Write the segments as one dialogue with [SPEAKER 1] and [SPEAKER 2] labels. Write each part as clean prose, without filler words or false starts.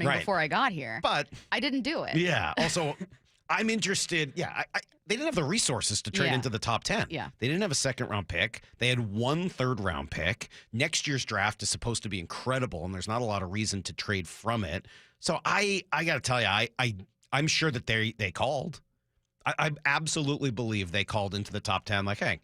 [SPEAKER 1] morning before I got here.
[SPEAKER 2] But
[SPEAKER 1] I didn't do it.
[SPEAKER 2] Yeah. Also, I'm interested. Yeah. They didn't have the resources to trade into the top 10.
[SPEAKER 1] Yeah.
[SPEAKER 2] They didn't have a second-round pick. They had 1 third-round pick. Next year's draft is supposed to be incredible, and there's not a lot of reason to trade from it. So I got to tell you, I'm sure that they called. I absolutely believe they called into the top 10 like, hey,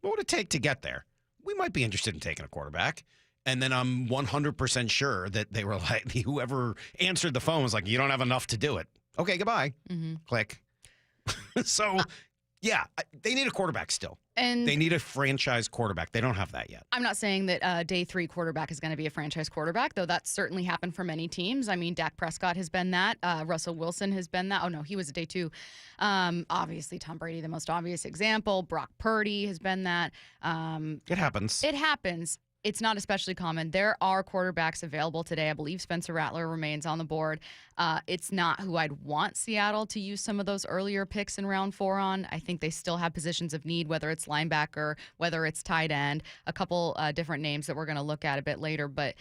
[SPEAKER 2] what would it take to get there? We might be interested in taking a quarterback. And then I'm 100% sure that they were like, whoever answered the phone was like, you don't have enough to do it. Okay, goodbye. Mm-hmm. Click. So, yeah, they need a quarterback still. And they need a franchise quarterback. They don't have that yet.
[SPEAKER 1] I'm not saying that day 3 quarterback is going to be a franchise quarterback, though that's certainly happened for many teams. I mean, Dak Prescott has been that. Russell Wilson has been that. Oh, no, he was a day 2. Obviously, Tom Brady, the most obvious example. Brock Purdy has been that.
[SPEAKER 2] It happens.
[SPEAKER 1] It happens. It's not especially common. There are quarterbacks available today. I believe Spencer Rattler remains on the board. It's not who I'd want Seattle to use some of those earlier picks in round 4 on. I think they still have positions of need, whether it's linebacker, whether it's tight end, a couple different names that we're going to look at a bit later. But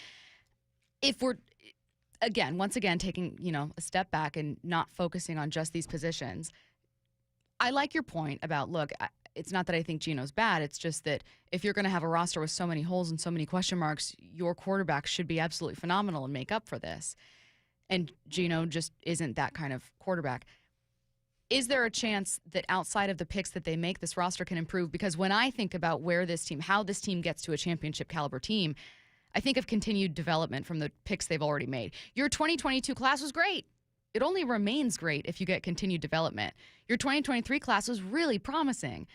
[SPEAKER 1] if we're, once again, taking, a step back and not focusing on just these positions, I like your point about, look, it's not that I think Geno's bad. It's just that if you're going to have a roster with so many holes and so many question marks, your quarterback should be absolutely phenomenal and make up for this. And Geno just isn't that kind of quarterback. Is there a chance that outside of the picks that they make, this roster can improve? Because when I think about how this team gets to a championship caliber team, I think of continued development from the picks they've already made. Your 2022 class was great. It only remains great if you get continued development. Your 2023 class was really promising.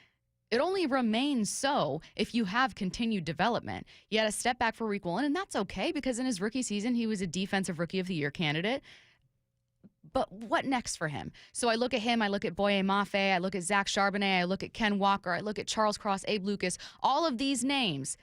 [SPEAKER 1] It only remains so if you have continued development. You had a step back for week 1, and that's okay because in his rookie season, he was a defensive rookie of the year candidate. But what next for him? So I look at him, I look at Boye Mafe, I look at Zach Charbonnet, I look at Ken Walker, I look at Charles Cross, Abe Lucas, all of these names.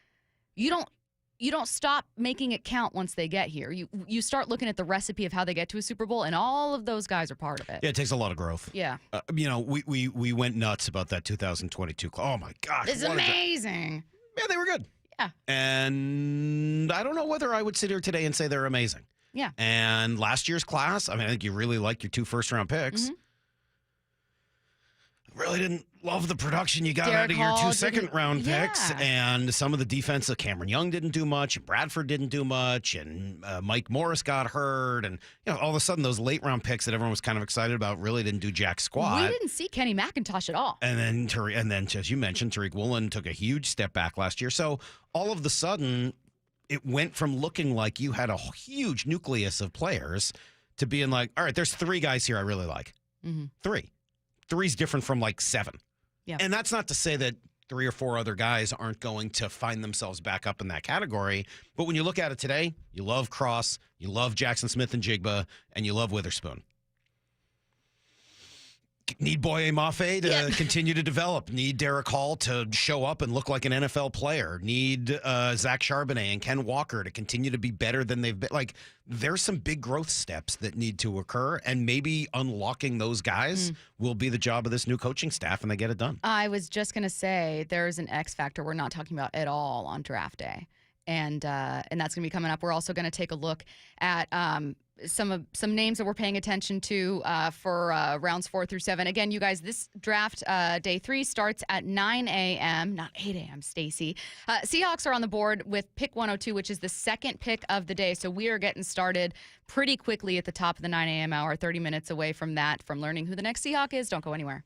[SPEAKER 1] You don't stop making it count once they get here. You start looking at the recipe of how they get to a Super Bowl, and all of those guys are part of it.
[SPEAKER 2] Yeah, it takes a lot of growth.
[SPEAKER 1] Yeah.
[SPEAKER 2] We went nuts about that 2022. Oh, my gosh.
[SPEAKER 1] It's amazing.
[SPEAKER 2] Yeah, they were good.
[SPEAKER 1] Yeah.
[SPEAKER 2] And I don't know whether I would sit here today and say they're amazing.
[SPEAKER 1] Yeah.
[SPEAKER 2] And last year's class, I think you really liked your 2 first-round picks. Mm-hmm. Really didn't love the production you got out of your 2 second-round picks. And some of the defensive, Cameron Young didn't do much, and Bradford didn't do much, and Mike Morris got hurt. And all of a sudden, those late-round picks that everyone was kind of excited about really didn't do jack squat.
[SPEAKER 1] We didn't see Kenny McIntosh at all.
[SPEAKER 2] And then, as you mentioned, Tariq Woolen took a huge step back last year. So all of a sudden, it went from looking like you had a huge nucleus of players to being like, all right, there's 3 guys here I really like. Mm-hmm. 3. 3's different from like 7. Yeah. And that's not to say that 3 or 4 other guys aren't going to find themselves back up in that category. But when you look at it today, you love Cross, you love Jackson Smith and Jigba, and you love Witherspoon. Need Boye Mafe to continue to develop. Need Derek Hall to show up and look like an NFL player. Need Zach Charbonnet and Ken Walker to continue to be better than they've been. Like, there's some big growth steps that need to occur, and maybe unlocking those guys will be the job of this new coaching staff, and they get it done.
[SPEAKER 1] I was just going to say there's an X factor we're not talking about at all on draft day, and that's going to be coming up. We're also going to take a look at some names that we're paying attention to for rounds 4 through 7. Again, you guys, this draft day 3 starts at 9 a.m., not 8 a.m., Stacy. Seahawks are on the board with pick 102, which is the second pick of the day. So we are getting started pretty quickly at the top of the 9 a.m. hour, 30 minutes away from that, from learning who the next Seahawk is. Don't go anywhere.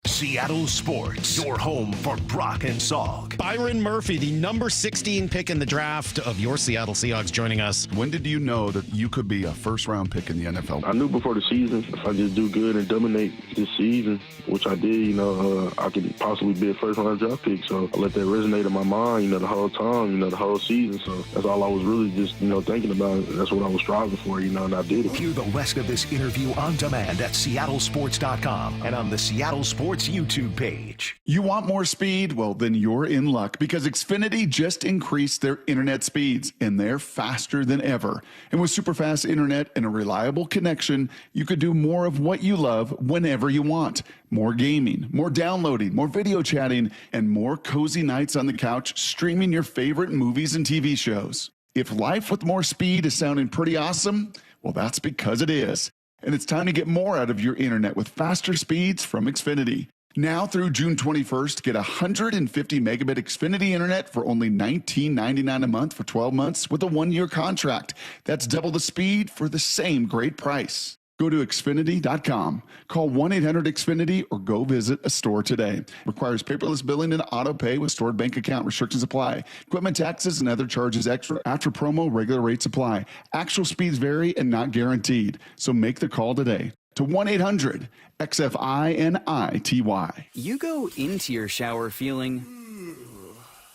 [SPEAKER 3] Seattle Sports, your home for Brock and Salk.
[SPEAKER 2] Byron Murphy, the number 16 pick in the draft of your Seattle Seahawks, joining us.
[SPEAKER 4] When did you know that you could be a first-round pick in the NFL?
[SPEAKER 5] I knew before the season, if I just do good and dominate this season, which I did, I could possibly be a first-round draft pick. So I let that resonate in my mind, the whole time, the whole season. So that's all I was really just, thinking about. That's what I was striving for, and I did it.
[SPEAKER 3] Hear the rest of this interview on demand at seattlesports.com and on the Seattle Sports YouTube page.
[SPEAKER 4] You want more speed? Well, then you're in luck, because Xfinity just increased their internet speeds, and they're faster than ever. And with super fast internet and a reliable connection, you could do more of what you love whenever you want. More gaming, more downloading, more video chatting, and more cozy nights on the couch streaming your favorite movies and TV shows. If life with more speed is sounding pretty awesome, Well, that's because it is. And it's time to get more out of your internet with faster speeds from Xfinity. Now through June 21st, get 150 megabit Xfinity internet for only $19.99 a month for 12 months with a 1-year contract. That's double the speed for the same great price. Go to Xfinity.com, call 1-800-XFINITY, or go visit a store today. Requires paperless billing and auto pay with stored bank account. Restrictions apply. Equipment taxes and other charges extra. After promo, regular rates apply. Actual speeds vary and not guaranteed. So make the call today to 1-800-XFINITY.
[SPEAKER 6] You go into your shower feeling,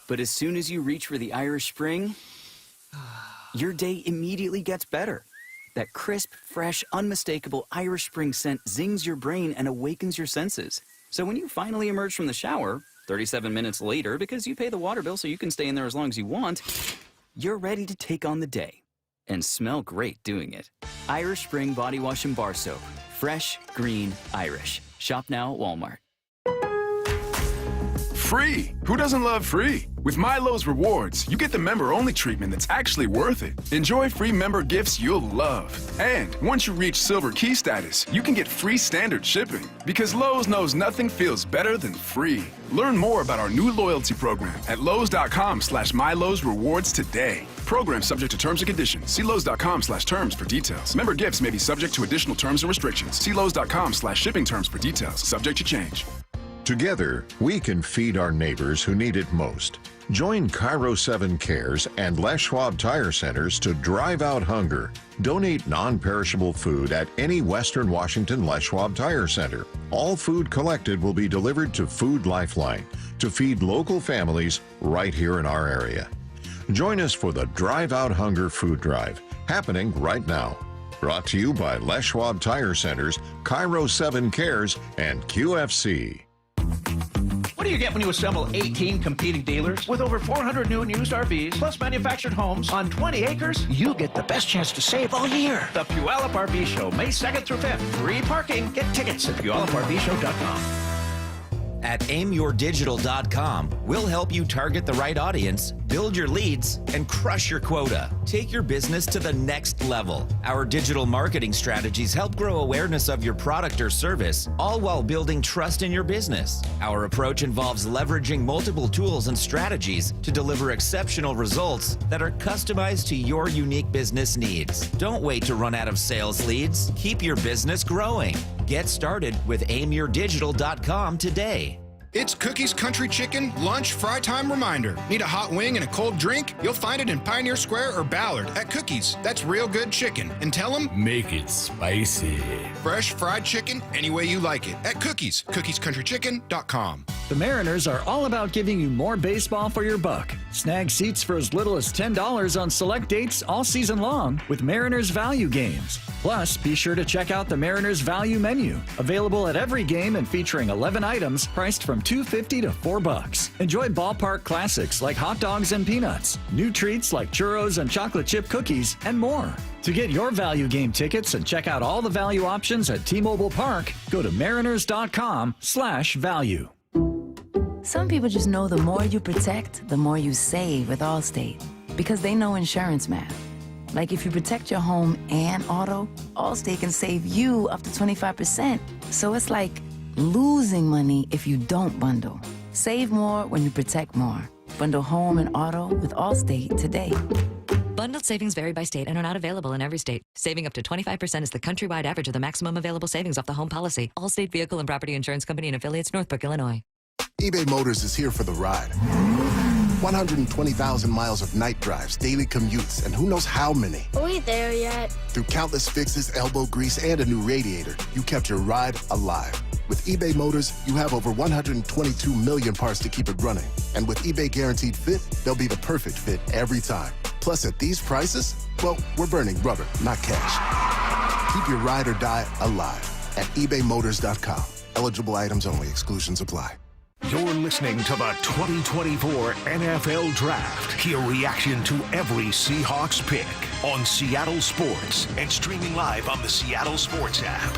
[SPEAKER 6] but as soon as you reach for the Irish Spring, your day immediately gets better. That crisp, fresh, unmistakable Irish Spring scent zings your brain and awakens your senses. So when you finally emerge from the shower, 37 minutes later, because you pay the water bill so you can stay in there as long as you want, you're ready to take on the day and smell great doing it. Irish Spring Body Wash and Bar Soap. Fresh, green, Irish. Shop now at Walmart.
[SPEAKER 7] Free! Who doesn't love free? With Milo's Rewards, you get the member-only treatment that's actually worth it. Enjoy free member gifts you'll love. And once you reach Silver Key status, you can get free standard shipping. Because Lowe's knows nothing feels better than free. Learn more about our new loyalty program at Lowe's.com/Milo's Rewards today. Program subject to terms and conditions. See Lowe's.com/terms for details. Member gifts may be subject to additional terms and restrictions. See Lowe's.com/shipping terms for details. Subject to change.
[SPEAKER 8] Together, we can feed our neighbors who need it most. Join Cairo 7 Cares and Les Schwab Tire Centers to drive out hunger. Donate non-perishable food at any Western Washington Les Schwab Tire Center. All food collected will be delivered to Food Lifeline to feed local families right here in our area. Join us for the Drive Out Hunger Food Drive, happening right now. Brought to you by Les Schwab Tire Centers, Cairo 7 Cares, and QFC.
[SPEAKER 9] What do you get when you assemble 18 competing dealers? With over 400 new and used RVs, plus manufactured homes on 20 acres, you get the best chance to save all year. The Puyallup RV Show, May 2nd through 5th. Free parking. Get tickets at PuyallupRVShow.com.
[SPEAKER 10] At aimyourdigital.com, we'll help you target the right audience, build your leads, and crush your quota. Take your business to the next level. Our digital marketing strategies help grow awareness of your product or service, all while building trust in your business. Our approach involves leveraging multiple tools and strategies to deliver exceptional results that are customized to your unique business needs. Don't wait to run out of sales leads. Keep your business growing. Get started with aimyourdigital.com today.
[SPEAKER 11] It's Cookies Country Chicken Lunch Fry Time Reminder. Need a hot wing and a cold drink? You'll find it in Pioneer Square or Ballard at Cookies. That's real good chicken. And tell them,
[SPEAKER 12] make it spicy.
[SPEAKER 11] Fresh fried chicken any way you like it at Cookies. CookiesCountryChicken.com.
[SPEAKER 13] The Mariners are all about giving you more baseball for your buck. Snag seats for as little as $10 on select dates all season long with Mariners Value Games. Plus, be sure to check out the Mariners Value Menu, available at every game and featuring 11 items priced from $2.50 to $4. Enjoy ballpark classics like hot dogs and peanuts, new treats like churros and chocolate chip cookies, and more. To get your value game tickets and check out all the value options at T-Mobile Park, go to mariners.com/value.
[SPEAKER 14] Some people just know the more you protect, the more you save with Allstate, because they know insurance math. Like if you protect your home and auto, Allstate can save you up to 25%. So it's like losing money if you don't bundle. Save more when you protect more. Bundle home and auto with Allstate today.
[SPEAKER 15] Bundled savings vary by state and are not available in every state. Saving up to 25% is the countrywide average of the maximum available savings off the home policy. Allstate Vehicle and Property Insurance Company and affiliates, Northbrook, Illinois.
[SPEAKER 16] eBay Motors is here for the ride. 120,000 miles of night drives, daily commutes, and who knows how many.
[SPEAKER 17] Are we there yet?
[SPEAKER 16] Through countless fixes, elbow grease, and a new radiator, you kept your ride alive. With eBay Motors, you have over 122 million parts to keep it running. And with eBay Guaranteed Fit, they'll be the perfect fit every time. Plus, at these prices, well, we're burning rubber, not cash. Keep your ride or die alive at ebaymotors.com. Eligible items only. Exclusions apply.
[SPEAKER 3] You're listening to the 2024 NFL Draft. Hear reaction to every Seahawks pick on Seattle Sports and streaming live on the Seattle Sports app.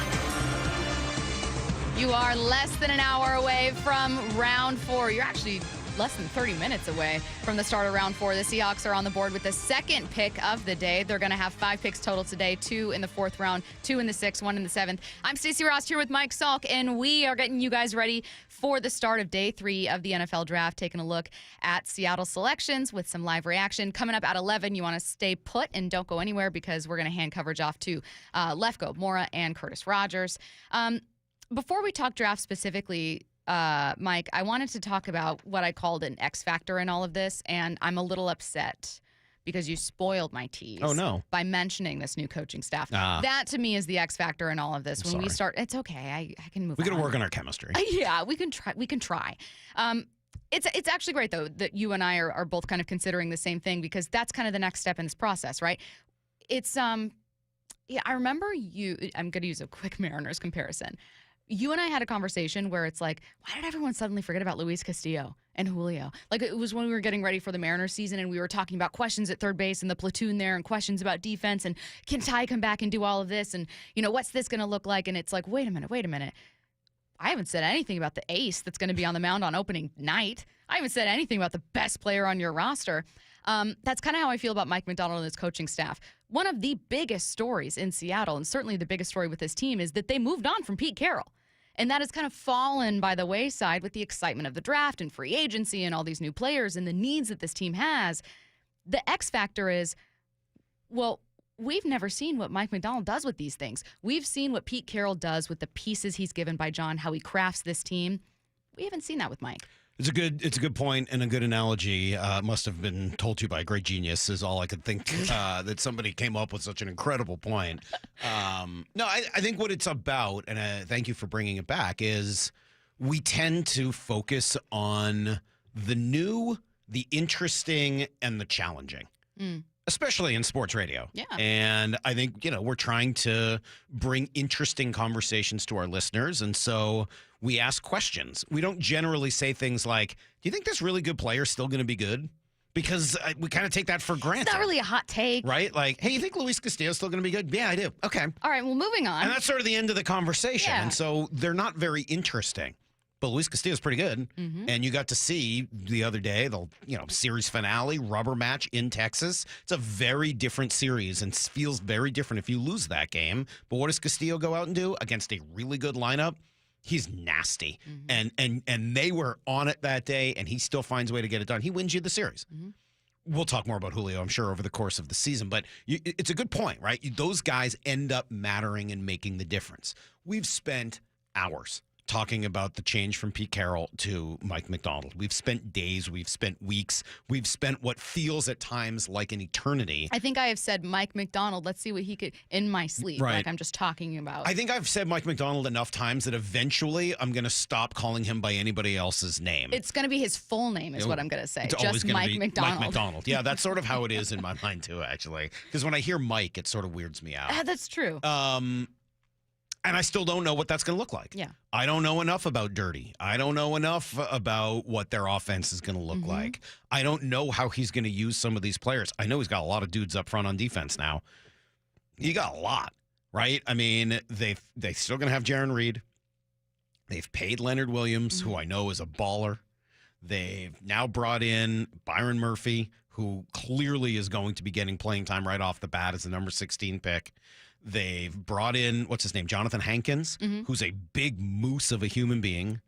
[SPEAKER 1] You are less than an hour away from round 4. You're actually less than 30 minutes away from the start of round 4. The Seahawks are on the board with the second pick of the day. They're going to have 5 picks total today, 2 in the 4th round, 2 in the 6th, 1 in the 7th. I'm Stacy Rost here with Mike Salk, and we are getting you guys ready for the start of day 3 of the NFL draft, taking a look at Seattle selections with some live reaction. Coming up at 11, you want to stay put and don't go anywhere because we're going to hand coverage off to Lefko, Maura, and Curtis Rogers. Before we talk draft specifically, Mike, I wanted to talk about what I called an X factor in all of this, and I'm a little upset because you spoiled my tease.
[SPEAKER 2] Oh, no.
[SPEAKER 1] By mentioning this new coaching staff. That, to me, is the X factor in all of this. We start, it's okay. I can move on.
[SPEAKER 2] We got to work on our chemistry.
[SPEAKER 1] Yeah, we can try. It's actually great, though, that you and I are both kind of considering the same thing because that's kind of the next step in this process, right? It's, yeah, I remember I'm going to use a quick Mariners comparison. You and I had a conversation where it's like, why did everyone suddenly forget about Luis Castillo and Julio? Like, it was when we were getting ready for the Mariners season and we were talking about questions at third base and the platoon there and questions about defense and can Ty come back and do all of this and, what's this going to look like? And it's like, wait a minute. I haven't said anything about the ace that's going to be on the mound on opening night. I haven't said anything about the best player on your roster. That's kind of how I feel about Mike McDonald and his coaching staff. One of the biggest stories in Seattle, and certainly the biggest story with this team, is that they moved on from Pete Carroll. And that has kind of fallen by the wayside with the excitement of the draft and free agency and all these new players and the needs that this team has. The X factor is, well, we've never seen what Mike McDonald does with these things. We've seen what Pete Carroll does with the pieces he's given by John, how he crafts this team. We haven't seen that with Mike.
[SPEAKER 2] It's a good point and a good analogy. Must have been told to you by a great genius is all I could think that somebody came up with such an incredible point. No, I think what it's about, and thank you for bringing it back, is we tend to focus on the new, the interesting, and the challenging. Especially in sports radio.
[SPEAKER 1] Yeah.
[SPEAKER 2] And I think, we're trying to bring interesting conversations to our listeners. And so we ask questions. We don't generally say things like, do you think this really good player is still going to be good? Because we kind of take that for granted.
[SPEAKER 1] It's not really a hot take.
[SPEAKER 2] Right? Like, hey, you think Luis Castillo is still going to be good? Yeah, I do. Okay.
[SPEAKER 1] All right, well, moving on.
[SPEAKER 2] And that's sort of the end of the conversation.
[SPEAKER 1] Yeah.
[SPEAKER 2] And so they're not very interesting. But Luis Castillo is pretty good, and you got to see the other day the series finale rubber match in Texas. It's a very different series and feels very different if you lose that game. But what does Castillo go out and do against a really good lineup? He's nasty, and they were on it that day, and he still finds a way to get it done. He wins you the series. We'll talk more about Julio, I'm sure, over the course of the season. But it's a good point, right? Those guys end up mattering and making the difference. We've spent hours talking about the change from Pete Carroll to Mike McDonald. We've spent days, we've spent weeks, we've spent what feels at times like an eternity.
[SPEAKER 1] I think I have said Mike McDonald, let's see what he could, in my sleep,
[SPEAKER 2] right.
[SPEAKER 1] Like I'm just talking about.
[SPEAKER 2] I think I've said Mike McDonald enough times that eventually I'm going to stop calling him by anybody else's name.
[SPEAKER 1] It's going to be his full name is what I'm going to say.
[SPEAKER 2] It's
[SPEAKER 1] just Mike McDonald.
[SPEAKER 2] Mike McDonald. Yeah, that's sort of how it is in my mind too, actually. Because when I hear Mike, it sort of weirds me out.
[SPEAKER 1] That's true.
[SPEAKER 2] And I still don't know what that's going to look like.
[SPEAKER 1] Yeah.
[SPEAKER 2] I don't know enough about Dirty. I don't know enough about what their offense is going to look like. I don't know how he's going to use some of these players. I know he's got a lot of dudes up front on defense now. He got a lot, right? I mean, they're still going to have Jaron Reed. They've paid Leonard Williams, who I know is a baller. They've now brought in Byron Murphy, who clearly is going to be getting playing time right off the bat as the number 16 pick. They've brought in, what's his name, Jonathan Hankins, who's a big moose of a human being.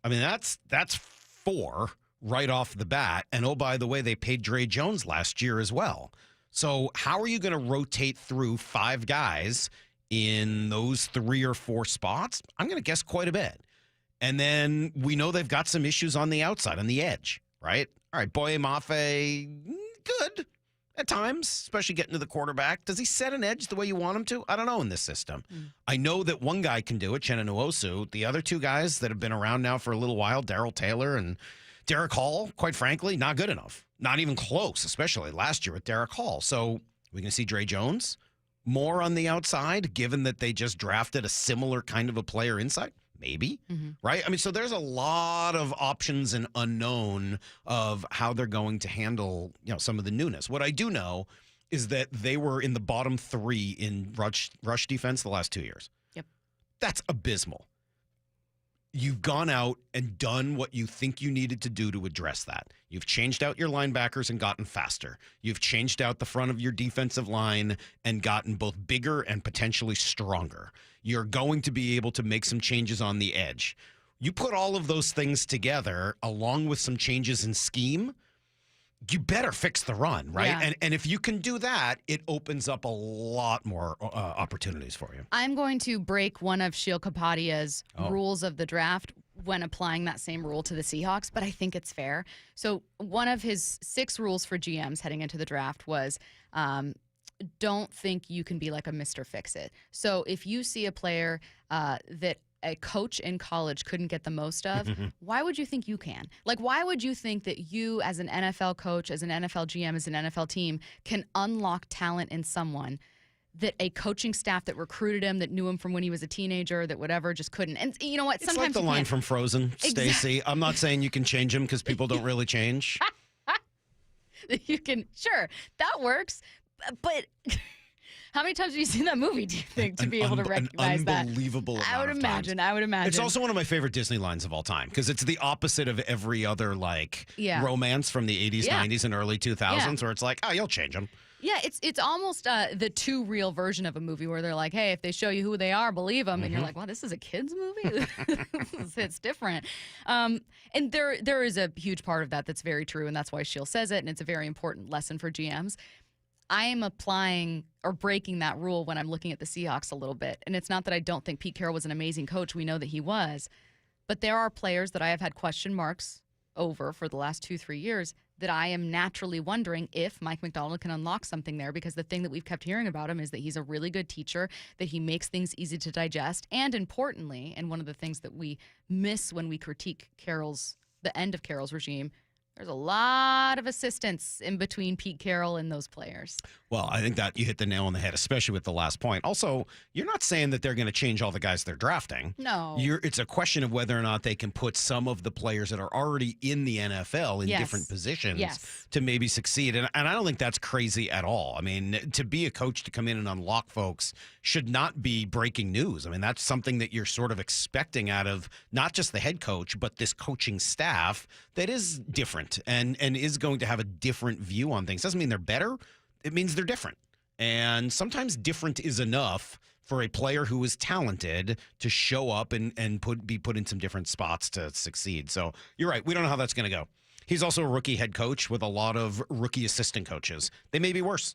[SPEAKER 2] I mean, that's 4 right off the bat. And, oh, by the way, they paid Dre Jones last year as well. So how are you going to rotate through 5 guys in those 3 or 4 spots? I'm going to guess quite a bit. And then we know they've got some issues on the outside, on the edge, right? All right, Boye Mafe, good. At times, especially getting to the quarterback. Does he set an edge the way you want him to? I don't know in this system. I know that one guy can do it, Chenna Nwosu. The other 2 guys that have been around now for a little while, Darrell Taylor and Derek Hall, quite frankly, not good enough. Not even close, especially last year with Derek Hall. So we can see Dre Jones more on the outside, given that they just drafted a similar kind of a player inside. Maybe, right? I mean, so there's a lot of options and unknown of how they're going to handle, some of the newness. What I do know is that they were in the bottom 3 in rush defense the last 2 years.
[SPEAKER 1] Yep.
[SPEAKER 2] That's abysmal. you've gone out and done what you think you needed to do to address that. You've changed out your linebackers and gotten faster. You've changed out the front of your defensive line and gotten both bigger and potentially stronger. You're going to be able to make some changes on the edge. You put all of those things together along with some changes in scheme, you better fix the run, right?
[SPEAKER 1] Yeah.
[SPEAKER 2] And if you can do that, it opens up a lot more opportunities for you.
[SPEAKER 1] I'm going to break one of Sheil Kapadia's rules of the draft when applying that same rule to the Seahawks, but I think it's fair. So one of his 6 rules for GMs heading into the draft was don't think you can be like a Mr. Fix-It. So if you see a player that a coach in college couldn't get the most of, why would you think you can? Like, why would you think that you as an NFL coach, as an NFL GM, as an NFL team can unlock talent in someone that a coaching staff that recruited him, that knew him from when he was a teenager, that whatever, just couldn't? And you know what?
[SPEAKER 2] It's like the line from Frozen, Stacy. I'm not saying you can change him because people don't really change.
[SPEAKER 1] You can, sure, that works, but... How many times have you seen that movie, do you think, to be able to recognize that?
[SPEAKER 2] Unbelievable amount
[SPEAKER 1] I would imagine.
[SPEAKER 2] It's also one of my favorite Disney lines of all time because it's the opposite of every other romance from the 80s, 90s, and early 2000s where it's like, oh, you'll change them.
[SPEAKER 1] Yeah, it's almost the too real version of a movie where they're like, hey, if they show you who they are, believe them. And you're like, well, this is a kid's movie? It's different. And there is a huge part of that that's very true, and that's why Sheil says it, and it's a very important lesson for GMs. I am applying or breaking that rule when I'm looking at the Seahawks a little bit. And it's not that I don't think Pete Carroll was an amazing coach. We know that he was. But there are players that I have had question marks over for the last 2-3 years that I am naturally wondering if Mike McDonald can unlock something there, because the thing that we've kept hearing about him is that he's a really good teacher, that he makes things easy to digest. And importantly, and one of the things that we miss when we critique the end of Carroll's regime, there's a lot of assistance in between Pete Carroll and those players.
[SPEAKER 2] Well, I think that you hit the nail on the head, especially with the last point. Also, you're not saying that they're going to change all the guys they're drafting.
[SPEAKER 1] No.
[SPEAKER 2] It's a question of whether or not they can put some of the players that are already in the NFL in different positions to maybe succeed. And I don't think that's crazy at all. I mean, to be a coach to come in and unlock folks should not be breaking news. I mean, that's something that you're sort of expecting out of not just the head coach, but this coaching staff that is different and is going to have a different view on things. Doesn't mean they're better. It means they're different. And sometimes different is enough for a player who is talented to show up and be put in some different spots to succeed. So you're right. We don't know how that's going to go. He's also a rookie head coach with a lot of rookie assistant coaches. They may be worse.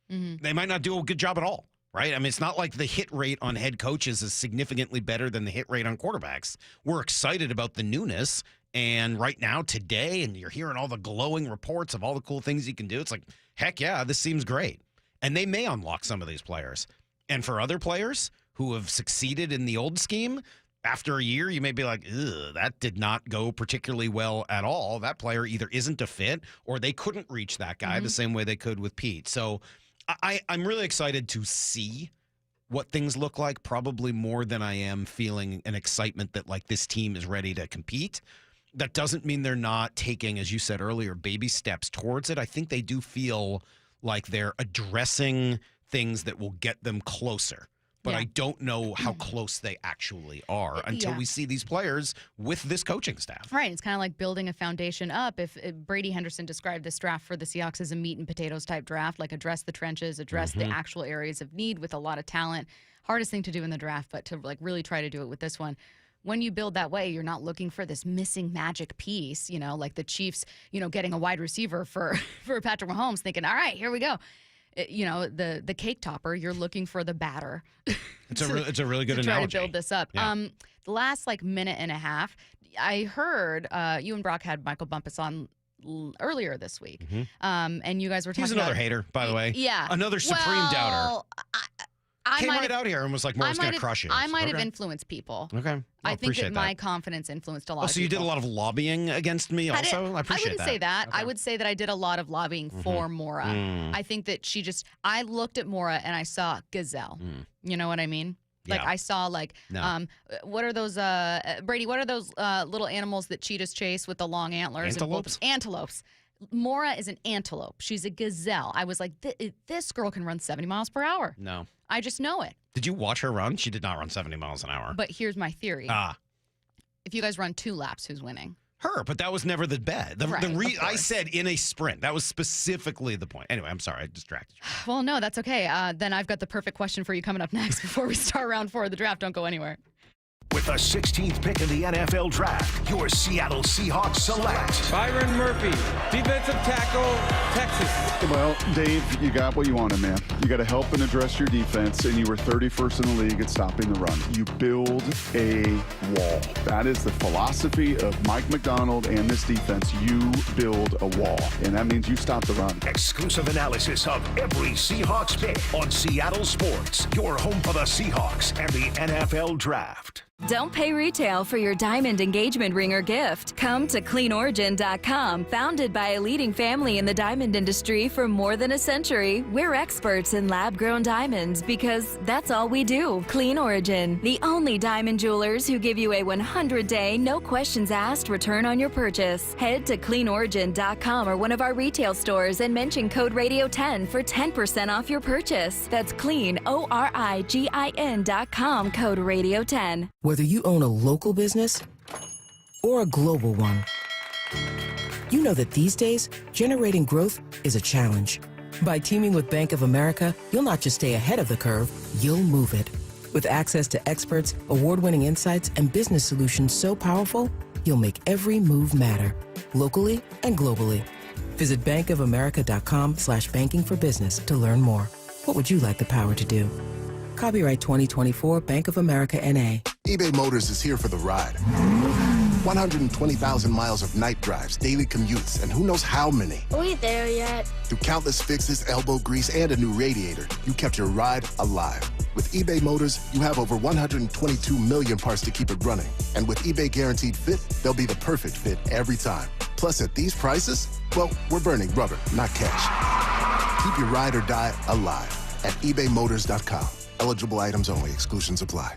[SPEAKER 2] They might not do a good job at all, right? I mean, it's not like the hit rate on head coaches is significantly better than the hit rate on quarterbacks. We're excited about the newness. And right now, today, and you're hearing all the glowing reports of all the cool things you can do. It's like, heck yeah, this seems great. And they may unlock some of these players. And for other players who have succeeded in the old scheme, after a year, you may be like, ugh, that did not go particularly well at all. That player either isn't a fit or they couldn't reach that guy the same way they could with Pete. So I'm really excited to see what things look like, probably more than I am feeling an excitement that like this team is ready to compete. That doesn't mean they're not taking, as you said earlier, baby steps towards it. I think they do feel like they're addressing things that will get them closer. But I don't know how close they actually are until we see these players with this coaching staff.
[SPEAKER 1] Right. It's kind of like building a foundation up. If Brady Henderson described this draft for the Seahawks as a meat and potatoes type draft, like address the trenches, address the actual areas of need with a lot of talent. Hardest thing to do in the draft, but to like really try to do it with this one. When you build that way, you're not looking for this missing magic piece, you know, like the Chiefs, you know, getting a wide receiver for Patrick Mahomes, thinking, all right, here we go. You know, the cake topper, you're looking for the batter.
[SPEAKER 2] It's a really good
[SPEAKER 1] to
[SPEAKER 2] analogy.
[SPEAKER 1] Try to build this up.
[SPEAKER 2] Yeah.
[SPEAKER 1] The last minute and a half, I heard you and Brock had Michael Bumpus on earlier this week, and you guys were talking.
[SPEAKER 2] He's another
[SPEAKER 1] about,
[SPEAKER 2] hater, by the way.
[SPEAKER 1] Yeah,
[SPEAKER 2] another supreme doubter.
[SPEAKER 1] I
[SPEAKER 2] came right out here and was like, Maura's going to crush you.
[SPEAKER 1] I might have influenced people.
[SPEAKER 2] Okay.
[SPEAKER 1] I think that my confidence influenced a lot of people.
[SPEAKER 2] So you did a lot of lobbying against me also? I appreciate that.
[SPEAKER 1] I wouldn't say that. Okay. I would say that I did a lot of lobbying for Maura. I think that I looked at Maura and I saw gazelle. You know what I mean? Like I saw what are those, Brady, what are those little animals that cheetahs chase with the long antlers?
[SPEAKER 2] Antelopes?
[SPEAKER 1] Antelopes. Maura is an antelope. She's a gazelle. I was like, this girl can run 70 miles per hour.
[SPEAKER 2] No.
[SPEAKER 1] I just know it.
[SPEAKER 2] Did you watch her run? She did not run 70 miles an hour.
[SPEAKER 1] But here's my theory. If you guys run 2 laps, who's winning?
[SPEAKER 2] Her, but that was never the bet. I said in a sprint. That was specifically the point. Anyway, I'm sorry, I distracted you.
[SPEAKER 1] Well, no, that's okay. Then I've got the perfect question for you coming up next before we start round 4 of the draft. Don't go anywhere.
[SPEAKER 3] With the 16th pick in the NFL Draft, your Seattle Seahawks select
[SPEAKER 17] Byron Murphy, defensive tackle, Texas.
[SPEAKER 4] Well, Dave, you got what you wanted, man. You got to help and address your defense, and you were 31st in the league at stopping the run. You build a wall. That is the philosophy of Mike McDonald and this defense. You build a wall, and that means you stop the run.
[SPEAKER 3] Exclusive analysis of every Seahawks pick on Seattle Sports, your home for the Seahawks and the NFL Draft.
[SPEAKER 18] Don't pay retail for your diamond engagement ring or gift. Come to CleanOrigin.com. Founded by a leading family in the diamond industry for more than a century, we're experts in lab-grown diamonds because that's all we do. Clean Origin, the only diamond jewelers who give you a 100-day, no questions asked return on your purchase. Head to CleanOrigin.com or one of our retail stores and mention code Radio10 for 10% off your purchase. That's CleanOrigin.com, code Radio10.
[SPEAKER 19] Whether you own a local business or a global one, you know that these days, generating growth is a challenge. By teaming with Bank of America, you'll not just stay ahead of the curve, you'll move it. With access to experts, award-winning insights, and business solutions so powerful, you'll make every move matter, locally and globally. Visit bankofamerica.com/banking for business to learn more. What would you like the power to do? Copyright 2024 Bank of America N.A.
[SPEAKER 16] eBay Motors is here for the ride. 120,000 miles of night drives, daily commutes, and who knows how many.
[SPEAKER 20] Are we there yet?
[SPEAKER 16] Through countless fixes, elbow grease, and a new radiator, you kept your ride alive. With eBay Motors, you have over 122 million parts to keep it running. And with eBay Guaranteed Fit, they'll be the perfect fit every time. Plus, at these prices, well, we're burning rubber, not cash. Keep your ride or die alive at ebaymotors.com. Eligible items only. Exclusions apply.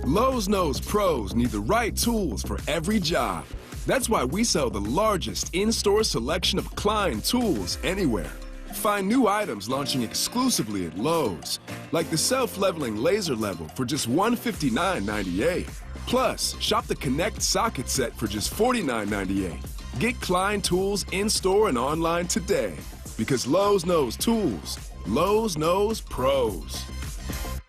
[SPEAKER 7] Lowe's knows pros need the right tools for every job. That's why we sell the largest in-store selection of Klein tools anywhere. Find new items launching exclusively at Lowe's, like the self-leveling laser level for just $159.98. Plus, shop the Connect socket set for just $49.98. Get Klein tools in-store and online today. Because Lowe's knows tools. Lowe's knows pros.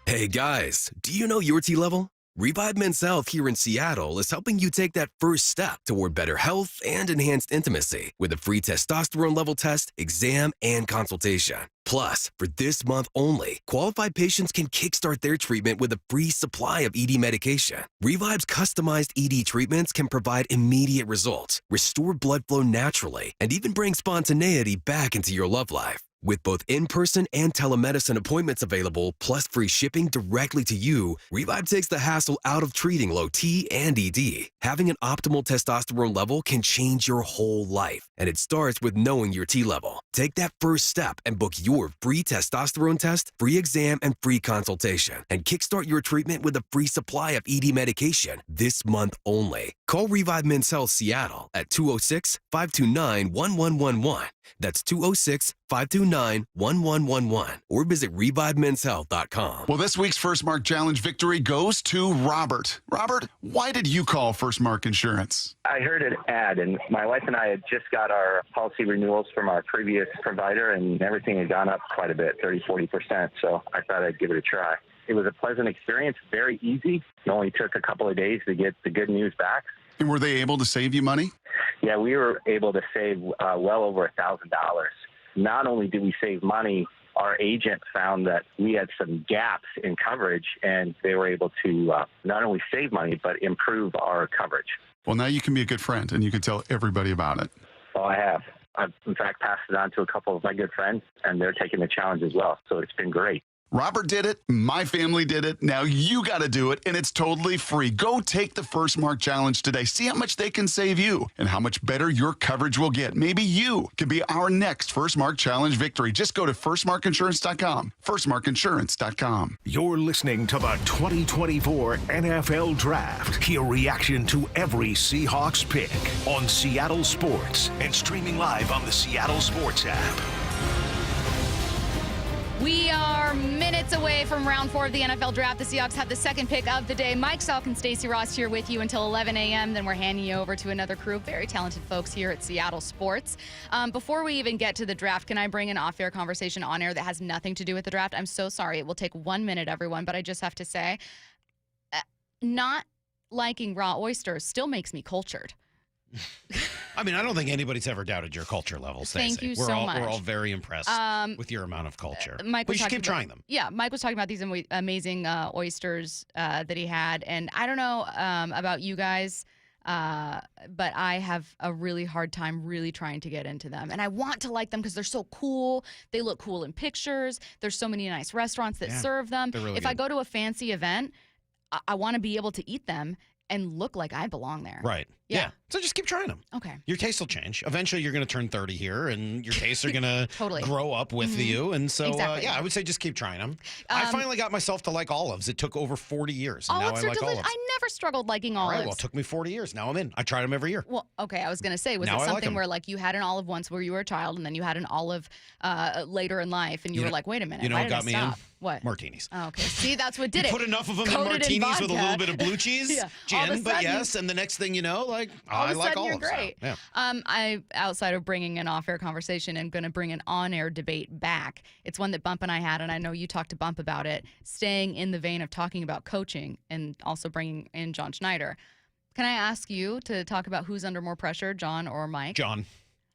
[SPEAKER 21] Hey guys, do you know your T-level? Revive Men's Health here in Seattle is helping you take that first step toward better health and enhanced intimacy with a free testosterone level test, exam, and consultation. Plus, for this month only, qualified patients can kickstart their treatment with a free supply of ED medication. Revive's customized ED treatments can provide immediate results, restore blood flow naturally, and even bring spontaneity back into your love life. With both in-person and telemedicine appointments available, plus free shipping directly to you, Revive takes the hassle out of treating low T and ED. Having an optimal testosterone level can change your whole life, and it starts with knowing your T level. Take that first step and book your free testosterone test, free exam, and free consultation, and kickstart your treatment with a free supply of ED medication this month only. Call Revive Men's Health Seattle at 206-529-1111. That's 206-529-1111. Or visit ReviveMen'sHealth.com.
[SPEAKER 4] Well, this week's First Mark Challenge victory goes to Robert. Robert, why did you call First Mark Insurance?
[SPEAKER 22] I heard an ad, and my wife and I had just got our policy renewals from our previous provider, and everything had gone up quite a bit, 30-40%, so I thought I'd give it a try. It was a pleasant experience, very easy. It only took a couple of days to get the good news back.
[SPEAKER 4] And were they able to save you money?
[SPEAKER 22] Yeah, we were able to save well over $1,000. Not only did we save money, our agent found that we had some gaps in coverage, and they were able to not only save money, but improve our coverage.
[SPEAKER 4] Well, now you can be a good friend, and you can tell everybody about it.
[SPEAKER 22] Oh, I have. I've, in fact, passed it on to a couple of my good friends, and they're taking the challenge as well. So it's been great.
[SPEAKER 4] Robert did it. My family did it. Now you got to do it, and it's totally free. Go take the First Mark Challenge today. See how much they can save you and how much better your coverage will get. Maybe you can be our next First Mark Challenge victory. Just go to firstmarkinsurance.com. firstmarkinsurance.com.
[SPEAKER 3] You're listening to the 2024 NFL Draft. Hear reaction to every Seahawks pick on Seattle Sports and streaming live on the Seattle Sports app.
[SPEAKER 1] We are minutes away away from round 4 of the NFL draft. The Seahawks have the second pick of the day. Mike Salk and Stacy Rost here with you until 11 a.m. Then we're handing you over to another crew of very talented folks here at Seattle Sports. Before we even get to the draft, can I bring an off-air conversation on air that has nothing to do with the draft? I'm so sorry. It will take 1 minute, everyone, but I just have to say, not liking raw oysters still makes me cultured.
[SPEAKER 2] I mean, I don't think anybody's ever doubted your culture level, Stacey.
[SPEAKER 1] Thank you so much.
[SPEAKER 2] We're all very impressed with your amount of culture.
[SPEAKER 1] Mike
[SPEAKER 2] but
[SPEAKER 1] was
[SPEAKER 2] you should
[SPEAKER 1] talking
[SPEAKER 2] keep trying them.
[SPEAKER 1] Yeah, Mike was talking about these amazing oysters that he had. And I don't know about you guys, but I have a really hard time really trying to get into them. And I want to like them because they're so cool. They look cool in pictures. There's so many nice restaurants that serve them.
[SPEAKER 2] They're really
[SPEAKER 1] if
[SPEAKER 2] good.
[SPEAKER 1] I go to a fancy event, I want to be able to eat them and look like I belong there.
[SPEAKER 2] Right. Yeah. So just keep trying them.
[SPEAKER 1] Okay.
[SPEAKER 2] Your taste will change. Eventually, you're going to turn 30 here, and your tastes are going to
[SPEAKER 1] Totally.
[SPEAKER 2] grow up with you. And so,
[SPEAKER 1] Exactly.
[SPEAKER 2] I would say just keep trying them. I finally got myself to like olives. It took over 40 years, and now
[SPEAKER 1] Olives
[SPEAKER 2] I
[SPEAKER 1] are
[SPEAKER 2] like
[SPEAKER 1] delicious.
[SPEAKER 2] olives.
[SPEAKER 1] I never struggled liking
[SPEAKER 2] All
[SPEAKER 1] olives.
[SPEAKER 2] right, well, it took me 40 years. Now I'm in. I try them every year.
[SPEAKER 1] Well, okay, I was going to say, was
[SPEAKER 2] Now I
[SPEAKER 1] it
[SPEAKER 2] like
[SPEAKER 1] something
[SPEAKER 2] 'em.
[SPEAKER 1] where like you had an olive once where you were a child and then you had an olive later in life and you, were like, wait a minute,
[SPEAKER 2] you know
[SPEAKER 1] why
[SPEAKER 2] what
[SPEAKER 1] did
[SPEAKER 2] got
[SPEAKER 1] I
[SPEAKER 2] me
[SPEAKER 1] stop?
[SPEAKER 2] in?
[SPEAKER 1] What?
[SPEAKER 2] Martinis.
[SPEAKER 1] Oh, okay. See, that's what did
[SPEAKER 2] You
[SPEAKER 1] it.
[SPEAKER 2] put enough of them in
[SPEAKER 1] Coated
[SPEAKER 2] martinis with a little
[SPEAKER 1] vodka.
[SPEAKER 2] bit of blue cheese,
[SPEAKER 1] Yeah. All of a
[SPEAKER 2] gin, but
[SPEAKER 1] sudden-
[SPEAKER 2] yes, and the next thing you know, like,
[SPEAKER 1] All
[SPEAKER 2] I
[SPEAKER 1] of a
[SPEAKER 2] like
[SPEAKER 1] sudden, you're
[SPEAKER 2] olives. now.
[SPEAKER 1] great.
[SPEAKER 2] Yeah.
[SPEAKER 1] I, outside of bringing an off-air conversation, am going to bring an on-air debate back. It's one that Bump and I had, and I know you talked to Bump about it, staying in the vein of talking about coaching and also bringing in John Schneider. Can I ask you to talk about who's under more pressure, John or Mike?
[SPEAKER 2] John.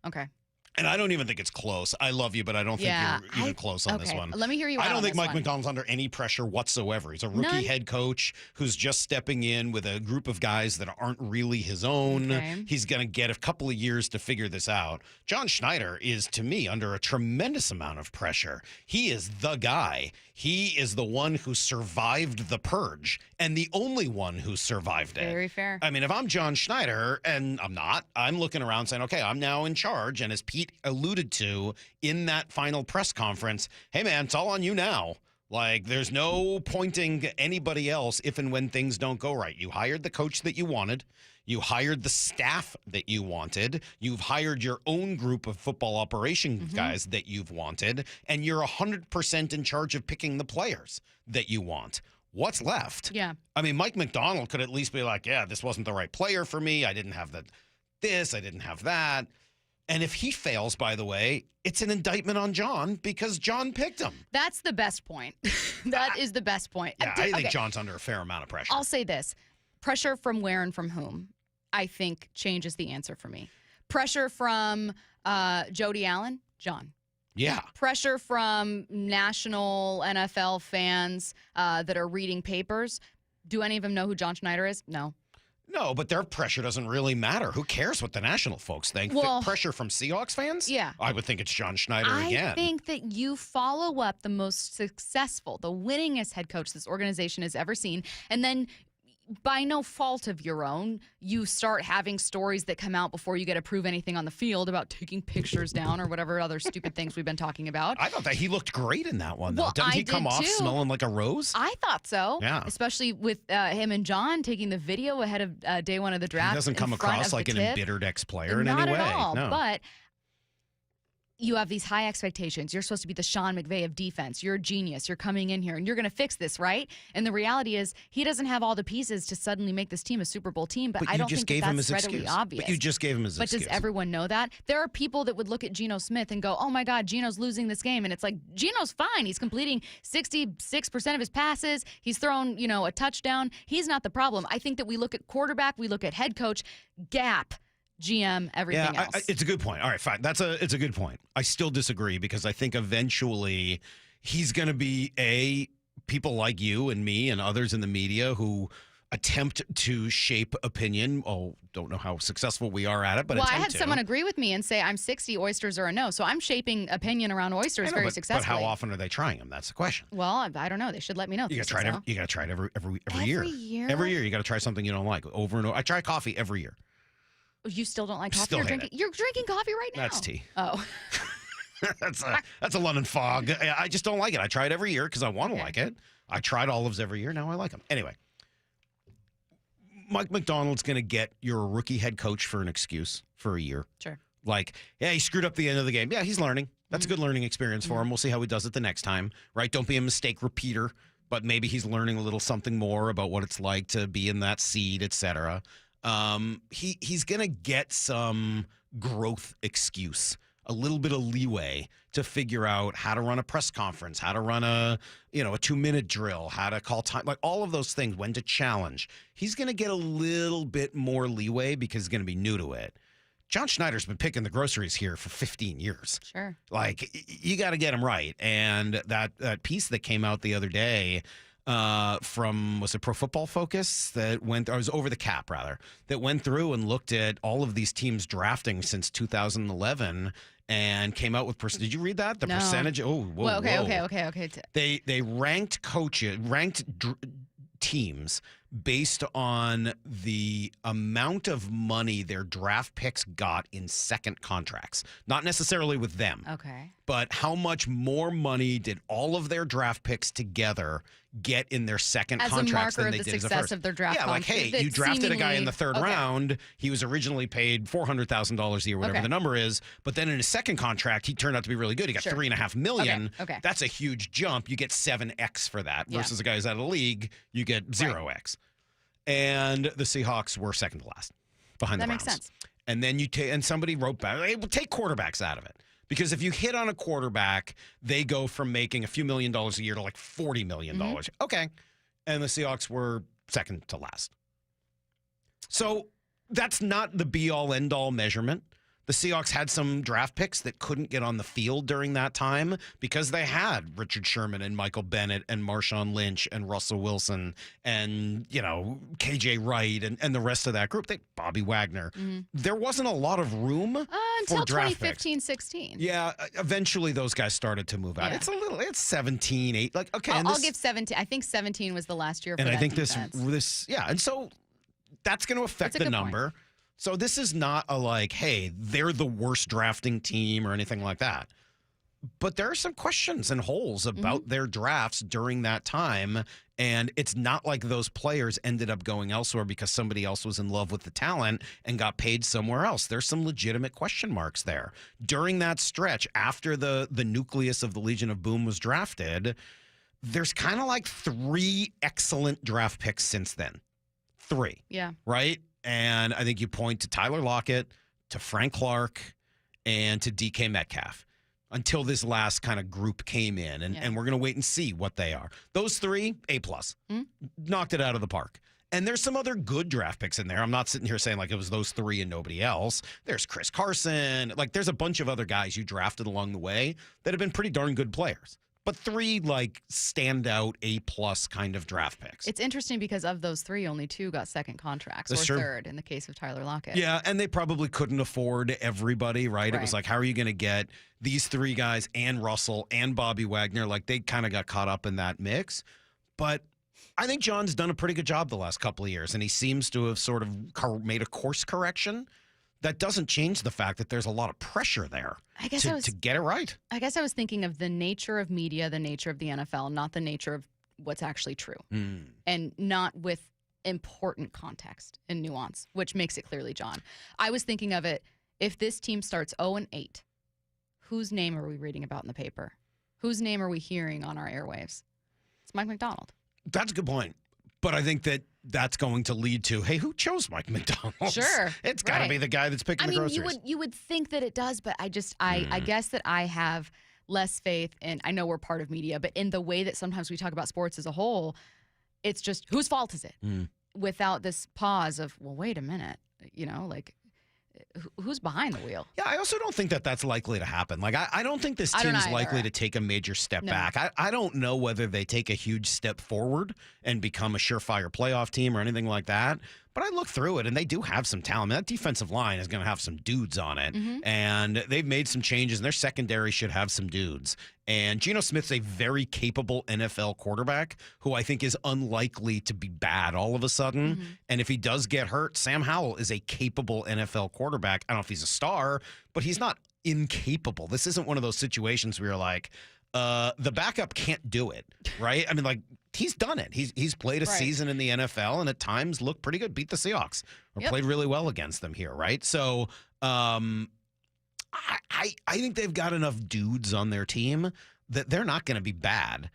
[SPEAKER 1] Okay.
[SPEAKER 2] And I don't even think it's close. I love you, but I don't think
[SPEAKER 1] Yeah,
[SPEAKER 2] you're even close on this
[SPEAKER 1] okay.
[SPEAKER 2] one.
[SPEAKER 1] Let me hear you
[SPEAKER 2] I
[SPEAKER 1] out
[SPEAKER 2] don't
[SPEAKER 1] on
[SPEAKER 2] think
[SPEAKER 1] this
[SPEAKER 2] Mike
[SPEAKER 1] one.
[SPEAKER 2] McDonald's under any pressure whatsoever. He's a rookie
[SPEAKER 1] None?
[SPEAKER 2] head coach who's just stepping in with a group of guys that aren't really his own.
[SPEAKER 1] Okay.
[SPEAKER 2] He's going to get a couple of years to figure this out. John Schneider is, to me, under a tremendous amount of pressure. He is the guy. He is the one who survived the purge and the only one who survived it.
[SPEAKER 1] Very fair.
[SPEAKER 2] I mean, if I'm John Schneider, and I'm not, I'm looking around saying, okay, I'm now in charge. And as Pete alluded to in that final press conference, hey, man, it's all on you now. Like, there's no pointing to anybody else if and when things don't go right. You hired the coach that you wanted. You hired the staff that you wanted. You've hired your own group of football operations guys that you've wanted. And you're 100% in charge of picking the players that you want. What's left?
[SPEAKER 1] Yeah.
[SPEAKER 2] I mean, Mike McDonald could at least be like, yeah, this wasn't the right player for me. I didn't have this. I didn't have that. And if he fails, by the way, it's an indictment on John because John picked him.
[SPEAKER 1] That's the best point. That is the best point.
[SPEAKER 2] Yeah, I think
[SPEAKER 1] Okay.
[SPEAKER 2] John's under a fair amount of pressure.
[SPEAKER 1] I'll say this. Pressure from where and from whom, I think, changes the answer for me. Pressure from Jody Allen, John.
[SPEAKER 2] Yeah.
[SPEAKER 1] Pressure from national NFL fans that are reading papers. Do any of them know who John Schneider is? No.
[SPEAKER 2] No, but their pressure doesn't really matter. Who cares what the national folks think?
[SPEAKER 1] Well,
[SPEAKER 2] Pressure from Seahawks fans?
[SPEAKER 1] Yeah.
[SPEAKER 2] I would think it's John Schneider
[SPEAKER 1] I
[SPEAKER 2] again.
[SPEAKER 1] think that you follow up the most successful, the winningest head coach this organization has ever seen, and then by no fault of your own, you start having stories that come out before you get to prove anything on the field about taking pictures down or whatever other stupid things we've been talking about.
[SPEAKER 2] I thought that he looked great in that one, though.
[SPEAKER 1] Well,
[SPEAKER 2] Doesn't
[SPEAKER 1] I
[SPEAKER 2] he come
[SPEAKER 1] did
[SPEAKER 2] off
[SPEAKER 1] too.
[SPEAKER 2] smelling like a rose?
[SPEAKER 1] I thought so.
[SPEAKER 2] Yeah.
[SPEAKER 1] Especially with him and John taking the video ahead of day one of the draft.
[SPEAKER 2] He doesn't
[SPEAKER 1] in
[SPEAKER 2] come
[SPEAKER 1] front
[SPEAKER 2] across
[SPEAKER 1] of
[SPEAKER 2] like
[SPEAKER 1] the
[SPEAKER 2] an
[SPEAKER 1] tip.
[SPEAKER 2] embittered ex-player in
[SPEAKER 1] Not
[SPEAKER 2] any way.
[SPEAKER 1] at all.
[SPEAKER 2] No.
[SPEAKER 1] But you have these high expectations. You're supposed to be the Sean McVay of defense. You're a genius. You're coming in here and you're going to fix this, right? And the reality is he doesn't have all the pieces to suddenly make this team a Super Bowl team, but I
[SPEAKER 2] you
[SPEAKER 1] don't
[SPEAKER 2] just
[SPEAKER 1] think
[SPEAKER 2] gave him
[SPEAKER 1] that's
[SPEAKER 2] his
[SPEAKER 1] readily
[SPEAKER 2] excuse.
[SPEAKER 1] obvious.
[SPEAKER 2] But you just gave him his
[SPEAKER 1] But
[SPEAKER 2] excuse.
[SPEAKER 1] does everyone know that? There are people that would look at Geno Smith and go, oh my God, Geno's losing this game. And it's like, Geno's fine. He's completing 66% of his passes. He's thrown, a touchdown. He's not the problem. I think that we look at quarterback, we look at head coach, gap, GM, everything else.
[SPEAKER 2] It's a good point. All right, fine. It's a good point. I still disagree because I think eventually he's going to be people like you and me and others in the media who attempt to shape opinion. Oh, don't know how successful we are at it, but
[SPEAKER 1] well, I
[SPEAKER 2] attempt
[SPEAKER 1] had
[SPEAKER 2] to.
[SPEAKER 1] someone agree with me and say I'm 60 oysters or a no. So I'm shaping opinion around oysters very successfully.
[SPEAKER 2] But how often are they trying them? That's the question.
[SPEAKER 1] Well, I don't know. They should let me know.
[SPEAKER 2] You got to try it. You got to try it every year.
[SPEAKER 1] Every year?
[SPEAKER 2] Every year, you got to try something you don't like over and over. I try coffee every year.
[SPEAKER 1] You still don't like coffee?
[SPEAKER 2] Still hate it.
[SPEAKER 1] You're drinking coffee right now.
[SPEAKER 2] That's tea.
[SPEAKER 1] Oh.
[SPEAKER 2] That's a London fog. I just don't like it. I try it every year because I want to like it. I tried olives every year. Now I like them. Anyway, Mike McDonald's going to get you're a rookie head coach for an excuse for a year.
[SPEAKER 1] Sure.
[SPEAKER 2] Like, yeah, he screwed up the end of the game. Yeah, he's learning. That's a good learning experience for him. We'll see how he does it the next time, right? Don't be a mistake repeater, but maybe he's learning a little something more about what it's like to be in that seat, et cetera. He's going to get some growth excuse, a little bit of leeway to figure out how to run a press conference, how to run a 2-minute drill, how to call time, like all of those things, when to challenge. He's going to get a little bit more leeway because he's going to be new to it. John Schneider's been picking the groceries here for 15 years.
[SPEAKER 1] Sure.
[SPEAKER 2] Like, you got to get him right. And that piece that came out the other day from, was it Pro Football Focus, that went, or it was Over the Cap, rather, that went through and looked at all of these teams drafting since 2011 and came out with, did you read that? The
[SPEAKER 1] No.
[SPEAKER 2] percentage? Oh, whoa,
[SPEAKER 1] Well, okay,
[SPEAKER 2] whoa.
[SPEAKER 1] okay.
[SPEAKER 2] They ranked teams based on the amount of money their draft picks got in second contracts. Not necessarily with them.
[SPEAKER 1] Okay.
[SPEAKER 2] But how much more money did all of their draft picks together get in their second
[SPEAKER 1] As a
[SPEAKER 2] contracts
[SPEAKER 1] marker
[SPEAKER 2] than
[SPEAKER 1] of
[SPEAKER 2] they
[SPEAKER 1] the
[SPEAKER 2] did as a
[SPEAKER 1] success
[SPEAKER 2] first?
[SPEAKER 1] of their draft
[SPEAKER 2] Yeah, like, hey,
[SPEAKER 1] that
[SPEAKER 2] you drafted a guy in the third
[SPEAKER 1] okay.
[SPEAKER 2] round. He was originally paid $400,000 a year, whatever
[SPEAKER 1] Okay.
[SPEAKER 2] the number is. But then in his second contract, he turned out to be really good. He got
[SPEAKER 1] Sure.
[SPEAKER 2] $3.5 million.
[SPEAKER 1] Okay.
[SPEAKER 2] That's a huge jump. You get 7x for that
[SPEAKER 1] Yeah.
[SPEAKER 2] versus a guy who's out of the league, you get 0x. And the Seahawks were second to last behind
[SPEAKER 1] That
[SPEAKER 2] the
[SPEAKER 1] makes
[SPEAKER 2] Browns.
[SPEAKER 1] sense.
[SPEAKER 2] And then and somebody wrote back, hey, we'll take quarterbacks out of it. Because if you hit on a quarterback, they go from making a few $1 million a year to like $40 million. Okay. And the Seahawks were second to last. So that's not the be-all, end-all measurement. The Seahawks had some draft picks that couldn't get on the field during that time because they had Richard Sherman and Michael Bennett and Marshawn Lynch and Russell Wilson and, KJ Wright and the rest of that group. Bobby Wagner. There wasn't a lot of room
[SPEAKER 1] Until
[SPEAKER 2] for draft picks.
[SPEAKER 1] 2015-16.
[SPEAKER 2] Yeah, eventually those guys started to move out.
[SPEAKER 1] Yeah.
[SPEAKER 2] It's 17, 8. Like, okay.
[SPEAKER 1] I'll give 17. I think 17 was the last year for
[SPEAKER 2] and
[SPEAKER 1] that
[SPEAKER 2] I think
[SPEAKER 1] defense.
[SPEAKER 2] and so that's going to affect
[SPEAKER 1] That's a
[SPEAKER 2] the
[SPEAKER 1] good
[SPEAKER 2] number.
[SPEAKER 1] point.
[SPEAKER 2] So this is not a like, hey, they're the worst drafting team or anything like that. But there are some questions and holes about their drafts during that time. And it's not like those players ended up going elsewhere because somebody else was in love with the talent and got paid somewhere else. There's some legitimate question marks there. During that stretch, after the nucleus of the Legion of Boom was drafted, there's kind of like 3 excellent draft picks since then. 3.
[SPEAKER 1] Yeah.
[SPEAKER 2] Right? And I think you point to Tyler Lockett, to Frank Clark, and to DK Metcalf until this last kind of group came in. And we're going to wait and see what they are. Those 3, A+. Knocked it out of the park. And there's some other good draft picks in there. I'm not sitting here saying like it was those 3 and nobody else. There's Chris Carson. Like there's a bunch of other guys you drafted along the way that have been pretty darn good players. But 3 like standout A+ kind of draft picks.
[SPEAKER 1] It's interesting because of those 3, only 2 got second contracts
[SPEAKER 2] That's
[SPEAKER 1] or
[SPEAKER 2] true.
[SPEAKER 1] third in the case of Tyler Lockett.
[SPEAKER 2] Yeah, and they probably couldn't afford everybody, right? It was
[SPEAKER 1] Right.
[SPEAKER 2] like, how are you going to get these 3 guys and Russell and Bobby Wagner? Like they kind of got caught up in that mix. But I think John's done a pretty good job the last couple of years, and he seems to have sort of made a course correction. That doesn't change the fact that there's a lot of pressure there to get it right.
[SPEAKER 1] I guess I was thinking of the nature of media, the nature of the NFL, not the nature of what's actually true. And not with important context and nuance, which makes it clearly John. I was thinking of it, if this team starts 0-8, whose name are we reading about in the paper? Whose name are we hearing on our airwaves? It's Mike McDonald.
[SPEAKER 2] That's a good point. But I think that's going to lead to, hey, who chose Mike McDonald?
[SPEAKER 1] Sure.
[SPEAKER 2] It's got to be the guy that's picking the groceries.
[SPEAKER 1] You would think that it does, but I guess that I have less faith in, I know we're part of media, but in the way that sometimes we talk about sports as a whole, it's just, whose fault is it? Without this pause of, well, wait a minute, who's behind the wheel?
[SPEAKER 2] Yeah, I also don't think that that's likely to happen. Like, I don't think this team's likely to take a major step back. I don't know whether they take a huge step forward and become a surefire playoff team or anything like that. But I look through it, and they do have some talent. I mean, that defensive line is going to have some dudes on it. And they've made some changes, and their secondary should have some dudes. And Geno Smith's a very capable NFL quarterback who I think is unlikely to be bad all of a sudden. And if he does get hurt, Sam Howell is a capable NFL quarterback. I don't know if he's a star, but he's not incapable. This isn't one of those situations where you're like, the backup can't do it, right? I mean, like, he's done it. He's played a season in the NFL and at times looked pretty good. Beat the Seahawks or played really well against them here, right? So I I think they've got enough dudes on their team that they're not going to be bad.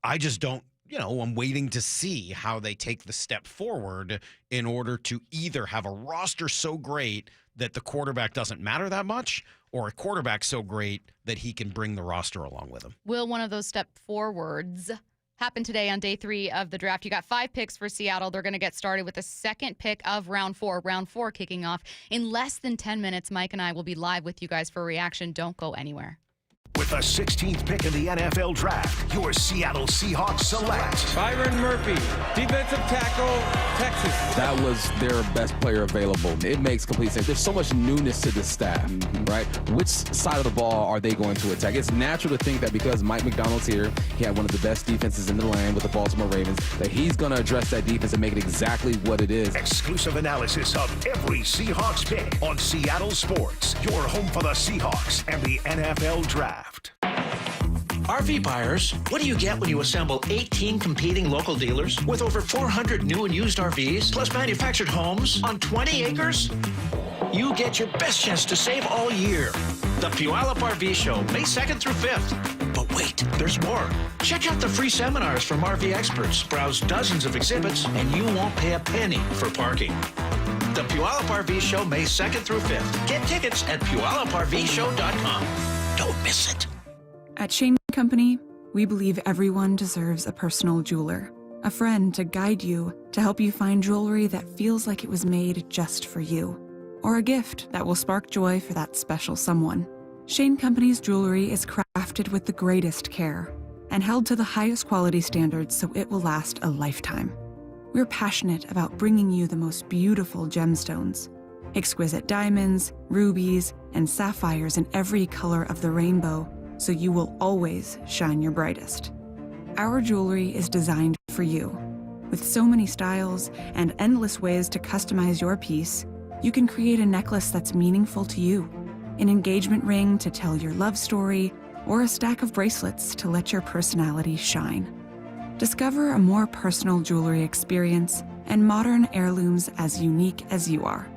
[SPEAKER 2] I just don't, I'm waiting to see how they take the step forward in order to either have a roster so great that the quarterback doesn't matter that much, or a quarterback so great that he can bring the roster along with him.
[SPEAKER 1] Will one of those step forwards happen today on day 3 of the draft? You got 5 picks for Seattle. They're going to get started with the second pick of round 4. Round 4 kicking off in less than 10 minutes. Mike and I will be live with you guys for a reaction. Don't go anywhere.
[SPEAKER 3] With the 16th pick in the NFL Draft, your Seattle Seahawks select
[SPEAKER 17] Byron Murphy, defensive tackle, Texas.
[SPEAKER 5] That was their best player available. It makes complete sense. There's so much newness to this staff, right? Which side of the ball are they going to attack? It's natural to think that because Mike McDonald's here, he had one of the best defenses in the land with the Baltimore Ravens, that he's going to address that defense and make it exactly what it is.
[SPEAKER 3] Exclusive analysis of every Seahawks pick on Seattle Sports, your home for the Seahawks and the NFL Draft.
[SPEAKER 9] RV buyers, what do you get when you assemble 18 competing local dealers with over 400 new and used RVs, plus manufactured homes on 20 acres? You get your best chance to save all year. The Puyallup RV Show, May 2nd through 5th. But wait, there's more. Check out the free seminars from RV experts, browse dozens of exhibits, and you won't pay a penny for parking. The Puyallup RV Show, May 2nd through 5th. Get tickets at PuyallupRVShow.com. Don't miss it.
[SPEAKER 20] At Shane Company, we believe everyone deserves a personal jeweler, a friend to guide you, to help you find jewelry that feels like it was made just for you, or a gift that will spark joy for that special someone. Shane Company's jewelry is crafted with the greatest care and held to the highest quality standards so it will last a lifetime. We're passionate about bringing you the most beautiful gemstones, exquisite diamonds, rubies, and sapphires in every color of the rainbow, so you will always shine your brightest. Our jewelry is designed for you. With so many styles and endless ways to customize your piece, you can create a necklace that's meaningful to you, an engagement ring to tell your love story, or a stack of bracelets to let your personality shine. Discover a more personal jewelry experience and modern heirlooms as unique as you are.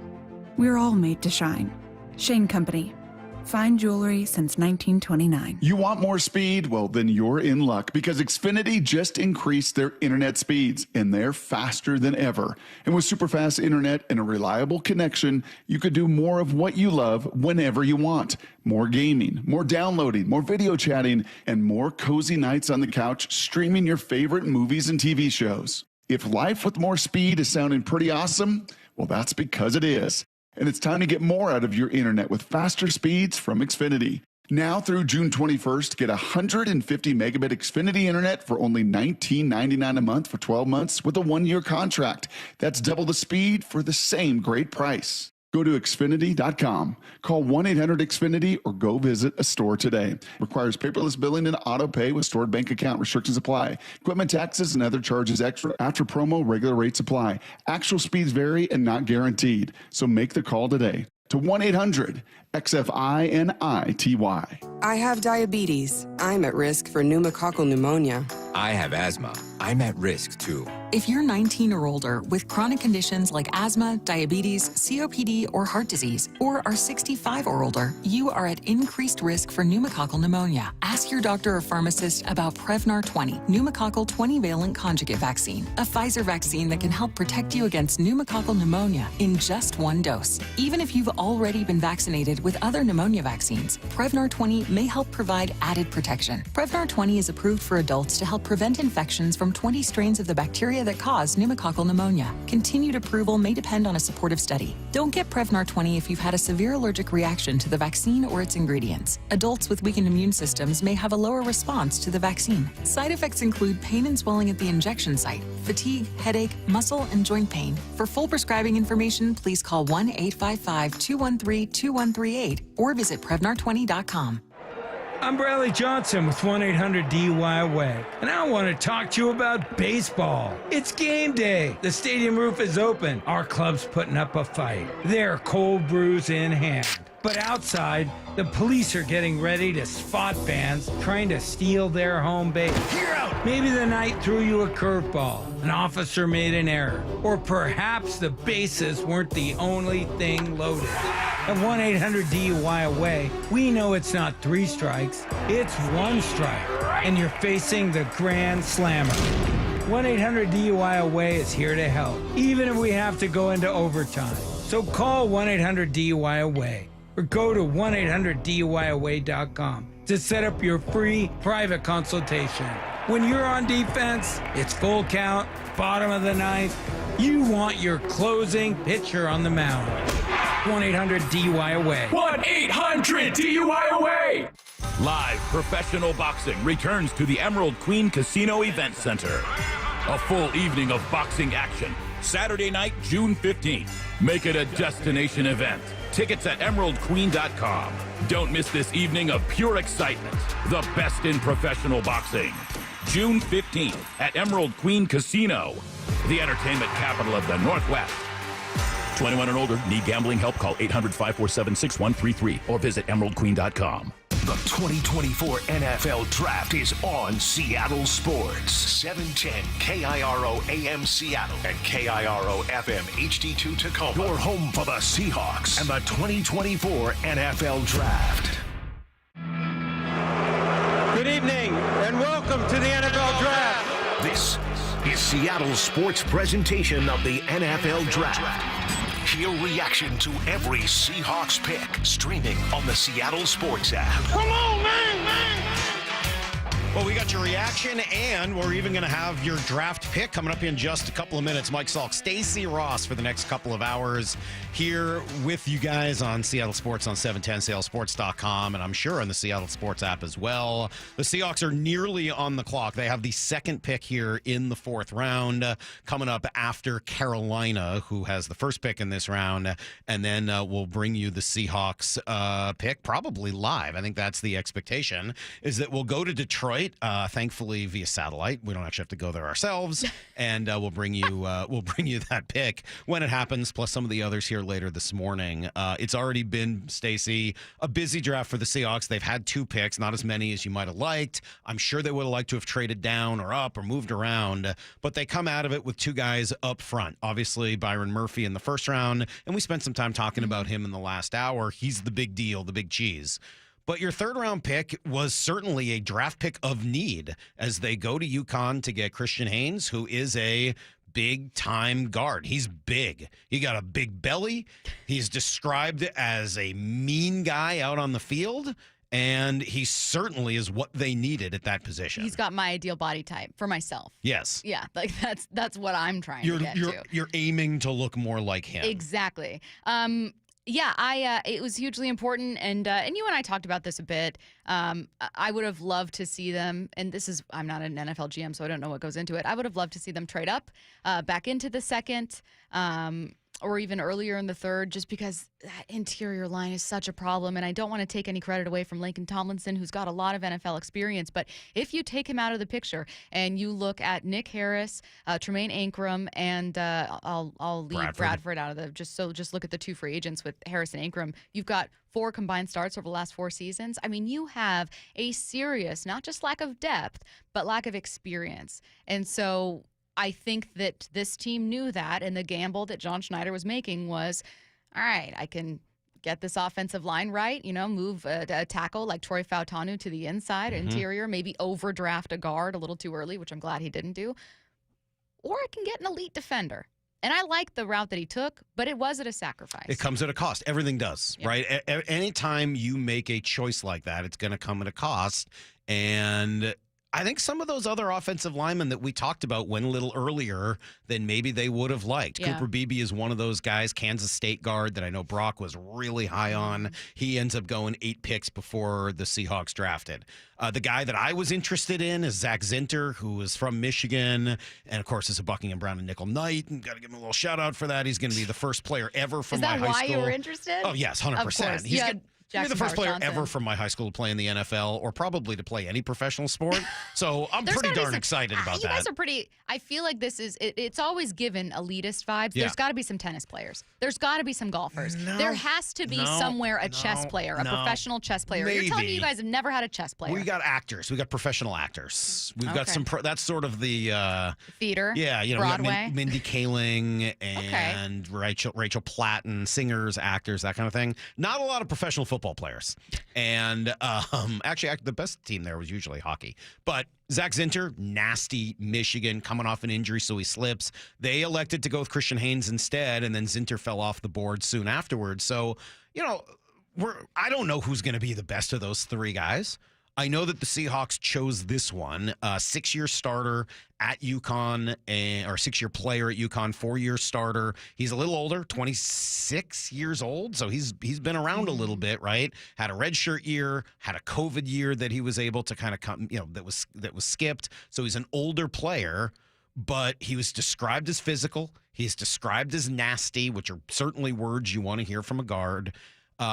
[SPEAKER 20] We're all made to shine. Shane Company. Fine jewelry since 1929.
[SPEAKER 4] You want more speed? Well, then you're in luck because Xfinity just increased their internet speeds and they're faster than ever. And with super fast internet and a reliable connection, you could do more of what you love whenever you want. More gaming, more downloading, more video chatting, and more cozy nights on the couch streaming your favorite movies and TV shows. If life with more speed is sounding pretty awesome, well, that's because it is. And it's time to get more out of your internet with faster speeds from Xfinity. Now through June 21st, get 150 megabit Xfinity internet for only $19.99 a month for 12 months with a 1-year contract. That's double the speed for the same great price. Go to Xfinity.com, call 1-800-XFINITY, or go visit a store today. Requires paperless billing and auto pay with stored bank account. Restrictions apply. Equipment taxes and other charges extra. After promo, regular rates apply. Actual speeds vary and not guaranteed. So make the call today to 1-800-XFINITY.
[SPEAKER 23] I have diabetes. I'm at risk for pneumococcal pneumonia.
[SPEAKER 24] I have asthma. I'm at risk too.
[SPEAKER 25] If you're 19 or older with chronic conditions like asthma, diabetes, COPD, or heart disease, or are 65 or older, you are at increased risk for pneumococcal pneumonia. Ask your doctor or pharmacist about Prevnar 20, pneumococcal 20-valent conjugate vaccine, a Pfizer vaccine that can help protect you against pneumococcal pneumonia in just 1 dose. Even if you've already been vaccinated with other pneumonia vaccines, Prevnar 20 may help provide added protection. Prevnar 20 is approved for adults to help prevent infections from 20 strains of the bacteria that cause pneumococcal pneumonia. Continued approval may depend on a supportive study. Don't get Prevnar 20 if you've had a severe allergic reaction to the vaccine or its ingredients. Adults with weakened immune systems may have a lower response to the vaccine. Side effects include pain and swelling at the injection site, fatigue, headache, muscle, and joint pain. For full prescribing information, please call 1-855-213-2138 or visit Prevnar20.com.
[SPEAKER 17] I'm Bradley Johnson with 1-800-DUI-AWAY, and I want to talk to you about baseball. It's game day. The stadium roof is open. Our club's putting up a fight. Their cold brews in hand. But outside, the police are getting ready to spot fans trying to steal their home base. You're out! Maybe the night threw you a curveball, an officer made an error, or perhaps the bases weren't the only thing loaded. At 1-800-DUI-AWAY, we know it's not 3 strikes, it's 1 strike, and you're facing the Grand Slammer. 1-800-DUI-AWAY is here to help, even if we have to go into overtime. So call 1-800-DUI-AWAY or go to 1-800-DUI-AWAY.com to set up your free private consultation. When you're on defense, it's full count, bottom of the ninth. You want your closing pitcher on the mound. 1-800-DUI-AWAY.
[SPEAKER 6] 1-800-DUI-AWAY. Live professional boxing returns to the Emerald Queen Casino Event Center. A full evening of boxing action. Saturday night, June 15th. Make it a destination event. Tickets at emeraldqueen.com. Don't miss this evening of pure excitement. The best in professional boxing. June 15th at Emerald Queen Casino, the entertainment capital of the Northwest. 21 and older. Need gambling help? Call 800-547-6133 or visit emeraldqueen.com.
[SPEAKER 3] The 2024 NFL Draft is on Seattle Sports. 710 KIRO AM Seattle and KIRO FM HD2 Tacoma. Your home for the Seahawks and the 2024 NFL Draft.
[SPEAKER 8] Good evening and welcome to the NFL Draft.
[SPEAKER 3] This is Seattle's sports presentation of the NFL Draft. Hear reaction to every Seahawks pick, streaming on the Seattle Sports app.
[SPEAKER 8] Come on, man!
[SPEAKER 2] Well, we got your reaction, and we're even going to have your draft pick coming up in just a couple of minutes. Mike Salk, Stacy Rost for the next couple of hours here with you guys on Seattle Sports on 710, SeattleSports.com, and I'm sure on the Seattle Sports app as well. The Seahawks are nearly on the clock. They have the second pick here in the 4th round coming up after Carolina, who has the first pick in this round, and then we'll bring you the Seahawks pick probably live. I think that's the expectation, is that we'll go to Detroit. Thankfully via satellite. We don't actually have to go there ourselves, and we'll bring you that pick when it happens, plus some of the others here later this morning. It's already been, Stacy, a busy draft for the Seahawks. They've had 2 picks, not as many as you might have liked. I'm sure they would have liked to have traded down or up or moved around, but they come out of it with 2 guys up front. Obviously, Byron Murphy in the first round, and we spent some time talking about him in the last hour. He's the big deal, the big cheese. But your 3rd-round pick was certainly a draft pick of need as they go to UConn to get Christian Haynes, who is a big-time guard. He's big. He got a big belly. He's described as a mean guy out on the field, and he certainly is what they needed at that position.
[SPEAKER 1] He's got my ideal body type for myself.
[SPEAKER 2] Yes.
[SPEAKER 1] Yeah, like that's what I'm trying to get to.
[SPEAKER 2] You're aiming to look more like him.
[SPEAKER 1] Exactly. Yeah, it was hugely important, and you and I talked about this a bit. I would have loved to see them, and I'm not an NFL GM, so I don't know what goes into it. I would have loved to see them trade up back into the 2nd, or even earlier in the 3rd, just because that interior line is such a problem, and I don't want to take any credit away from Lincoln Tomlinson, who's got a lot of NFL experience, but if you take him out of the picture and you look at Nick Harris, Tremaine Ankrum, and I'll leave Bradford out of the just look at the 2 free agents with Harris and Ankrum. You've got 4 combined starts over the last 4 seasons. I mean, you have a serious, not just lack of depth, but lack of experience, and so I think that this team knew that, and the gamble that John Schneider was making was, all right, I can get this offensive line right, move a tackle like Troy Fautanu to the inside, interior, maybe overdraft a guard a little too early, which I'm glad he didn't do, or I can get an elite defender. And I like the route that he took, but it was at a sacrifice.
[SPEAKER 2] It comes at a cost. Everything does, right? Anytime you make a choice like that, it's going to come at a cost, and I think some of those other offensive linemen that we talked about went a little earlier than maybe they would have liked.
[SPEAKER 1] Yeah.
[SPEAKER 2] Cooper Beebe is one of those guys, Kansas State guard, that I know Brock was really high on. He ends up going 8 picks before the Seahawks drafted. The guy that I was interested in is Zach Zinter, who is from Michigan, and of course is a Buckingham Brown and Nickel Knight. And got to give him a little shout out for that. He's going to be the first player ever from my high school.
[SPEAKER 1] Is that why you were interested?
[SPEAKER 2] Oh yes, 100%. You're the
[SPEAKER 1] Jackson
[SPEAKER 2] first player
[SPEAKER 1] Powers-Johnson.
[SPEAKER 2] ever from my high school to play in the NFL, or probably to play any professional sport. So I'm
[SPEAKER 1] There's
[SPEAKER 2] pretty
[SPEAKER 1] gotta be
[SPEAKER 2] darn
[SPEAKER 1] some-
[SPEAKER 2] excited about
[SPEAKER 1] You
[SPEAKER 2] that.
[SPEAKER 1] guys are pretty. I feel like this is. It's always given elitist vibes.
[SPEAKER 2] Yeah.
[SPEAKER 1] There's got to be some tennis players. There's got to be some golfers. There has to be somewhere a chess player, a professional chess player. You're telling me you
[SPEAKER 2] Maybe.
[SPEAKER 1] guys have never had a chess player?
[SPEAKER 2] We got actors. We got professional actors. We've got
[SPEAKER 1] Okay.
[SPEAKER 2] some. That's sort of the
[SPEAKER 1] Theater.
[SPEAKER 2] Yeah, we got
[SPEAKER 1] Broadway.
[SPEAKER 2] Mindy Kaling and Rachel Platten, singers, actors, that kind of thing. Not a lot of professional football players. And actually, the best team there was usually hockey. But Zach Zinter, nasty Michigan, coming off an injury, so he slips. They elected to go with Christian Haynes instead, and then Zinter fell off the board soon afterwards. So, I don't know who's going to be the best of those three guys. I know that the Seahawks chose this one, a 6-year starter at UConn, or 6-year player at UConn, 4-year starter. He's a little older, 26 years old, so he's been around a little bit, right? Had a redshirt year, had a COVID year that he was able to kind of come, that was skipped. So he's an older player, but he was described as physical. He's described as nasty, which are certainly words you want to hear from a guard.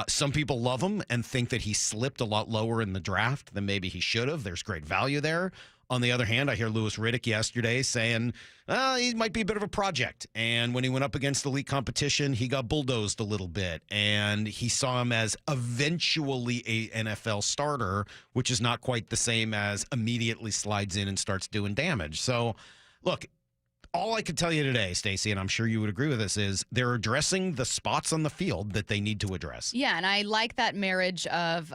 [SPEAKER 2] Some people love him and think that he slipped a lot lower in the draft than maybe he should have. There's great value there. On the other hand, I hear Louis Riddick yesterday saying he might be a bit of a project. And when he went up against elite competition, he got bulldozed a little bit. And he saw him as eventually a NFL starter, which is not quite the same as immediately slides in and starts doing damage. So, look, all I could tell you today, Stacy, and I'm sure you would agree with this, is they're addressing the spots on the field that they need to address.
[SPEAKER 1] Yeah, and I like that marriage of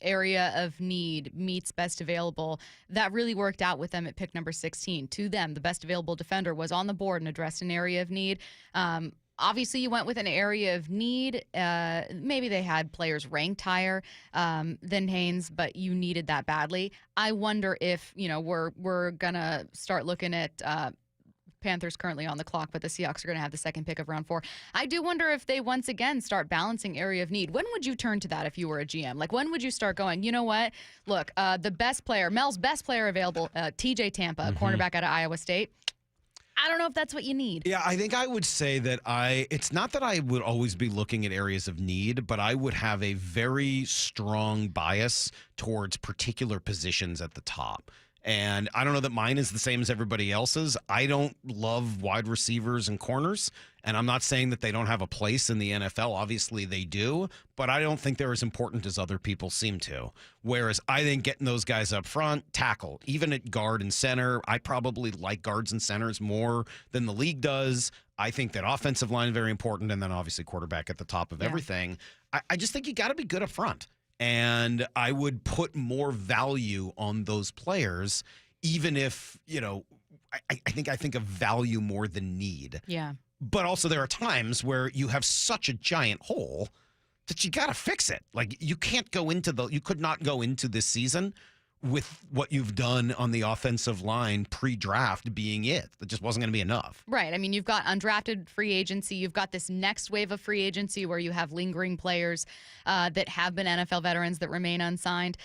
[SPEAKER 1] area of need meets best available. That really worked out with them at pick number 16. To them, the best available defender was on the board and addressed an area of need. Obviously, you went with an area of need. Maybe they had players ranked higher than Haynes, but you needed that badly. I wonder if we're gonna start looking at. Panthers currently on the clock, but the Seahawks are going to have the second pick of round 4. I do wonder if they once again start balancing area of need. When would you turn to that if you were a GM? Like, when would you start going, you know what? Look, the best player, Mel's best player available, TJ Tampa, cornerback out of Iowa State. I don't know if that's what you need.
[SPEAKER 2] Yeah, I think I would say that it's not that I would always be looking at areas of need, but I would have a very strong bias towards particular positions at the top. And I don't know that mine is the same as everybody else's. I don't love wide receivers and corners, and I'm not saying that they don't have a place in the NFL. Obviously they do, but I don't think they're as important as other people seem to. Whereas I think getting those guys up front, tackle, even at guard and center, I probably like guards and centers more than the league does. I think that offensive line is very important, and then obviously quarterback at the top of everything. I just think you got to be good up front. And I would put more value on those players, even if, I think of value more than need.
[SPEAKER 1] Yeah.
[SPEAKER 2] But also there are times where you have such a giant hole that you got to fix it. Like you could not go into this season with what you've done on the offensive line pre-draft being it. That just wasn't going to be enough.
[SPEAKER 1] Right. I mean, you've got undrafted free agency. You've got this next wave of free agency where you have lingering players that have been NFL veterans that remain unsigned.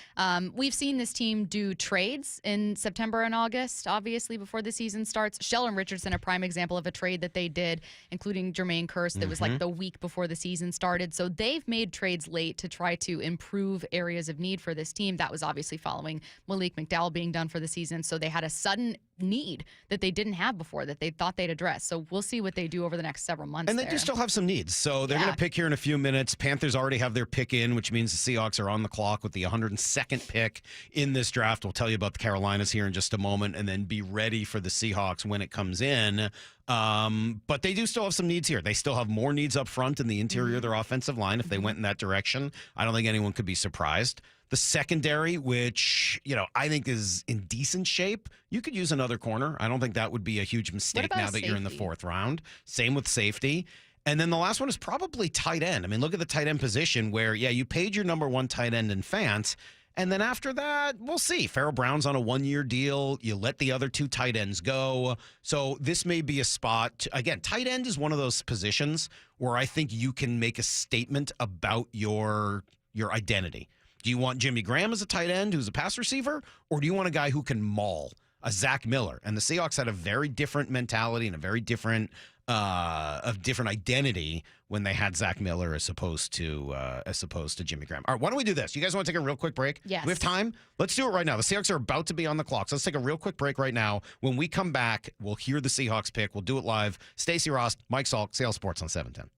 [SPEAKER 1] We've seen this team do trades in September and August, obviously, before the season starts. Sheldon Richardson, a prime example of a trade that they did, including Jermaine Kearse, that was like the week before the season started. So they've made trades late to try to improve areas of need for this team. That was obviously following Malik McDowell being done for the season. So they had a sudden need that they didn't have before that they thought they'd address. So we'll see what they do over the next several months.
[SPEAKER 2] And they do still have some needs. So they're going to pick here in a few minutes. Panthers already have their pick in, which means the Seahawks are on the clock with the 102nd pick in this draft. We'll tell you about the Carolinas here in just a moment, and then be ready for the Seahawks when it comes in. But they do still have some needs here. They still have more needs up front in the interior of their offensive line if they went in that direction. I don't think anyone could be surprised. The secondary, which, I think is in decent shape. You could use another corner. I don't think that would be a huge mistake now that you're in the 4th round. Same with safety. And then the last one is probably tight end. I mean, look at the tight end position where, you paid your number 1 tight end in Fant. And then after that, we'll see. Farrell Brown's on a 1-year deal. You let the other 2 tight ends go. So this may be a spot. Again, tight end is one of those positions where I think you can make a statement about your identity. Do you want Jimmy Graham as a tight end who's a pass receiver, or do you want a guy who can maul, a Zach Miller? And the Seahawks had a very different mentality and a very different identity when they had Zach Miller as opposed to Jimmy Graham. All right, why don't we do this? You guys want to take a real quick break?
[SPEAKER 1] Yes.
[SPEAKER 2] We have time? Let's do it right now. The Seahawks are about to be on the clock, so let's take a real quick break right now. When we come back, we'll hear the Seahawks pick. We'll do it live. Stacy Rost, Mike Salk, Seattle Sports on 710.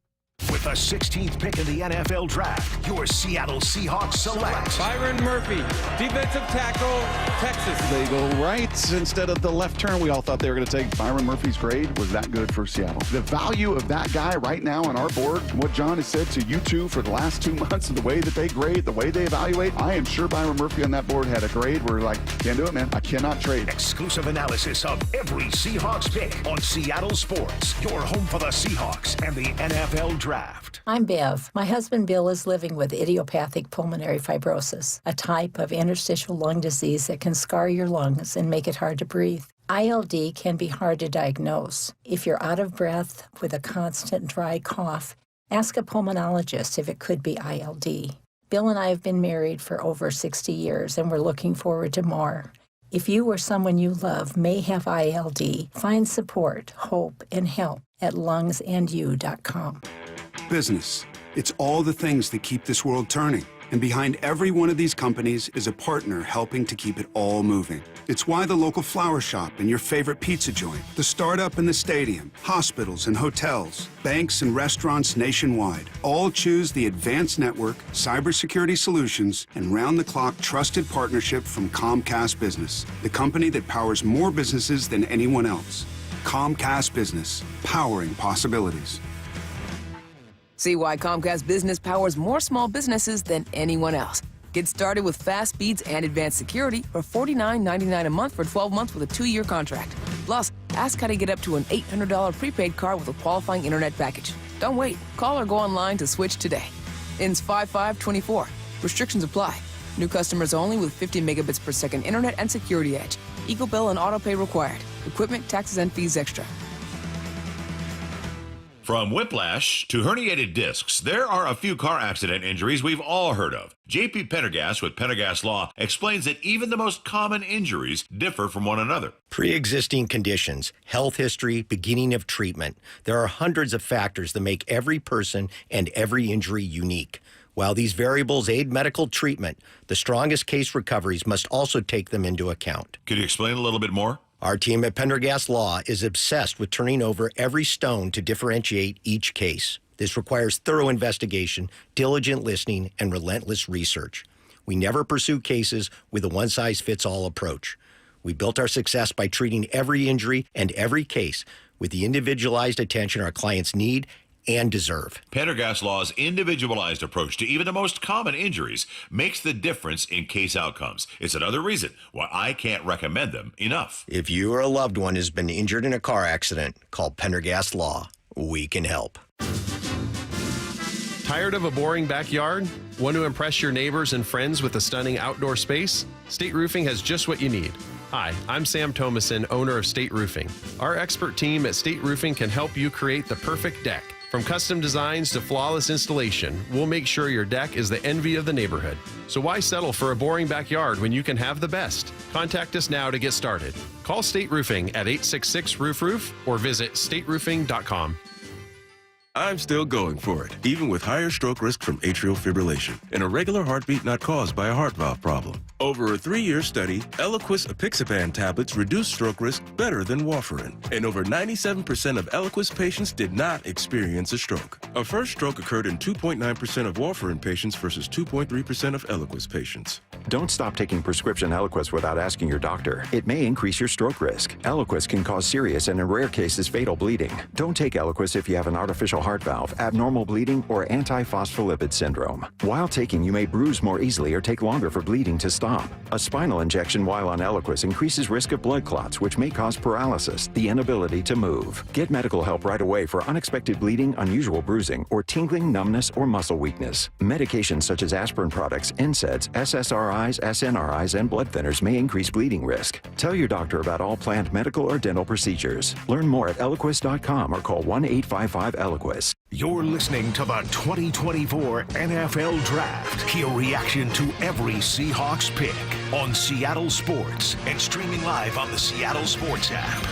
[SPEAKER 3] With the 16th pick in the NFL Draft, your Seattle Seahawks select
[SPEAKER 8] Byron Murphy, defensive tackle, Texas.
[SPEAKER 4] They go right instead of the left turn. We all thought they were going to take Byron Murphy's grade. Was that good for Seattle? The value of that guy right now on our board, what John has said to you two for the last 2 months, and the way that they grade, the way they evaluate, I am sure Byron Murphy on that board had a grade where like, can't do it, man. I cannot trade.
[SPEAKER 3] Exclusive analysis of every Seahawks pick on Seattle Sports, your home for the Seahawks and the NFL Draft.
[SPEAKER 10] I'm Bev. My husband Bill is living with idiopathic pulmonary fibrosis, a type of interstitial lung disease that can scar your lungs and make it hard to breathe. ILD can be hard to diagnose. If you're out of breath with a constant dry cough, ask a pulmonologist if it could be ILD. Bill and I have been married for over 60 years, and we're looking forward to more. If you or someone you love may have ILD, find support, hope, and help at lungsandyou.com.
[SPEAKER 11] Business. It's all the things that keep this world turning. And behind every one of these companies is a partner helping to keep it all moving. It's why the local flower shop and your favorite pizza joint, the startup and the stadium, hospitals and hotels, banks and restaurants nationwide all choose the advanced network, cybersecurity solutions, and round-the-clock trusted partnership from Comcast Business, the company that powers more businesses than anyone else. Comcast Business, powering possibilities.
[SPEAKER 12] See why Comcast Business powers more small businesses than anyone else. Get started with fast speeds and advanced security for $49.99 a month for 12 months with a 2-year contract. Plus, ask how to get up to an $800 prepaid card with a qualifying internet package. Don't wait. Call or go online to switch today. Ends 5/5/24. Restrictions apply. New customers only with 50 megabits per second internet and security edge. Equal bill and auto pay required. Equipment, taxes, and fees extra.
[SPEAKER 13] From whiplash to herniated discs, there are a few car accident injuries we've all heard of. J.P. Pendergast with Pendergast Law explains that even the most common injuries differ from one another.
[SPEAKER 14] Pre-existing conditions, health history, beginning of treatment. There are hundreds of factors that make every person and every injury unique. While these variables aid medical treatment, the strongest case recoveries must also take them into account.
[SPEAKER 13] Could you explain a little bit more?
[SPEAKER 14] Our team at Pendergast Law is obsessed with turning over every stone to differentiate each case. This requires thorough investigation, diligent listening, and relentless research. We never pursue cases with a one-size-fits-all approach. We built our success by treating every injury and every case with the individualized attention our clients need and deserve.
[SPEAKER 13] Pendergast Law's individualized approach to even the most common injuries makes the difference in case outcomes. It's another reason why I can't recommend them enough.
[SPEAKER 14] If you or a loved one has been injured in a car accident, call Pendergast Law. We can help.
[SPEAKER 26] Tired of a boring backyard? Want to impress your neighbors and friends with a stunning outdoor space? State Roofing has just what you need. Hi, I'm Sam Thomason, owner of State Roofing. Our expert team at State Roofing can help you create the perfect deck. From custom designs to flawless installation, we'll make sure your deck is the envy of the neighborhood. So why settle for a boring backyard when you can have the best? Contact us now to get started. Call State Roofing at 866-ROOF-ROOF or visit stateroofing.com.
[SPEAKER 27] I'm still going for it, even with higher stroke risk from atrial fibrillation and a regular heartbeat not caused by a heart valve problem. Over a 3-year study, Eliquis apixaban tablets reduced stroke risk better than warfarin, and over 97% of Eliquis patients did not experience a stroke. A first stroke occurred in 2.9% of warfarin patients versus 2.3% of Eliquis patients.
[SPEAKER 28] Don't stop taking prescription Eliquis without asking your doctor. It may increase your stroke risk. Eliquis can cause serious and in rare cases fatal bleeding. Don't take Eliquis if you have an artificial heart valve, abnormal bleeding, or antiphospholipid syndrome. While taking, you may bruise more easily or take longer for bleeding to stop. A spinal injection while on Eliquis increases risk of blood clots, which may cause paralysis, the inability to move. Get medical help right away for unexpected bleeding, unusual bruising, or tingling, numbness, or muscle weakness. Medications such as aspirin products, NSAIDs, SSRIs, SNRIs, and blood thinners may increase bleeding risk. Tell your doctor about all planned medical or dental procedures. Learn more at Eliquis.com or call 1-855-ELIQUIS.
[SPEAKER 3] You're listening to the 2024 NFL Draft. Hear reaction to every Seahawks pick on Seattle Sports and streaming live on the Seattle Sports app.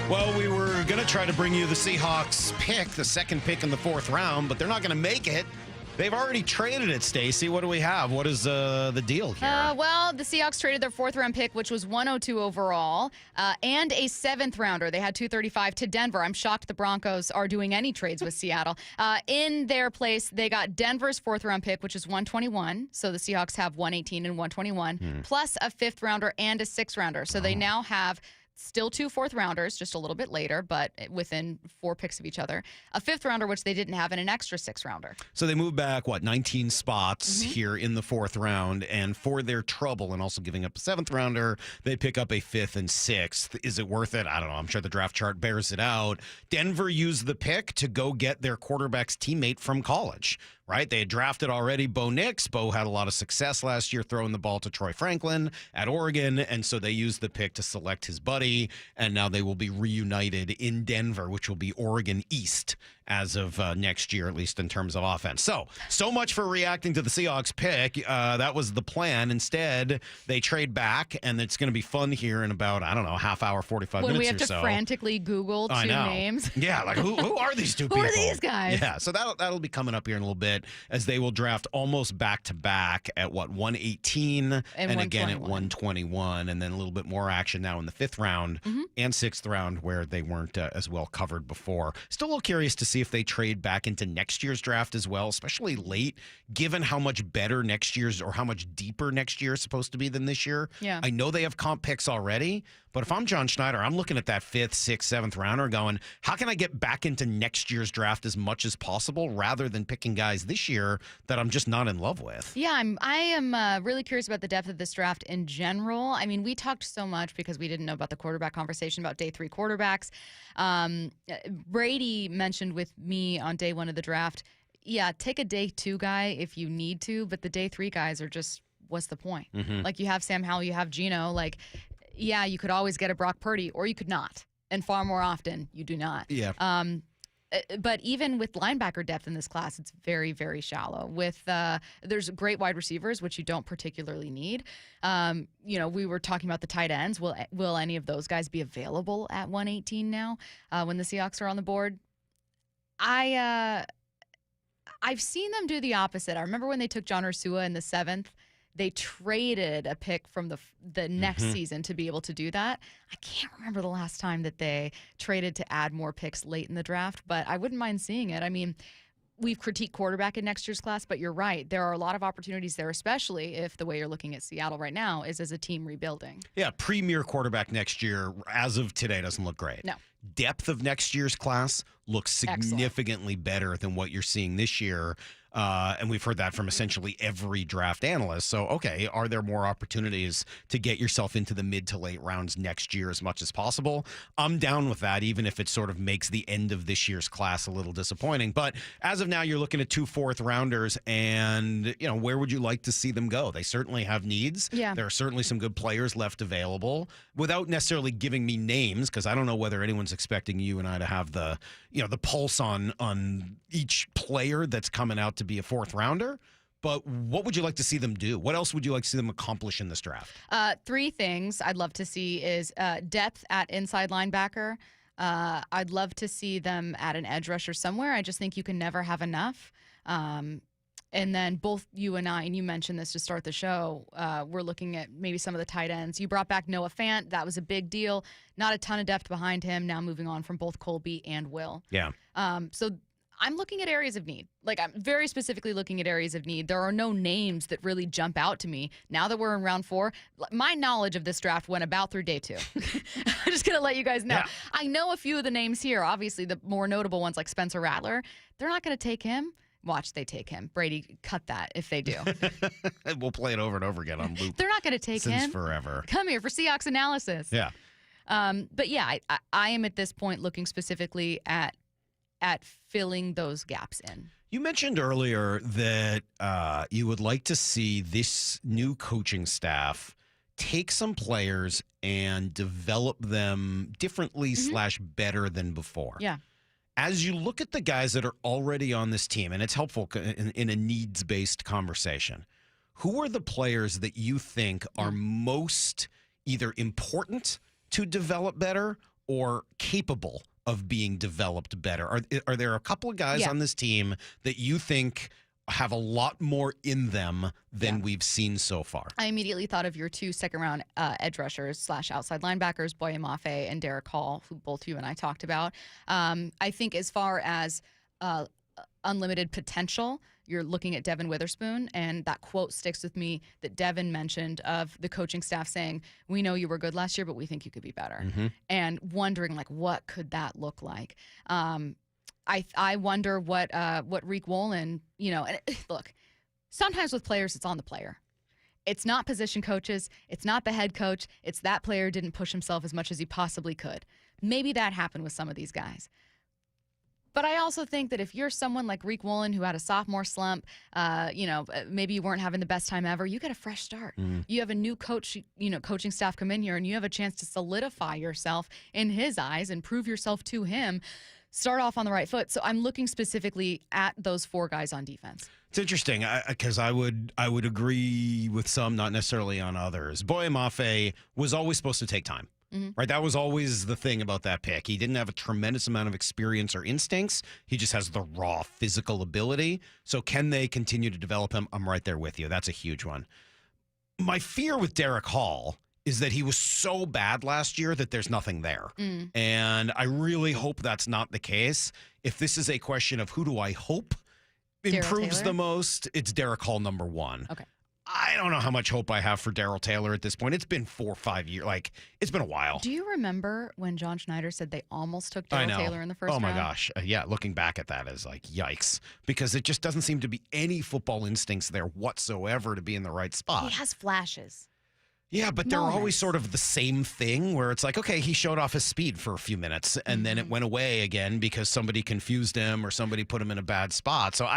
[SPEAKER 2] Well, we were going to try to bring you the Seahawks pick, the second pick in the fourth round, but they're not going to make it. They've already traded it, Stacy. What do we have? What is the deal here?
[SPEAKER 1] Well, the Seahawks traded their fourth-round pick, which was 102 overall, and a seventh-rounder. They had 235 to Denver. I'm shocked the Broncos are doing any trades with Seattle. In their place, they got Denver's fourth-round pick, which is 121. So the Seahawks have 118 and 121, plus a fifth-rounder and a sixth-rounder. So they now have still 2 fourth-rounders, just a little bit later, but within 4 picks of each other. A fifth-rounder, which they didn't have, and an extra sixth-rounder.
[SPEAKER 2] So they moved back, 19 spots here in the fourth round, and for their trouble and also giving up a seventh-rounder, they pick up a fifth and sixth. Is it worth it? I don't know. I'm sure the draft chart bears it out. Denver used the pick to go get their quarterback's teammate from college. Right? They had drafted already Bo Nix. Bo had a lot of success last year throwing the ball to Troy Franklin at Oregon, and so they used the pick to select his buddy, and now they will be reunited in Denver, which will be Oregon East as of next year, at least in terms of offense. So much for reacting to the Seahawks pick. That was the plan. Instead, they trade back, and it's going to be fun here in about, I don't know, half hour, 45
[SPEAKER 1] when
[SPEAKER 2] minutes
[SPEAKER 1] we have to frantically Google 2 names.
[SPEAKER 2] Yeah, like who are these 2 people?
[SPEAKER 1] Who are these guys?
[SPEAKER 2] Yeah, so that'll be coming up here in a little bit as they will draft almost back-to-back at 118 and again at 121, and then a little bit more action now in the fifth round and sixth round where they weren't as well covered before. Still a little curious to see if they trade back into next year's draft as well, especially late, given how much better next year's or how much deeper next year is supposed to be than this year.
[SPEAKER 1] Yeah.
[SPEAKER 2] I know they have comp picks already, but if I'm John Schneider, I'm looking at that 5th, 6th, 7th rounder going, how can I get back into next year's draft as much as possible rather than picking guys this year that I'm just not in love with?
[SPEAKER 1] Yeah, I am really curious about the depth of this draft in general. I mean, we talked so much because we didn't know about the quarterback conversation about day 3 quarterbacks. Brady mentioned with me on day 1 of the draft, yeah, take a day 2 guy if you need to, but the day 3 guys are just, what's the point? Like, you have Sam Howell, you have Geno, like, yeah, you could always get a Brock Purdy, or you could not. And far more often, you do not.
[SPEAKER 2] Yeah.
[SPEAKER 1] But even with linebacker depth in this class, it's very, very shallow. With there's great wide receivers, which you don't particularly need. We were talking about the tight ends. Will any of those guys be available at 118 now when the Seahawks are on the board? I've seen them do the opposite. I remember when they took John Ursua in the 7th. They traded a pick from the next season to be able to do that. I can't remember the last time that they traded to add more picks late in the draft, but I wouldn't mind seeing it. I mean, we've critiqued quarterback in next year's class, but you're right. There are a lot of opportunities there, especially if the way you're looking at Seattle right now is as a team rebuilding.
[SPEAKER 2] Yeah, premier quarterback next year, as of today, doesn't look great.
[SPEAKER 1] No.
[SPEAKER 2] Depth of next year's class looks significantly better than what you're seeing this year. And we've heard that from essentially every draft analyst. So, okay, are there more opportunities to get yourself into the mid to late rounds next year as much as possible? I'm down with that, even if it sort of makes the end of this year's class a little disappointing. But as of now, you're looking at 2 fourth rounders, and, where would you like to see them go? They certainly have needs.
[SPEAKER 1] Yeah.
[SPEAKER 2] There are certainly some good players left available. Without necessarily giving me names, because I don't know whether anyone's expecting you and I to have the pulse on each player that's coming out to be a fourth rounder. But what would you like to see them do? What else would you like to see them accomplish in this draft?
[SPEAKER 1] 3 things I'd love to see is depth at inside linebacker. I'd love to see them at an edge rusher somewhere. I just think you can never have enough. And then both you and I, and you mentioned this to start the show, we're looking at maybe some of the tight ends. You brought back Noah Fant. That was a big deal. Not a ton of depth behind him. Now moving on from both Colby and Will.
[SPEAKER 2] Yeah.
[SPEAKER 1] So I'm looking at areas of need. Like, I'm very specifically looking at areas of need. There are no names that really jump out to me. Now that we're in round 4, my knowledge of this draft went about through day 2. I'm just going to let you guys know.
[SPEAKER 2] Yeah.
[SPEAKER 1] I know a few of the names here. Obviously, the more notable ones like Spencer Rattler. They're not going to take him. Watch, they take him. Brady, cut that if they do.
[SPEAKER 2] We'll play it over and over again on loop.
[SPEAKER 1] They're not going to take him.
[SPEAKER 2] Since forever.
[SPEAKER 1] Come here for Seahawks analysis.
[SPEAKER 2] Yeah.
[SPEAKER 1] But yeah, I am at this point looking specifically at filling those gaps in.
[SPEAKER 2] You mentioned earlier that you would like to see this new coaching staff take some players and develop them differently / better than before.
[SPEAKER 1] Yeah.
[SPEAKER 2] As you look at the guys that are already on this team, and it's helpful in a needs-based conversation, who are the players that you think are most either important to develop better or capable of being developed better? Are there a couple of guys on this team that you think have a lot more in them than we've seen so far?
[SPEAKER 1] I immediately thought of your 2 second-round edge rushers / outside linebackers, Boye Mafe and Derek Hall, who both you and I talked about. I think as far as unlimited potential, you're looking at Devin Witherspoon, and that quote sticks with me that Devin mentioned of the coaching staff saying, we know you were good last year, but we think you could be better. And wondering, like, what could that look like? I wonder what Rick Wolin, and look, sometimes with players, it's on the player. It's not position coaches. It's not the head coach. It's that player didn't push himself as much as he possibly could. Maybe that happened with some of these guys. But I also think that if you're someone like Rick Wolin who had a sophomore slump, maybe you weren't having the best time ever, you get a fresh start. You have a new coach, coaching staff come in here, and you have a chance to solidify yourself in his eyes and prove yourself to him. Start off on the right foot. So I'm looking specifically at those 4 guys on defense.
[SPEAKER 2] It's interesting because I would agree with some, not necessarily on others. Boye Mafe was always supposed to take time. Right, that was always the thing about that pick. He didn't have a tremendous amount of experience or instincts. He just has the raw physical ability. So can they continue to develop him? I'm right there with you. That's a huge one. My fear with Derek Hall is that he was so bad last year that there's nothing there. And I really hope that's not the case. If this is a question of who do I hope improves the most, it's Derek Hall number 1.
[SPEAKER 1] Okay.
[SPEAKER 2] I don't know how much hope I have for Darrell Taylor at this point. It's been 4 or 5 years. Like, it's been a while.
[SPEAKER 1] Do you remember when John Schneider said they almost took Darrell Taylor in the first round?
[SPEAKER 2] Oh, my gosh. Yeah, looking back at that is like, yikes. Because it just doesn't seem to be any football instincts there whatsoever to be in the right spot.
[SPEAKER 1] He has flashes.
[SPEAKER 2] Yeah, but they're always sort of the same thing where it's like, okay, he showed off his speed for a few minutes and then it went away again because somebody confused him or somebody put him in a bad spot. So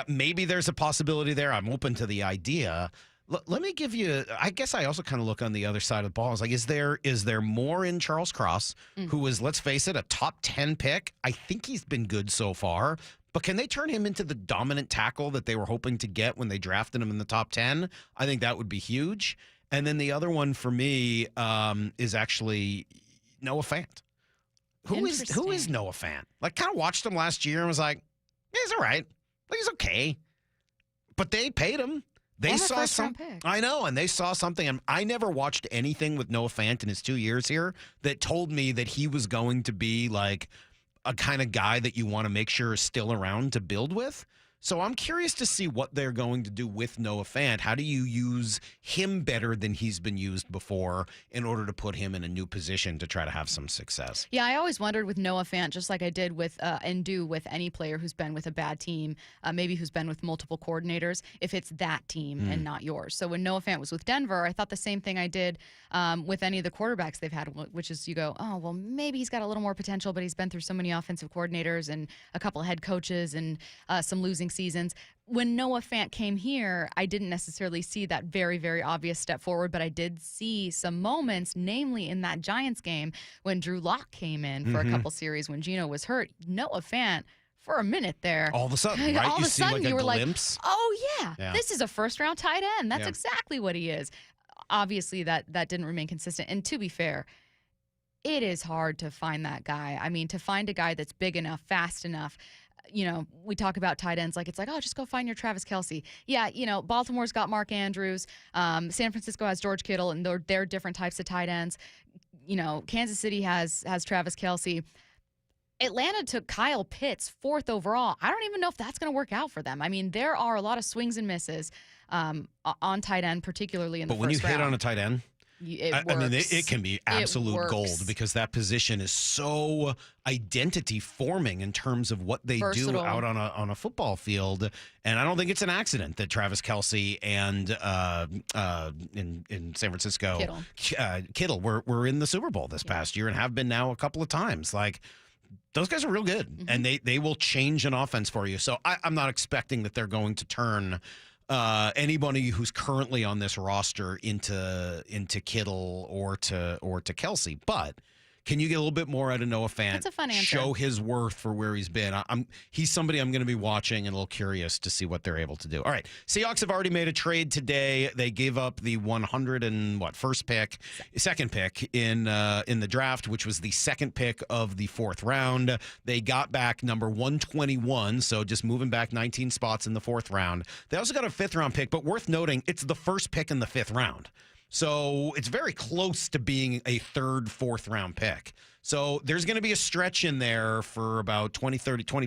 [SPEAKER 2] maybe there's a possibility there. I'm open to the idea. Let me give you, I guess I also kind of look on the other side of the ball. It's like, is there more in Charles Cross, who is, let's face it, a top 10 pick? I think he's been good so far. But can they turn him into the dominant tackle that they were hoping to get when they drafted him in the top 10? I think that would be huge. And then the other one for me is actually Noah Fant. Who is Noah Fant? Like, kind of watched him last year and was like, he's all right. Like, he's okay. But they paid him. They saw something. I know, and they saw something. And I never watched anything with Noah Fant in his 2 years here that told me that he was going to be like a kind of guy that you want to make sure is still around to build with. So I'm curious to see what they're going to do with Noah Fant. How do you use him better than he's been used before in order to put him in a new position to try to have some success?
[SPEAKER 1] Yeah, I always wondered with Noah Fant, just like I did with and do with any player who's been with a bad team, maybe who's been with multiple coordinators, if it's that team and not yours. So when Noah Fant was with Denver, I thought the same thing I did with any of the quarterbacks they've had, which is you go, oh, well, maybe he's got a little more potential, but he's been through so many offensive coordinators and a couple of head coaches and some losing seasons. When Noah Fant came here, I didn't necessarily see that very, very obvious step forward, but I did see some moments, namely in that Giants game when Drew Lock came in for a couple series when Geno was hurt. Noah Fant, for a minute there.
[SPEAKER 2] All of a sudden, right?
[SPEAKER 1] All of a sudden,
[SPEAKER 2] like
[SPEAKER 1] you were
[SPEAKER 2] glimpse.
[SPEAKER 1] like, oh, yeah, this is a first-round tight end. That's exactly what he is. Obviously, that didn't remain consistent. And to be fair, it is hard to find that guy. I mean, to find a guy that's big enough, fast enough. You know, we talk about tight ends like it's like, oh, just go find your Travis Kelce. Yeah, you know, Baltimore's got Mark Andrews. San Francisco has George Kittle, and they're different types of tight ends. You know, Kansas City has Travis Kelce. Atlanta took Kyle Pitts 4th overall. I don't even know if that's going to work out for them. I mean, there are a lot of swings and misses on tight end, particularly in the first round.
[SPEAKER 2] But when you hit on a tight end,
[SPEAKER 1] I
[SPEAKER 2] mean, it can be absolute gold because that position is so identity forming in terms of what they do out on a football field. And I don't think it's an accident that Travis Kelce and in San Francisco, Kittle were in the Super Bowl this past year and have been now a couple of times. Like, those guys are real good, and they will change an offense for you. So I'm not expecting that they're going to turn anybody who's currently on this roster into Kittle or to Kelce. But Can you get a little bit more out of Noah Fant?
[SPEAKER 1] That's a fun answer.
[SPEAKER 2] Show his worth for where he's been. He's somebody I'm going to be watching and a little curious to see what they're able to do. All right, Seahawks have already made a trade today. They gave up the second pick in the draft, which was the second pick of the fourth round. They got back number 121, so just moving back 19 spots in the fourth round. They also got a fifth round pick, but worth noting, it's the first pick in the fifth round. So it's very close to being a third, fourth round pick. So there's going to be a stretch in there for about 20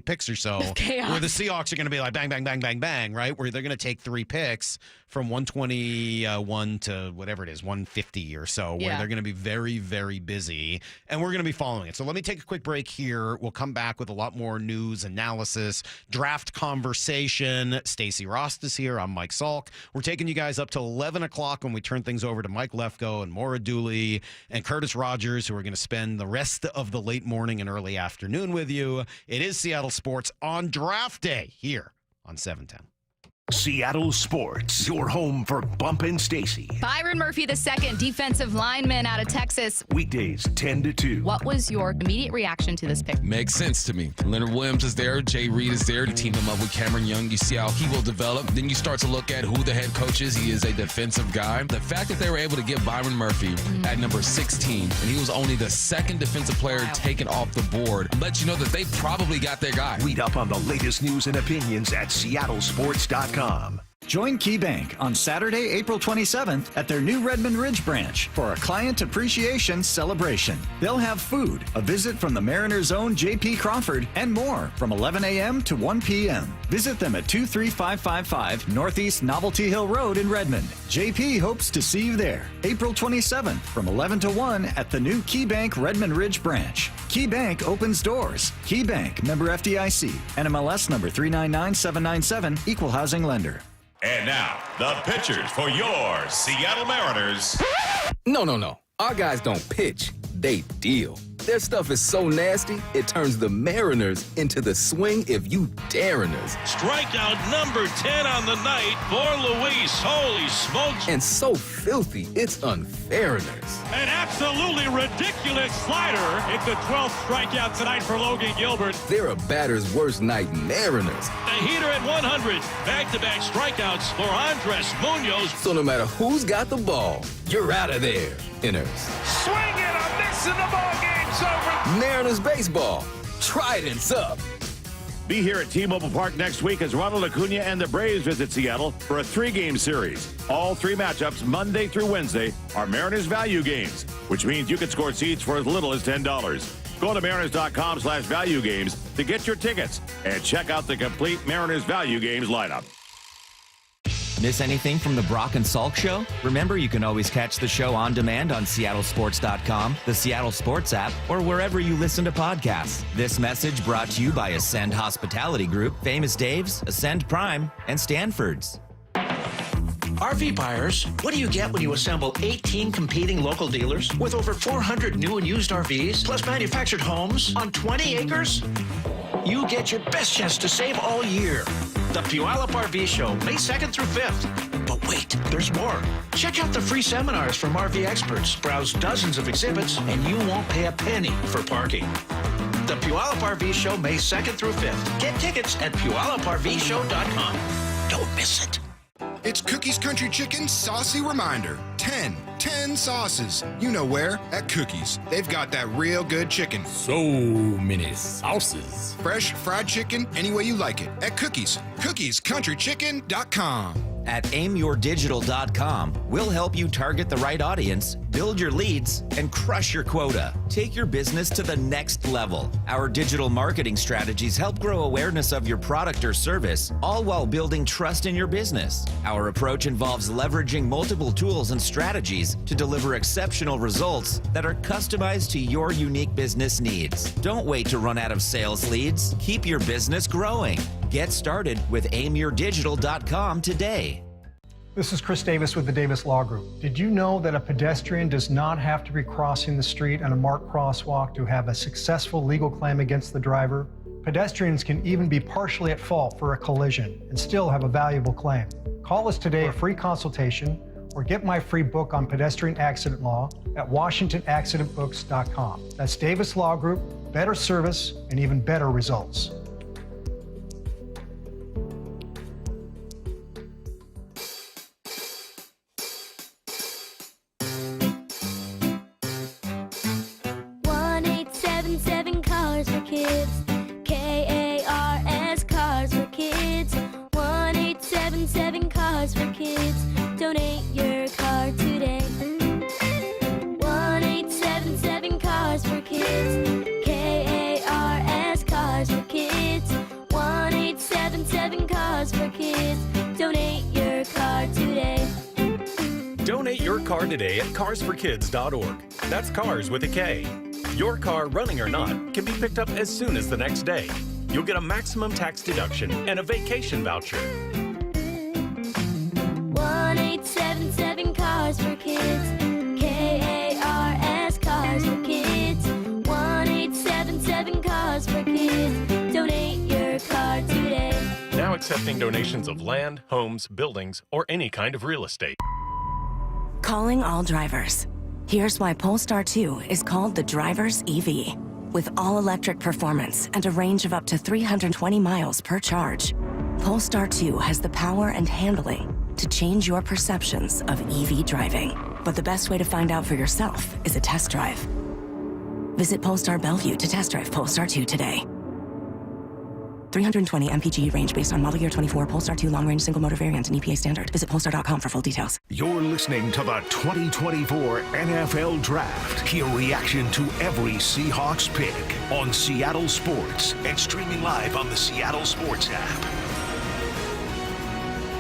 [SPEAKER 2] picks or so where the Seahawks are going to be like bang, bang, bang, bang, bang, right? Where they're going to take 3 picks from 121 to whatever it is, 150 or so, where they're going to be very, very busy. And we're going to be following it. So let me take a quick break here. We'll come back with a lot more news, analysis, draft conversation. Stacy Rost is here. I'm Mike Salk. We're taking you guys up to 11 o'clock when we turn things over to Mike Lefko and Maura Dooley and Curtis Rogers, who are going to spend the rest of the late morning and early afternoon with you. It is Seattle Sports on draft day here on 710.
[SPEAKER 3] Seattle Sports, your home for Bump and Stacy.
[SPEAKER 1] Byron Murphy II, defensive lineman out of Texas.
[SPEAKER 3] Weekdays 10 to 2.
[SPEAKER 1] What was your immediate reaction to this pick?
[SPEAKER 24] Makes sense to me. Leonard Williams is there. Jay Reed is there. You team him up with Cameron Young. You see how he will develop. Then you start to look at who the head coach is. He is a defensive guy. The fact that they were able to get Byron Murphy at number 16, and he was only the second defensive player taken off the board, lets you know that they probably got their guy.
[SPEAKER 3] Read up on the latest news and opinions at seattlesports.com.
[SPEAKER 5] Join KeyBank on Saturday, April 27th at their new Redmond Ridge branch for a client appreciation celebration. They'll have food, a visit from the Mariners' own J.P. Crawford, and more from 11 a.m. to 1 p.m. Visit them at 23555 Northeast Novelty Hill Road in Redmond. J.P. hopes to see you there. April 27th from 11 to 1 at the new KeyBank Redmond Ridge branch. KeyBank opens doors. KeyBank, member FDIC, NMLS number 399797, equal housing lender.
[SPEAKER 13] And now, the pitchers for your Seattle Mariners.
[SPEAKER 24] No. Our guys don't pitch. They deal. Their stuff is so nasty, it turns the Mariners into the swing if you dariners.
[SPEAKER 6] Strikeout number 10 on the night for Luis. Holy smokes.
[SPEAKER 24] And so filthy, it's unfairness.
[SPEAKER 6] An absolutely ridiculous slider. It's the 12th strikeout tonight for Logan Gilbert.
[SPEAKER 24] They're a batter's worst nightmariners.
[SPEAKER 6] A heater at 100. Back-to-back strikeouts for Andres Munoz.
[SPEAKER 24] So no matter who's got the ball, you're out of there, inners.
[SPEAKER 6] Swing and a miss and the ball game's over.
[SPEAKER 24] Mariners baseball. Trident's up.
[SPEAKER 7] Be here at T-Mobile Park next week as Ronald Acuna and the Braves visit Seattle for a 3-game series. All 3 matchups, Monday through Wednesday, are Mariners value games, which means you can score seats for as little as $10. Go to Mariners.com/value games to get your tickets and check out the complete Mariners value games lineup.
[SPEAKER 15] Miss anything from the Brock and Salk Show? Remember, you can always catch the show on demand on seattlesports.com, the Seattle Sports app, or wherever you listen to podcasts. This message brought to you by Ascend Hospitality Group, Famous Dave's, Ascend Prime, and Stanford's.
[SPEAKER 9] RV buyers, what do you get when you assemble 18 competing local dealers with over 400 new and used RVs plus manufactured homes on 20 acres? You get your best chance to save all year. The Puyallup RV Show, May 2nd through 5th. But wait, there's more. Check out the free seminars from RV experts, browse dozens of exhibits, and you won't pay a penny for parking. The Puyallup RV Show, May 2nd through 5th. Get tickets at PuyallupRVShow.com. Don't miss it.
[SPEAKER 16] It's Cookies Country Chicken's saucy reminder. 10 sauces. You know where? At Cookies. They've got that real good chicken.
[SPEAKER 6] So many sauces.
[SPEAKER 16] Fresh fried chicken any way you like it. At Cookies. CookiesCountryChicken.com.
[SPEAKER 15] At aimyourdigital.com, we'll help you target the right audience, build your leads, and crush your quota. Take your business to the next level. Our digital marketing strategies help grow awareness of your product or service, all while building trust in your business. Our approach involves leveraging multiple tools and strategies to deliver exceptional results that are customized to your unique business needs. Don't wait to run out of sales leads. Keep your business growing. Get started with aimyourdigital.com today.
[SPEAKER 18] This is Chris Davis with the Davis Law Group. Did you know that a pedestrian does not have to be crossing the street on a marked crosswalk to have a successful legal claim against the driver? Pedestrians can even be partially at fault for a collision and still have a valuable claim. Call us today for a free consultation or get my free book on pedestrian accident law at WashingtonAccidentBooks.com. That's Davis Law Group, better service and even better results.
[SPEAKER 8] Cars for Kids. KARS Cars for Kids. 1-877 Cars for Kids. Donate your car today. 1-877 Cars for Kids. KARS Cars for Kids. 1-877 Cars for Kids. Donate your car today.
[SPEAKER 17] Donate your car today at carsforkids.org. That's cars with a K. Your car, running or not, can be picked up as soon as the next day. You'll get a maximum tax deduction and a vacation voucher.
[SPEAKER 8] 1-877 Cars for Kids. KARS Cars for Kids. 1-877 Cars for Kids. Donate your car today.
[SPEAKER 17] Now accepting donations of land, homes, buildings, or any kind of real estate.
[SPEAKER 19] Calling all drivers. Here's why Polestar 2 is called the driver's EV. With all-electric performance and a range of up to 320 miles per charge, Polestar 2 has the power and handling to change your perceptions of EV driving. But the best way to find out for yourself is a test drive. Visit Polestar Bellevue to test drive Polestar 2 today. 320 mpg range based on model year 24 Polestar 2 long-range single-motor variant and EPA standard. Visit Polestar.com for full details.
[SPEAKER 3] You're listening to the 2024 NFL Draft. Hear reaction to every Seahawks pick on Seattle Sports and streaming live on the Seattle Sports app.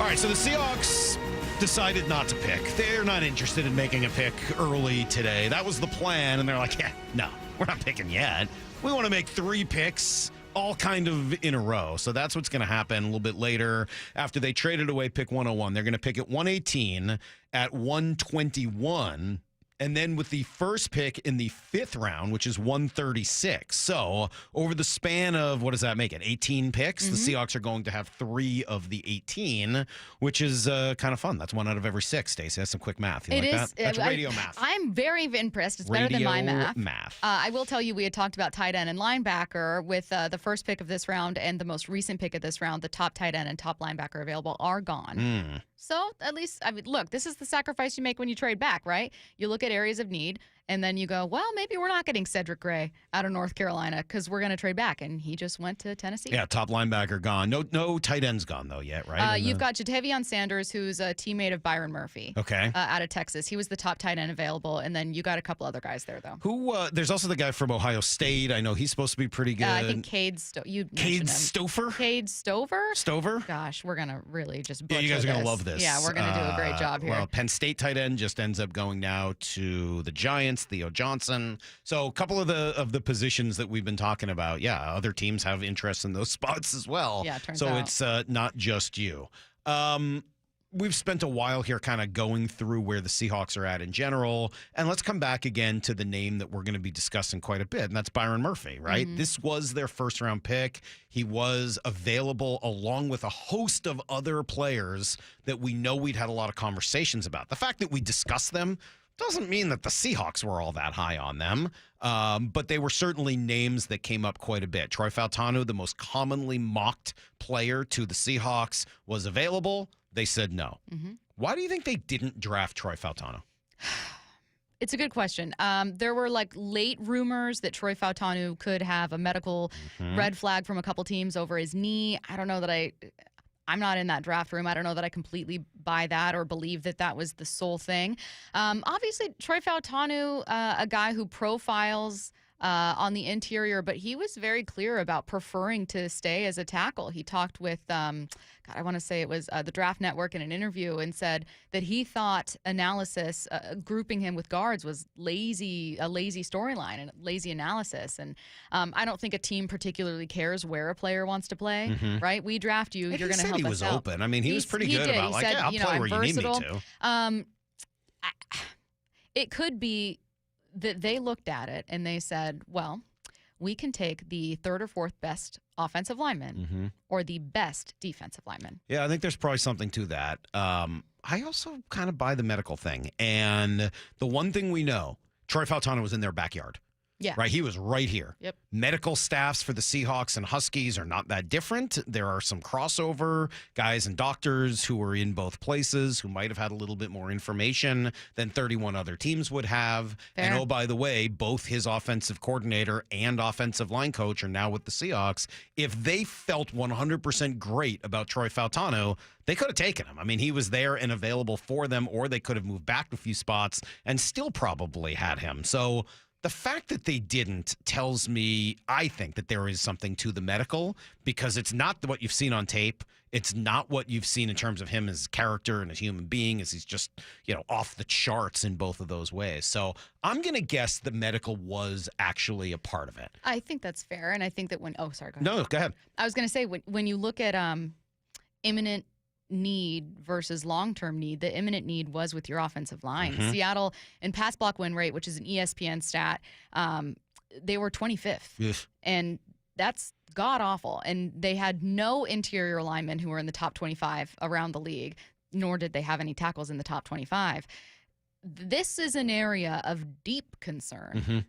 [SPEAKER 2] All right, so the Seahawks decided not to pick. They're not interested in making a pick early today. That was the plan, and they're like, yeah, no, we're not picking yet. We want to make 3 picks all kind of in a row. So that's what's going to happen a little bit later after they traded away pick 101. They're going to pick at 118, at 121, and then with the first pick in the 5th round, which is 136. So over the span of, what does that make it, 18 picks, the Seahawks are going to have 3 of the 18, which is kind of fun. That's 1 out of every 6, Stacey. That's some quick math. You like that? That's radio math.
[SPEAKER 1] I'm very impressed. It's better than my math. I will tell you, we had talked about tight end and linebacker with the first pick of this round and the most recent pick of this round. The top tight end and top linebacker available are gone. So at least, I mean, look, this is the sacrifice you make when you trade back, right? You look at areas of need, and then you go, well, maybe we're not getting Cedric Gray out of North Carolina because we're going to trade back. And he just went to Tennessee.
[SPEAKER 2] Yeah, top linebacker gone. No tight ends gone, though, yet, right?
[SPEAKER 1] You've got Jatavion Sanders, who's a teammate of Byron Murphy.
[SPEAKER 2] Okay.
[SPEAKER 1] Out of Texas. He was the top tight end available. And then you got a couple other guys there, though.
[SPEAKER 2] There's also the guy from Ohio State. I know he's supposed to be pretty good.
[SPEAKER 1] I think Cade
[SPEAKER 2] Stover?
[SPEAKER 1] Cade Stover?
[SPEAKER 2] Stover?
[SPEAKER 1] Gosh, we're going to really just butcher
[SPEAKER 2] you guys are going to love this.
[SPEAKER 1] Yeah, we're going to do a great job here.
[SPEAKER 2] Well, Penn State tight end just ends up going now to the Giants, Theo Johnson. So a couple of the positions that we've been talking about, other teams have interest in those spots as well.
[SPEAKER 1] Yeah, turns
[SPEAKER 2] out.
[SPEAKER 1] So
[SPEAKER 2] it's not just you. We've spent a while here kind of going through where the Seahawks are at in general, and let's come back again to the name that we're going to be discussing quite a bit, and that's Byron Murphy, right? This was their first-round pick. He was available along with a host of other players that we know we'd had a lot of conversations about. The fact that we discussed them doesn't mean that the Seahawks were all that high on them, but they were certainly names that came up quite a bit. Troy Fautanu, the most commonly mocked player to the Seahawks, was available. They said no. Why do you think they didn't draft Troy Fautanu?
[SPEAKER 1] It's a good question. There were late rumors that Troy Fautanu could have a medical red flag from a couple teams over his knee. I don't know that I'm not in that draft room. I don't know that I completely buy that or believe that that was the sole thing. Obviously, Troy Fautanu, a guy who profiles on the interior, but he was very clear about preferring to stay as a tackle. He talked with, I want to say it was the Draft Network in an interview, and said that he thought analysis, grouping him with guards, was a lazy storyline and lazy analysis. And I don't think a team particularly cares where a player wants to play, right? We draft you, you're going to help us out.
[SPEAKER 2] He was open. I mean, he was pretty good about
[SPEAKER 1] said,
[SPEAKER 2] I'll play where you need me to.
[SPEAKER 1] It could be that they looked at it and they said, well, we can take the 3rd or 4th best offensive lineman or the best defensive lineman.
[SPEAKER 2] Yeah, I think there's probably something to that. I also kind of buy the medical thing. And the one thing we know, Troy Fautano was in their backyard.
[SPEAKER 1] Yeah.
[SPEAKER 2] Right? He was right here.
[SPEAKER 1] Yep.
[SPEAKER 2] Medical staffs for the Seahawks and Huskies are not that different. There are some crossover guys and doctors who are in both places who might have had a little bit more information than 31 other teams would have.
[SPEAKER 1] Fair.
[SPEAKER 2] And oh, by the way, both his offensive coordinator and offensive line coach are now with the Seahawks. If they felt 100% great about Troy Fautano, they could have taken him. I mean, he was there and available for them, or they could have moved back a few spots and still probably had him. So the fact that they didn't tells me, I think, that there is something to the medical, because it's not what you've seen on tape. It's not what you've seen in terms of him as a character and as a human being, as he's just, off the charts in both of those ways. So I'm going to guess the medical was actually a part of it.
[SPEAKER 1] I think that's fair. And I think that go ahead.
[SPEAKER 2] No, go ahead.
[SPEAKER 1] I was going to say, when you look at imminent need versus long-term need, the imminent need was with your offensive line.
[SPEAKER 2] Mhm.
[SPEAKER 1] Seattle in pass block win rate, which is an ESPN stat, they were 25th.
[SPEAKER 2] Yes.
[SPEAKER 1] And that's god awful. And they had no interior linemen who were in the top 25 around the league, nor did they have any tackles in the top 25. This is an area of deep concern.
[SPEAKER 2] Mhm.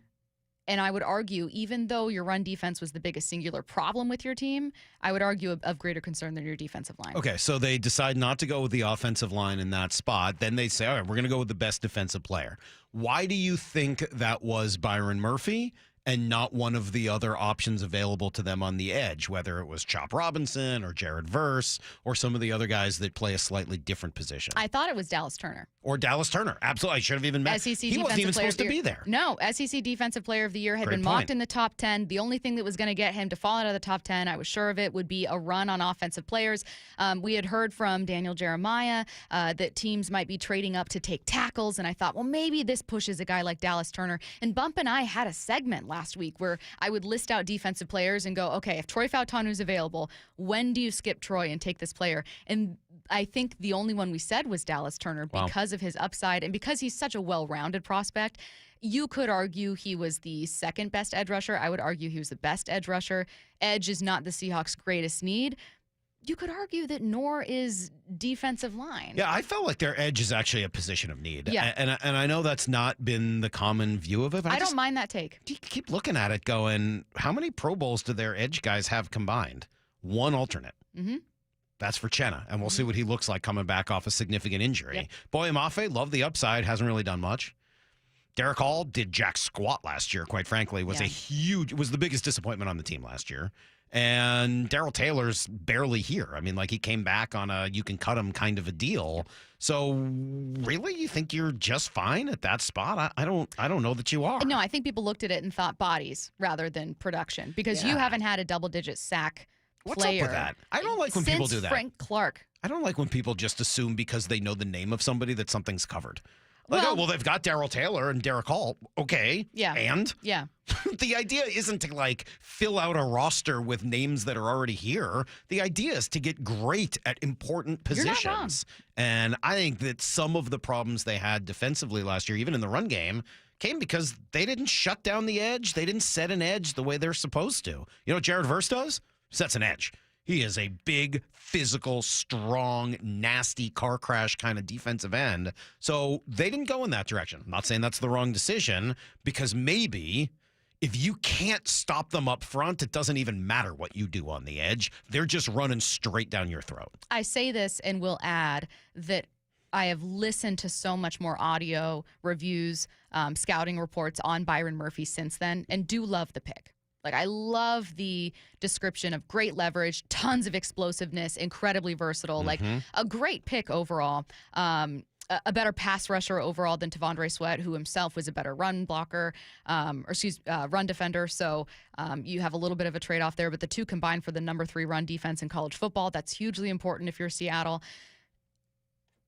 [SPEAKER 1] And I would argue, even though your run defense was the biggest singular problem with your team, I would argue of greater concern than your defensive line.
[SPEAKER 2] Okay, so they decide not to go with the offensive line in that spot. Then they say, all right, we're going to go with the best defensive player. Why do you think that was Byron Murphy and not one of the other options available to them on the edge, whether it was Chop Robinson or Jared Verse or some of the other guys that play a slightly different position?
[SPEAKER 1] I thought it was Dallas Turner.
[SPEAKER 2] Or Dallas Turner. Absolutely. I should have even met.
[SPEAKER 1] SEC
[SPEAKER 2] He wasn't even supposed to be there.
[SPEAKER 1] No, SEC Defensive Player of the Year had
[SPEAKER 2] Great
[SPEAKER 1] been
[SPEAKER 2] point.
[SPEAKER 1] mocked in the top 10. The only thing that was going to get him to fall out of the top 10, I was sure of it, would be a run on offensive players. We had heard from Daniel Jeremiah that teams might be trading up to take tackles, and I thought, well, maybe this pushes a guy like Dallas Turner. And Bump and I had a segment last week where I would list out defensive players and go, okay, if Troy Fautano's available, when do you skip Troy and take this player? And I think the only one we said was Dallas Turner because of his upside and because he's such a well-rounded prospect. You could argue he was the second best edge rusher. I would argue he was the best edge rusher. Edge is not the Seahawks' greatest need. You could argue that nor is defensive line.
[SPEAKER 2] Yeah, I felt like their edge is actually a position of need.
[SPEAKER 1] Yeah.
[SPEAKER 2] And I know that's not been the common view of it. But
[SPEAKER 1] I don't mind that take.
[SPEAKER 2] You keep looking at it going, how many Pro Bowls do their edge guys have combined? One alternate.
[SPEAKER 1] Mm-hmm.
[SPEAKER 2] That's for Chenna, and we'll see what he looks like coming back off a significant injury.
[SPEAKER 1] Yep.
[SPEAKER 2] Boye Mafe, love the upside, hasn't really done much. Derek Hall did jack squat last year, quite frankly. Was the biggest disappointment on the team last year. And Darrell Taylor's barely here. I mean, like, he came back on a you can cut him kind of a deal. So really, you think you're just fine at that spot? I don't know that you are.
[SPEAKER 1] No, I think people looked at it and thought bodies rather than production because you haven't had a double-digit sack
[SPEAKER 2] What's
[SPEAKER 1] player.
[SPEAKER 2] up with that? I don't like when people do that.
[SPEAKER 1] Frank Clark.
[SPEAKER 2] I don't like when people just assume because they know the name of somebody that something's covered. Like, well, they've got Darrell Taylor and Derek Hall. Okay.
[SPEAKER 1] Yeah.
[SPEAKER 2] And?
[SPEAKER 1] Yeah.
[SPEAKER 2] The idea isn't to, like, fill out a roster with names that are already here. The idea is to get great at important positions.
[SPEAKER 1] You're not wrong.
[SPEAKER 2] And I think that some of the problems they had defensively last year, even in the run game, came because they didn't shut down the edge. They didn't set an edge the way they're supposed to. You know what Jared Verse does? Sets an edge. He is a big, physical, strong, nasty car crash kind of defensive end. So they didn't go in that direction. I'm not saying that's the wrong decision, because maybe if you can't stop them up front, it doesn't even matter what you do on the edge. They're just running straight down your throat.
[SPEAKER 1] I say this and will add that I have listened to so much more audio reviews, scouting reports on Byron Murphy since then, and do love the pick. Like, I love the description of great leverage, tons of explosiveness, incredibly versatile, like a great pick overall. A better pass rusher overall than Tavondre Sweat, who himself was a better run blocker, run defender. So you have a little bit of a trade-off there, but the two combined for the number 3 run defense in college football. That's hugely important if you're Seattle.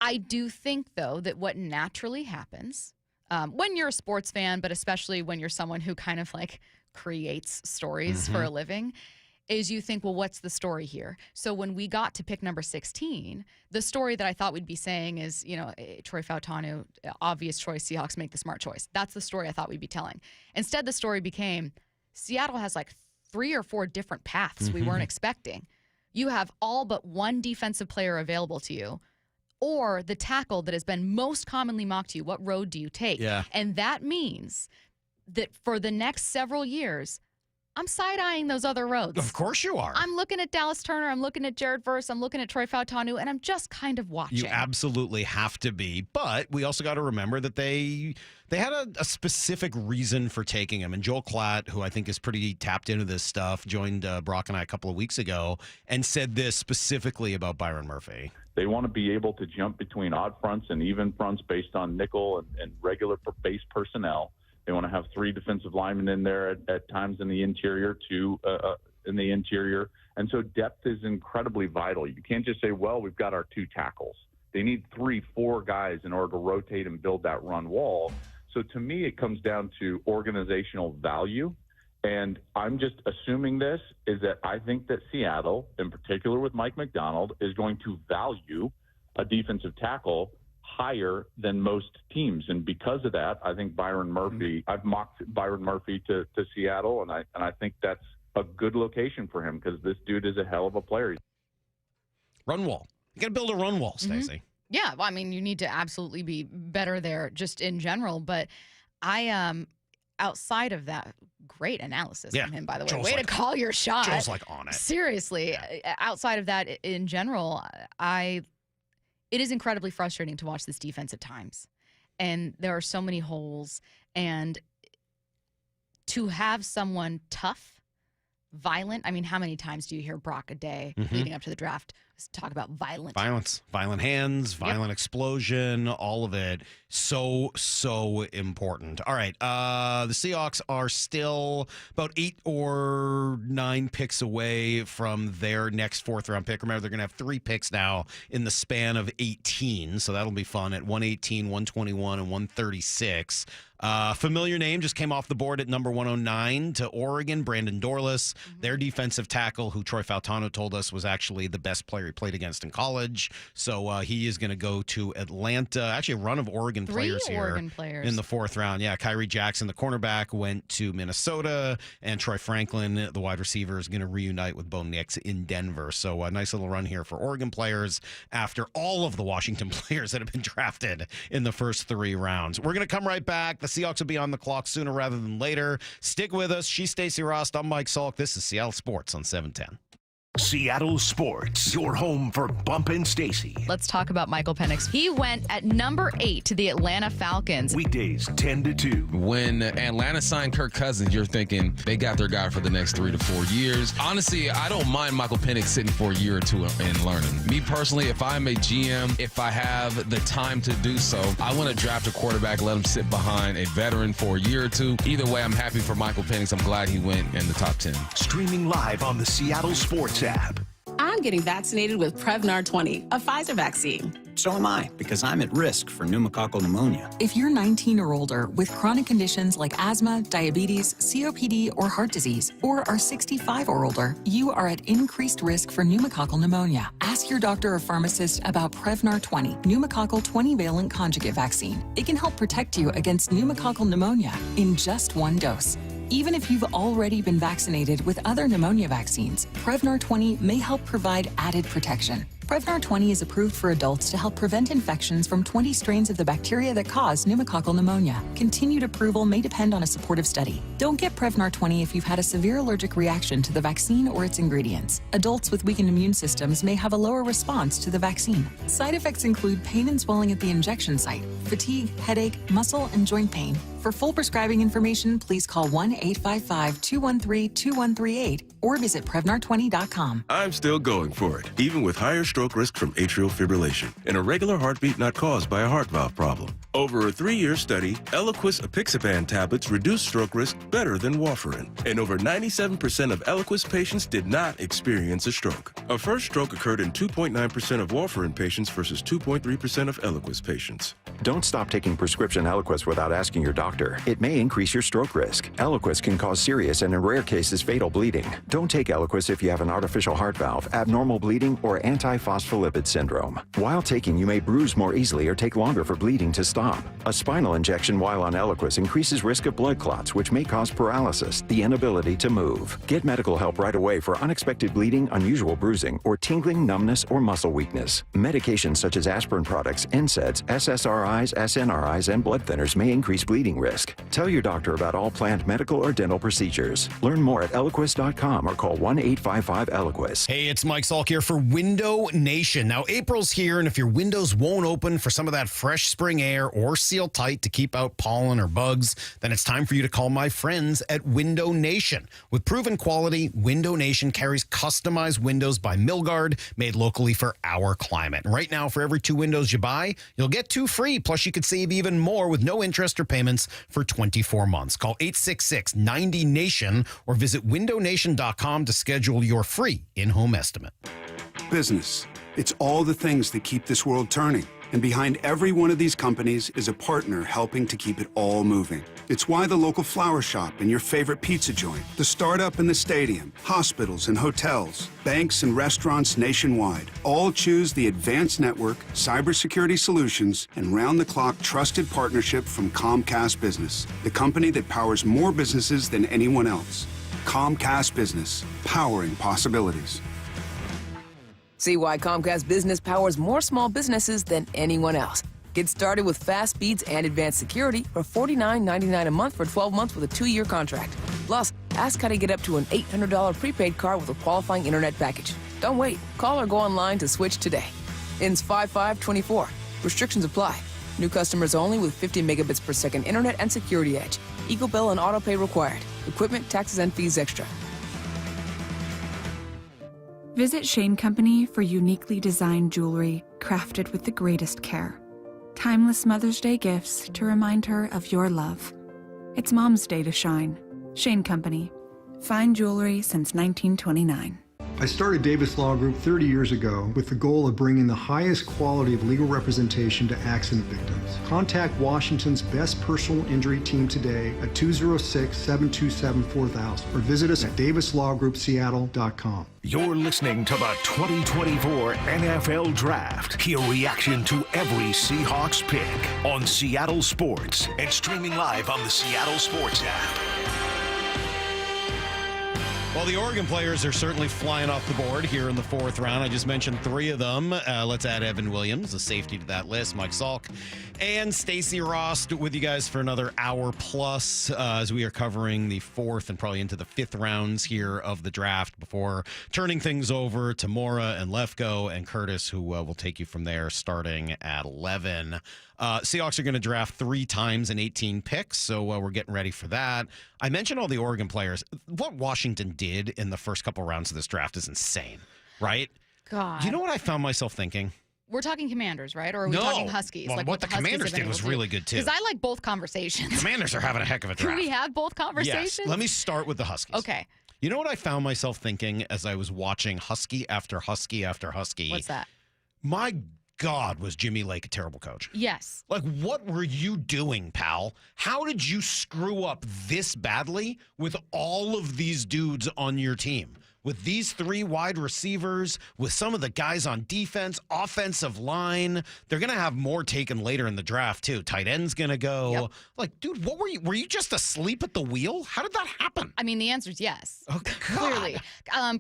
[SPEAKER 1] I do think, though, that what naturally happens when you're a sports fan, but especially when you're someone who kind of like creates stories for a living, is you think, well, what's the story here? So when we got to pick number 16, the story that I thought we'd be saying is, Troy Fautanu, obvious choice, Seahawks make the smart choice. That's the story I thought we'd be telling. Instead, the story became Seattle has like 3 or 4 different paths we weren't expecting. You have all but one defensive player available to you, or the tackle that has been most commonly mocked to you. What road do you take?
[SPEAKER 2] Yeah.
[SPEAKER 1] And that means that for the next several years, I'm side-eyeing those other roads.
[SPEAKER 2] Of course you are.
[SPEAKER 1] I'm looking at Dallas Turner. I'm looking at Jared Verse. I'm looking at Troy Fautanu, and I'm just kind of watching.
[SPEAKER 2] You absolutely have to be. But we also got to remember that they had a specific reason for taking him. And Joel Klatt, who I think is pretty tapped into this stuff, joined Brock and I a couple of weeks ago and said this specifically about Byron Murphy.
[SPEAKER 4] They want to be able to jump between odd fronts and even fronts based on nickel and regular base personnel. They want to have 3 defensive linemen in there at times in the interior, 2 in the interior. And so depth is incredibly vital. You can't just say, well, we've got our 2 tackles. They need 3, 4 guys in order to rotate and build that run wall. So to me, it comes down to organizational value. And I'm just assuming this is that I think that Seattle, in particular with Mike McDonald, is going to value a defensive tackle higher than most teams. And because of that, I think Byron Murphy, I've mocked Byron Murphy to Seattle, and I think that's a good location for him because this dude is a hell of a player.
[SPEAKER 2] Run wall. You got to build a run wall, Stacy.
[SPEAKER 1] Yeah, well, I mean, you need to absolutely be better there just in general. But outside of that, great analysis from him, by the way.
[SPEAKER 2] Joel's
[SPEAKER 1] Way to call your shot.
[SPEAKER 2] Joel's on it.
[SPEAKER 1] Seriously. Outside of that, in general, it is incredibly frustrating to watch this defense at times. And there are so many holes. And to have someone tough, violent, I mean, how many times do you hear Brock a day leading up to the draft talk about violent?
[SPEAKER 2] Violent hands, violent explosion, all of it. So important. All right. The Seahawks are still about 8 or 9 picks away from their next 4th-round pick. Remember, they're going to have 3 picks now in the span of 18, so that'll be fun at 118, 121, and 136. Familiar name just came off the board at number 109 to Oregon, Brandon Dorlus, their defensive tackle, who Troy Fautanu told us was actually the best player he played against in college. So he is going to go to Atlanta. Actually, a run of Oregon players here in the 4th round. Yeah, Kyrie Jackson, the cornerback, went to Minnesota, and Troy Franklin, the wide receiver, is going to reunite with Bo Nix in Denver. So a nice little run here for Oregon players after all of the Washington players that have been drafted in the first 3 rounds. We're going to come right back. The Seahawks will be on the clock sooner rather than later. Stick with us. She's Stacy Rost. I'm Mike Salk. This is Seattle Sports on 710.
[SPEAKER 3] Seattle Sports, your home for Bumpin' Stacy.
[SPEAKER 1] Let's talk about Michael Penix. He went at number 8 to the Atlanta Falcons.
[SPEAKER 3] Weekdays 10 to 2.
[SPEAKER 24] When Atlanta signed Kirk Cousins, you're thinking they got their guy for the next 3 to 4 years. Honestly, I don't mind Michael Penix sitting for a year or 2 and learning. Me personally, if I'm a GM, if I have the time to do so, I want to draft a quarterback, let him sit behind a veteran for a year or 2. Either way, I'm happy for Michael Penix. I'm glad he went in the top 10.
[SPEAKER 3] Streaming live on the Seattle Sports app.
[SPEAKER 10] I'm getting vaccinated with Prevnar 20, a Pfizer vaccine.
[SPEAKER 11] So am I, because I'm at risk for pneumococcal pneumonia.
[SPEAKER 20] If you're 19 or older with chronic conditions like asthma, diabetes, COPD, or heart disease, or are 65 or older, you are at increased risk for pneumococcal pneumonia. Ask your doctor or pharmacist about Prevnar 20, pneumococcal 20-valent conjugate vaccine. It can help protect you against pneumococcal pneumonia in just 1 dose. Even if you've already been vaccinated with other pneumonia vaccines, Prevnar 20 may help provide added protection. Prevnar 20 is approved for adults to help prevent infections from 20 strains of the bacteria that cause pneumococcal pneumonia. Continued approval may depend on a supportive study. Don't get Prevnar 20 if you've had a severe allergic reaction to the vaccine or its ingredients. Adults with weakened immune systems may have a lower response to the vaccine. Side effects include pain and swelling at the injection site, fatigue, headache, muscle, and joint pain. For full prescribing information, please call 1-855-213-2138 or visit Prevnar20.com.
[SPEAKER 27] I'm still going for it, even with higher stroke risk from atrial fibrillation, an irregular heartbeat not caused by a heart valve problem. Over a 3-year study, Eliquis apixaban tablets reduced stroke risk better than warfarin, and over 97% of Eliquis patients did not experience a stroke. A first stroke occurred in 2.9% of warfarin patients versus 2.3% of Eliquis patients.
[SPEAKER 28] Don't stop taking prescription Eliquis without asking your doctor. It may increase your stroke risk. Eliquis can cause serious and in rare cases fatal bleeding. Don't take Eliquis if you have an artificial heart valve, abnormal bleeding, or antiphospholipid syndrome. While taking, you may bruise more easily or take longer for bleeding to stop. stop. A spinal injection while on Eliquis increases risk of blood clots, which may cause paralysis, the inability to move. Get medical help right away for unexpected bleeding, unusual bruising, or tingling, numbness, or muscle weakness. Medications such as aspirin products, NSAIDs, SSRIs, SNRIs, and blood thinners may increase bleeding risk. Tell your doctor about all planned medical or dental procedures. Learn more at Eliquis.com or call 1-855-ELIQUIS.
[SPEAKER 2] Hey, it's Mike Salk here for Window Nation. Now, April's here, and if your windows won't open for some of that fresh spring air or seal tight to keep out pollen or bugs, then it's time for you to call my friends at Window Nation. With proven quality, Window Nation carries customized windows by Milgard, made locally for our climate. And right now, for every 2 windows you buy, you'll get 2 free. Plus, you could save even more with no interest or payments for 24 months. Call 866-90-NATION or visit windownation.com to schedule your free in-home estimate.
[SPEAKER 5] Business. It's all the things that keep this world turning. And behind every one of these companies is a partner helping to keep it all moving. It's why the local flower shop and your favorite pizza joint, the startup and the stadium, hospitals and hotels, banks and restaurants nationwide all choose the advanced network, cybersecurity solutions, and round-the-clock trusted partnership from Comcast Business, the company that powers more businesses than anyone else. Comcast Business, powering possibilities.
[SPEAKER 12] See why Comcast Business powers more small businesses than anyone else. Get started with fast speeds and advanced security for $49.99 a month for 12 months with a 2-year contract. Plus, ask how to get up to an $800 prepaid card with a qualifying internet package. Don't wait. Call or go online to switch today. Ends 5/5/24. Restrictions apply. New customers only with 50 megabits per second internet and security edge. Equal bill and auto pay required. Equipment, taxes, and fees extra.
[SPEAKER 14] Visit Shane Company for uniquely designed jewelry crafted with the greatest care. Timeless Mother's Day gifts to remind her of your love. It's Mom's Day to shine. Shane Company. Fine jewelry since 1929.
[SPEAKER 18] I started Davis Law Group 30 years ago with the goal of bringing the highest quality of legal representation to accident victims. Contact Washington's best personal injury team today at 206-727-4000 or visit us at davislawgroupseattle.com.
[SPEAKER 3] You're listening to the 2024 NFL Draft. Hear reaction to every Seahawks pick on Seattle Sports and streaming live on the Seattle Sports app.
[SPEAKER 2] Well, the Oregon players are certainly flying off the board here in the 4th round. I just mentioned 3 of them. Let's add Evan Williams, a safety, to that list. Mike Salk and Stacy Rost with you guys for another hour plus as we are covering the 4th and probably into the 5th rounds here of the draft before turning things over to Maura and Lefko and Curtis, who will take you from there starting at 11. Seahawks are going to draft 3 times in 18 picks, so we're getting ready for that. I mentioned all the Oregon players. What Washington did in the first couple rounds of this draft is insane, right?
[SPEAKER 1] God.
[SPEAKER 2] You know what I found myself thinking?
[SPEAKER 1] We're talking Commanders, right? Or are we talking Huskies?
[SPEAKER 2] Well,
[SPEAKER 1] like
[SPEAKER 2] what the
[SPEAKER 1] Huskies
[SPEAKER 2] Commanders
[SPEAKER 1] have been
[SPEAKER 2] did was
[SPEAKER 1] able to
[SPEAKER 2] really good, too.
[SPEAKER 1] Because I like both conversations.
[SPEAKER 2] Commanders are having a heck of a draft.
[SPEAKER 1] Can we have both conversations?
[SPEAKER 2] Yes. Let me start with the Huskies.
[SPEAKER 1] Okay.
[SPEAKER 2] You know what I found myself thinking as I was watching Husky after Husky after Husky?
[SPEAKER 1] What's that?
[SPEAKER 2] My God, was Jimmy Lake a terrible coach?
[SPEAKER 1] Yes.
[SPEAKER 2] Like, what were you doing, pal? How did you screw up this badly with all of these dudes on your team? With these 3 wide receivers, with some of the guys on defense, offensive line. They're going to have more taken later in the draft, too. Tight end's going to go.
[SPEAKER 1] Yep.
[SPEAKER 2] Like, dude, what were you? Were you just asleep at the wheel? How did that happen?
[SPEAKER 1] I mean, the answer is yes.
[SPEAKER 2] Oh, God.
[SPEAKER 1] Clearly.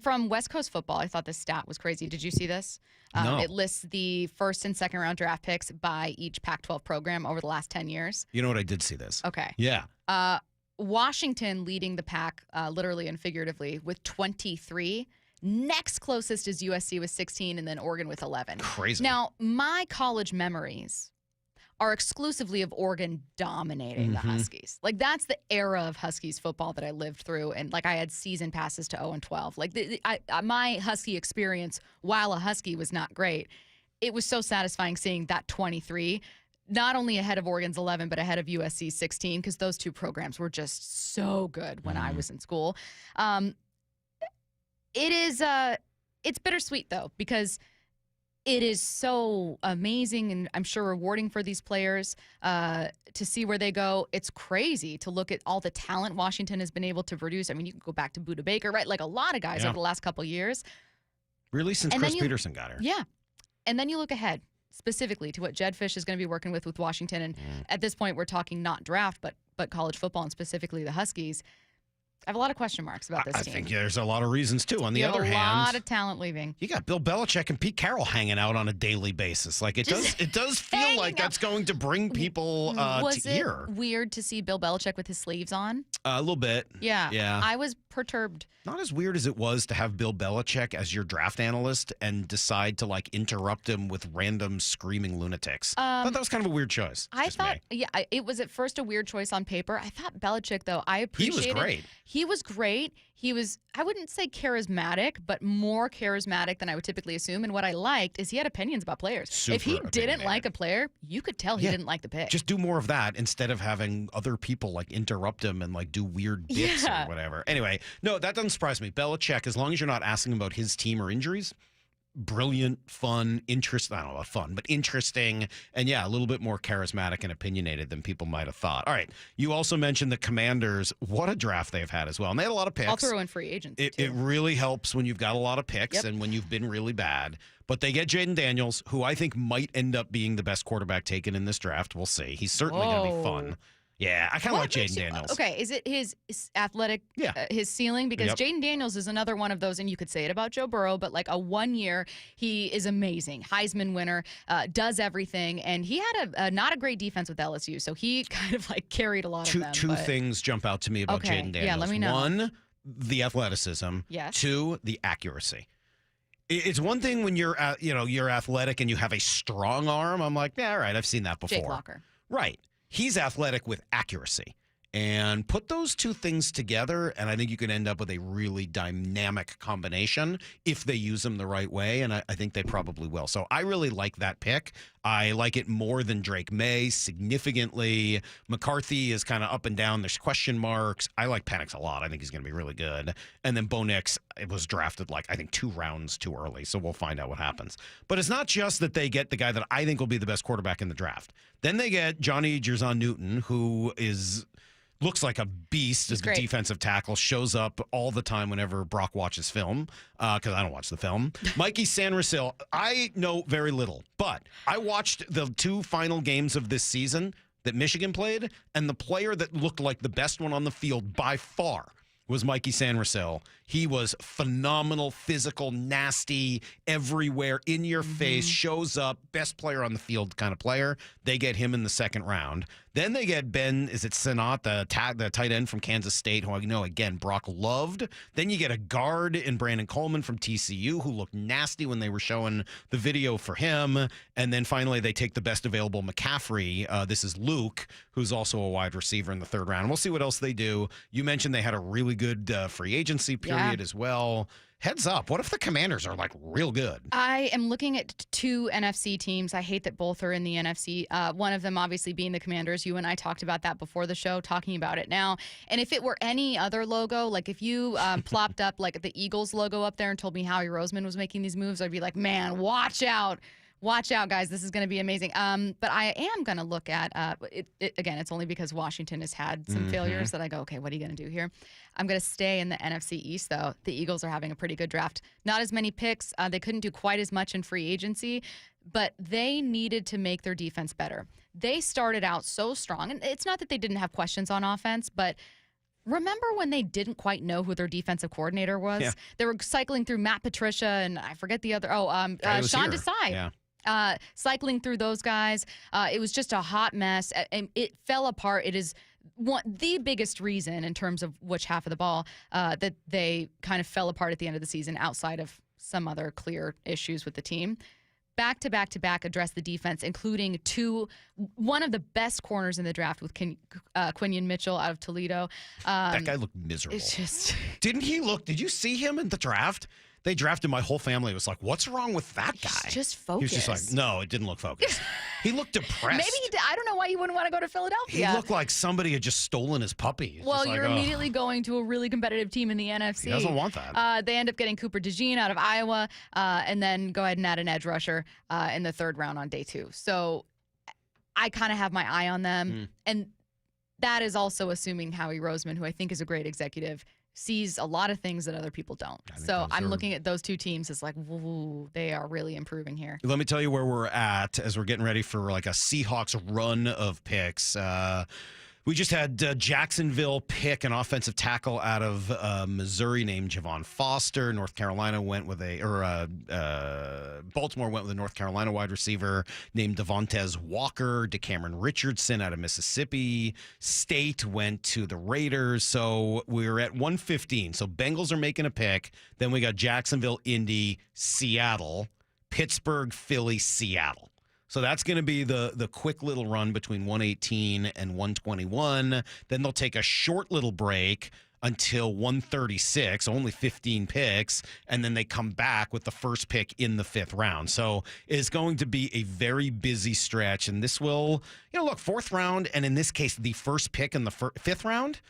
[SPEAKER 1] From West Coast football, I thought this stat was crazy. Did you see this?
[SPEAKER 2] No.
[SPEAKER 1] It lists the 1st and 2nd round draft picks by each Pac-12 program over the last 10 years.
[SPEAKER 2] You know what? I did see this.
[SPEAKER 1] Okay.
[SPEAKER 2] Yeah.
[SPEAKER 1] Washington leading the pack, literally and figuratively, with 23. Next closest is USC with 16, and then Oregon with 11.
[SPEAKER 2] Crazy.
[SPEAKER 1] Now, my college memories are exclusively of Oregon dominating the Huskies. Like, that's the era of Huskies football that I lived through, and like I had season passes to 0-12. Like, my Husky experience while a Husky was not great. It was so satisfying seeing that 23. Not only ahead of Oregon's 11, but ahead of USC's 16, because those 2 programs were just so good when I was in school. It's bittersweet, though, because it is so amazing and I'm sure rewarding for these players to see where they go. It's crazy to look at all the talent Washington has been able to produce. I mean, you can go back to Budda Baker, right? Like a lot of guys over the last couple of years.
[SPEAKER 2] Really, since
[SPEAKER 1] And
[SPEAKER 2] Chris
[SPEAKER 1] then
[SPEAKER 2] Peterson got her.
[SPEAKER 1] Yeah. And then you look ahead. specifically to what Jed Fish is going to be working with Washington. And at this point, we're talking not draft, but college football and specifically the Huskies. I have a lot of question marks about this team.
[SPEAKER 2] I think there's a lot of reasons, too. On the other hand,
[SPEAKER 1] a lot of talent leaving.
[SPEAKER 2] You got Bill Belichick and Pete Carroll hanging out on a daily basis. Like, it does feel like that's going to bring people to here.
[SPEAKER 1] Was it weird to see Bill Belichick with his sleeves on?
[SPEAKER 2] A little bit.
[SPEAKER 1] Yeah. I was perturbed.
[SPEAKER 2] Not as weird as it was to have Bill Belichick as your draft analyst and decide to, like, interrupt him with random screaming lunatics. I thought that was kind of a weird choice.
[SPEAKER 1] I thought, it was at first a weird choice on paper. I thought Belichick, though, I appreciated.
[SPEAKER 2] He was great.
[SPEAKER 1] He was great. He was, I wouldn't say charismatic, but more charismatic than I would typically assume. And what I liked is he had opinions about players. If he didn't like a player, you could tell he didn't like the pick.
[SPEAKER 2] Just do more of that instead of having other people like interrupt him and like do weird bits or whatever. Anyway, no, that doesn't surprise me. Belichick, as long as you're not asking about his team or injuries, brilliant, fun, interesting. I don't know about fun, but interesting. And yeah, a little bit more charismatic and opinionated than people might have thought. All right. You also mentioned the Commanders. What a draft they've had as well. And they had a lot of picks.
[SPEAKER 1] I'll throw in free agents.
[SPEAKER 2] It really helps when you've got a lot of picks and when you've been really bad. But they get Jaden Daniels, who I think might end up being the best quarterback taken in this draft. We'll see. He's certainly going to be fun. Yeah, I kind of like Jaden Daniels.
[SPEAKER 1] Okay, is it his athletic, his ceiling? Because Jaden Daniels is another one of those, and you could say it about Joe Burrow, but like a 1 year, he is amazing. Heisman winner, does everything, and he had a not a great defense with LSU, so he kind of like carried a lot of them.
[SPEAKER 2] Two things jump out to me about Jaden Daniels.
[SPEAKER 1] Yeah, let me know.
[SPEAKER 2] One, the athleticism.
[SPEAKER 1] Yes.
[SPEAKER 2] Two, the accuracy. It's one thing when you're athletic and you have a strong arm. I'm like, yeah, all right, I've seen that before.
[SPEAKER 1] Jake Locker.
[SPEAKER 2] Right. He's athletic with accuracy. And put those two things together, and I think you can end up with a really dynamic combination if they use them the right way, and I think they probably will. So I really like that pick. I like it more than Drake May, significantly. McCarthy is kind of up and down. There's question marks. I like Penix a lot. I think he's going to be really good. And then Bo Nix, it was drafted like, I think 2 rounds too early, so we'll find out what happens. But it's not just that they get the guy that I think will be the best quarterback in the draft. Then they get Johnny Jerzon-Newton, who looks like a beast as the defensive tackle, shows up all the time whenever Brock watches film, because I don't watch the film. Mikey Sandersill, I know very little, but I watched the 2 final games of this season that Michigan played, and the player that looked like the best one on the field by far was Mikey Sandersill. He was phenomenal, physical, nasty, everywhere, in your face, shows up, best player on the field kind of player. They get him in the 2nd round. Then they get Ben, Sinnott, the tight end from Kansas State, who I know, again, Brock loved. Then you get a guard in Brandon Coleman from TCU, who looked nasty when they were showing the video for him. And then finally they take the best available McCaffrey. This is Luke, who's also a wide receiver in the 3rd round. We'll see what else they do. You mentioned they had a really good free agency period as well. Heads up, what if the Commanders are like real good?
[SPEAKER 1] I am looking at 2 NFC teams. I hate that both are in the NFC. One of them obviously being the Commanders. You and I talked about that before the show, talking about it now. And if it were any other logo, like if you plopped up like the Eagles logo up there and told me Howie Roseman was making these moves, I'd be like, man, watch out. Watch out, guys. This is going to be amazing. But I am going to look at, again, it's only because Washington has had some failures that I go, okay, what are you going to do here? I'm going to stay in the NFC East, though. The Eagles are having a pretty good draft. Not as many picks. They couldn't do quite as much in free agency, but they needed to make their defense better. They started out so strong. And it's not that they didn't have questions on offense, but remember when they didn't quite know who their defensive coordinator was? Yeah. They were cycling through Matt Patricia and I forget the other, Sean Desai.
[SPEAKER 2] Yeah.
[SPEAKER 1] Cycling through those guys. It was just a hot mess, and it fell apart. It is the biggest reason in terms of which half of the ball that they kind of fell apart at the end of the season, outside of some other clear issues with the team. Back to back address the defense, including one of the best corners in the draft with Quinion Mitchell out of Toledo.
[SPEAKER 2] That guy looked miserable.
[SPEAKER 1] It's just...
[SPEAKER 2] Did you see him in the draft? They drafted, my whole family was like, what's wrong with that guy?
[SPEAKER 1] He's just focused.
[SPEAKER 2] He was just like, no, it didn't look focused. He looked depressed.
[SPEAKER 1] Maybe he did. I don't know why you wouldn't want to go to Philadelphia.
[SPEAKER 2] He looked like somebody had just stolen his puppy.
[SPEAKER 1] Well, you're immediately going to a really competitive team in the NFC.
[SPEAKER 2] He doesn't want that.
[SPEAKER 1] They end up getting Cooper DeJean out of Iowa, and then go ahead and add an edge rusher in the 3rd round on day 2. So I kind of have my eye on them. And that is also assuming Howie Roseman, who I think is a great executive, sees a lot of things that other people don't. So I'm looking at those two teams as like, woo, they are really improving here.
[SPEAKER 2] Let me tell you where we're at as we're getting ready for like a Seahawks run of picks. We just had Jacksonville pick an offensive tackle out of Missouri named Javon Foster. Baltimore went with a North Carolina wide receiver named Devontae Walker. DeCameron Richardson out of Mississippi State went to the Raiders. So we're at 115. So Bengals are making a pick. Then we got Jacksonville, Indy, Seattle, Pittsburgh, Philly, Seattle. So that's going to be the quick little run between 118 and 121. Then they'll take a short little break until 136, only 15 picks, and then they come back with the first pick in the 5th round. So it's going to be a very busy stretch, and this will, look, 4th round, and in this case, the first pick in the 5th round,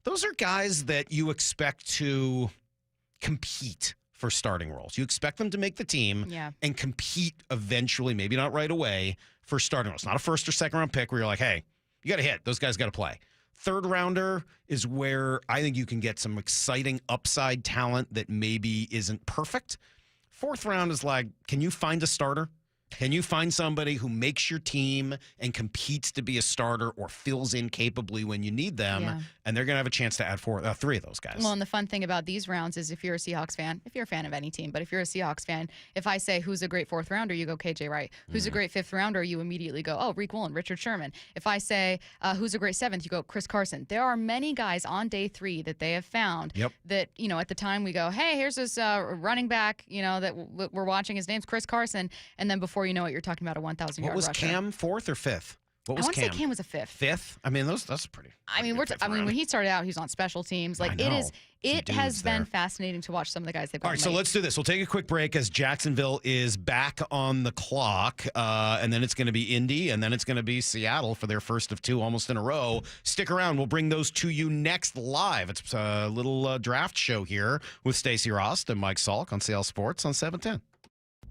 [SPEAKER 2] those are guys that you expect to compete for starting roles. You expect them to make the team and compete eventually, maybe not right away, for starting roles. Not a 1st or 2nd round pick where you're like, hey, you got to hit. Those guys got to play. 3rd rounder is where I think you can get some exciting upside talent that maybe isn't perfect. 4th round is like, can you find a starter? Can you find somebody who makes your team and competes to be a starter or fills in capably when you need them?
[SPEAKER 1] Yeah.
[SPEAKER 2] And they're going to have a chance to add 3 of those guys.
[SPEAKER 1] Well, and the fun thing about these rounds is if you're a Seahawks fan, if you're a fan of any team, but if you're a Seahawks fan, if I say who's a great 4th rounder, you go KJ Wright. Who's a great 5th rounder, you immediately go, oh, Reek Woolen, Richard Sherman. If I say who's a great 7th, you go Chris Carson. There are many guys on day 3 that they have found that, at the time we go, hey, here's this running back, that we're watching. His name's Chris Carson. And then before you know it, you're talking about a 1,000-yard rusher.
[SPEAKER 2] What was Cam, 4th or 5th? What was
[SPEAKER 1] I want to say Cam was a 5th.
[SPEAKER 2] 5th? I mean, that's pretty.
[SPEAKER 1] When he started out, he was on special teams. Like it has been fascinating to watch some of the guys they've got.
[SPEAKER 2] All right, so let's do this. We'll take a quick break as Jacksonville is back on the clock, and then it's going to be Indy, and then it's going to be Seattle for their first of 2 almost in a row. Stick around. We'll bring those to you next live. It's a little draft show here with Stacy Rost and Mike Salk on Seattle Sports on 710.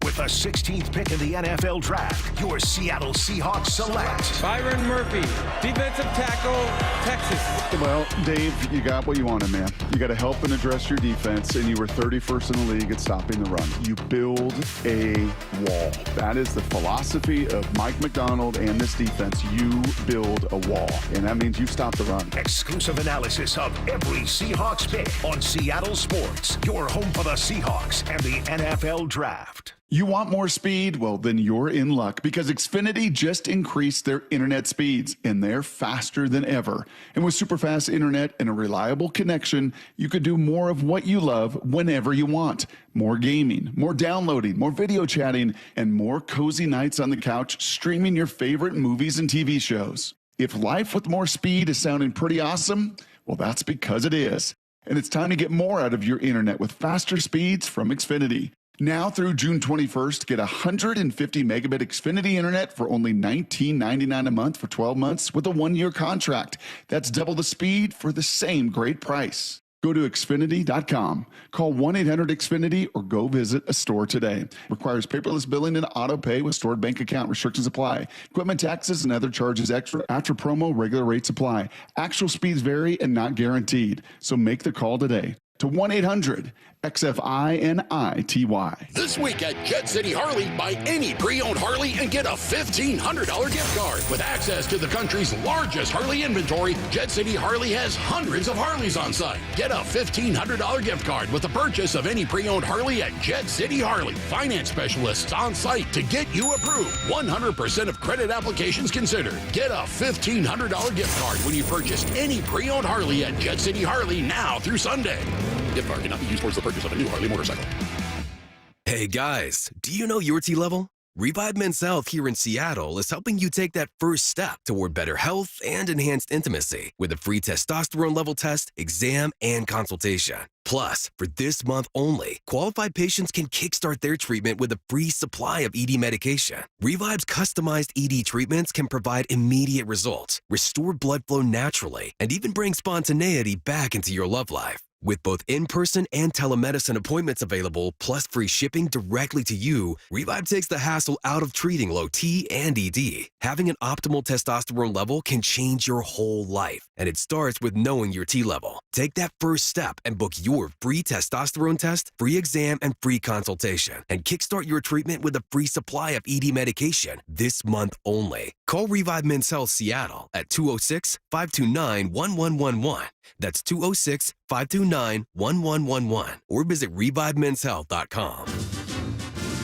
[SPEAKER 3] With the 16th pick in the NFL Draft, your Seattle Seahawks select
[SPEAKER 7] Byron Murphy, defensive tackle, Texas.
[SPEAKER 9] Well, Dave, you got what you wanted, man. You got to help and address your defense, and you were 31st in the league at stopping the run. You build a wall. That is the philosophy of Mike McDonald and this defense. You build a wall, and that means you stop the run.
[SPEAKER 3] Exclusive analysis of every Seahawks pick on Seattle Sports, your home for the Seahawks and the NFL Draft.
[SPEAKER 9] You want more speed? Well, then you're in luck because Xfinity just increased their internet speeds, and they're faster than ever. And with super fast internet and a reliable connection, you could do more of what you love whenever you want. More gaming, more downloading, more video chatting, and more cozy nights on the couch streaming your favorite movies and TV shows. If life with more speed is sounding pretty awesome, well, that's because it is. And it's time to get more out of your internet with faster speeds from Xfinity. Now through June 21st, get 150 megabit Xfinity internet for only $19.99 a month for 12 months with a 1-year contract. That's double the speed for the same great price. Go to Xfinity.com, call 1-800-XFINITY, or go visit a store today. Requires paperless billing and auto pay with stored bank account. Restrictions apply. Equipment taxes and other charges extra. After promo, regular rates apply. Actual speeds vary and not guaranteed. So make the call today to 1-800-XFINITY.
[SPEAKER 13] This week at Jet City Harley, buy any pre-owned Harley and get a $1,500 gift card. With access to the country's largest Harley inventory, Jet City Harley has hundreds of Harleys on site. Get a $1,500 gift card with the purchase of any pre-owned Harley at Jet City Harley. Finance specialists on site to get you approved. 100% of credit applications considered. Get a $1,500 gift card when you purchase any pre-owned Harley at Jet City Harley now through Sunday. Gift card cannot be used towards the purchase of a new Harley motorcycle.
[SPEAKER 21] Hey guys, do you know your T level? Revive Men's Health here in Seattle is helping you take that first step toward better health and enhanced intimacy with a free testosterone level test, exam, and consultation. Plus, for this month only, qualified patients can kickstart their treatment with a free supply of ED medication. Revive's customized ED treatments can provide immediate results, restore blood flow naturally, and even bring spontaneity back into your love life. With both in-person and telemedicine appointments available, plus free shipping directly to you, Revive takes the hassle out of treating low T and ED. Having an optimal testosterone level can change your whole life, and it starts with knowing your T level. Take that first step and book your free testosterone test, free exam, and free consultation, and kickstart your treatment with a free supply of ED medication this month only. Call Revive Men's Health Seattle at 206-529-1111. That's 206-529-1111, or visit ReviveMen'sHealth.com.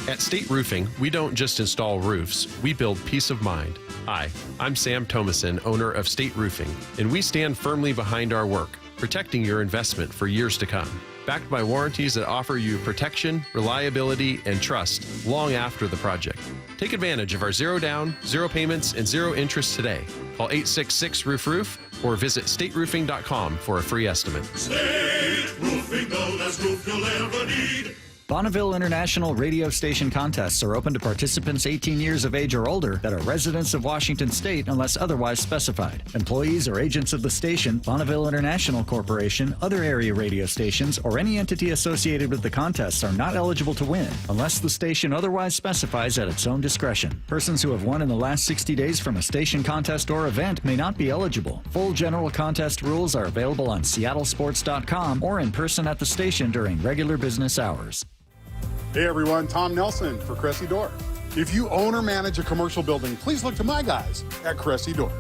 [SPEAKER 6] At State Roofing, we don't just install roofs, we build peace of mind. Hi, I'm Sam Thomason, owner of State Roofing, and we stand firmly behind our work, protecting your investment for years to come. Backed by warranties that offer you protection, reliability, and trust long after the project. Take advantage of our zero down, zero payments, and zero interest today. Call 866-ROOF-ROOF or visit stateroofing.com for a free estimate.
[SPEAKER 8] State Roofing, the last roof you'll ever need.
[SPEAKER 15] Bonneville International radio station contests are open to participants 18 years of age or older that are residents of Washington State unless otherwise specified. Employees or agents of the station, Bonneville International Corporation, other area radio stations, or any entity associated with the contests are not eligible to win unless the station otherwise specifies at its own discretion. Persons who have won in the last 60 days from a station contest or event may not be eligible. Full general contest rules are available on seattlesports.com or in person at the station during regular business hours.
[SPEAKER 16] Hey everyone, Tom Nelson for Cressy Door. If you own or manage a commercial building, please look to my guys at Cressy Door.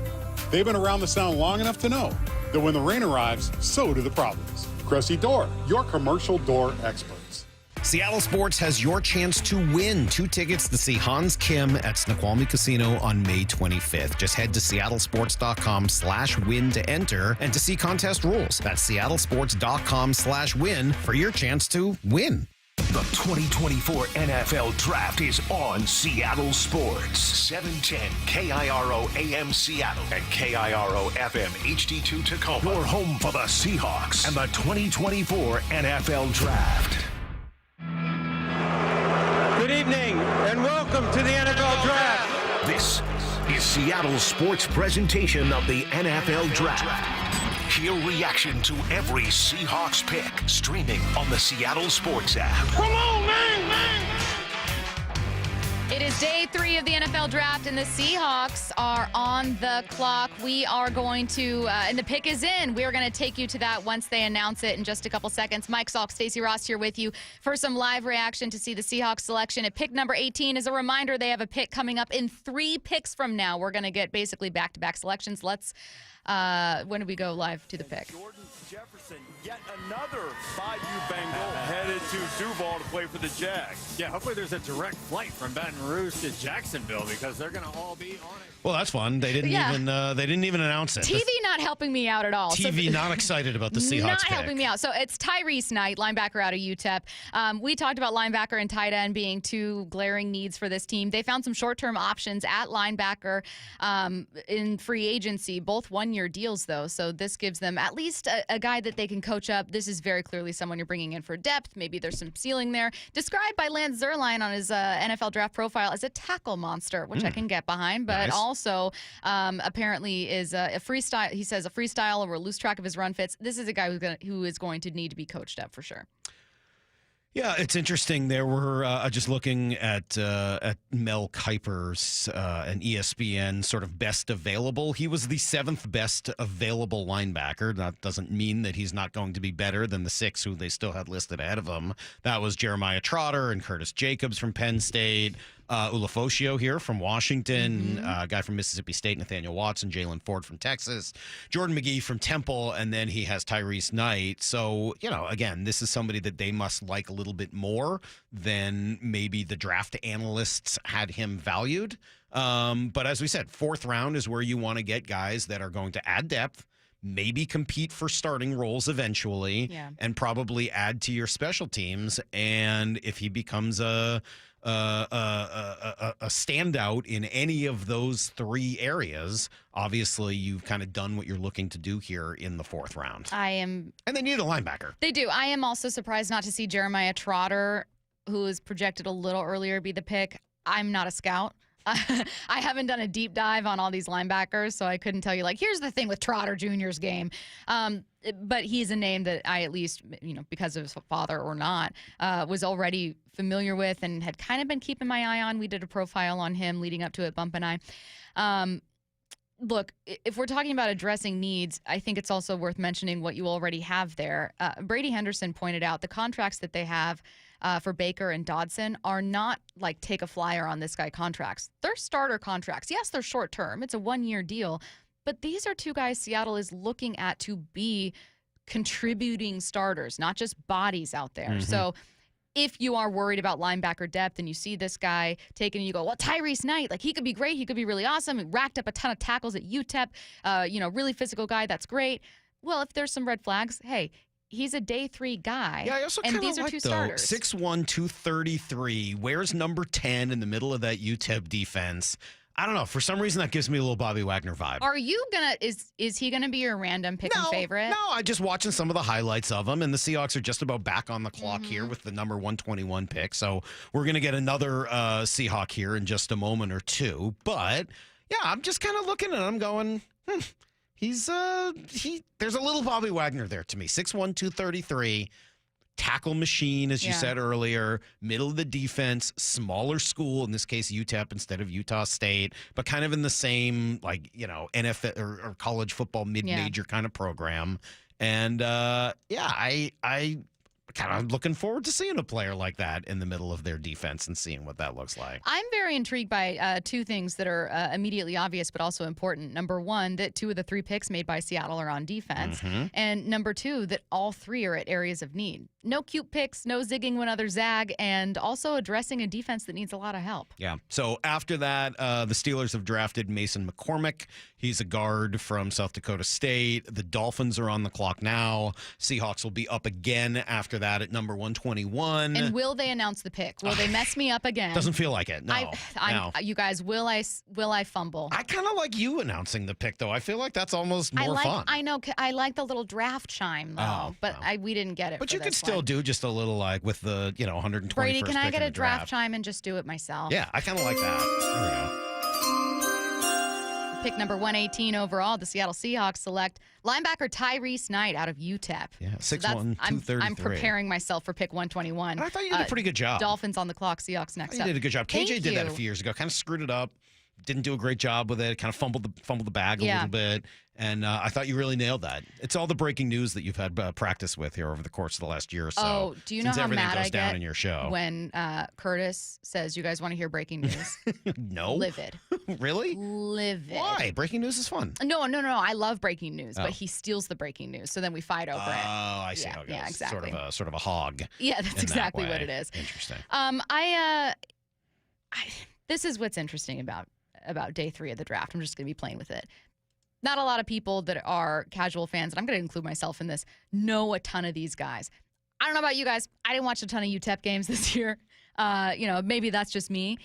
[SPEAKER 16] They've been around the sound long enough to know that when the rain arrives, so do the problems. Cressy Door, your commercial door experts.
[SPEAKER 2] Seattle Sports has your chance to win 2 tickets to see Hans Kim at Snoqualmie Casino on May 25th. Just head to seattlesports.com/win to enter and to see contest rules. That's seattlesports.com/win for your chance to win.
[SPEAKER 3] The 2024 NFL Draft is on Seattle Sports. 710 KIRO AM Seattle and KIRO FM HD2 Tacoma. Your home for the Seahawks and the 2024 NFL Draft.
[SPEAKER 7] Good evening and welcome to the NFL Draft.
[SPEAKER 3] This is Seattle's sports presentation of the NFL Draft. Hear reaction to every Seahawks pick, streaming on the Seattle Sports app.
[SPEAKER 8] Come on, man!
[SPEAKER 1] It is day 3 of the NFL Draft, and the Seahawks are on the clock. We are going to, and the pick is in. We are going to take you to that once they announce it in just a couple seconds. Mike Salk, Stacy Rost here with you for some live reaction to see the Seahawks selection at pick number 18. As a reminder, they have a pick coming up in 3 picks from now. We're going to get basically back-to-back selections. Let's, when do we go live to the pick?
[SPEAKER 22] Jordan Jefferson, yet another Bayou Bengal headed to Duval to play for the Jags.
[SPEAKER 23] Yeah, hopefully there's a direct flight from Baton Rouge to Jacksonville because they're going to all be on it.
[SPEAKER 2] Well, that's fun. They didn't even announce it.
[SPEAKER 1] TV not helping me out at all.
[SPEAKER 2] TV not excited about the Seahawks
[SPEAKER 1] Not
[SPEAKER 2] pick.
[SPEAKER 1] helping me out. So it's Tyrese Knight, linebacker out of UTEP. We talked about linebacker and tight end being 2 glaring needs for this team. They found some short-term options at linebacker in free agency, both 1-year deals, though. So this gives them at least a guy that they can coach up. This is very clearly someone you're bringing in for depth. Maybe there's some ceiling there. Described by Lance Zierlein on his NFL draft profile as a tackle monster, which I can get behind, but
[SPEAKER 2] nice.
[SPEAKER 1] Also apparently is a freestyle. He says a freestyle or a loose track of his run fits. This is a guy who is going to need to be coached up for sure.
[SPEAKER 2] Yeah, it's interesting. There were just looking at Mel Kiper's and ESPN sort of best available. He was the 7th best available linebacker. That doesn't mean that he's not going to be better than the 6 who they still had listed ahead of him. That was Jeremiah Trotter and Curtis Jacobs from Penn State. Ulofoshio here from Washington, a guy from Mississippi State, Nathaniel Watson, Jalen Ford from Texas, Jordan McGee from Temple, and then he has Tyrese Knight. So, again, this is somebody that they must like a little bit more than maybe the draft analysts had him valued. But as we said, 4th round is where you want to get guys that are going to add depth, maybe compete for starting roles eventually, and probably add to your special teams. And if he becomes a standout in any of those 3 areas, obviously you've kind of done what you're looking to do here in the 4th round. And they need a linebacker.
[SPEAKER 1] They do. I am also surprised not to see Jeremiah Trotter, who is projected a little earlier, be the pick. I'm not a scout. I haven't done a deep dive on all these linebackers, so I couldn't tell you, here's the thing with Trotter Jr.'s game. But he's a name that I, at least, because of his father or not, was already familiar with and had kind of been keeping my eye on. We did a profile on him leading up to it, Bump and I. Look, if we're talking about addressing needs, I think it's also worth mentioning what you already have there. Brady Henderson pointed out the contracts that they have for Baker and Dodson are not like take a flyer on this guy contracts. They're starter contracts. Yes, they're short term. It's a 1-year deal. But these are two guys Seattle is looking at to be contributing starters, not just bodies out there.
[SPEAKER 2] Mm-hmm.
[SPEAKER 1] So if you are worried about linebacker depth and you see this guy taken and you go, well, Tyrese Knight, like he could be great. He could be really awesome. He racked up a ton of tackles at UTEP, really physical guy. That's great. Well, if there's some red flags, hey, he's a day 3 guy.
[SPEAKER 2] Yeah, I also
[SPEAKER 1] and
[SPEAKER 2] kind
[SPEAKER 1] these
[SPEAKER 2] of
[SPEAKER 1] are
[SPEAKER 2] like,
[SPEAKER 1] two
[SPEAKER 2] though,
[SPEAKER 1] starters.
[SPEAKER 2] 6'1", 233, wears number 10 in the middle of that UTEP defense. I don't know. For some reason, that gives me a little Bobby Wagner vibe.
[SPEAKER 1] Are you gonna? Is he gonna be your random pick and favorite?
[SPEAKER 2] No, I'm just watching some of the highlights of him, and the Seahawks are just about back on the clock here with the number 121 pick. So we're gonna get another Seahawk here in just a moment or two. But yeah, I'm just kind of looking at him, going, there's a little Bobby Wagner there to me. 6'1", 233. Tackle machine, as you said earlier, middle of the defense, smaller school, in this case UTEP instead of Utah State, but kind of in the same, NFL or college football mid-major kind of program. And, I kind of looking forward to seeing a player like that in the middle of their defense and seeing what that looks like.
[SPEAKER 1] I'm very intrigued by two things that are immediately obvious but also important. Number one, that 2 of the 3 picks made by Seattle are on defense.
[SPEAKER 2] Mm-hmm.
[SPEAKER 1] And number 2, that all 3 are at areas of need. No cute picks, no zigging when others zag, and also addressing a defense that needs a lot of help.
[SPEAKER 2] Yeah. So after that, the Steelers have drafted Mason McCormick. He's a guard from South Dakota State. The Dolphins are on the clock now. Seahawks will be up again after that at number 121.
[SPEAKER 1] And will they announce the pick? Will they mess me up again?
[SPEAKER 2] Doesn't feel like it. No. No.
[SPEAKER 1] You guys, will I fumble?
[SPEAKER 2] I kind of like you announcing the pick, though. I feel like that's almost more fun.
[SPEAKER 1] I know. I like the little draft chime, though, but we didn't get it.
[SPEAKER 2] But
[SPEAKER 1] for
[SPEAKER 2] you could
[SPEAKER 1] this
[SPEAKER 2] still
[SPEAKER 1] one.
[SPEAKER 2] do just a little with the 121st
[SPEAKER 1] Brady, can I
[SPEAKER 2] pick
[SPEAKER 1] get
[SPEAKER 2] in
[SPEAKER 1] a
[SPEAKER 2] the
[SPEAKER 1] draft chime and just do it myself?
[SPEAKER 2] Yeah, I kind of like that. There we go.
[SPEAKER 1] Pick number 118 overall, the Seattle Seahawks select linebacker Tyrese Knight out of UTEP.
[SPEAKER 2] Yeah, 6'1", 233.
[SPEAKER 1] I'm preparing myself for pick 121.
[SPEAKER 2] I thought you did a pretty good job.
[SPEAKER 1] Dolphins on the clock, Seahawks next up.
[SPEAKER 2] You did a good job. KJ
[SPEAKER 1] Thank
[SPEAKER 2] did that a
[SPEAKER 1] you.
[SPEAKER 2] few years ago. Kind of screwed it up. Didn't do a great job with it. Kind of fumbled the bag a little bit. And I thought you really nailed that. It's all the breaking news that you've had practice with here over the course of the last year or so.
[SPEAKER 1] Oh, do you know how
[SPEAKER 2] everything
[SPEAKER 1] mad
[SPEAKER 2] goes
[SPEAKER 1] I
[SPEAKER 2] down
[SPEAKER 1] get
[SPEAKER 2] in your show?
[SPEAKER 1] when Curtis says, "You guys want to hear breaking news?"
[SPEAKER 2] No.
[SPEAKER 1] Livid.
[SPEAKER 2] Really?
[SPEAKER 1] Livid.
[SPEAKER 2] Why? Breaking news is fun.
[SPEAKER 1] No. I love breaking news,
[SPEAKER 2] Oh.
[SPEAKER 1] but he steals the breaking news, so then we fight over it.
[SPEAKER 2] Oh, I see how it goes.
[SPEAKER 1] Yeah, exactly.
[SPEAKER 2] Sort of a hog.
[SPEAKER 1] Yeah, that's
[SPEAKER 2] in
[SPEAKER 1] exactly
[SPEAKER 2] that
[SPEAKER 1] what
[SPEAKER 2] way.
[SPEAKER 1] it is.
[SPEAKER 2] Interesting.
[SPEAKER 1] This is what's interesting about day 3 of the draft. I'm just going to be playing with it. Not a lot of people that are casual fans, and I'm going to include myself in this, know a ton of these guys. I don't know about you guys. I didn't watch a ton of UTEP games this year. Maybe that's just me.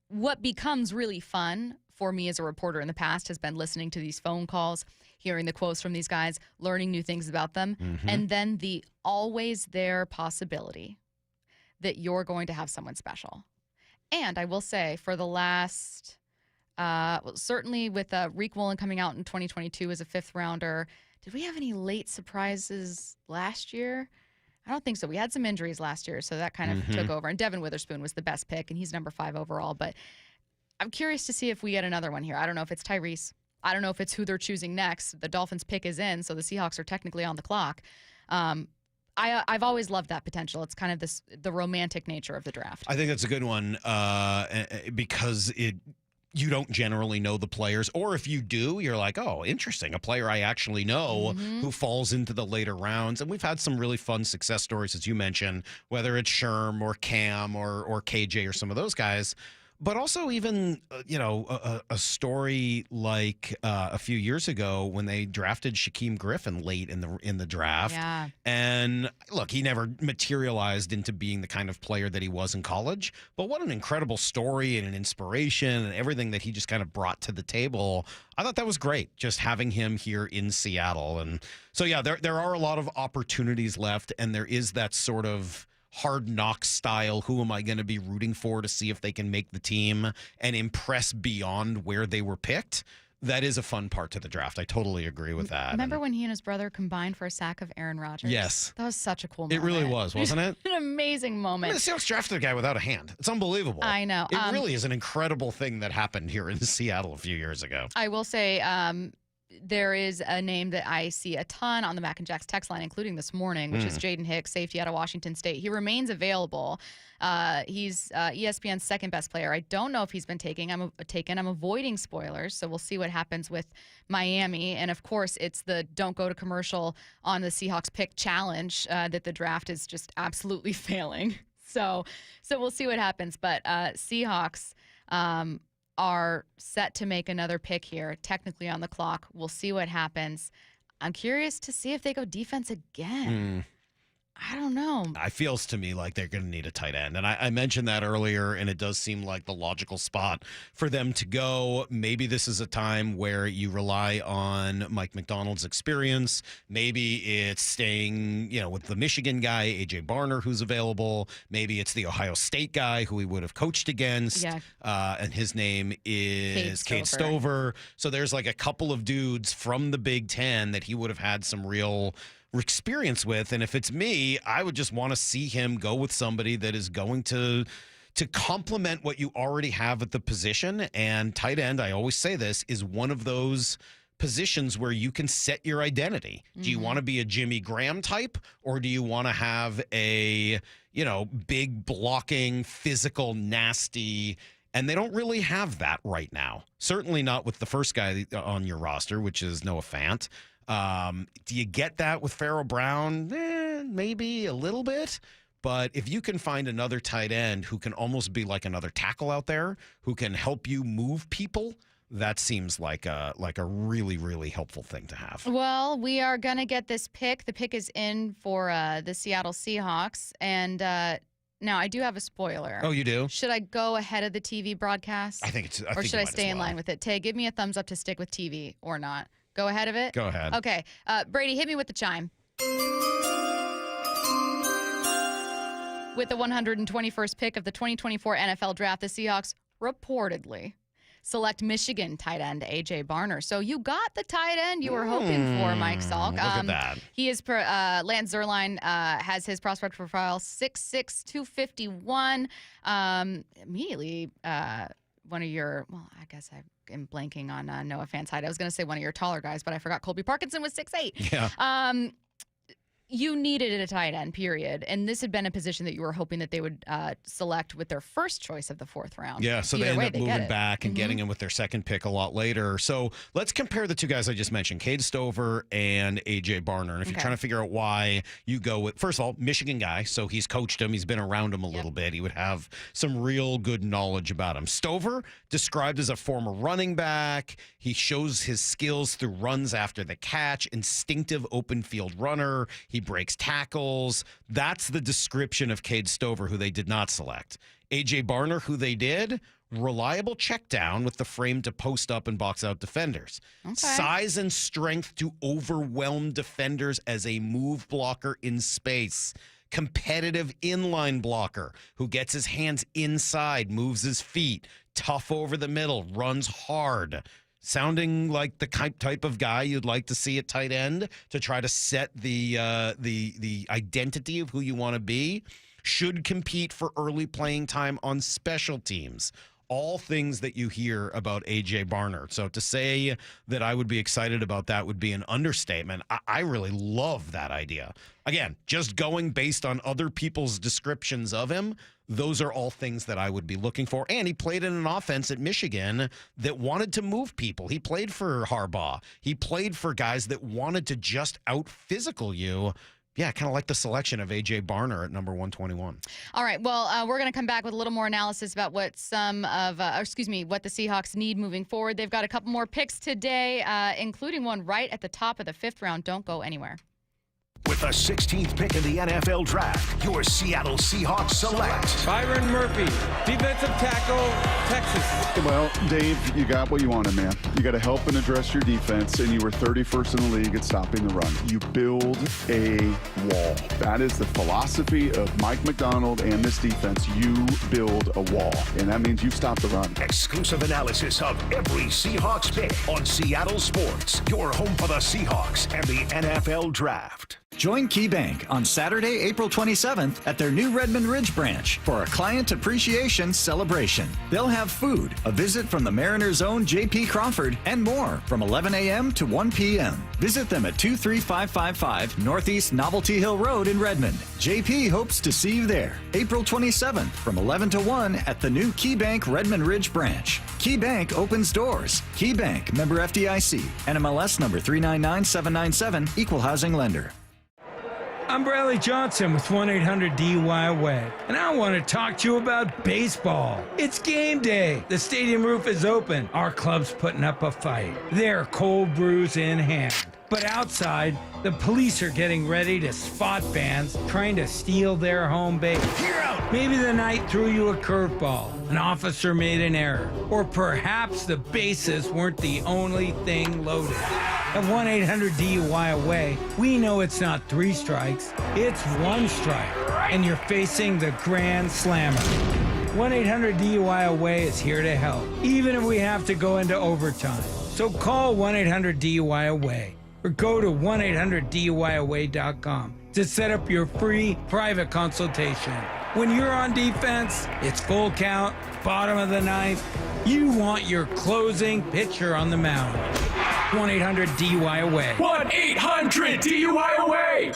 [SPEAKER 1] What becomes really fun for me as a reporter in the past has been listening to these phone calls, hearing the quotes from these guys, learning new things about them, and then the always there possibility that you're going to have someone special. And I will say, for the last, certainly with Reek Woolen coming out in 2022 as a 5th rounder, did we have any late surprises last year? I don't think so. We had some injuries last year, so that kind of took over. And Devin Witherspoon was the best pick, and he's number 5 overall. But I'm curious to see if we get another one here. I don't know if it's Tyrese. I don't know if it's who they're choosing next. The Dolphins' pick is in, so the Seahawks are technically on the clock. I've always loved that potential. It's kind of the romantic nature of the draft.
[SPEAKER 2] I think that's a good one because you don't generally know the players, or if you do, you're like, oh, interesting, a player I actually know who falls into the later rounds. And we've had some really fun success stories, as you mentioned, whether it's Sherm or Cam or KJ or some of those guys. But also even, a story like a few years ago when they drafted Shaquem Griffin late in the draft.
[SPEAKER 1] Yeah.
[SPEAKER 2] And look, he never materialized into being the kind of player that he was in college. But what an incredible story and an inspiration and everything that he just kind of brought to the table. I thought that was great, just having him here in Seattle. And so, yeah, there are a lot of opportunities left, and there is that sort of hard knock style, who am I going to be rooting for to see if they can make the team and impress beyond where they were picked. that is a fun part to the draft. I totally agree with that.
[SPEAKER 1] Remember when he and his brother combined for a sack of Aaron Rodgers?
[SPEAKER 2] Yes.
[SPEAKER 1] That was such a cool
[SPEAKER 2] It
[SPEAKER 1] moment.
[SPEAKER 2] really was, wasn't it?
[SPEAKER 1] An amazing moment.
[SPEAKER 2] The Seahawks drafted a guy without a hand. It's unbelievable.
[SPEAKER 1] I know.
[SPEAKER 2] It really is an incredible thing that happened here in Seattle a few years ago.
[SPEAKER 1] I will say there is a name that I see a ton on the Mac and Jack's text line, including this morning, which is Jaden Hicks, safety out of Washington State. He remains available. He's ESPN's second best player. I don't know if he's been taken. I'm avoiding spoilers, so we'll see what happens with Miami. And of course, it's the don't go to commercial on the Seahawks pick challenge that the draft is just absolutely failing. So we'll see what happens. But Seahawks are set to make another pick here, technically on the clock. We'll see what happens. I'm curious to see if they go defense again. I don't know.
[SPEAKER 2] It feels to me like they're going to need a tight end. And I mentioned that earlier, and it does seem like the logical spot for them to go. Maybe this is a time where you rely on Mike McDonald's experience. Maybe it's staying, with the Michigan guy, A.J. Barner, who's available. Maybe it's the Ohio State guy who he would have coached against.
[SPEAKER 1] Yeah.
[SPEAKER 2] And his name is Cade Stover. So there's like a couple of dudes from the Big Ten that he would have had some real experience with. And if it's me, I would just want to see him go with somebody that is going to complement what you already have at the position. And tight end, I always say this, is one of those positions where you can set your identity. Do you want to be a Jimmy Graham type, or do you want to have a, big blocking, physical, nasty? And they don't really have that right now. Certainly not with the first guy on your roster, which is Noah Fant. Do you get that with Farrell Brown? Maybe a little bit. But if you can find another tight end who can almost be like another tackle out there, who can help you move people, that seems like a really, really helpful thing to have.
[SPEAKER 1] Well, we are going to get this pick. The pick is in for the Seattle Seahawks. And now I do have a spoiler.
[SPEAKER 2] Oh, you do?
[SPEAKER 1] Should I go ahead of the TV broadcast? Or should I stay in line with it? Tay, give me a thumbs up to stick with TV or not. Go ahead of it?
[SPEAKER 2] Go ahead.
[SPEAKER 1] Okay. Brady, hit me with the chime. With the 121st pick of the 2024 NFL Draft, the Seahawks reportedly select Michigan tight end A.J. Barner. So you got the tight end you were hoping for, Mike Salk.
[SPEAKER 2] Look at that.
[SPEAKER 1] He is, Lance Zierlein has his prospect profile 6'6", 251. Immediately, one of your, I guess I'm blanking on Noah Fant's height. I was going to say one of your taller guys, but I forgot Colby Parkinson was 6'8".
[SPEAKER 2] Yeah.
[SPEAKER 1] You needed a tight end, period. And this had been a position that you were hoping that they would select with their first choice of the fourth round.
[SPEAKER 2] Yeah, so they end up moving back and getting him with their second pick a lot later. So let's compare the two guys I just mentioned, Cade Stover and A.J. Barner. And if you're trying to figure out why you go with, first of all, Michigan guy, so he's coached him, he's been around him a little bit. He would have some real good knowledge about him. Stover, described as a former running back. He shows his skills through runs after the catch, instinctive open field runner. He breaks tackles. That's the description of Cade Stover, who they did not select. A.J. Barner, who they did, reliable check down with the frame to post up and box out defenders. Size and strength to overwhelm defenders as a move blocker in space. Competitive inline blocker who gets his hands inside, moves his feet, tough over the middle, runs hard. Sounding like the type of guy you'd like to see at tight end to try to set the identity of who you want to be. Should compete for early playing time on special teams. All things that you hear about A.J. Barner. So to say that I would be excited about that would be an understatement. I really love that idea. Again, just going based on other people's descriptions of him, those are all things that I would be looking for. And he played in an offense at Michigan that wanted to move people. He played for Harbaugh. He played for guys that wanted to just out-physical you. Yeah, kind of like the selection of A.J. Barner at number 121.
[SPEAKER 1] All right, well, we're going to come back with a little more analysis about what what the Seahawks need moving forward. They've got a couple more picks today, including one right at the top of the fifth round. Don't go anywhere.
[SPEAKER 3] With the 16th pick in the NFL Draft, your Seattle Seahawks select
[SPEAKER 7] Byron Murphy, defensive tackle, Texas.
[SPEAKER 9] Well, Dave, you got what you wanted, man. You got to help and address your defense, and you were 31st in the league at stopping the run. You build a wall. That is the philosophy of Mike McDonald and this defense. You build a wall, and that means you stop the run.
[SPEAKER 3] Exclusive analysis of every Seahawks pick on Seattle Sports, your home for the Seahawks and the NFL Draft.
[SPEAKER 15] Join KeyBank on Saturday, April 27th at their new Redmond Ridge branch for a client appreciation celebration. They'll have food, a visit from the Mariners' own J.P. Crawford, and more from 11 a.m. to 1 p.m. Visit them at 23555 Northeast Novelty Hill Road in Redmond. J.P. hopes to see you there April 27th from 11 to 1 at the new KeyBank Redmond Ridge branch. KeyBank opens doors. KeyBank, member FDIC, NMLS number 399797, equal housing lender.
[SPEAKER 4] I'm Bradley Johnson with 1-800-DUI-AWAY, and I want to talk to you about baseball. It's game day. The stadium roof is open. Our club's putting up a fight. They're cold brews in hand. But outside, the police are getting ready to spot fans trying to steal their home base. Maybe the night threw you a curveball, an officer made an error, or perhaps the bases weren't the only thing loaded. At 1-800-DUI-AWAY, we know it's not 3 strikes, it's 1 strike, and you're facing the Grand Slammer. 1-800-DUI-AWAY is here to help, even if we have to go into overtime. So call 1-800-DUI-AWAY or go to 1-800-DUI-AWAY.com to set up your free private consultation. When you're on defense, it's full count, bottom of the ninth. You want your closing pitcher on the mound. 1-800-DUI-AWAY.
[SPEAKER 27] 1-800-DUI-AWAY!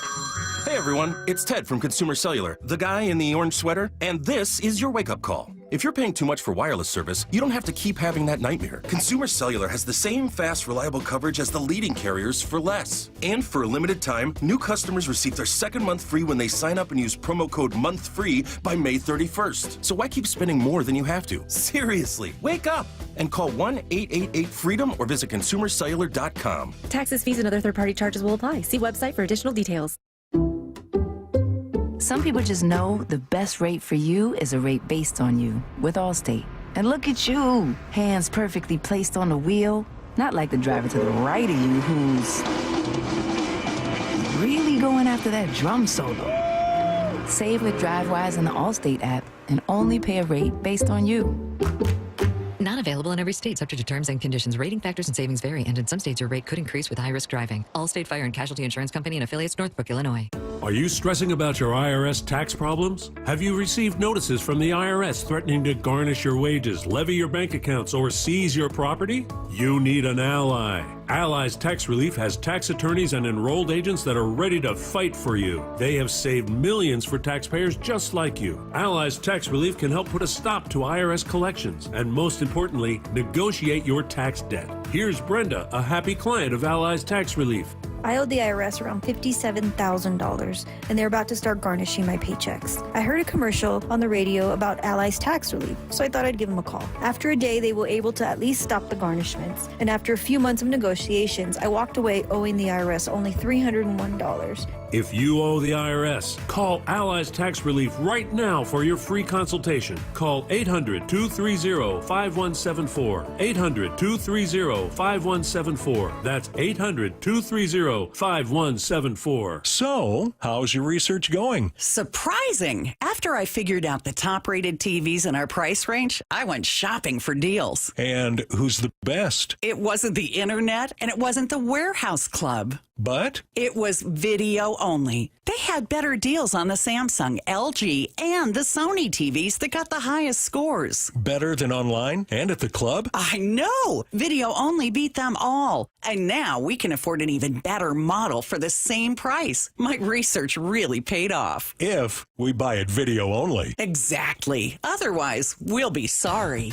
[SPEAKER 27] Hey everyone, it's Ted from Consumer Cellular, the guy in the orange sweater, and this is your wake-up call. If you're paying too much for wireless service, you don't have to keep having that nightmare. Consumer Cellular has the same fast, reliable coverage as the leading carriers for less. And for a limited time, new customers receive their second month free when they sign up and use promo code MONTHFREE by May 31st. So why keep spending more than you have to? Seriously, wake up and call 1-888-FREEDOM or visit consumercellular.com.
[SPEAKER 10] Taxes, fees, and other third-party charges will apply. See website for additional details.
[SPEAKER 11] Some people just know the best rate for you is a rate based on you with Allstate. And look at you, hands perfectly placed on the wheel, not like the driver to the right of you who's really going after that drum solo. Save with DriveWise in the Allstate app and only pay a rate based on you.
[SPEAKER 17] Not available in every state, subject to terms and conditions. Rating factors and savings vary, and in some states your rate could increase with high-risk driving. Allstate Fire and Casualty Insurance Company and affiliates, Northbrook, Illinois.
[SPEAKER 19] Are you stressing about your IRS tax problems? Have you received notices from the IRS threatening to garnish your wages, levy your bank accounts, or seize your property? You need an ally. Allies Tax Relief has tax attorneys and enrolled agents that are ready to fight for you. They have saved millions for taxpayers just like you. Allies Tax Relief can help put a stop to IRS collections and, most importantly, negotiate your tax debt. Here's Brenda, a happy client of Allies Tax Relief.
[SPEAKER 24] I owed the IRS around $57,000, and they're about to start garnishing my paychecks. I heard a commercial on the radio about Allies Tax Relief, so I thought I'd give them a call. After a day, they were able to at least stop the garnishments, and after a few months of negotiations, I walked away owing the IRS only $301.
[SPEAKER 19] If you owe the IRS, call Allies Tax Relief right now for your free consultation. Call 800-230-5174. 800-230-5174. That's 800-230-5174.
[SPEAKER 25] So, how's your research going?
[SPEAKER 26] Surprising! After I figured out the top-rated TVs in our price range, I went shopping for deals.
[SPEAKER 25] And who's the best?
[SPEAKER 26] It wasn't the internet, and it wasn't the warehouse club.
[SPEAKER 25] But?
[SPEAKER 26] It was video only. They had better deals on the Samsung, LG, and the Sony TVs that got the highest scores.
[SPEAKER 25] Better than online and at the club?
[SPEAKER 26] I know! Video only beat them all. And now we can afford an even better model for the same price. My research really paid off.
[SPEAKER 25] If we buy it video only.
[SPEAKER 26] Exactly. Otherwise, we'll be sorry.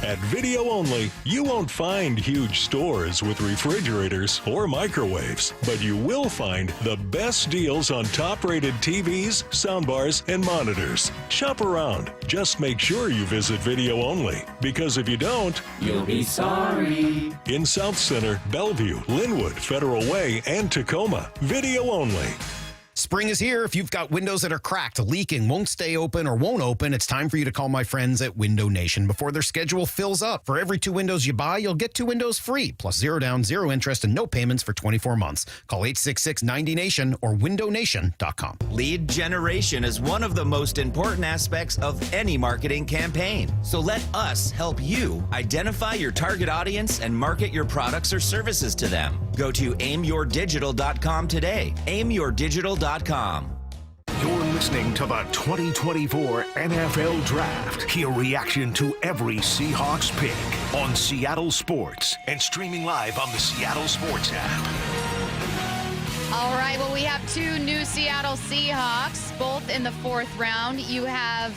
[SPEAKER 25] At Video Only, you won't find huge stores with refrigerators or microwaves, but you will find the best deals on top-rated TVs, soundbars, and monitors. Shop around. Just make sure you visit Video Only, because if you don't,
[SPEAKER 29] you'll be sorry.
[SPEAKER 25] In South Center, Bellevue, Linwood, Federal Way, and Tacoma, Video Only.
[SPEAKER 2] Spring is here. If you've got windows that are cracked, leaking, won't stay open, or won't open, it's time for you to call my friends at Window Nation before their schedule fills up. For every 2 windows you buy, you'll get 2 windows free, plus 0 down, 0 interest, and no payments for 24 months. Call 866-90NATION or windownation.com.
[SPEAKER 5] Lead generation is one of the most important aspects of any marketing campaign. So let us help you identify your target audience and market your products or services to them. Go to aimyourdigital.com today. Aimyourdigital.com.
[SPEAKER 3] You're listening to the 2024 NFL Draft. Hear reaction to every Seahawks pick on Seattle Sports and streaming live on the Seattle Sports app.
[SPEAKER 1] All right, well, we have 2 new Seattle Seahawks, both in the 4th round. You have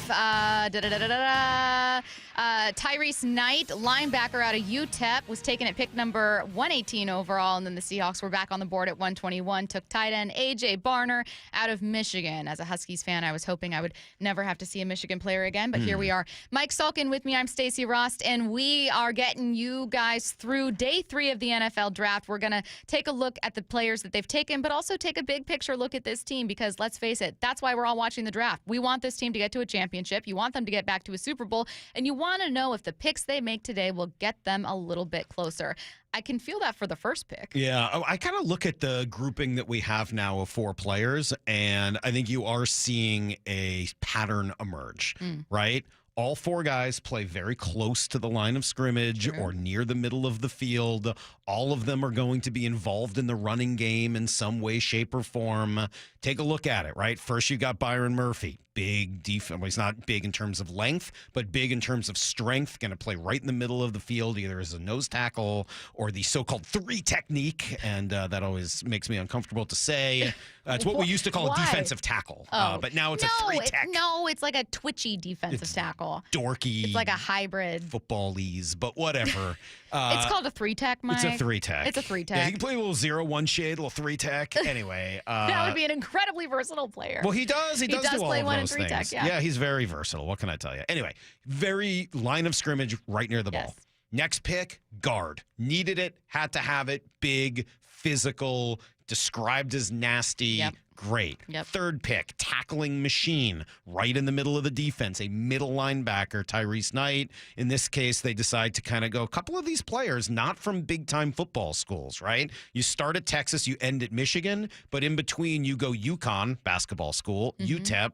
[SPEAKER 1] Tyrese Knight, linebacker out of UTEP, was taken at pick number 118 overall, and then the Seahawks were back on the board at 121, took tight end A.J. Barner out of Michigan. As a Huskies fan, I was hoping I would never have to see a Michigan player again, but here we are. Mike Salk with me. I'm Stacy Rost, and we are getting you guys through day 3 of the NFL Draft. We're going to take a look at the players that they've taken, but also take a big picture look at this team because, let's face it, that's why we're all watching the draft. We want this team to get to a championship. You want them to get back to a Super Bowl, and you want to know if the picks they make today will get them a little bit closer. I can feel that for the first pick.
[SPEAKER 2] Yeah, I kind of look at the grouping that we have now of 4 players, and I think you are seeing a pattern emerge, right? All 4 guys play very close to the line of scrimmage or near the middle of the field. All of them are going to be involved in the running game in some way, shape, or form. Take a look at it, right? First, you got Byron Murphy. Big defense. Well, he's not big in terms of length, but big in terms of strength. Going to play right in the middle of the field, either as a nose tackle or the so-called 3 technique. And that always makes me uncomfortable to say. It's what we used to call a defensive tackle. But now it's a 3 tech.
[SPEAKER 1] No, it's like a twitchy defensive tackle.
[SPEAKER 2] Dorky.
[SPEAKER 1] It's like a hybrid.
[SPEAKER 2] Football-ese, but whatever.
[SPEAKER 1] It's called a 3 tech, Mike.
[SPEAKER 2] It's a 3 tech.
[SPEAKER 1] It's a 3 tech.
[SPEAKER 2] Yeah, he can play a little 0-1 shade, a little 3 tech. Anyway.
[SPEAKER 1] That would be an incredibly versatile player.
[SPEAKER 2] Well, he does. He does do all
[SPEAKER 1] play
[SPEAKER 2] of
[SPEAKER 1] 1
[SPEAKER 2] those
[SPEAKER 1] and 3
[SPEAKER 2] things.
[SPEAKER 1] tech, yeah.
[SPEAKER 2] He's very versatile. What can I tell you? Anyway, very line of scrimmage right near the ball. Next pick, guard. Needed it, had to have it. Big, physical, described as nasty. Great. Third pick, tackling machine, right in the middle of the defense, a middle linebacker, Tyrese Knight. In this case, they decide to kind of go a couple of these players, not from big-time football schools, right? You start at Texas, you end at Michigan, but in between you go UConn, basketball school, UTEP.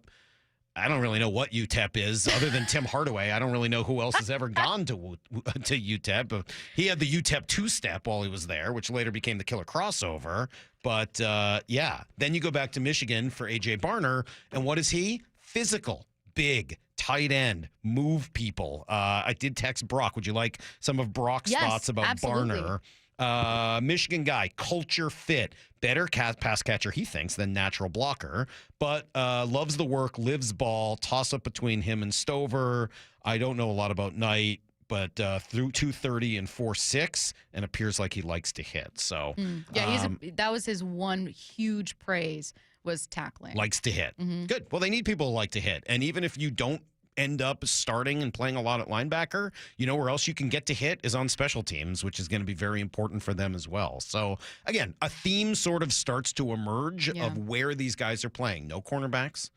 [SPEAKER 2] I don't really know what UTEP is other than Tim Hardaway. I don't really know who else has ever gone to UTEP. He had the UTEP 2-step while he was there, which later became the killer crossover. But, then you go back to Michigan for A.J. Barner. And what is he? Physical, big, tight end, move people. I did text Brock. Would you like some of Brock's thoughts about
[SPEAKER 1] absolutely.
[SPEAKER 2] Barner? Michigan guy, culture fit, better pass catcher, he thinks, than natural blocker, but loves the work, lives ball, toss up between him and Stover. I don't know a lot about Knight, but through 230 and 4.6, and appears like he likes to hit. So
[SPEAKER 1] that was his one huge praise was tackling.
[SPEAKER 2] Likes to hit. Good. Well, they need people who like to hit, and even if you don't end up starting and playing a lot at linebacker, you know where else you can get to hit is on special teams, which is going to be very important for them as well. So again, a theme sort of starts to emerge of where these guys are playing. No cornerbacks,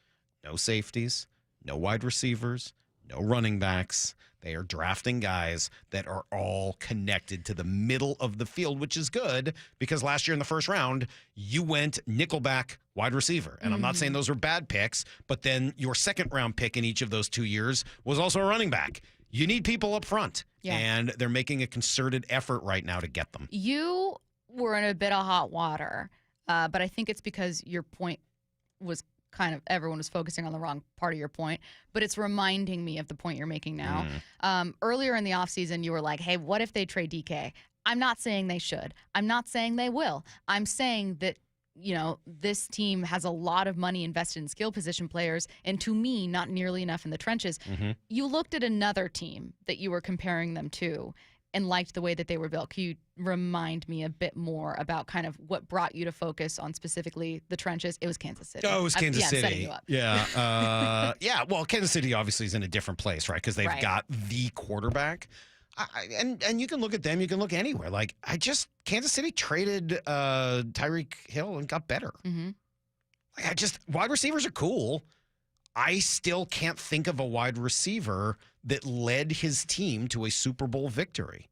[SPEAKER 2] no safeties, no wide receivers, no running backs. They are drafting guys that are all connected to the middle of the field, which is good because last year in the first round, you went nickelback wide receiver. And I'm not saying those were bad picks, but then your second round pick in each of those 2 years was also a running back. You need people up front, and they're making a concerted effort right now to get them.
[SPEAKER 1] You were in a bit of hot water, but I think it's because your point was kind of everyone was focusing on the wrong part of your point, but it's reminding me of the point you're making now. Earlier in the offseason, you were like, hey, what if they trade DK? I'm not saying they should. I'm not saying they will. I'm saying that, you know, this team has a lot of money invested in skill position players, and to me, not nearly enough in the trenches. You looked at another team that you were comparing them to and liked the way that they were built. Can you remind me a bit more about kind of what brought you to focus on specifically the trenches? It was Kansas City.
[SPEAKER 2] Oh, it was Kansas City.
[SPEAKER 1] Setting you up.
[SPEAKER 2] Yeah. Well, Kansas City obviously is in a different place, right? Because they've got the quarterback. And you can look at them. You can look anywhere. Like, Kansas City traded Tyreek Hill and got better. Wide receivers are cool. I still can't think of a wide receiver that led his team to a Super Bowl victory,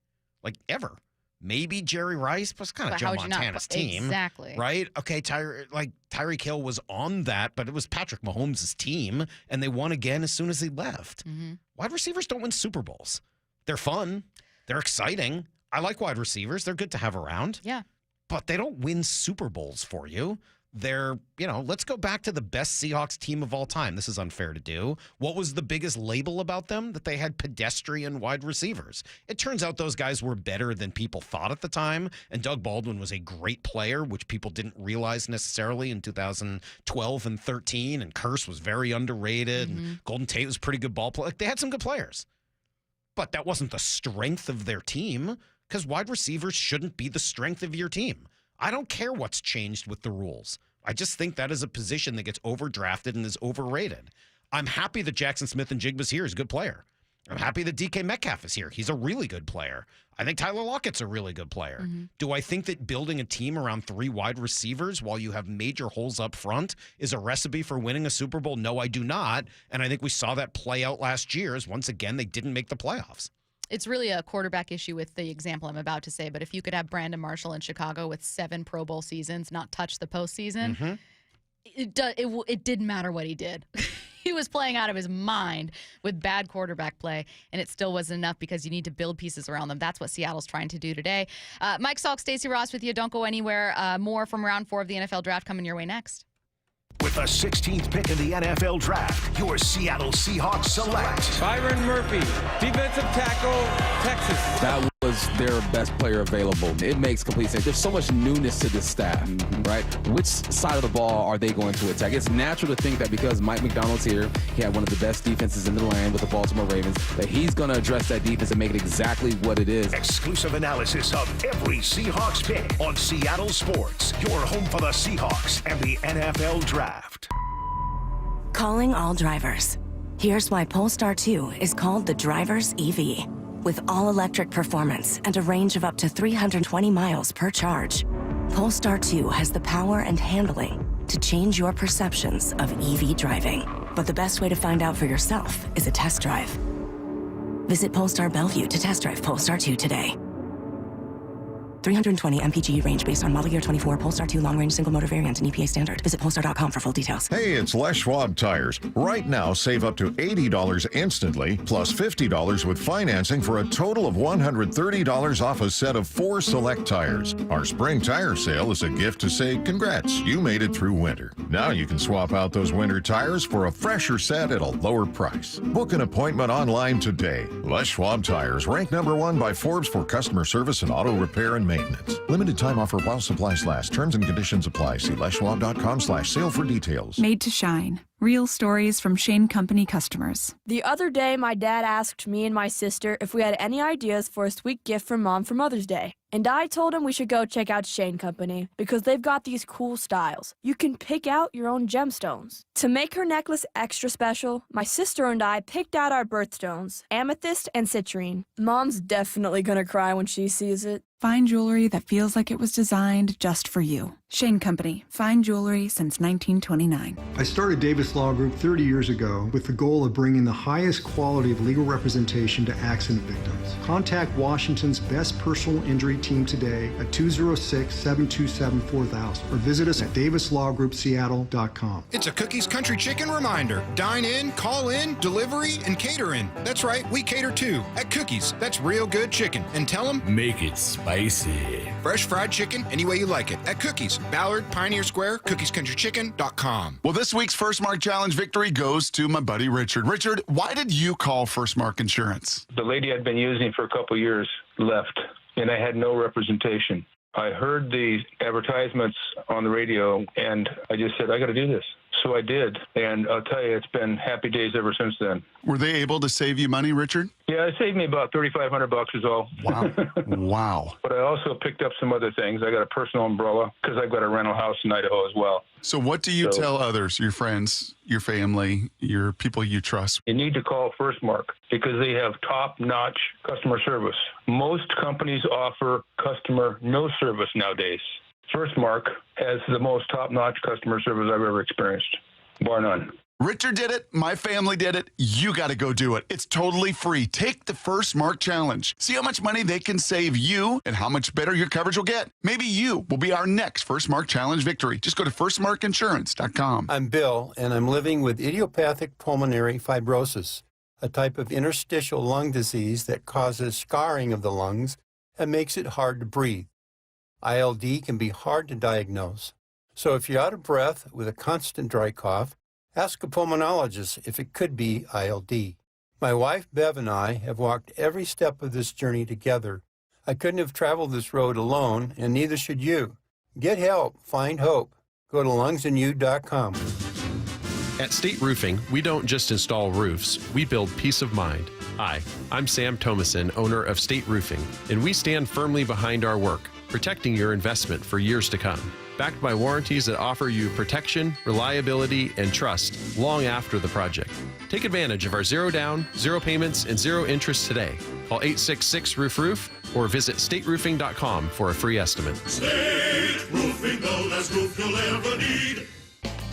[SPEAKER 2] ever. Maybe Jerry Rice was kind of Joe Montana's team.
[SPEAKER 1] Exactly.
[SPEAKER 2] Right? Okay, Tyreek Hill was on that, but it was Patrick Mahomes' team, and they won again as soon as he left.
[SPEAKER 1] Mm-hmm.
[SPEAKER 2] Wide receivers don't win Super Bowls. They're fun. They're exciting. I like wide receivers. They're good to have around.
[SPEAKER 1] Yeah.
[SPEAKER 2] But they don't win Super Bowls for you. They're, let's go back to the best Seahawks team of all time. This is unfair to do. What was the biggest label about them? That they had pedestrian wide receivers. It turns out those guys were better than people thought at the time. And Doug Baldwin was a great player, which people didn't realize necessarily in 2012 and 13. And Kearse was very underrated.
[SPEAKER 1] Mm-hmm.
[SPEAKER 2] And Golden Tate was a pretty good ball player. They had some good players. But that wasn't the strength of their team, because wide receivers shouldn't be the strength of your team. I don't care what's changed with the rules. I just think that is a position that gets overdrafted and is overrated. I'm happy that Jackson Smith-Njigba's here. He's a good player. I'm happy that DK Metcalf is here. He's a really good player. I think Tyler Lockett's a really good player.
[SPEAKER 1] Mm-hmm.
[SPEAKER 2] Do I think that building a team around 3 wide receivers while you have major holes up front is a recipe for winning a Super Bowl? No, I do not. And I think we saw that play out last year as once again they didn't make the playoffs.
[SPEAKER 1] It's really a quarterback issue with the example I'm about to say, but if you could have Brandon Marshall in Chicago with 7 Pro Bowl seasons, not touch the postseason,
[SPEAKER 2] Mm-hmm.
[SPEAKER 1] it didn't matter what he did. He was playing out of his mind with bad quarterback play, and it still wasn't enough because you need to build pieces around them. That's what Seattle's trying to do today. Mike Salk, Stacy Rost with you. Don't go anywhere. More from round 4 of the NFL draft coming your way next.
[SPEAKER 3] With the 16th pick in the NFL Draft, your Seattle Seahawks select
[SPEAKER 7] Byron Murphy, defensive tackle, Texas.
[SPEAKER 6] That was their best player available. It makes complete sense. There's so much newness to this staff, right? Which side of the ball are they going to attack? It's natural to think that because Mike McDonald's here, he had one of the best defenses in the land with the Baltimore Ravens, that he's going to address that defense and make it exactly what it is.
[SPEAKER 3] Exclusive analysis of every Seahawks pick on Seattle Sports, your home for the Seahawks and the NFL Draft.
[SPEAKER 10] Calling all drivers. Here's why Polestar 2 is called the driver's EV. With all-electric performance and a range of up to 320 miles per charge, Polestar 2 has the power and handling to change your perceptions of EV driving. But the best way to find out for yourself is a test drive. Visit Polestar Bellevue to test drive Polestar 2 today. 320 mpg range based on model year 24 Polestar 2 long-range single-motor variant and EPA standard. Visit Polestar.com for full details.
[SPEAKER 12] Hey, it's Les Schwab Tires. Right now, save up to $80 instantly, plus $50 with financing for a total of $130 off a set of 4 select tires. Our spring tire sale is a gift to say, congrats, you made it through winter. Now you can swap out those winter tires for a fresher set at a lower price. Book an appointment online today. Les Schwab Tires, ranked #1 by Forbes for customer service and auto repair and maintenance. Limited time offer while supplies last. Terms and conditions apply. See leschwab.com/sale for details.
[SPEAKER 13] Made to shine. Real stories from Shane Company customers.
[SPEAKER 14] The other day, my dad asked me and my sister if we had any ideas for a sweet gift for Mom for Mother's Day. And I told him we should go check out Shane Company because they've got these cool styles. You can pick out your own gemstones. To make her necklace extra special, my sister and I picked out our birthstones, amethyst and citrine. Mom's definitely gonna cry when she sees it.
[SPEAKER 13] Fine jewelry that feels like it was designed just for you. Shane Company. Fine jewelry since 1929.
[SPEAKER 16] I started Davis Law Group 30 years ago with the goal of bringing the highest quality of legal representation to accident victims. Contact Washington's best personal injury team today at 206-727-4000 or visit us at davislawgroupseattle.com.
[SPEAKER 18] It's a Cookies Country Chicken reminder. Dine in, call in, delivery, and cater in. That's right, we cater too. At Cookies, that's real good chicken. And tell them,
[SPEAKER 20] make it spicy.
[SPEAKER 18] Fresh fried chicken any way you like it. At Cookies, Ballard, Pioneer Square, cookiescountrychicken.com.
[SPEAKER 9] Well, this week's First Mark Challenge victory goes to my buddy Richard. Richard, why did you call First Mark Insurance?
[SPEAKER 21] The lady I'd been using for a couple years left, and I had no representation. I heard the advertisements on the radio, and I just said, I got to do this. So I did, and I'll tell you, it's been happy days ever since then.
[SPEAKER 9] Were they able to save you money, Richard?
[SPEAKER 21] Yeah, it saved me about $3,500 is all.
[SPEAKER 9] Wow. Wow.
[SPEAKER 21] But I also picked up some other things. I got a personal umbrella because I've got a rental house in Idaho as well.
[SPEAKER 9] So what do you tell others, your friends, your family, your people you trust?
[SPEAKER 21] You need to call First Mark because they have top-notch customer service. Most companies offer customer no service nowadays. First Mark has the most top-notch customer service I've ever experienced, bar none.
[SPEAKER 9] Richard did it. My family did it. You got to go do it. It's totally free. Take the First Mark Challenge. See how much money they can save you and how much better your coverage will get. Maybe you will be our next First Mark Challenge victory. Just go to firstmarkinsurance.com.
[SPEAKER 4] I'm Bill, and I'm living with idiopathic pulmonary fibrosis, a type of interstitial lung disease that causes scarring of the lungs and makes it hard to breathe. ILD can be hard to diagnose. So if you're out of breath with a constant dry cough, ask a pulmonologist if it could be ILD. My wife, Bev, and I have walked every step of this journey together. I couldn't have traveled this road alone, and neither should you. Get help. Find hope. Go to lungsandyou.com.
[SPEAKER 8] At State Roofing, we don't just install roofs, we build peace of mind. Hi, I'm Sam Thomason, owner of State Roofing, and we stand firmly behind our work, protecting your investment for years to come. Backed by warranties that offer you protection, reliability, and trust long after the project. Take advantage of our zero down, zero payments, and zero interest today. Call 866-ROOF-ROOF or visit stateroofing.com for a free estimate.
[SPEAKER 11] State Roofing, the last roof you'll ever need.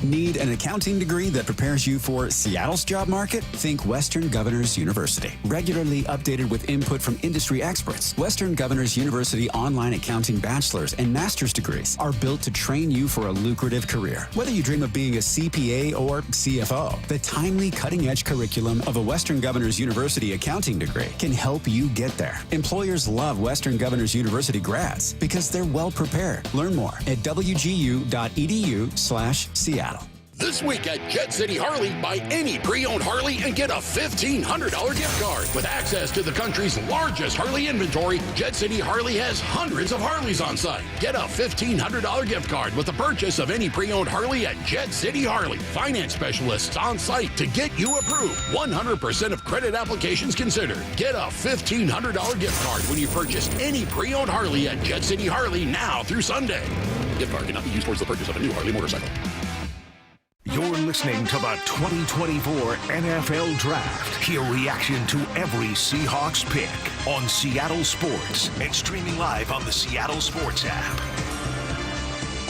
[SPEAKER 15] Need an accounting degree that prepares you for Seattle's job market? Think Western Governors University. Regularly updated with input from industry experts, Western Governors University online accounting bachelor's and master's degrees are built to train you for a lucrative career. Whether you dream of being a CPA or CFO, the timely, cutting-edge curriculum of a Western Governors University accounting degree can help you get there. Employers love Western Governors University grads because they're well prepared. Learn more at wgu.edu/Seattle.
[SPEAKER 17] This week at Jet City Harley, buy any pre-owned Harley and get a $1,500 gift card. With access to the country's largest Harley inventory, Jet City Harley has hundreds of Harleys on site. Get a $1,500 gift card with the purchase of any pre-owned Harley at Jet City Harley. Finance specialists on site to get you approved. 100% of credit applications considered. Get a $1,500 gift card when you purchase any pre-owned Harley at Jet City Harley now through Sunday. Gift card cannot be used towards the purchase of a new Harley motorcycle.
[SPEAKER 3] You're listening to the 2024 NFL Draft. Hear reaction to every Seahawks pick on Seattle Sports and streaming live on the Seattle Sports app.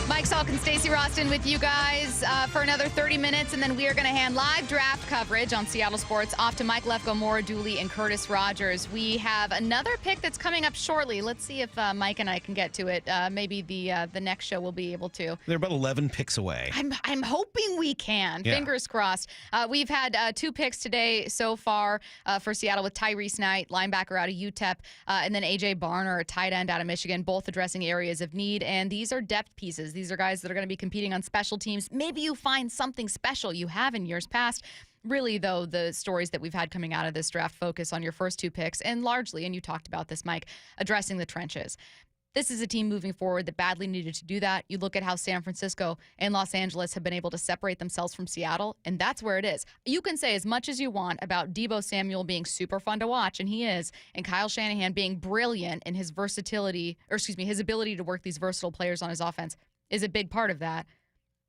[SPEAKER 1] Mike Salk and Stacy Rost with you guys for another 30 minutes, and then we are going to hand live draft coverage on Seattle Sports off to Mike, Lefko, Maura, Dooley, and Curtis Rogers. We have another pick that's coming up shortly. Let's see if Mike and I can get to it. Maybe the next show we'll be able to.
[SPEAKER 2] They're about 11 picks away.
[SPEAKER 1] I'm hoping we can. Yeah. Fingers crossed. We've had 2 picks today so far for Seattle with Tyrese Knight, linebacker out of UTEP, and then A.J. Barner, a tight end out of Michigan, both addressing areas of need. And these are depth pieces. These are guys that are going to be competing on special teams. Maybe you find something special you have in years past. Really, though, the stories that we've had coming out of this draft focus on your first 2 picks, and largely, and you talked about this, Mike, addressing the trenches. This is a team moving forward that badly needed to do that. You look at how San Francisco and Los Angeles have been able to separate themselves from Seattle, and that's where it is. You can say as much as you want about Deebo Samuel being super fun to watch, and he is, and Kyle Shanahan being brilliant in his versatility, his ability to work these versatile players on his offense is a big part of that.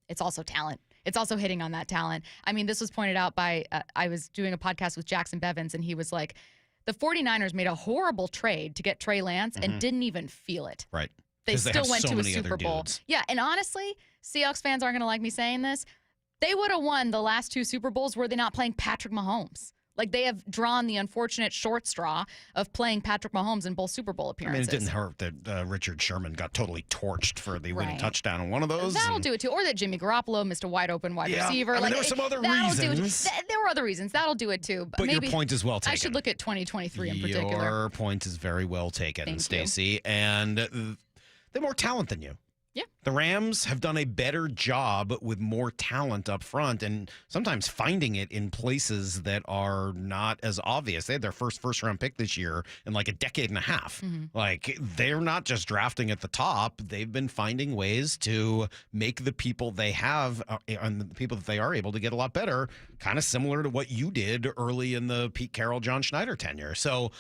[SPEAKER 1] It's also talent. It's also hitting on that talent. I mean, this was pointed out by, I was doing a podcast with Jackson Bevins, and he was like, the 49ers made a horrible trade to get Trey Lance and didn't even feel it.
[SPEAKER 2] Right.
[SPEAKER 1] They still went to a Super Bowl. Yeah, and honestly, Seahawks fans aren't going to like me saying this. They would have won the last 2 Super Bowls were they not playing Patrick Mahomes. Like, they have drawn the unfortunate short straw of playing Patrick Mahomes in both Super Bowl appearances.
[SPEAKER 2] I mean, it didn't hurt that Richard Sherman got totally torched for the winning touchdown on one of those.
[SPEAKER 1] That'll do it, too. Or that Jimmy Garoppolo missed a wide-open wide receiver.
[SPEAKER 2] I mean, there were some other reasons.
[SPEAKER 1] There were other reasons. That'll do it, too.
[SPEAKER 2] But maybe your point is well taken.
[SPEAKER 1] I should look at 2023 in particular.
[SPEAKER 2] Your point is very well taken, Stacy. And they're more talent than you.
[SPEAKER 1] Yeah.
[SPEAKER 2] The Rams have done a better job with more talent up front and sometimes finding it in places that are not as obvious. They had their first-round pick this year in like a decade and a half. Like, they're not just drafting at the top. They've been finding ways to make the people they have and the people that they are able to get a lot better, kind of similar to what you did early in the Pete Carroll, John Schneider tenure. So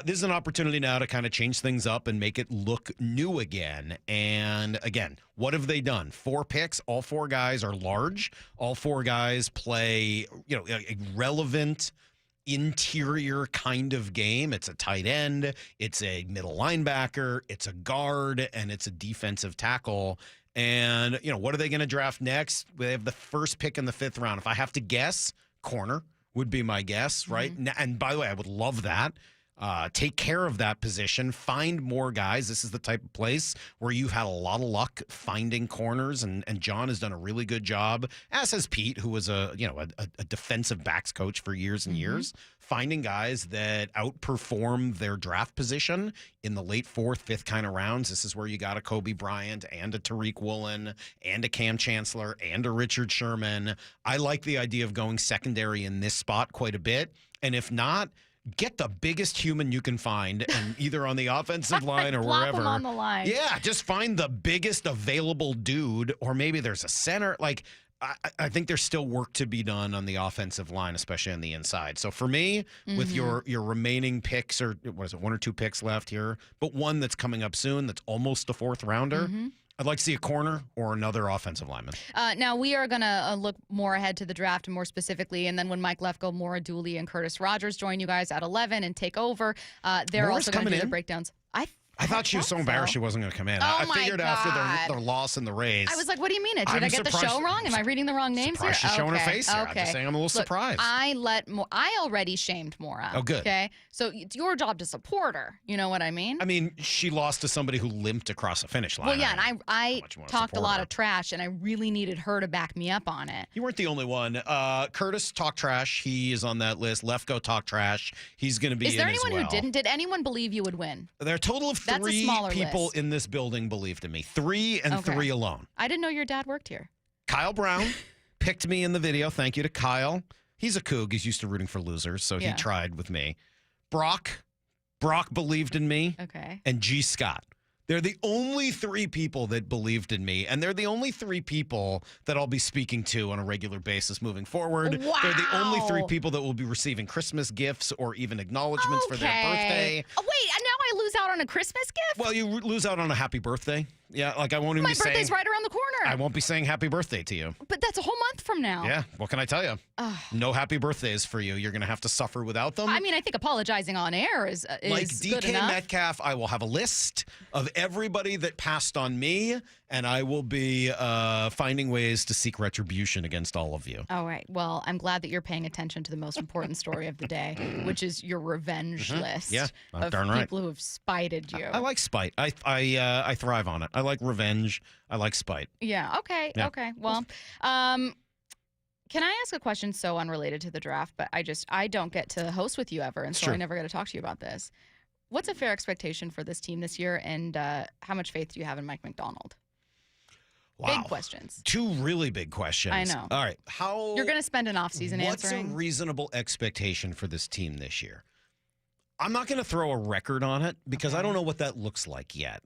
[SPEAKER 2] this is an opportunity now to kind of change things up and make it look new again. And again, what have they done? 4 picks. All 4 guys are large. All 4 guys play, a relevant interior kind of game. It's a tight end, it's a middle linebacker, it's a guard, and it's a defensive tackle. And, what are they going to draft next? They have the first pick in the 5th round. If I have to guess, corner would be my guess, right? And by the way, I would love that. Take care of that position, find more guys. This is the type of place where you've had a lot of luck finding corners, and John has done a really good job, as has Pete, who was a defensive backs coach for years and years, finding guys that outperform their draft position in the late 4th, 5th kind of rounds. This is where you got a Kobe Bryant and a Tariq Woolen and a Cam Chancellor and a Richard Sherman. I like the idea of going secondary in this spot quite a bit, and if not, get the biggest human you can find, and either on the offensive line or wherever.
[SPEAKER 1] Him on the line.
[SPEAKER 2] Yeah, just find the biggest available dude, or maybe there's a center. Like, I think there's still work to be done on the offensive line, especially on the inside. So for me, with your remaining picks, or what is it, 1 or 2 picks left here, but one that's coming up soon that's almost a 4th rounder. I'd like to see a corner or another offensive lineman.
[SPEAKER 1] Now, we are going to look more ahead to the draft and more specifically, and then when Mike Lefko, Maura, Dooley, and Curtis Rogers join you guys at 11 and take over, they're
[SPEAKER 2] Maura's
[SPEAKER 1] also going to do the
[SPEAKER 2] in?
[SPEAKER 1] breakdowns.
[SPEAKER 2] I thought she was so embarrassed she wasn't going to come in.
[SPEAKER 1] Oh
[SPEAKER 2] I
[SPEAKER 1] my
[SPEAKER 2] figured
[SPEAKER 1] God.
[SPEAKER 2] after the loss in the Rays.
[SPEAKER 1] I was like, what do you mean? Did I get the
[SPEAKER 2] surprised-
[SPEAKER 1] show wrong? Am I reading the wrong names here?
[SPEAKER 2] She's showing her face here.
[SPEAKER 1] Okay.
[SPEAKER 2] I'm just saying I'm a little surprised.
[SPEAKER 1] I already shamed Maura.
[SPEAKER 2] Oh, good.
[SPEAKER 1] Okay. So it's your job to support her. You know what I mean?
[SPEAKER 2] I mean, she lost to somebody who limped across the finish line.
[SPEAKER 1] Well, yeah, and I talked a
[SPEAKER 2] support
[SPEAKER 1] lot
[SPEAKER 2] her.
[SPEAKER 1] of trash, and I really needed her to back me up on it.
[SPEAKER 2] You weren't the only one. Curtis talked trash. He is on that list. Lefko talked trash. He's going to be
[SPEAKER 1] Is there
[SPEAKER 2] in as
[SPEAKER 1] anyone
[SPEAKER 2] well.
[SPEAKER 1] who didn't? Did anyone believe you would win?
[SPEAKER 2] There are a total of
[SPEAKER 1] That's a
[SPEAKER 2] 3
[SPEAKER 1] smaller
[SPEAKER 2] people
[SPEAKER 1] list.
[SPEAKER 2] in this building believed in me. 3 and
[SPEAKER 1] Okay.
[SPEAKER 2] 3 alone.
[SPEAKER 1] I didn't know your dad worked here.
[SPEAKER 2] Kyle Brown picked me in the video. Thank you to Kyle. He's a Coug. He's used to rooting for losers, so he
[SPEAKER 1] Yeah.
[SPEAKER 2] tried with me. Brock believed in me.
[SPEAKER 1] Okay.
[SPEAKER 2] And G. Scott. They're the only 3 people that believed in me, and they're the only 3 people that I'll be speaking to on a regular basis moving forward.
[SPEAKER 1] Wow.
[SPEAKER 2] They're the only 3 people that will be receiving Christmas gifts or even acknowledgments for their birthday.
[SPEAKER 1] Oh, wait, and now I lose out on a Christmas gift?
[SPEAKER 2] Well, you lose out on a happy birthday. Yeah, like I won't even
[SPEAKER 1] My
[SPEAKER 2] be saying.
[SPEAKER 1] birthday's right around the corner.
[SPEAKER 2] I won't be saying happy birthday to you.
[SPEAKER 1] But that's a whole month from now.
[SPEAKER 2] Yeah, what can I tell you? No happy birthdays for you. You're going to have to suffer without them.
[SPEAKER 1] I mean, I think apologizing on air is
[SPEAKER 2] Like
[SPEAKER 1] good
[SPEAKER 2] DK
[SPEAKER 1] enough.
[SPEAKER 2] Metcalf, I will have a list of everybody that passed on me, and I will be finding ways to seek retribution against all of you.
[SPEAKER 1] All right. Well, I'm glad that you're paying attention to the most important story of the day, which is your revenge list
[SPEAKER 2] Yeah,
[SPEAKER 1] of
[SPEAKER 2] darn right.
[SPEAKER 1] people who have spited you.
[SPEAKER 2] I like spite. I thrive on it. I like revenge. I like spite.
[SPEAKER 1] Yeah. Okay.
[SPEAKER 2] Yeah.
[SPEAKER 1] Okay. Well, can I ask a question so unrelated to the draft, but I don't get to host with you ever, and so
[SPEAKER 2] Sure.
[SPEAKER 1] I never get to talk to you about this. What's a fair expectation for this team this year, and how much faith do you have in Mike McDonald?
[SPEAKER 2] Wow.
[SPEAKER 1] Big questions.
[SPEAKER 2] 2 really big questions.
[SPEAKER 1] I know.
[SPEAKER 2] All right. How
[SPEAKER 1] You're going to spend an offseason
[SPEAKER 2] What's
[SPEAKER 1] answering.
[SPEAKER 2] a reasonable expectation for this team this year? I'm not going to throw a record on it because I don't know what that looks like yet.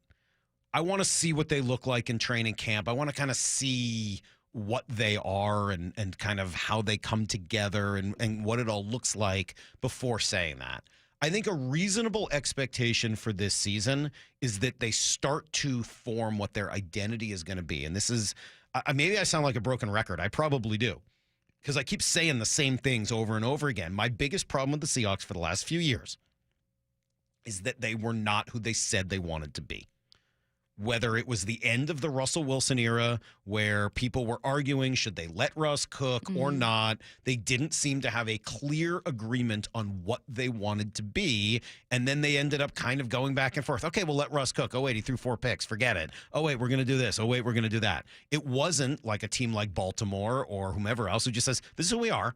[SPEAKER 2] I want to see what they look like in training camp. I want to kind of see what they are and kind of how they come together and what it all looks like before saying that. I think a reasonable expectation for this season is that they start to form what their identity is going to be. And this is, maybe I sound like a broken record. I probably do, because I keep saying the same things over and over again. My biggest problem with the Seahawks for the last few years is that they were not who they said they wanted to be. Whether it was the end of the Russell Wilson era where people were arguing, should they let Russ cook or not? They didn't seem to have a clear agreement on what they wanted to be. And then they ended up kind of going back and forth. Okay, we'll let Russ cook. Oh, wait, he threw 4 picks. Forget it. Oh, wait, we're going to do this. Oh, wait, we're going to do that. It wasn't like a team like Baltimore or whomever else who just says, this is who we are.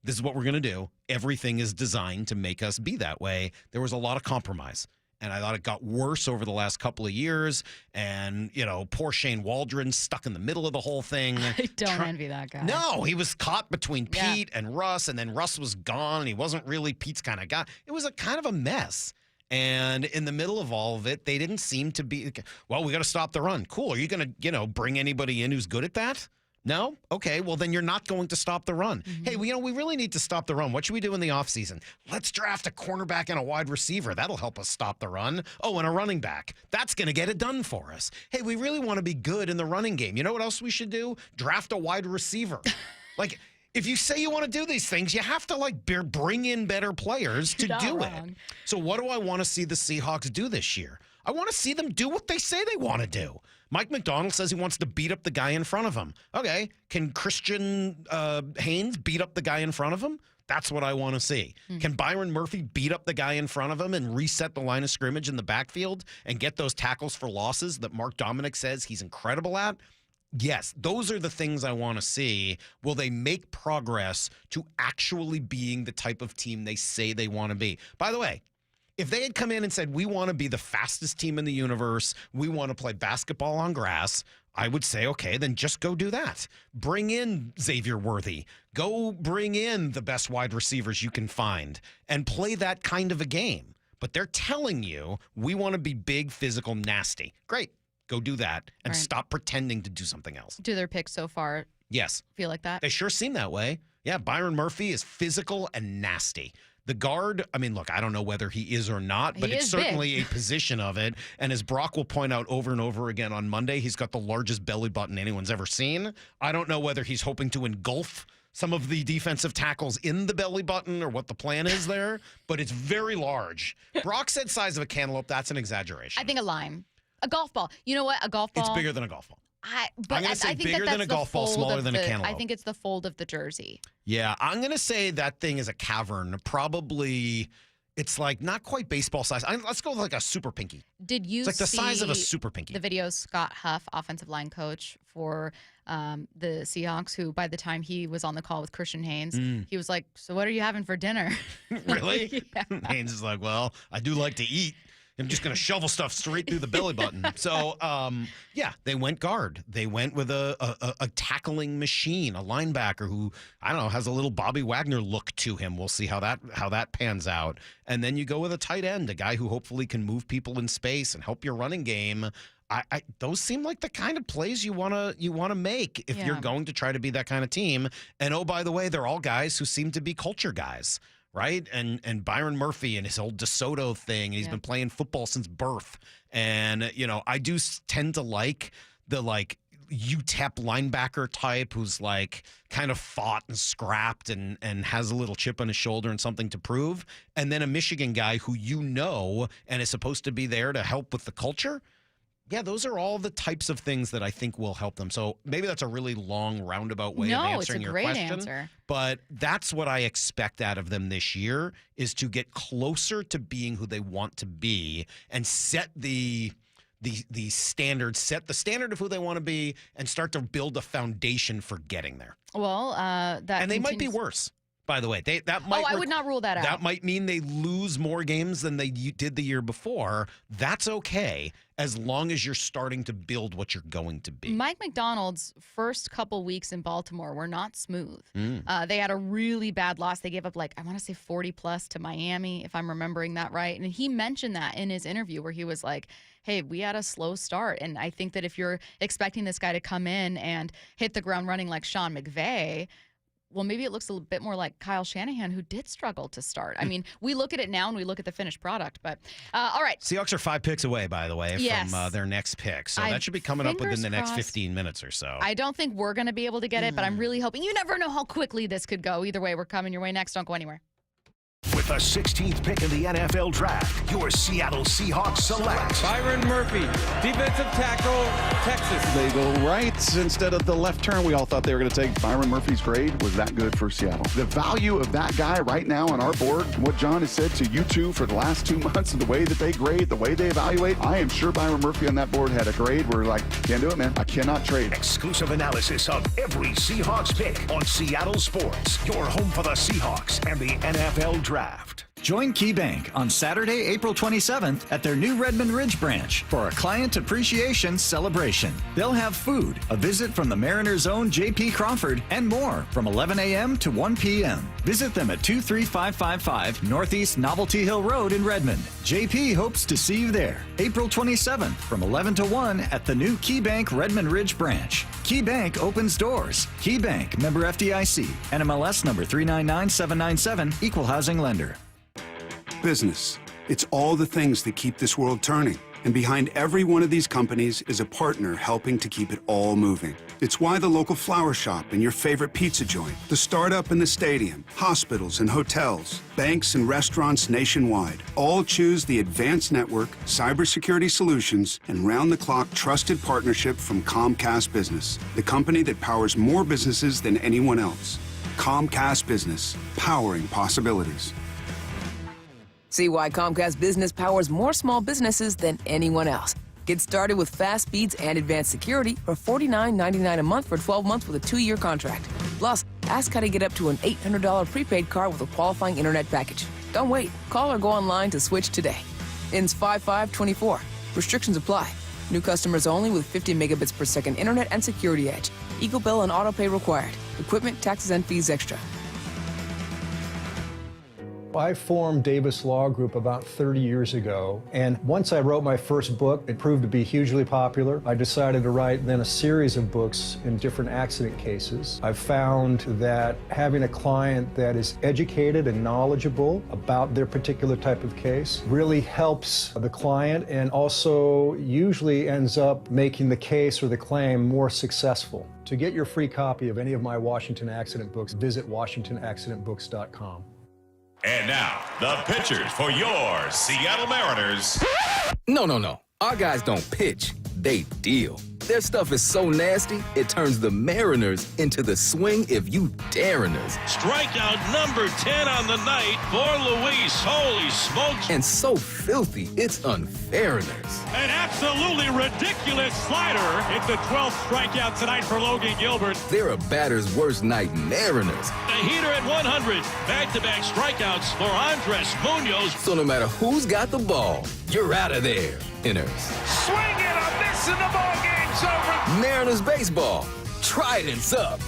[SPEAKER 2] This is what we're going to do. Everything is designed to make us be that way. There was a lot of compromise. And I thought it got worse over the last couple of years. And, poor Shane Waldron stuck in the middle of the whole thing.
[SPEAKER 1] I don't envy that guy.
[SPEAKER 2] No, he was caught between Pete and Russ, and then Russ was gone. And he wasn't really Pete's kind of guy. It was a kind of a mess. And in the middle of all of it, they didn't seem to be, well, we got to stop the run. Cool. Are you going to, bring anybody in who's good at that? No? Okay, well, then you're not going to stop the run. Hey, we really need to stop the run. What should we do in the offseason? Let's draft a cornerback and a wide receiver. That'll help us stop the run. Oh, and a running back. That's going to get it done for us. Hey, we really want to be good in the running game. You know what else we should do? Draft a wide receiver. Like, if you say you want to do these things, you have to bring in better players to do it. So what do I want to see the Seahawks do this year? I want to see them do what they say they want to do. Mike McDonald says he wants to beat up the guy in front of him. Okay, can Christian Haynes beat up the guy in front of him? That's what I want to see. Can Byron Murphy beat up the guy in front of him and reset the line of scrimmage in the backfield and get those tackles for losses that Mark Dominic says he's incredible at? Yes, those are the things I want to see. Will they make progress to actually being the type of team they say they want to be? By the way, if they had come in and said, we want to be the fastest team in the universe, we want to play basketball on grass, I would say, okay, then just go do that. Bring in Xavier Worthy. Go bring in the best wide receivers you can find and play that kind of a game. But they're telling you, we want to be big, physical, nasty. Great. Go do that and stop pretending to do something else.
[SPEAKER 1] Do their picks so far
[SPEAKER 2] Yes.
[SPEAKER 1] feel like that?
[SPEAKER 2] They sure seem that way. Yeah, Byron Murphy is physical and nasty. The guard, I mean, look, I don't know whether he is or not, but it's certainly a position of it. And as Brock will point out over and over again on Monday, he's got the largest belly button anyone's ever seen. I don't know whether he's hoping to engulf some of the defensive tackles in the belly button or what the plan is there, but it's very large. Brock said size of a cantaloupe. That's an exaggeration.
[SPEAKER 1] I think a lime. A golf ball. You know what? A golf ball.
[SPEAKER 2] It's bigger than a golf ball.
[SPEAKER 1] I
[SPEAKER 2] I'm going to say bigger than a golf ball, smaller than a cantaloupe.
[SPEAKER 1] I think it's the fold of the jersey.
[SPEAKER 2] Yeah, I'm going to say that thing is a cavern. Probably, it's like not quite baseball size. Let's go with like a super pinky.
[SPEAKER 1] Did you
[SPEAKER 2] It's like the size of a super pinky.
[SPEAKER 1] The video Scott Huff, offensive line coach for the Seahawks, who by the time he was on the call with Christian Haynes, he was like, so what are you having for dinner?
[SPEAKER 2] Really? Yeah. Haynes is like, well, I do like to eat. I'm just going to shovel stuff straight through the belly button. So, yeah, they went guard. They went with a tackling machine, a linebacker who, I don't know, has a little Bobby Wagner look to him. We'll see how that pans out. And then you go with a tight end, a guy who hopefully can move people in space and help your running game. Those seem like the kind of plays you want to make if you're going to try to be that kind of team. And, oh, by the way, they're all guys who seem to be culture guys. Right? And Byron Murphy and his whole DeSoto thing. And he's been playing football since birth. And, you know, I do tend to like the UTEP linebacker type who's like kind of fought and scrapped and has a little chip on his shoulder and something to prove. And then a Michigan guy who and is supposed to be there to help with the culture. Yeah, those are all the types of things that I think will help them. So maybe that's a really long roundabout way of answering your question.
[SPEAKER 1] No, it's a great answer.
[SPEAKER 2] But that's what I expect out of them this year is to get closer to being who they want to be and set the standard, set the standard of who they want to be and start to build a foundation for getting there.
[SPEAKER 1] Well,
[SPEAKER 2] they might be worse. By the way,
[SPEAKER 1] I would not rule that out.
[SPEAKER 2] That might mean they lose more games than they did the year before. That's okay, as long as you're starting to build what you're going to be.
[SPEAKER 1] Mike McDonald's first couple weeks in Baltimore were not smooth. They had a really bad loss. They gave up I want to say 40+ to Miami, if I'm remembering that right. And he mentioned that in his interview where he was like, hey, we had a slow start. And I think that if you're expecting this guy to come in and hit the ground running like Sean McVay, well, maybe it looks a little bit more like Kyle Shanahan, who did struggle to start. I mean, we look at it now and we look at the finished product. But, all right.
[SPEAKER 2] Seahawks are 5 picks away, by the way, from their next pick. So that should be coming up within the next 15 minutes or so.
[SPEAKER 1] I don't think we're going to be able to get it, but I'm really hoping. You never know how quickly this could go. Either way, we're coming your way next. Don't go anywhere.
[SPEAKER 3] With the 16th pick in the NFL Draft, your Seattle Seahawks select
[SPEAKER 7] Byron Murphy, defensive tackle, Texas.
[SPEAKER 9] They go right instead of the left turn. We all thought they were going to take Byron Murphy's grade. Was that good for Seattle? The value of that guy right now on our board, what John has said to you two for the last 2 months, and the way that they grade, the way they evaluate, I am sure Byron Murphy on that board had a grade where like, can't do it, man. I cannot trade.
[SPEAKER 3] Exclusive analysis of every Seahawks pick on Seattle Sports, your home for the Seahawks and the NFL Draft.
[SPEAKER 15] Join KeyBank on Saturday, April 27th at their new Redmond Ridge branch for a client appreciation celebration. They'll have food, a visit from the Mariners' own J.P. Crawford, and more from 11 a.m. to 1 p.m. Visit them at 23555 Northeast Novelty Hill Road in Redmond. J.P. hopes to see you there. April 27th from 11 to 1 at the new KeyBank Redmond Ridge branch. KeyBank opens doors. KeyBank, member FDIC, NMLS number 399797, equal housing lender.
[SPEAKER 19] Business. It's all the things that keep this world turning. And behind every one of these companies is a partner helping to keep it all moving. It's why the local flower shop and your favorite pizza joint, the startup in the stadium, hospitals and hotels, banks and restaurants nationwide all choose the advanced network, cybersecurity solutions, and round-the-clock trusted partnership from Comcast Business, the company that powers more businesses than anyone else. Comcast Business, powering possibilities.
[SPEAKER 22] See why Comcast Business powers more small businesses than anyone else. Get started with fast speeds and advanced security for $49.99 a month for 12 months with a 2-year contract. Plus, ask how to get up to an $800 prepaid card with a qualifying internet package. Don't wait. Call or go online to switch today. Ends 5/5/24. Restrictions apply. New customers only with 50 megabits per second internet and security edge. Eagle bill and auto pay required. Equipment, taxes, and fees extra.
[SPEAKER 16] I formed Davis Law Group about 30 years ago, and once I wrote my first book, it proved to be hugely popular. I decided to write then a series of books in different accident cases. I've found that having a client that is educated and knowledgeable about their particular type of case really helps the client and also usually ends up making the case or the claim more successful. To get your free copy of any of my Washington accident books, visit WashingtonAccidentBooks.com.
[SPEAKER 23] And now, the pitchers for your Seattle Mariners.
[SPEAKER 6] No. Our guys don't pitch, they deal. Their stuff is so nasty, it turns the Mariners into the swing if you dariners.
[SPEAKER 23] Strikeout number 10 on the night for Luis. Holy smokes.
[SPEAKER 6] And so filthy, it's unfairness.
[SPEAKER 23] An absolutely ridiculous slider. It's the 12th strikeout tonight for Logan Gilbert.
[SPEAKER 6] They're a batter's worst nightmariners.
[SPEAKER 23] The heater at 100. Back-to-back strikeouts for Andres Munoz.
[SPEAKER 6] So no matter who's got the ball, you're out of there, inners.
[SPEAKER 23] Swing and a miss and the ball game's over.
[SPEAKER 6] Mariners baseball. Trident's up.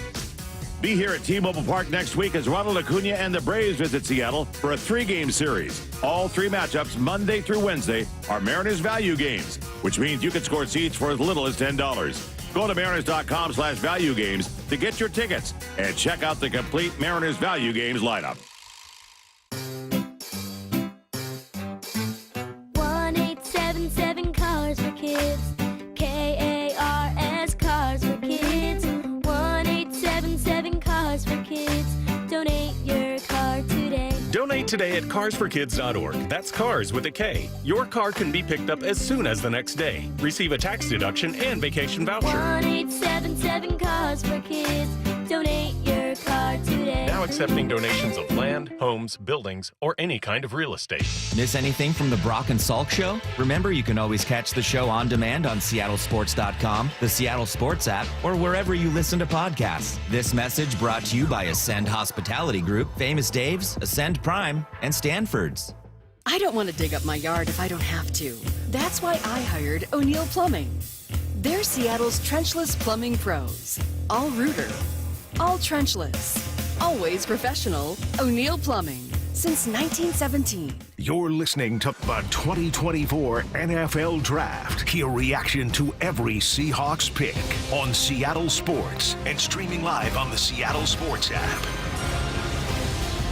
[SPEAKER 23] Be here at T-Mobile Park next week as Ronald Acuna and the Braves visit Seattle for a 3-game series. All 3 matchups, Monday through Wednesday, are Mariners value games, which means you can score seats for as little as $10. Go to Mariners.com/value games to get your tickets and check out the complete Mariners value games lineup.
[SPEAKER 24] 1-877 Cars for Kids. KARS Cars for Kids. 1-877 Cars for Kids. Donate your car today.
[SPEAKER 25] Donate today at carsforkids.org. That's cars with a K. Your car can be picked up as soon as the next day. Receive a tax deduction and vacation voucher.
[SPEAKER 24] 1-877 Cars for Kids. Donate your car today.
[SPEAKER 25] Now accepting donations of land, homes, buildings, or any kind of real estate.
[SPEAKER 5] Miss anything from the Brock and Salk Show? Remember, you can always catch the show on demand on seattlesports.com, the Seattle Sports app, or wherever you listen to podcasts. This message brought to you by Ascend Hospitality Group, Famous Dave's, Ascend Prime, and Stanford's.
[SPEAKER 26] I don't want to dig up my yard if I don't have to. That's why I hired O'Neill Plumbing. They're Seattle's trenchless plumbing pros. All rooter, all trenchless, always professional. O'Neill Plumbing, since 1917.
[SPEAKER 3] You're listening to the 2024 NFL Draft. Hear reaction to every Seahawks pick on Seattle Sports and streaming live on the Seattle Sports app.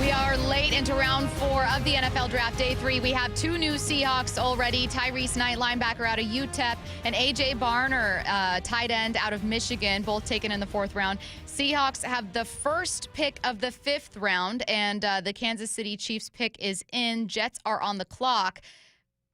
[SPEAKER 1] We are late into round 4 of the NFL Draft, day 3. We have 2 new Seahawks already. Tyrese Knight, linebacker out of UTEP, and A.J. Barner, tight end out of Michigan, both taken in the 4th round. Seahawks have the first pick of the 5th round, and the Kansas City Chiefs pick is in. Jets are on the clock.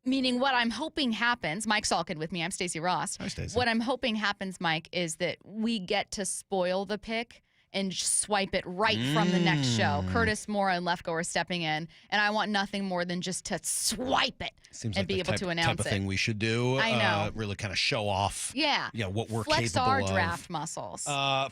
[SPEAKER 1] Meaning what I'm hoping happens, Mike Salk with me, I'm Stacy Rost.
[SPEAKER 2] Hi, Stacy.
[SPEAKER 1] What I'm hoping happens, Mike, is that we get to spoil the pick and swipe it right from the next show. Curtis, Maura, and Lefko are stepping in, and I want nothing more than just to swipe it
[SPEAKER 2] Seems
[SPEAKER 1] and
[SPEAKER 2] like
[SPEAKER 1] be
[SPEAKER 2] the
[SPEAKER 1] able to announce
[SPEAKER 2] type of
[SPEAKER 1] it.
[SPEAKER 2] thing we should do.
[SPEAKER 1] I know.
[SPEAKER 2] Really kind of show off.
[SPEAKER 1] Yeah.
[SPEAKER 2] What we're
[SPEAKER 1] Flex
[SPEAKER 2] capable
[SPEAKER 1] our
[SPEAKER 2] of.
[SPEAKER 1] draft muscles.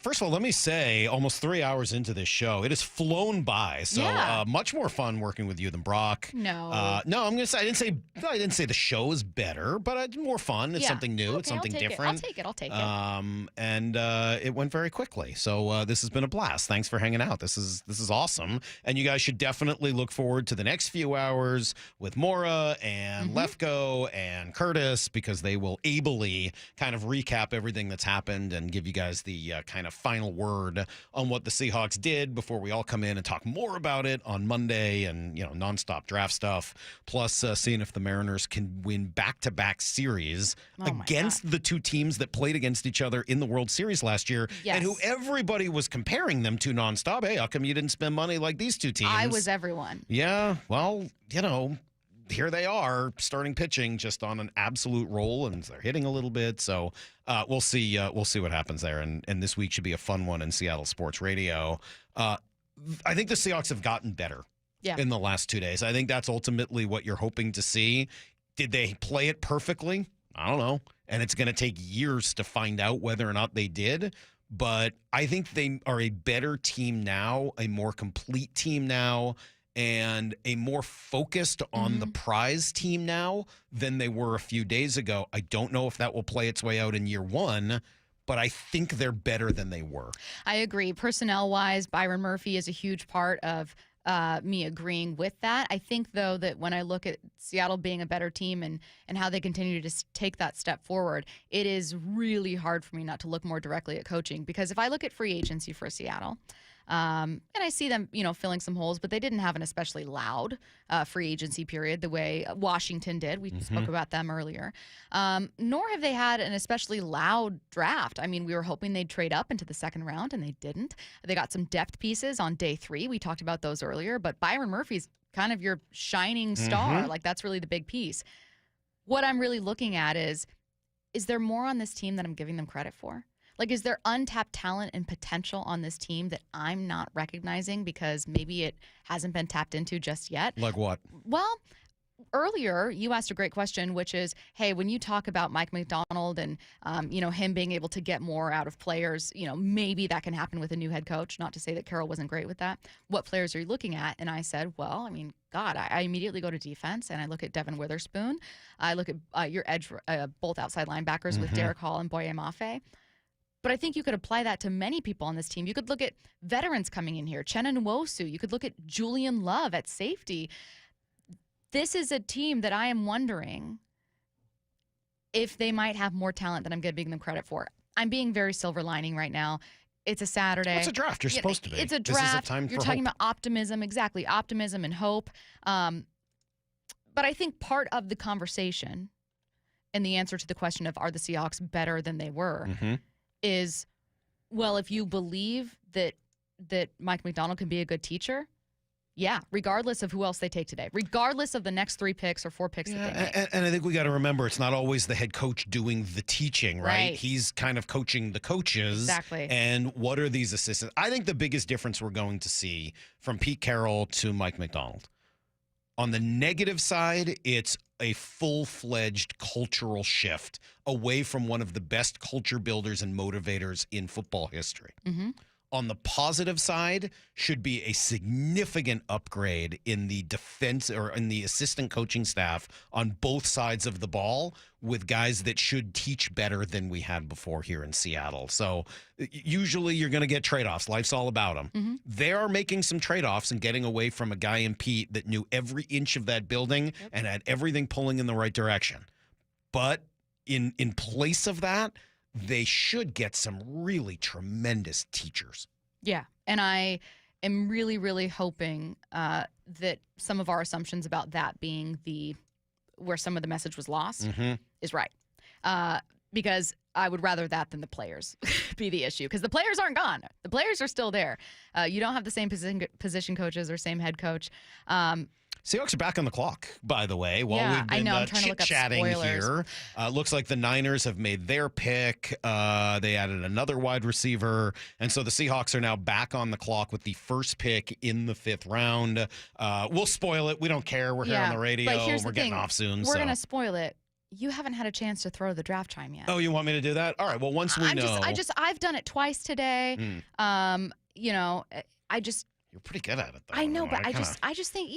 [SPEAKER 2] First of all, let me say, almost 3 hours into this show, it has flown by. So much more fun working with you than Brock.
[SPEAKER 1] No.
[SPEAKER 2] No, I'm gonna say I didn't say the show is better, but more fun. It's something new.
[SPEAKER 1] Okay,
[SPEAKER 2] it's something different.
[SPEAKER 1] I'll take it.
[SPEAKER 2] And it went very quickly. So this is been a blast. Thanks for hanging out. This is awesome. And you guys should definitely look forward to the next few hours with Maura and Lefko and Curtis, because they will ably kind of recap everything that's happened and give you guys the kind of final word on what the Seahawks did before we all come in and talk more about it on Monday, and nonstop draft stuff, plus seeing if the Mariners can win back-to-back series against the two teams that played against each other in the World Series last year, and who everybody was comparing them to nonstop. Hey, how come you didn't spend money like these two teams?
[SPEAKER 1] I was everyone.
[SPEAKER 2] Yeah, well, here they are starting pitching just on an absolute roll, and they're hitting a little bit. So we'll see what happens there. And this week should be a fun one in Seattle sports radio. I think the Seahawks have gotten better in the last 2 days. I think that's ultimately what you're hoping to see. Did they play it perfectly? I don't know. And it's going to take years to find out whether or not they did. But I think they are a better team now, a more complete team now, and a more focused on the prize team now than they were a few days ago. I don't know if that will play its way out in year one, but I think they're better than they were.
[SPEAKER 1] I agree. Personnel-wise, Byron Murphy is a huge part of me agreeing with that. I think, though, that when I look at Seattle being a better team and how they continue to take that step forward, it is really hard for me not to look more directly at coaching. Because if I look at free agency for Seattle, and I see them, filling some holes, but they didn't have an especially loud free agency period the way Washington did. We spoke about them earlier. Nor have they had an especially loud draft. I mean, we were hoping they'd trade up into the second round, and they didn't. They got some depth pieces on day 3. We talked about those earlier, but Byron Murphy's kind of your shining star. Like, that's really the big piece. What I'm really looking at is there more on this team that I'm giving them credit for? Like, is there untapped talent and potential on this team that I'm not recognizing because maybe it hasn't been tapped into just yet?
[SPEAKER 2] Like what?
[SPEAKER 1] Well, earlier you asked a great question, which is, hey, when you talk about Mike McDonald and, him being able to get more out of players, maybe that can happen with a new head coach. Not to say that Carroll wasn't great with that. What players are you looking at? And I said, well, I mean, God, I immediately go to defense, and I look at Devin Witherspoon. I look at your edge, both outside linebackers with Derek Hall and Boye Mafe. But I think you could apply that to many people on this team. You could look at veterans coming in here, Chenna Nwosu. You could look at Julian Love at safety. This is a team that I am wondering if they might have more talent than I'm giving them credit for. I'm being very silver lining right now. It's a Saturday.
[SPEAKER 2] Well, it's a draft. You're supposed to be.
[SPEAKER 1] It's a draft.
[SPEAKER 2] This is a time
[SPEAKER 1] You're
[SPEAKER 2] for
[SPEAKER 1] talking
[SPEAKER 2] hope.
[SPEAKER 1] about optimism. Exactly. Optimism and hope. But I think part of the conversation and the answer to the question of are the Seahawks better than they were is, well, if you believe that Mike McDonald can be a good teacher, yeah, regardless of who else they take today, regardless of the next 3 picks or 4 picks that they make.
[SPEAKER 2] And I think we got to remember, it's not always the head coach doing the teaching, right? He's kind of coaching the coaches.
[SPEAKER 1] Exactly.
[SPEAKER 2] And what are these assistants? I think the biggest difference we're going to see from Pete Carroll to Mike McDonald, on the negative side, it's a full-fledged cultural shift away from one of the best culture builders and motivators in football history. On the positive side, should be a significant upgrade in the defense or in the assistant coaching staff on both sides of the ball, with guys that should teach better than we had before here in Seattle. So usually you're going to get trade-offs. Life's all about them. They are making some trade-offs and getting away from a guy in Pete that knew every inch of that building and had everything pulling in the right direction. But in place of that, they should get some really tremendous teachers.
[SPEAKER 1] Yeah, and I am really, really hoping that some of our assumptions about that being where some of the message was lost is right. Because I would rather that than the players be the issue, because the players aren't gone. The players are still there. You don't have the same position coaches or same head coach.
[SPEAKER 2] Seahawks are back on the clock, by the way, while
[SPEAKER 1] Yeah,
[SPEAKER 2] we've been
[SPEAKER 1] I know. I'm trying to look up
[SPEAKER 2] chit-chatting
[SPEAKER 1] spoilers.
[SPEAKER 2] here. Looks like the Niners have made their pick. They added another wide receiver. And so the Seahawks are now back on the clock with the first pick in the 5th round. We'll spoil it. We don't care. We're here on the radio.
[SPEAKER 1] But here's
[SPEAKER 2] We're
[SPEAKER 1] the
[SPEAKER 2] getting
[SPEAKER 1] thing.
[SPEAKER 2] off soon.
[SPEAKER 1] We're going to spoil it. You haven't had a chance to throw the draft chime yet.
[SPEAKER 2] Oh, you want me to do that? All right. Well, once we know.
[SPEAKER 1] I've done it twice today.
[SPEAKER 2] You're pretty good at it, though.
[SPEAKER 1] I know, but I just think,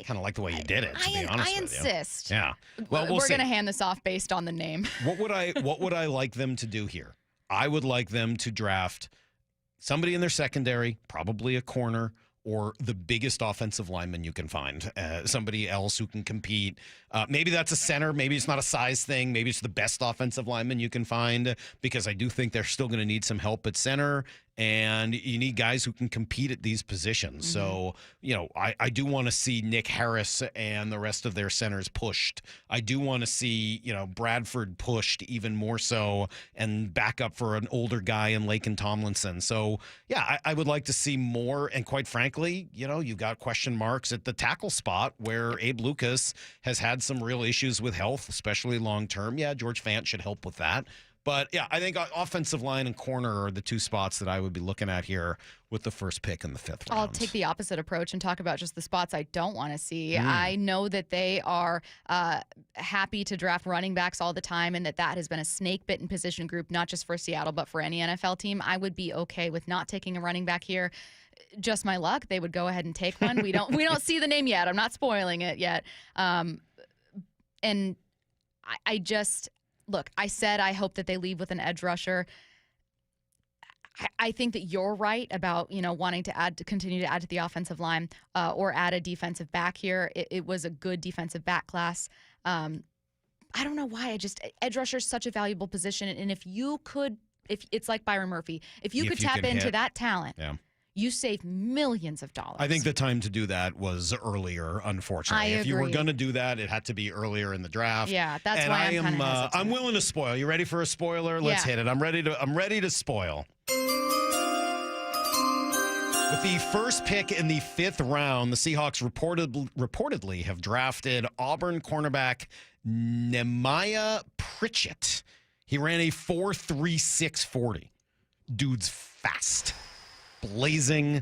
[SPEAKER 2] kind of like the way you did it, to be honest
[SPEAKER 1] I
[SPEAKER 2] with you.
[SPEAKER 1] insist.
[SPEAKER 2] Yeah. Well, we'll
[SPEAKER 1] we're
[SPEAKER 2] see.
[SPEAKER 1] going to hand this off based on the name.
[SPEAKER 2] What would I like them to do here? I would like them to draft somebody in their secondary, probably a corner, or the biggest offensive lineman you can find, somebody else who can compete. Maybe that's a center. Maybe it's not a size thing. Maybe it's the best offensive lineman you can find, because I do think they're still going to need some help at center, and you need guys who can compete at these positions. So, I do want to see Nick Harris and the rest of their centers pushed. I do want to see, Bradford pushed even more so, and back up for an older guy in Laken Tomlinson. So, yeah, I would like to see more. And quite frankly, you've got question marks at the tackle spot where Abe Lucas has had some real issues with health, especially long term. Yeah, George Fant should help with that. But, yeah, I think offensive line and corner are the two spots that I would be looking at here with the first pick in the 5th round.
[SPEAKER 1] I'll take the opposite approach and talk about just the spots I don't want to see. I know that they are happy to draft running backs all the time, and that has been a snake-bitten position group, not just for Seattle, but for any NFL team. I would be okay with not taking a running back here. Just my luck. They would go ahead and take one. We don't see the name yet. I'm not spoiling it yet. And I just... Look, I said I hope that they leave with an edge rusher. I think that you're right about, wanting to continue to add to the offensive line or add a defensive back here. It was a good defensive back class. I don't know why. Edge rusher is such a valuable position. And if it's like Byron Murphy, if you could tap into that talent. Yeah. You save millions of dollars.
[SPEAKER 2] I think the time to do that was earlier, unfortunately. If you were going to do that, it had to be earlier in the draft.
[SPEAKER 1] Yeah, that's why I'm kind of hesitant.
[SPEAKER 2] I'm willing to spoil. You ready for a spoiler? Let's hit it. I'm ready to spoil. With the first pick in the 5th round, the Seahawks reportedly have drafted Auburn cornerback Nehemiah Pritchett. He ran a 4.36 40. Dude's fast. Blazing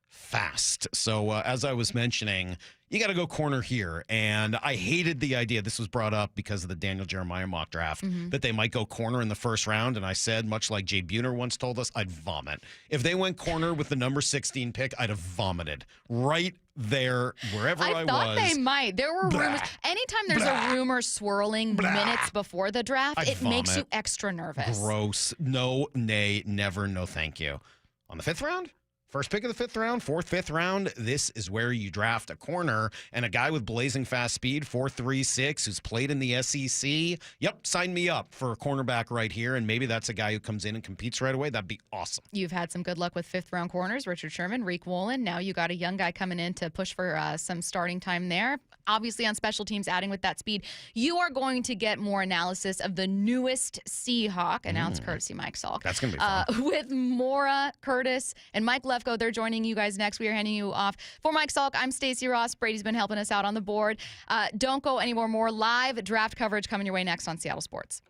[SPEAKER 2] fast. So as I was mentioning, you got to go corner here. And I hated the idea. This was brought up because of the Daniel Jeremiah mock draft, that they might go corner in the 1st round. And I said, much like Jay Buhner once told us, I'd vomit. If they went corner with the number 16 pick, I'd have vomited right there, wherever I was.
[SPEAKER 1] I thought they might. There were rumors. Anytime there's a rumor swirling minutes before the draft, it makes you extra nervous.
[SPEAKER 2] Gross. No, nay, never, no thank you. On the 5th round? First pick of the 5th round, 4th, 5th round, this is where you draft a corner and a guy with blazing fast speed, 4.36, who's played in the SEC. Yep, sign me up for a cornerback right here, and maybe that's a guy who comes in and competes right away. That'd be awesome.
[SPEAKER 1] You've had some good luck with 5th round corners, Richard Sherman, Reek Woolen. Now you got a young guy coming in to push for some starting time there. Obviously on special teams, adding with that speed. You are going to get more analysis of the newest Seahawk, announced courtesy Mike Salk.
[SPEAKER 2] That's going to be fun.
[SPEAKER 1] With Maura, Curtis, and Mike Lefko. They're joining you guys next. We are handing you off. For Mike Salk, I'm Stacy Rost. Brady's been helping us out on the board. Don't go anywhere. More live draft coverage coming your way next on Seattle Sports.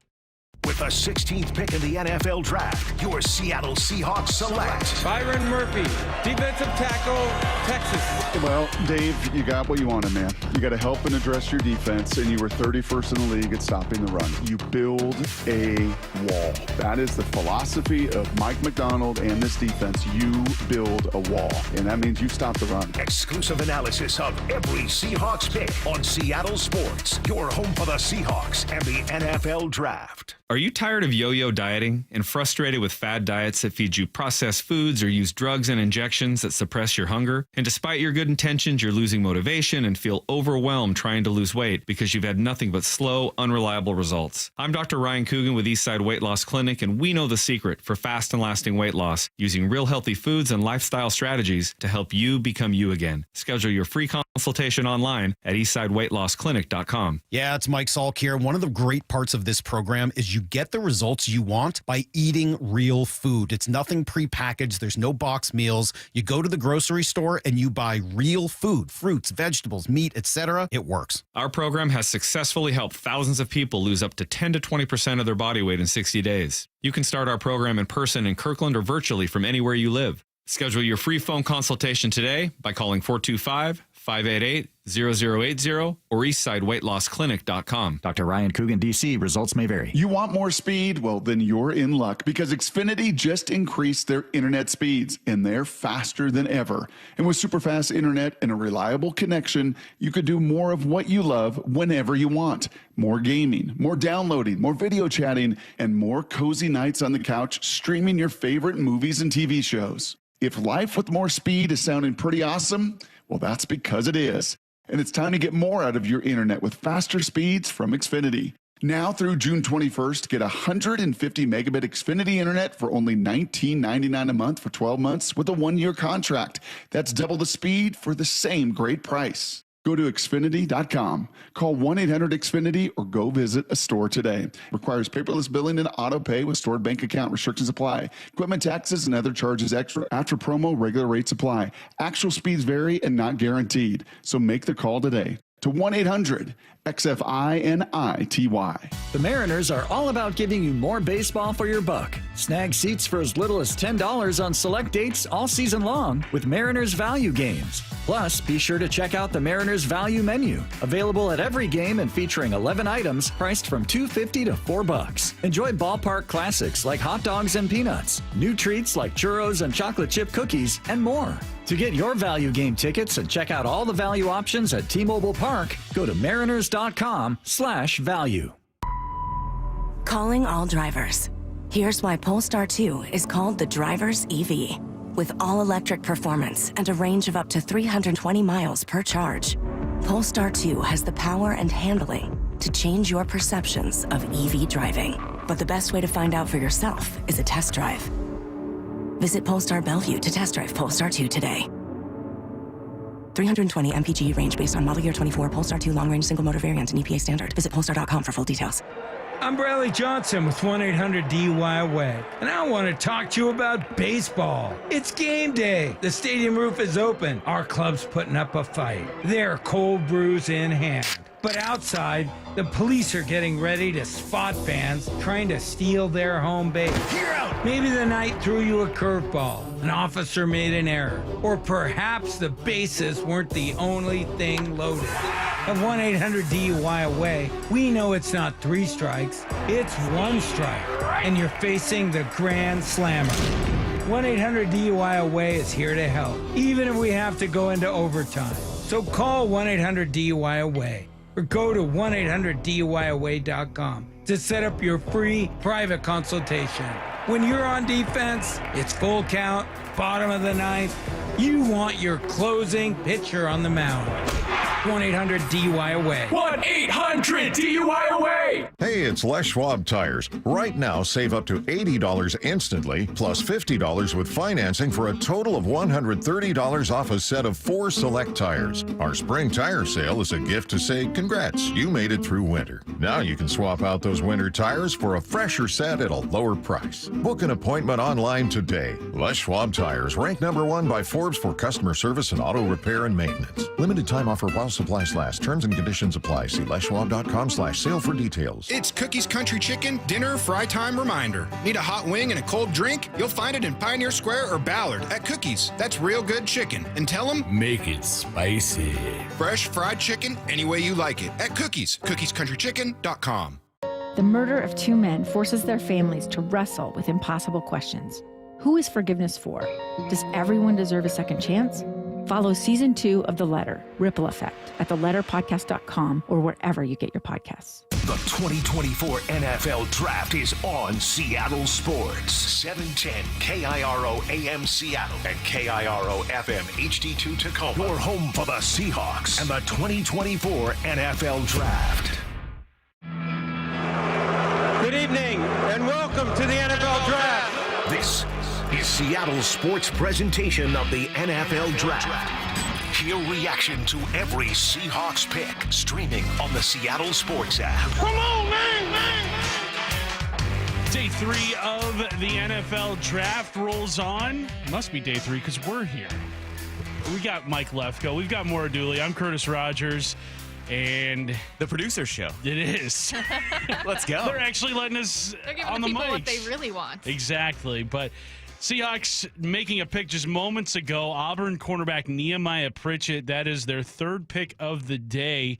[SPEAKER 3] With the 16th pick in the NFL Draft, your Seattle Seahawks select
[SPEAKER 7] Byron Murphy, defensive tackle, Texas.
[SPEAKER 9] Well, Dave, you got what you wanted, man. You got to help and address your defense, and you were 31st in the league at stopping the run. You build a wall. That is the philosophy of Mike McDonald and this defense. You build a wall, and that means you stop the run.
[SPEAKER 3] Exclusive analysis of every Seahawks pick on Seattle Sports, your home for the Seahawks and the NFL Draft.
[SPEAKER 10] Are you tired of yo-yo dieting and frustrated with fad diets that feed you processed foods or use drugs and injections that suppress your hunger? And despite your good intentions, you're losing motivation and feel overwhelmed trying to lose weight because you've had nothing but slow, unreliable results. I'm Dr. Ryan Coogan with Eastside Weight Loss Clinic, and we know the secret for fast and lasting weight loss using real healthy foods and lifestyle strategies to help you become you again. Schedule your free consultation online at eastsideweightlossclinic.com.
[SPEAKER 2] Yeah, it's Mike Salk here. One of the great parts of this program is you get the results you want by eating real food. It's nothing prepackaged. There's no box meals. You go to the grocery store and you buy real food, fruits, vegetables, meat, etc. It works.
[SPEAKER 10] Our program has successfully helped thousands of people lose up to 10 to 20% of their body weight in 60 days. You can start our program in person in Kirkland or virtually from anywhere you live. Schedule your free phone consultation today by calling 425 588-0080 or eastsideweightlossclinic.com.
[SPEAKER 12] Dr. Ryan Coogan, D.C. Results may vary.
[SPEAKER 9] You want more speed? Well, then you're in luck because Xfinity just increased their internet speeds, and they're faster than ever. And with super fast internet and a reliable connection, you could do more of what you love whenever you want. More gaming, more downloading, more video chatting, and more cozy nights on the couch streaming your favorite movies and TV shows. If life with more speed is sounding pretty awesome, well, that's because it is. And it's time to get more out of your internet with faster speeds from Xfinity. Now through June 21st, get 150 megabit Xfinity internet for only $19.99 a month for 12 months with a 1-year contract. That's double the speed for the same great price. Go to Xfinity.com, call 1-800-XFINITY, or go visit a store today. Requires paperless billing and auto pay with stored bank account. Restrictions apply. Equipment taxes and other charges extra. After promo, regular rates apply. Actual speeds vary and not guaranteed. So make the call today to 1-800-XFINITY.
[SPEAKER 12] The Mariners are all about giving you more baseball for your buck. Snag seats for as little as $10 on select dates all season long with Mariners Value Games. Plus, be sure to check out the Mariners Value Menu, available at every game and featuring 11 items priced from $2.50 to $4. Enjoy ballpark classics like hot dogs and peanuts, new treats like churros and chocolate chip cookies, and more. To get your value game tickets and check out all the value options at T-Mobile Park, go to mariners.com/value.
[SPEAKER 13] Calling all drivers. Here's why Polestar 2 is called the driver's EV. With all-electric performance and a range of up to 320 miles per charge, Polestar 2 has the power and handling to change your perceptions of EV driving. But the best way to find out for yourself is a test drive. Visit Polestar Bellevue to test drive Polestar 2 today. 320 mpg range based on model year 24 Polestar 2 long-range single-motor variant and EPA standard. Visit Polestar.com for full details.
[SPEAKER 14] I'm Bradley Johnson with 1-800-DUI-AWAY, and I want to talk to you about baseball. It's game day. The stadium roof is open. Our club's putting up a fight. They're cold brews in hand. But outside, the police are getting ready to spot fans trying to steal their home base. You're out! Maybe the night threw you a curveball. An officer made an error. Or perhaps the bases weren't the only thing loaded. At 1-800-DUI-AWAY, we know it's not 3 strikes, it's 1 strike. And you're facing the Grand Slammer. 1-800-DUI-AWAY is here to help, even if we have to go into overtime. So call 1-800-DUI-AWAY. Or go to 1-800-DUIAWAY.com to set up your free private consultation. When you're on defense, it's full count, bottom of the ninth. You want your closing pitcher on the mound. 1-800-DUI-AWAY.
[SPEAKER 18] 1-800-DUI-AWAY.
[SPEAKER 20] Hey, it's Les Schwab Tires. Right now, save up to $80 instantly, plus $50 with financing for a total of $130 off a set of 4 select tires. Our spring tire sale is a gift to say, congrats, you made it through winter. Now you can swap out those winter tires for a fresher set at a lower price. Book an appointment online today. Les Schwab Tires, ranked #1 by Forbes for customer service and auto repair and maintenance. Limited time offer while supplies last. Terms and conditions apply. See leschwab.com/sale for details.
[SPEAKER 21] It's Cookies Country Chicken Dinner Fry Time Reminder. Need a hot wing and a cold drink? You'll find it in Pioneer Square or Ballard at Cookies. That's real good chicken. And tell them,
[SPEAKER 27] make it spicy.
[SPEAKER 21] Fresh fried chicken any way you like it at Cookies. cookiescountrychicken.com.
[SPEAKER 28] The murder of 2 men forces their families to wrestle with impossible questions. Who is forgiveness for? Does everyone deserve a second chance? Follow Season 2 of The Letter, Ripple Effect, at theletterpodcast.com or wherever you get your podcasts.
[SPEAKER 3] The 2024 NFL Draft is on Seattle Sports. 710 KIRO AM Seattle and KIRO FM HD2 Tacoma. Your home for the Seahawks and the 2024 NFL Draft.
[SPEAKER 7] Good evening and welcome to the NFL Draft.
[SPEAKER 3] This is Seattle's sports presentation of the NFL Draft. Hear reaction to every Seahawks pick, streaming on the Seattle Sports app.
[SPEAKER 7] Come on, man!
[SPEAKER 29] Day 3 of the NFL Draft rolls on. Must be day 3 because we're here. We got Mike Lefko. We've got Maura Dooley. I'm Curtis Rogers. And
[SPEAKER 30] the producer show.
[SPEAKER 29] It is.
[SPEAKER 30] Let's go.
[SPEAKER 29] They're actually letting us
[SPEAKER 31] They're giving
[SPEAKER 29] on
[SPEAKER 31] the
[SPEAKER 29] the
[SPEAKER 31] people
[SPEAKER 29] mics.
[SPEAKER 31] what they really want.
[SPEAKER 29] Exactly. But Seahawks making a pick just moments ago. Auburn cornerback Nehemiah Pritchett. That is their third pick of the day.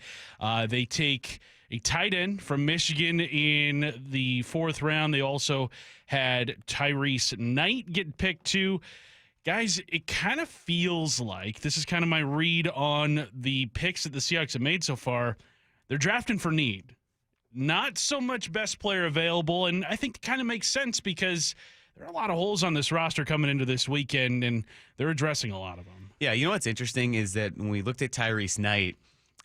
[SPEAKER 29] They take a tight end from Michigan in the fourth round. They also had Tyrese Knight get picked too. Guys, it kind of feels like, this is kind of my read on the picks that the Seahawks have made so far, they're drafting for need. Not so much best player available, and I think it kind of makes sense because there are a lot of holes on this roster coming into this weekend, and they're addressing a lot of them.
[SPEAKER 4] Yeah, you know what's interesting is that when we looked at Tyrese Knight,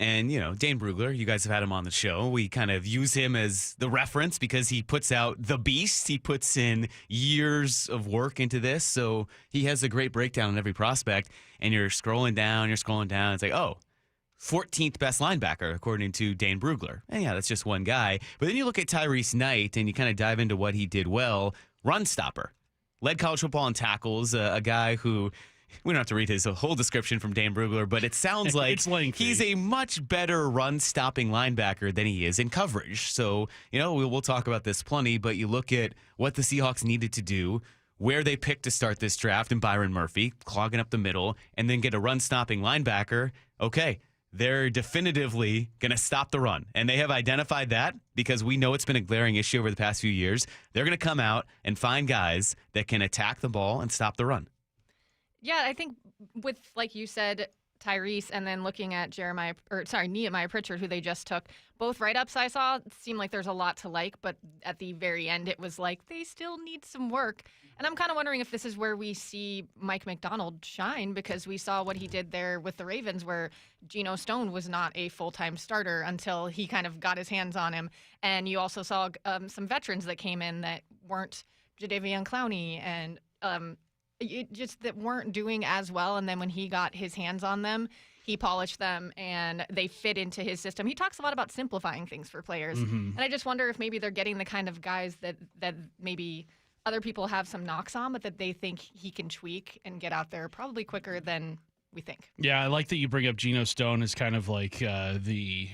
[SPEAKER 4] and, Dane Brugler, you guys have had him on the show. We kind of use him as the reference because he puts out the beast. He puts in years of work into this. So he has a great breakdown on every prospect. And you're scrolling down. It's like, 14th best linebacker, according to Dane Brugler. And yeah, that's just one guy. But then you look at Tyrese Knight and you kind of dive into what he did well. Run stopper. Led college football in tackles. A guy who... We don't have to read his whole description from Dan Brugler, but it sounds like he's a much better run-stopping linebacker than he is in coverage. So, we'll talk about this plenty, but you look at what the Seahawks needed to do, where they picked to start this draft, and Byron Murphy, clogging up the middle, and then get a run-stopping linebacker. Okay, they're definitively going to stop the run, and they have identified that because we know it's been a glaring issue over the past few years. They're going to come out and find guys that can attack the ball and stop the run.
[SPEAKER 8] Yeah, I think with, like you said, Tyrese, and then looking at Nehemiah Pritchett, who they just took, both write-ups I saw seemed like there's a lot to like, but at the very end it was like they still need some work. And I'm kind of wondering if this is where we see Mike McDonald shine, because we saw what he did there with the Ravens, where Geno Stone was not a full-time starter until he kind of got his hands on him. And you also saw some veterans that came in that weren't Jadeveon Clowney and just that weren't doing as well. And then when he got his hands on them, he polished them and they fit into his system. He talks a lot about simplifying things for players. Mm-hmm. And I just wonder if maybe they're getting the kind of guys that maybe other people have some knocks on, but that they think he can tweak and get out there probably quicker than we think.
[SPEAKER 29] Yeah, I like that you bring up Geno Stone as kind of like the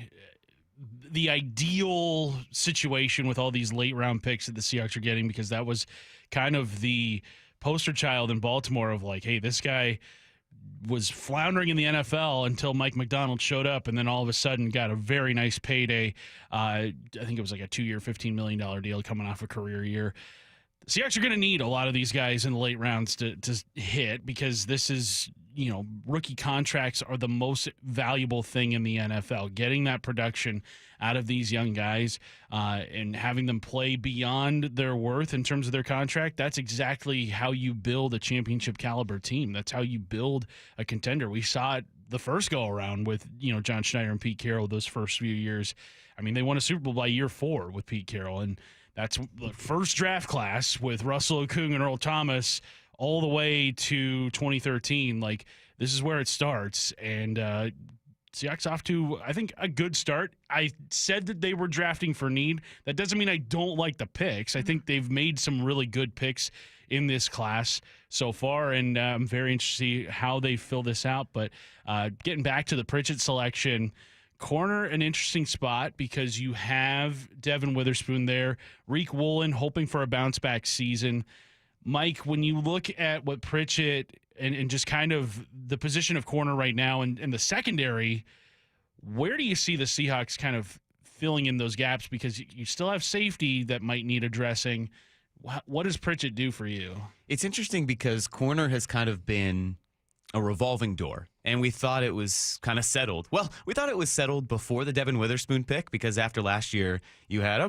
[SPEAKER 29] ideal situation with all these late round picks that the Seahawks are getting, because that was kind of the poster child in Baltimore of like, hey, this guy was floundering in the NFL until Mike McDonald showed up, and then all of a sudden got a very nice payday. I think it was like a 2-year, $15 million deal coming off a career year. The Seahawks are going to need a lot of these guys in the late rounds to hit, because this is, rookie contracts are the most valuable thing in the NFL. Getting that production out of these young guys and having them play beyond their worth in terms of their contract, that's exactly how you build a championship caliber team. That's how you build a contender. We saw it the first go around with, John Schneider and Pete Carroll those first few years. I mean, they won a Super Bowl by year 4 with Pete Carroll, and that's the first draft class with Russell Okung and Earl Thomas all the way to 2013. Like, this is where it starts, and Seahawks off to, I think, a good start. I said that they were drafting for need. That doesn't mean I don't like the picks. I think they've made some really good picks in this class so far, and I'm very interested to see how they fill this out. But getting back to the Pritchett selection, corner, an interesting spot because you have Devin Witherspoon there, Reek Woolen hoping for a bounce-back season. Mike, when you look at what Pritchett and just kind of the position of corner right now and the secondary, where do you see the Seahawks kind of filling in those gaps? Because you still have safety that might need addressing. What does Pritchett do for you?
[SPEAKER 4] It's interesting because corner has kind of been a revolving door, and we thought it was kind of settled. Well, we thought it was settled before the Devin Witherspoon pick, because after last year you had,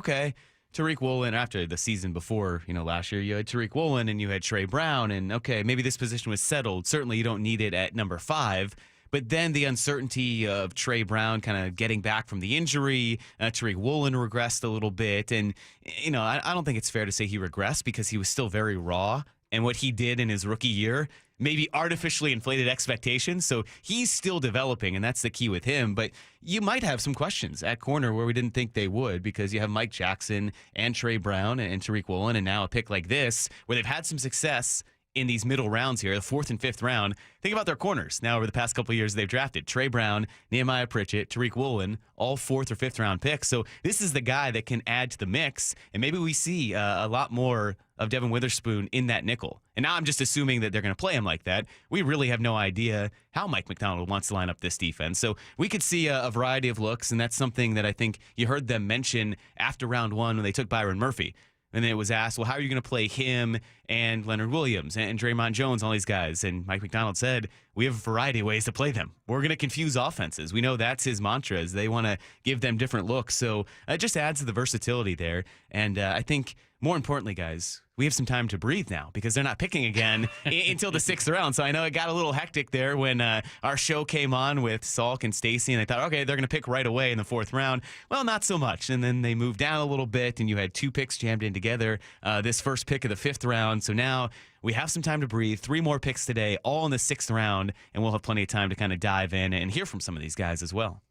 [SPEAKER 4] Tariq Woolen. After the season before, last year you had Tariq Woolen and you had Trey Brown, and maybe this position was settled. Certainly you don't need it at number 5. But then the uncertainty of Trey Brown kind of getting back from the injury, Tariq Woolen regressed a little bit. And, I don't think it's fair to say he regressed, because he was still very raw. And what he did in his rookie year maybe artificially inflated expectations. So he's still developing, and that's the key with him. But you might have some questions at corner where we didn't think they would, because you have Mike Jackson and Trey Brown and Tariq Woolen, and now a pick like this where they've had some success in these middle rounds here, the 4th and 5th round. Think about their corners. Now, over the past couple of years, they've drafted Trey Brown, Nehemiah Pritchett, Tariq Woolen, all 4th or 5th round picks. So this is the guy that can add to the mix, and maybe we see a lot more of Devin Witherspoon in that nickel. And now I'm just assuming that they're going to play him like that. We really have no idea how Mike McDonald wants to line up this defense. So we could see a variety of looks, and that's something that I think you heard them mention after round 1 when they took Byron Murphy. And then it was asked, well, how are you going to play him and Leonard Williams and Draymond Jones, all these guys? And Mike McDonald said, we have a variety of ways to play them. We're going to confuse offenses. We know that's his mantra, is they want to give them different looks. So it just adds to the versatility there. And I think more importantly, guys, we have some time to breathe now because they're not picking again until the 6th round. So I know it got a little hectic there when our show came on with Salk and Stacy, and they thought, okay, they're going to pick right away in the 4th round. Well, not so much. And then they moved down a little bit, and you had 2 picks jammed in together, this first pick of the 5th round. So now we have some time to breathe. 3 more picks today, all in the 6th round, and we'll have plenty of time to kind of dive in and hear from some of these guys as well.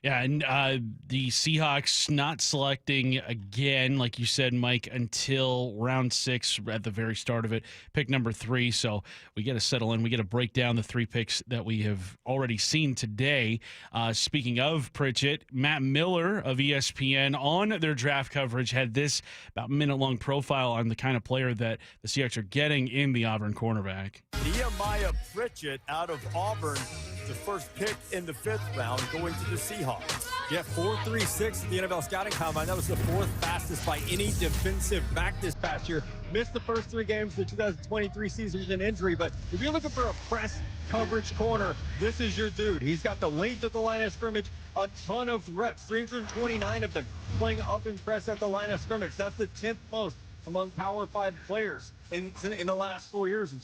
[SPEAKER 29] Yeah, and the Seahawks not selecting again, like you said, Mike, until round 6 at the very start of it, pick number 3. So we got to settle in. We got to break down the 3 picks that we have already seen today. Speaking of Pritchett, Matt Miller of ESPN on their draft coverage had this about minute-long profile on the kind of player that the Seahawks are getting in the Auburn cornerback.
[SPEAKER 6] Nehemiah Pritchett out of Auburn, the first pick in the 5th round, going to the Seahawks. Yeah, 4.36 at the NFL Scouting Combine. That was the 4th fastest by any defensive back this past year. Missed the first 3 games of the 2023 season with an injury, but if you're looking for a press coverage corner, this is your dude. He's got the length of the line of scrimmage, a ton of reps, 329 of them playing up and press at the line of scrimmage. That's the 10th most among Power 5 players in the last 4 years,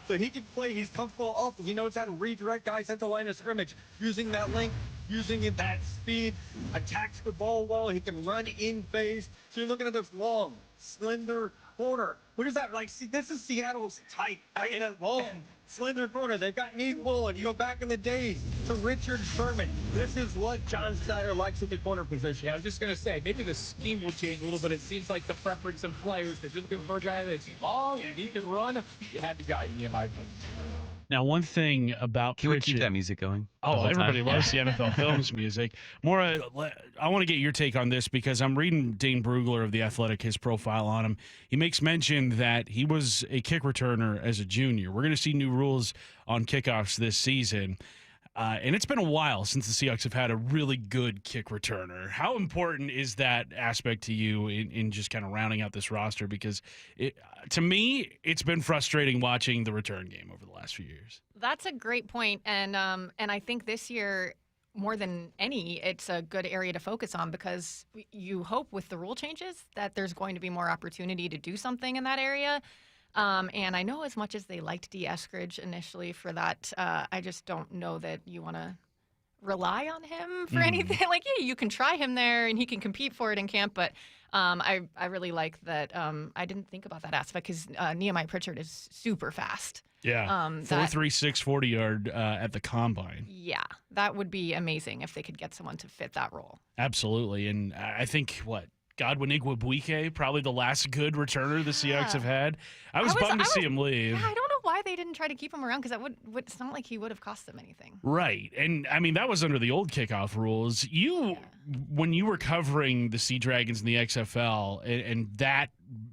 [SPEAKER 6] So he can play, he's comfortable up. He knows how to redirect guys at the line of scrimmage, using that length, using that speed, attacks the ball well. He can run in phase. So you're looking at this long, slender corner. Look at that. Like, see, this is Seattle's type. In a long, slender corner. They've got Nate Bullen. You go back in the days to Richard Sherman. This is what John Snyder likes at the corner position.
[SPEAKER 11] Yeah, I was just going to say, maybe the scheme will change a little bit. It seems like the preference of players, they're just looking for a guy that's long and he can run. You had the guy in my opinion.
[SPEAKER 29] Now, one thing about
[SPEAKER 4] Can we keep that music going?
[SPEAKER 29] Oh, everybody loves the NFL Films music. Maura, I want to get your take on this because I'm reading Dane Brugler of The Athletic, his profile on him. He makes mention that he was a kick returner as a junior. We're going to see new rules on kickoffs this season. And it's been a while since the Seahawks have had a really good kick returner. How important is that aspect to you in just kind of rounding out this roster? Because to me, it's been frustrating watching the return game over the last few years.
[SPEAKER 8] That's a great point. And I think this year, more than any, it's a good area to focus on because you hope with the rule changes that there's going to be more opportunity to do something in that area. And I know as much as they liked Dee Eskridge initially for that, I just don't know that you want to rely on him for anything. Like, yeah, you can try him there and he can compete for it in camp, but I really like that. I didn't think about that aspect because Nehemiah Pritchett is super fast.
[SPEAKER 29] Yeah, 4.36 40-yard at the combine.
[SPEAKER 8] Yeah, that would be amazing if they could get someone to fit that role.
[SPEAKER 29] Absolutely, and I think Godwin Igwebuike, probably the last good returner the Seahawks have had. I was bummed to see him leave.
[SPEAKER 8] Yeah, I don't know why they didn't try to keep him around because that would it's not like he would have cost them anything.
[SPEAKER 29] Right. And, I mean, that was under the old kickoff rules. When you were covering the Sea Dragons in the XFL and that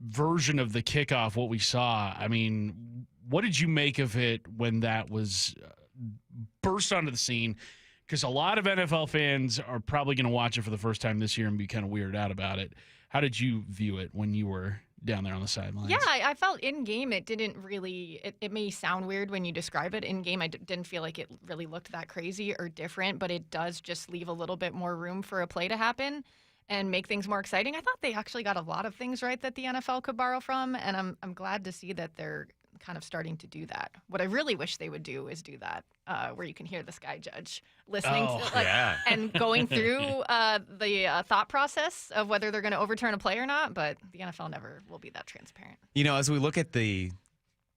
[SPEAKER 29] version of the kickoff, what we saw, I mean, what did you make of it when that was burst onto the scene? Because a lot of NFL fans are probably going to watch it for the first time this year and be kind of weirded out about it. How did you view it when you were down there on the sidelines?
[SPEAKER 8] Yeah, I felt in-game it didn't really – it may sound weird when you describe it. In-game I didn't feel like it really looked that crazy or different, but it does just leave a little bit more room for a play to happen and make things more exciting. I thought they actually got a lot of things right that the NFL could borrow from, and I'm glad to see that they're kind of starting to do that. What I really wish they would do is do that where you can hear this guy judge listening to, and going through the thought process of whether they're going to overturn a play or not, but the NFL never will be that transparent.
[SPEAKER 4] You know, as we look at the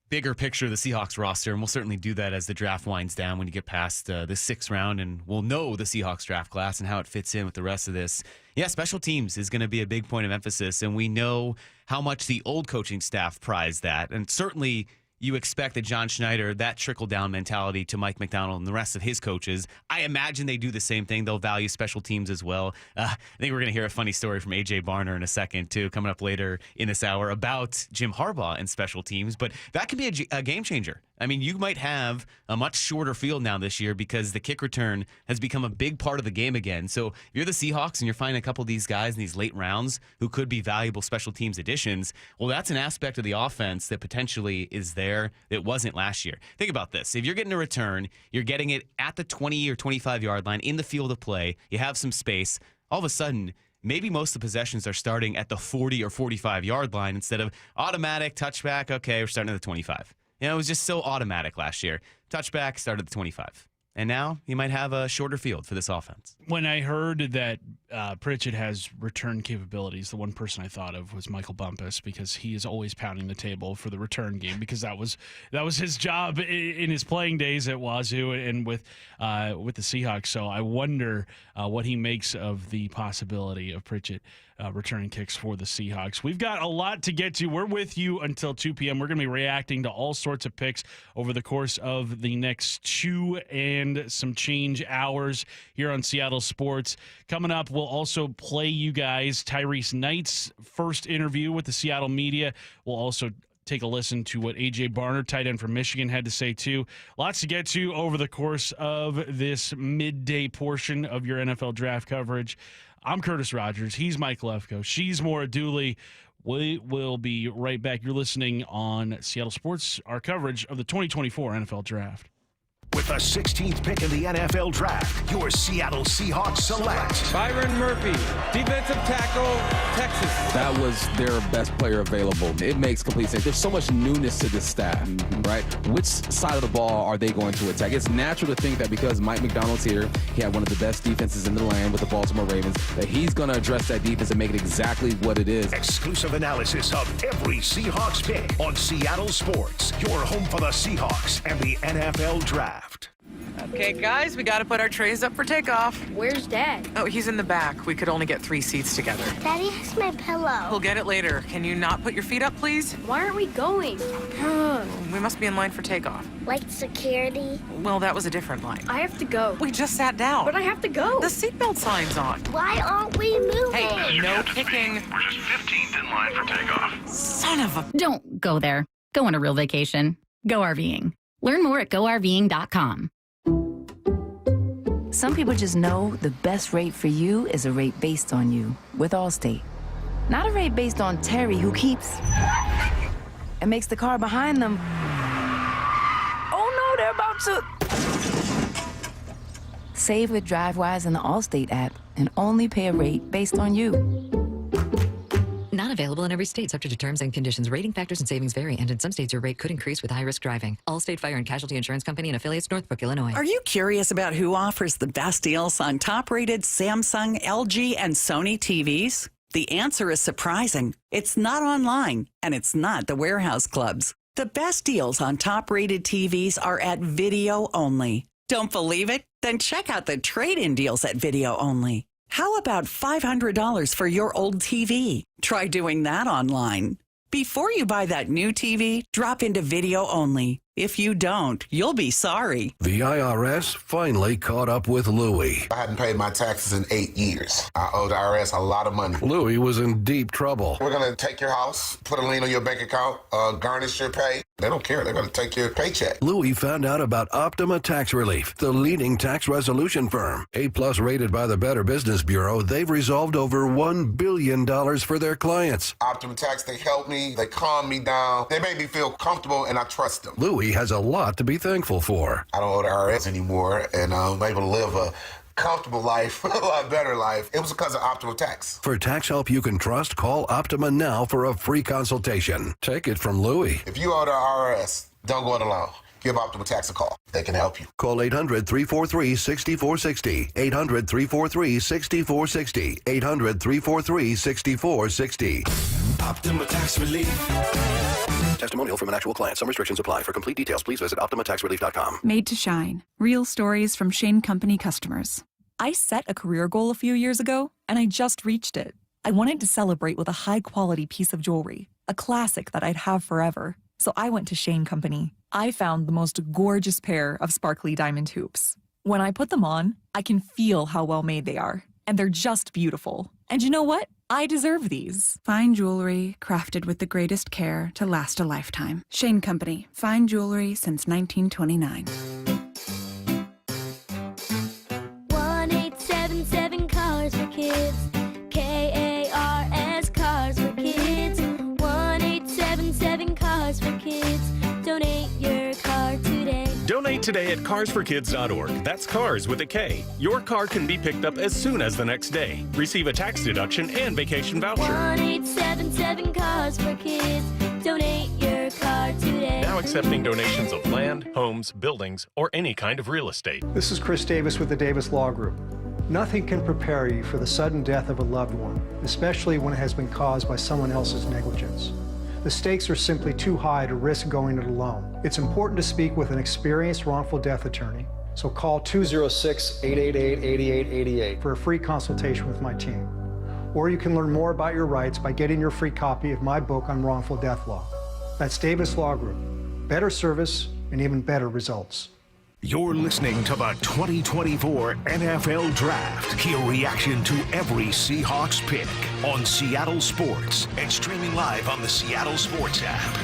[SPEAKER 4] bigger picture of the Seahawks roster, and we'll certainly do that as the draft winds down when you get past the 6th round, and we'll know the Seahawks draft class and how it fits in with the rest of this. Yeah, special teams is going to be a big point of emphasis, and we know how much the old coaching staff prized that, and certainly you expect that John Schneider, that trickle-down mentality to Mike McDonald and the rest of his coaches, I imagine they do the same thing. They'll value special teams as well. I think we're going to hear a funny story from A.J. Barner in a second, too, coming up later in this hour about Jim Harbaugh and special teams. But that could be a game changer. I mean, you might have a much shorter field now this year because the kick return has become a big part of the game again. So if you're the Seahawks and you're finding a couple of these guys in these late rounds who could be valuable special teams additions, well, that's an aspect of the offense that potentially is there that wasn't last year. Think about this. If you're getting a return, you're getting it at the 20 or 25-yard line in the field of play, you have some space, all of a sudden, maybe most of the possessions are starting at the 40 or 45-yard line instead of automatic touchback. Okay, we're starting at the 25. You know, it was just so automatic last year. Touchback started at the 25. And now you might have a shorter field for this offense.
[SPEAKER 29] When I heard that Pritchett has return capabilities, the one person I thought of was Michael Bumpus, because he is always pounding the table for the return game, because that was his job in his playing days at Wazoo and with the Seahawks. So I wonder what he makes of the possibility of Pritchett returning kicks for the Seahawks. We've got a lot to get to. We're with you until 2 p.m. We're going to be reacting to all sorts of picks over the course of the next 2 and some change hours here on Seattle Sports. Coming up, we'll also play you guys Tyrese Knight's first interview with the Seattle media. We'll also take a listen to what A.J. Barner, tight end from Michigan, had to say, too. Lots to get to over the course of this midday portion of your NFL draft coverage. I'm Curtis Rogers. He's Mike Lefko. She's Maura Dooley. We will be right back. You're listening on Seattle Sports, our coverage of the 2024 NFL Draft.
[SPEAKER 3] With the 16th pick in the NFL Draft, your Seattle Seahawks select
[SPEAKER 7] Byron Murphy, defensive tackle, Texas.
[SPEAKER 15] That was their best player available. It makes complete sense. There's so much newness to this staff, right? Which side of the ball are they going to attack? It's natural to think that because Mike McDonald's here, he had one of the best defenses in the land with the Baltimore Ravens, that he's going to address that defense and make it exactly what it is.
[SPEAKER 3] Exclusive analysis of every Seahawks pick on Seattle Sports, your home for the Seahawks and the NFL Draft.
[SPEAKER 16] Okay, guys, we got to put our trays up for takeoff.
[SPEAKER 17] Where's Dad?
[SPEAKER 16] Oh, he's in the back. We could only get 3 seats together.
[SPEAKER 17] Daddy has my pillow.
[SPEAKER 16] We'll get it later. Can you not put your feet up, please?
[SPEAKER 17] Why aren't we going?
[SPEAKER 16] We must be in line for takeoff.
[SPEAKER 17] Like security?
[SPEAKER 16] Well, that was a different line.
[SPEAKER 17] I have to go.
[SPEAKER 16] We just sat down.
[SPEAKER 17] But I have to go.
[SPEAKER 16] The seatbelt sign's on.
[SPEAKER 17] Why aren't we moving?
[SPEAKER 16] Hey, no kicking.
[SPEAKER 3] We're just 15th in line for takeoff.
[SPEAKER 16] Son of a...
[SPEAKER 18] Don't go there. Go on a real vacation. Go RVing. Learn more at GoRVing.com.
[SPEAKER 19] Some people just know the best rate for you is a rate based on you with Allstate. Not a rate based on Terry, who keeps and makes the car behind them. Oh no, they're about to. Save with DriveWise in the Allstate app and only pay a rate based on you.
[SPEAKER 22] Not available in every state, subject to terms and conditions. Rating factors and savings vary, and in some states your rate could increase with high-risk driving. Allstate Fire and Casualty Insurance Company and affiliates, Northbrook, Illinois.
[SPEAKER 23] Are you curious about who offers the best deals on top-rated Samsung, LG, and Sony TVs? The answer is surprising. It's not online, and it's not the warehouse clubs. The best deals on top-rated TVs are at Video Only. Don't believe it? Then check out the trade-in deals at Video Only. How about $500 for your old TV? Try doing that online. Before you buy that new TV, drop into Video Only. If you don't, you'll be sorry.
[SPEAKER 24] The IRS finally caught up with Louie.
[SPEAKER 27] I hadn't paid my taxes in 8 years. I owe the IRS a lot of money.
[SPEAKER 24] Louie was in deep trouble.
[SPEAKER 27] We're going to take your house, put a lien on your bank account, garnish your pay. They don't care. They're going to take your paycheck.
[SPEAKER 24] Louie found out about Optima Tax Relief, the leading tax resolution firm. A-plus rated by the Better Business Bureau, they've resolved over $1 billion for their clients.
[SPEAKER 27] Optima Tax, they help me. They calm me down. They make me feel comfortable, and I trust them.
[SPEAKER 24] Louie has a lot to be thankful for.
[SPEAKER 27] I don't owe the IRS anymore, and I'm able to live a comfortable life, a lot better life. It was because of Optima Tax.
[SPEAKER 24] For tax help you can trust, call Optima now for a free consultation. Take it from Louie.
[SPEAKER 27] If you owe the IRS, don't go it alone. Give Optima Tax a call. They can help you.
[SPEAKER 24] Call 800-343-6460. 800-343-6460. 800-343-6460.
[SPEAKER 3] Optima Tax Relief.
[SPEAKER 24] Testimonial from an actual client. Some restrictions apply. For complete details, please visit OptimaTaxRelief.com.
[SPEAKER 30] Made to shine. Real stories from Shane Company customers. I set a career goal a few years ago, and I just reached it. I wanted to celebrate with a high-quality piece of jewelry, a classic that I'd have forever. So I went to Shane Company. I found the most gorgeous pair of sparkly diamond hoops. When I put them on, I can feel how well made they are. And they're just beautiful. And you know what? I deserve these.
[SPEAKER 1] Fine jewelry crafted with the greatest care to last a lifetime. Shane Company. Fine jewelry since 1929.
[SPEAKER 17] 1877 Cars for Kids. KARS Cars for Kids. 1877 Cars for Kids. Donate your car today.
[SPEAKER 2] Donate today at carsforkids.org. That's cars with a K. Your car can be picked up as soon as the next day. Receive a tax deduction and vacation voucher.
[SPEAKER 17] 1877 Cars for Kids. Donate your car today.
[SPEAKER 2] Now accepting donations of land, homes, buildings, or any kind of real estate.
[SPEAKER 5] This is Chris Davis with the Davis Law Group. Nothing can prepare you for the sudden death of a loved one, especially when it has been caused by someone else's negligence. The stakes are simply too high to risk going it alone. It's important to speak with an experienced wrongful death attorney, so call 206-888-8888 for a free consultation with my team. Or you can learn more about your rights by getting your free copy of my book on wrongful death law. That's Davis Law Group. Better service and even better results.
[SPEAKER 3] You're listening to the 2024 NFL Draft. Hear reaction to every Seahawks pick on Seattle Sports and streaming live on the Seattle Sports app.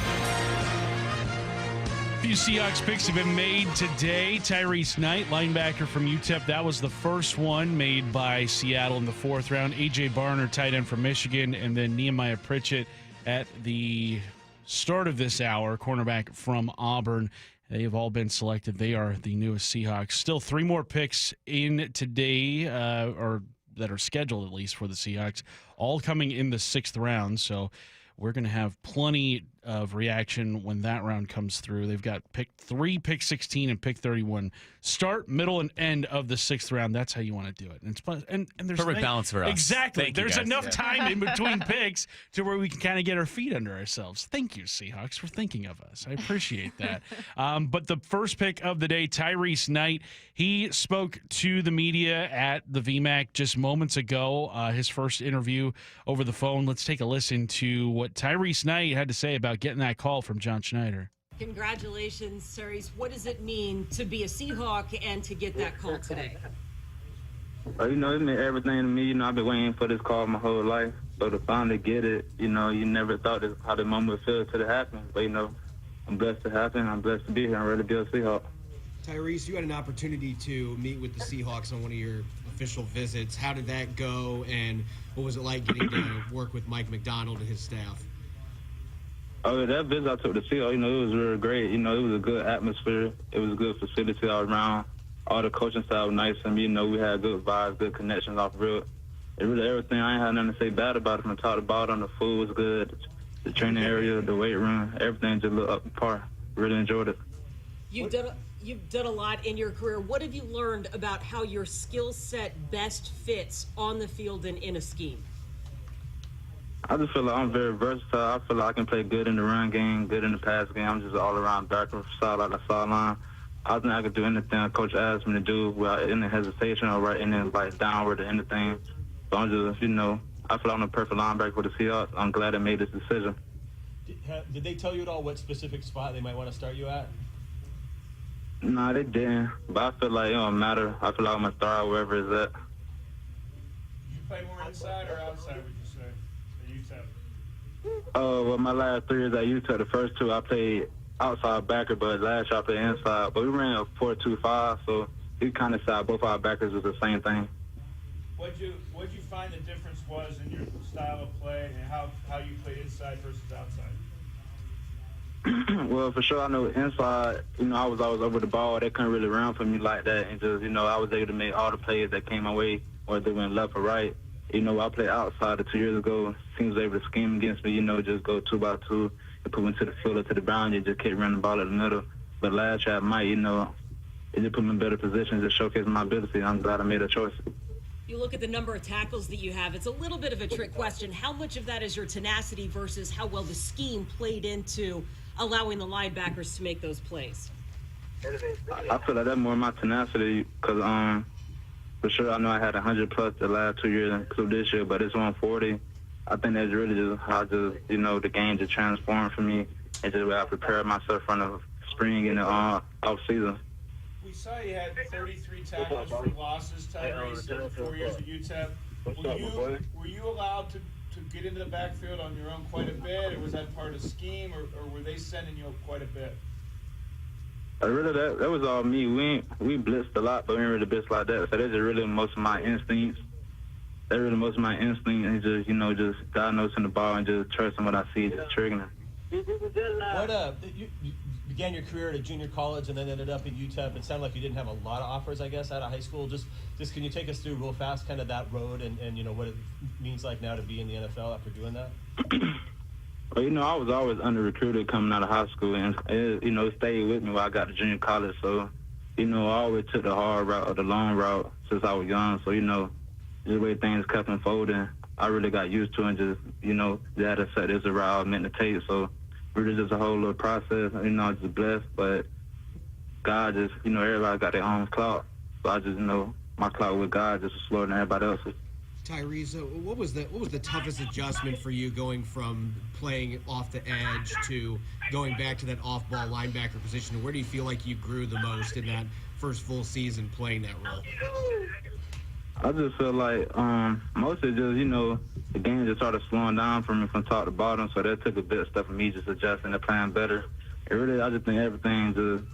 [SPEAKER 29] A few Seahawks picks have been made today. Tyrese Knight, linebacker from UTEP, that was the first one made by Seattle in the 4th round. A.J. Barner, tight end from Michigan, and then Nehemiah Pritchett at the start of this hour, cornerback from Auburn. They have all been selected. They are the newest Seahawks. Still 3 more picks in today, or that are scheduled at least for the Seahawks, all coming in the 6th round. So we're going to have plenty of reaction when that round comes through. They've got pick 3, pick 16, and pick 31. Start, middle, and end of the 6th round. That's how you want to do it. And there's
[SPEAKER 4] perfect balance for us.
[SPEAKER 29] Exactly.
[SPEAKER 4] Thank you,
[SPEAKER 29] there's
[SPEAKER 4] guys.
[SPEAKER 29] enough time in between picks to where we can kind of get our feet under ourselves. Thank you, Seahawks, for thinking of us. I appreciate that. But the first pick of the day, Tyrese Knight, he spoke to the media at the VMAC just moments ago, his first interview over the phone. Let's take a listen to what Tyrese Knight had to say about getting that call from John Schneider.
[SPEAKER 9] Congratulations, Tyrese. What does it mean to be a Seahawk and to get that call today?
[SPEAKER 10] You know, it meant everything to me. You know, I've been waiting for this call my whole life. So to finally get it, you know, you never thought how the moment would feel until it happened. But, you know, I'm blessed to happen. I'm blessed to be here. I'm ready to be a Seahawk.
[SPEAKER 12] Tyrese, you had an opportunity to meet with the Seahawks on one of your official visits. How did that go, and what was it like getting to work with Mike McDonald and his staff?
[SPEAKER 10] Oh, that visit I took to Seahawks, you know, it was really great. You know, it was a good atmosphere. It was a good facility all around. All the coaching staff was nice, and, you know, we had good vibes, good connections off real. It really everything. I ain't had nothing to say bad about it from top to bottom. The food was good, the training area, the weight room, everything just looked up to par. Really enjoyed it.
[SPEAKER 9] You've done a lot in your career. What have you learned about how your skill set best fits on the field and in a scheme?
[SPEAKER 10] I just feel like I'm very versatile. I feel like I can play good in the run game, good in the pass game. I'm just an all-around backer, side like the sideline. I think I could do anything a coach asks me to do without any hesitation or right any like downward or anything. So I'm just, you know, I feel like I'm the perfect linebacker for the Seahawks. I'm glad I made this decision.
[SPEAKER 13] Did they tell you at all what specific spot they might want to start you at?
[SPEAKER 10] Nah, they didn't. But I feel like it don't matter. I feel like I'm going to start wherever it's at.
[SPEAKER 13] You play more inside or outside, would you say, at UTEP?
[SPEAKER 10] Well, my last 3 years at UTEP, the first 2 I played outside backer, but last year I played inside. But we ran a 4-2-5, so we kind of said both our backers was the same thing.
[SPEAKER 13] What'd you find the difference was in your style of play and how you played inside versus outside?
[SPEAKER 10] Well, for sure, I know inside, you know, I was always over the ball. They couldn't really run for me like that. And just, you know, I was able to make all the plays that came my way, whether they went left or right. You know, I played outside 2 years ago. Teams were able to scheme against me, you know, just go 2 by 2 and put me to the field or to the boundary, just keep running the ball in the middle. But last year, I might, you know, it just put me in better positions to showcase my ability. I'm glad I made a choice.
[SPEAKER 9] You look at the number of tackles that you have, it's a little bit of a trick question. How much of that is your tenacity versus how well the scheme played into allowing the linebackers to make those plays?
[SPEAKER 10] I feel like that's more my tenacity because, for sure, I know I had 100+ the last 2 years, including this year, but it's 140. I think that's really just how you know, the game just transformed for me. and just where I prepared myself for the spring and the off season.
[SPEAKER 13] We saw you had 33 tackles for losses, Tyrese, in the 4 years at UTEP. Were you allowed to get into the backfield on your own quite a bit, or was that part of the scheme, or were they sending you quite a bit?
[SPEAKER 10] Really, that was all me. We blitzed a lot, but we didn't really blitz like that. So that's just really most of my instincts. That's really most of my instincts, and just, just diagnosing the ball and just trusting what I see, just triggering it.
[SPEAKER 6] You began your career at a junior college and then ended up at UTEP. It sounded like you didn't have a lot of offers, I guess, out of high school. Just can you take us through real fast kind of that road and what it means like now to be in the NFL after doing that?
[SPEAKER 10] Well, I was always under-recruited coming out of high school, and it stayed with me while I got to junior college. So, I always took the hard route or the long route since I was young. So, just the way things kept unfolding, I really got used to it and just, they had to set this a route I was meant to take. So, really just a whole little process. I'm just blessed, but God just, everybody got their own clout. So I just my clout with God just was slower than everybody else's.
[SPEAKER 12] Tyrese, what was the toughest adjustment for you going from playing off the edge to going back to that off-ball linebacker position? Where do you feel like you grew the most in that first full season playing that role?
[SPEAKER 10] I just feel like mostly just, the game just started slowing down for me from top to bottom, so that took a bit of stuff for me just adjusting and playing better. And really, I just think everything just,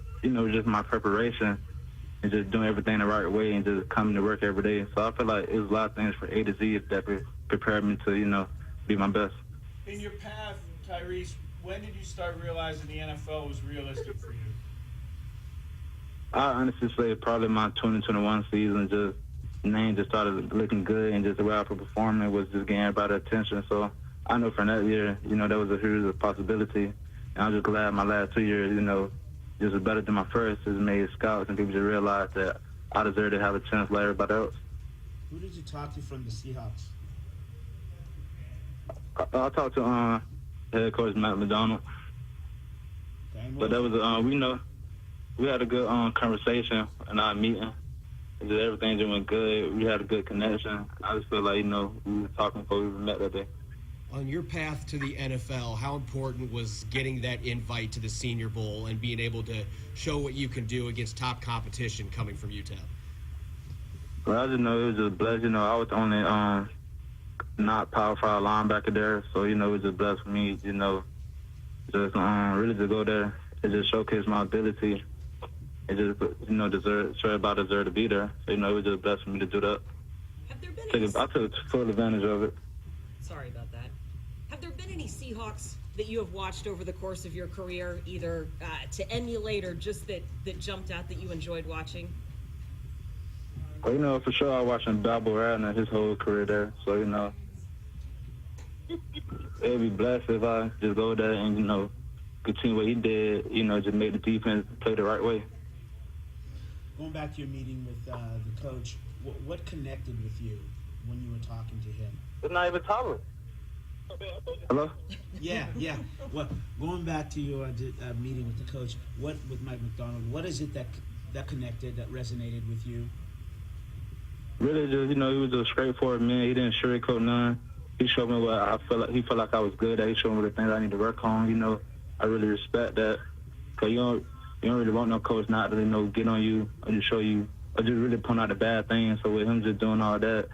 [SPEAKER 10] just my preparation and just doing everything the right way and just coming to work every day. So I feel like it was a lot of things for A to Z that prepared me to, be my best.
[SPEAKER 13] In your path, Tyrese, when did you start realizing the NFL was realistic for you?
[SPEAKER 10] I honestly say probably my 2021 season, just name just started looking good, and just the way I was performing was just getting everybody's attention. So I know from that year, that was a huge possibility. And I'm just glad my last 2 years, just was better than my first. Just made scouts and people just realized that I deserved to have a chance like everybody else.
[SPEAKER 7] Who did you talk to from the Seahawks?
[SPEAKER 10] I talked to Headquarters McDonald. But that was we had a good conversation in our meeting. Just everything just went good. We had a good connection. I just feel like, we were talking before we even met that day.
[SPEAKER 12] On your path to the NFL, how important was getting that invite to the Senior Bowl and being able to show what you can do against top competition coming from UTEP?
[SPEAKER 10] Well, I just know it was just blessed. I was the only not Power 5 linebacker there, so, it was just blessed for me, just really to go there and just showcase my ability. And just, everybody deserved to be there. So, it was just blessed for me to do that. I took full advantage of it.
[SPEAKER 9] Sorry about that. Have there been any Seahawks that you have watched over the course of your career, either to emulate or just that jumped out that you enjoyed watching?
[SPEAKER 10] Well, for sure I was watching Babel Radner his whole career there. So, it would be blessed if I just go there and, continue what he did, just make the defense play the right way.
[SPEAKER 7] Going back to your meeting with the coach, what connected with you when you were talking to him?
[SPEAKER 10] It's not even tolerant. Hello?
[SPEAKER 7] Yeah. Well, going back to your meeting with the coach, with Mike McDonald, what is it that connected, that resonated with you?
[SPEAKER 10] Really, just, he was a straightforward man. He didn't sugarcoat none. He showed me what I felt like. He felt like I was good at. He showed me the things I need to work on. I really respect that. Because you don't really want no coach not to, get on you or just show you or just really point out the bad things. So with him just doing all that,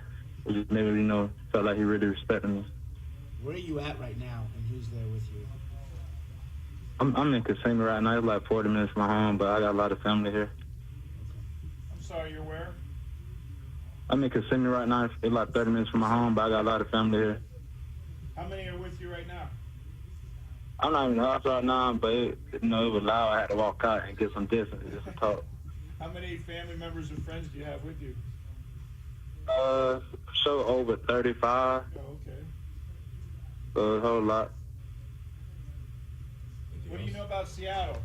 [SPEAKER 10] it just made me, felt like he really respected me.
[SPEAKER 7] Where are you at right now, and who's there with you?
[SPEAKER 10] I'm in Kissimmee right now. It's like 40 minutes from my home, but I got a lot of family here.
[SPEAKER 13] I'm sorry, you're where?
[SPEAKER 10] I'm in Kissimmee right now. It's like 30 minutes from my home, but I got a lot of family here.
[SPEAKER 13] How many are with you right now?
[SPEAKER 10] I'm not in the house right now, but it was loud. I had to walk out and get some distance just to talk.
[SPEAKER 13] How many family members or friends do you have with you?
[SPEAKER 10] So over 35.
[SPEAKER 13] Oh, okay.
[SPEAKER 10] So a whole lot.
[SPEAKER 13] What do you know about Seattle?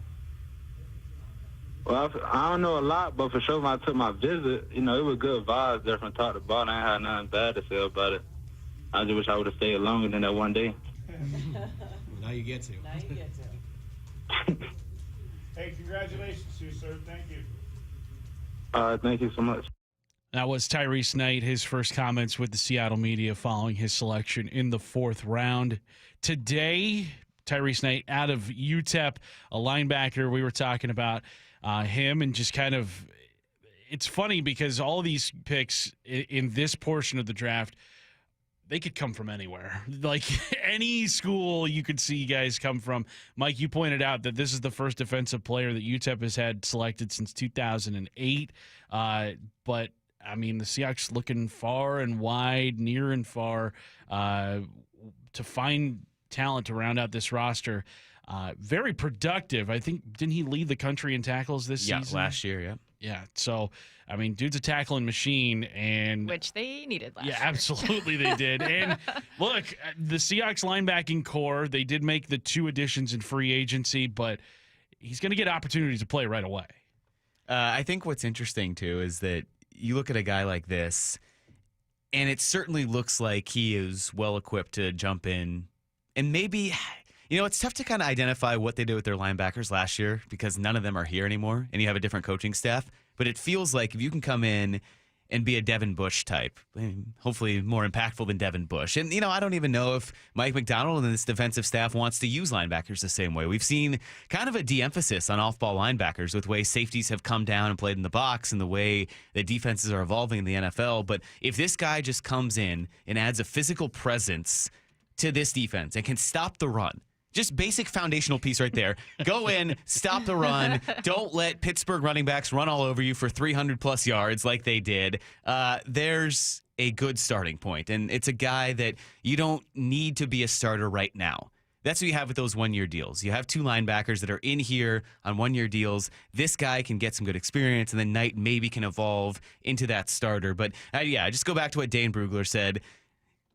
[SPEAKER 10] Well, I don't know a lot, but for sure when I took my visit, it was good vibes there from top to bottom. I ain't had nothing bad to say about it. I just wish I would have stayed longer than that one day.
[SPEAKER 12] Now you get to.
[SPEAKER 13] Hey, congratulations to you, sir. Thank you.
[SPEAKER 10] Thank you so much.
[SPEAKER 29] That was Tyrese Knight, his first comments with the Seattle media following his selection in the 4th round. Today, Tyrese Knight out of UTEP, a linebacker. We were talking about him and just kind of – it's funny because all these picks in this portion of the draft, they could come from anywhere. Like any school you could see guys come from. Mike, you pointed out that this is the first defensive player that UTEP has had selected since 2008. But, I mean, the Seahawks looking far and wide, near and far to find talent to round out this roster. Very productive. I think, didn't he lead the country in tackles this season?
[SPEAKER 4] Yeah, last year, yeah.
[SPEAKER 29] Yeah, so, I mean, dude's a tackling machine.
[SPEAKER 8] Which they needed last year.
[SPEAKER 29] Yeah, absolutely they did. And, look, the Seahawks linebacking core, they did make the 2 additions in free agency, but he's going to get opportunities to play right away.
[SPEAKER 4] I think what's interesting, too, is that you look at a guy like this, and it certainly looks like he is well-equipped to jump in. And maybe, it's tough to kind of identify what they did with their linebackers last year because none of them are here anymore, and you have a different coaching staff. But it feels like if you can come in and be a Devin Bush type, hopefully more impactful than Devin Bush. And, I don't even know if Mike McDonald and this defensive staff wants to use linebackers the same way. We've seen kind of a de-emphasis on off-ball linebackers with the way safeties have come down and played in the box and the way the defenses are evolving in the NFL. But if this guy just comes in and adds a physical presence to this defense and can stop the run, just basic foundational piece right there. Go in, stop the run. Don't let Pittsburgh running backs run all over you for 300-plus yards like they did. There's a good starting point, and it's a guy that you don't need to be a starter right now. That's what you have with those one-year deals. You have 2 linebackers that are in here on one-year deals. This guy can get some good experience, and then Knight maybe can evolve into that starter. But, just go back to what Dane Brugler said.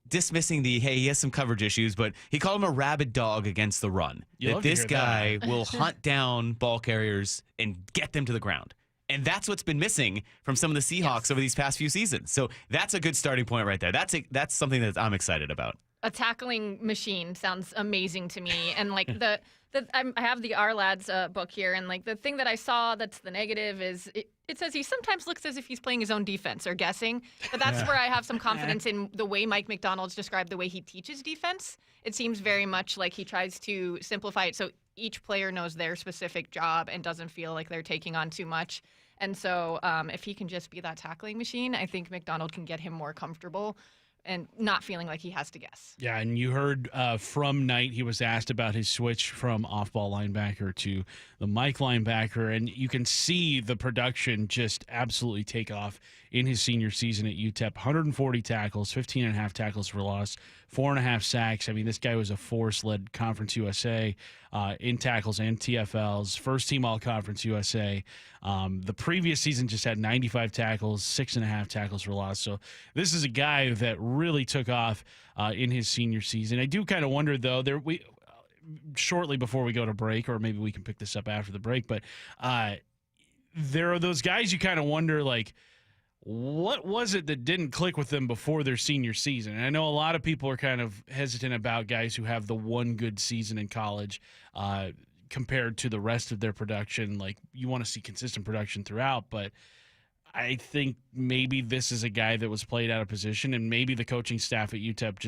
[SPEAKER 4] Dismissing he has some coverage issues, but he called him a rabid dog against the run. That this guy will hunt down ball carriers and get them to the ground. And that's what's been missing from some of the Seahawks over these past few seasons. So that's a good starting point right there. That's something that I'm excited about.
[SPEAKER 8] A tackling machine sounds amazing to me. And like I have the Our Lads book here, and like the thing that I saw that's the negative is it says he sometimes looks as if he's playing his own defense or guessing. But that's where I have some confidence in the way Mike McDonald's described the way he teaches defense. It seems very much like he tries to simplify it so each player knows their specific job and doesn't feel like they're taking on too much. And so if he can just be that tackling machine, I think McDonald can get him more comfortable and not feeling like he has to guess.
[SPEAKER 29] Yeah, and you heard from Knight, he was asked about his switch from off-ball linebacker to the Mike linebacker, and you can see the production just absolutely take off in his senior season at UTEP. 140 tackles, 15.5 tackles for loss, 4.5 sacks. I mean, this guy was a force, led Conference USA in tackles and TFLs, first team All-Conference USA. The previous season just had 95 tackles, 6.5 tackles for loss. So this is a guy that really took off in his senior season. I do kind of wonder, though, shortly before we go to break, or maybe we can pick this up after the break, but there are those guys you kind of wonder, like, what was it that didn't click with them before their senior season? And I know a lot of people are kind of hesitant about guys who have the one good season in college compared to the rest of their production. Like, you want to see consistent production throughout, but I think maybe this is a guy that was played out of position, and maybe the coaching staff at UTEP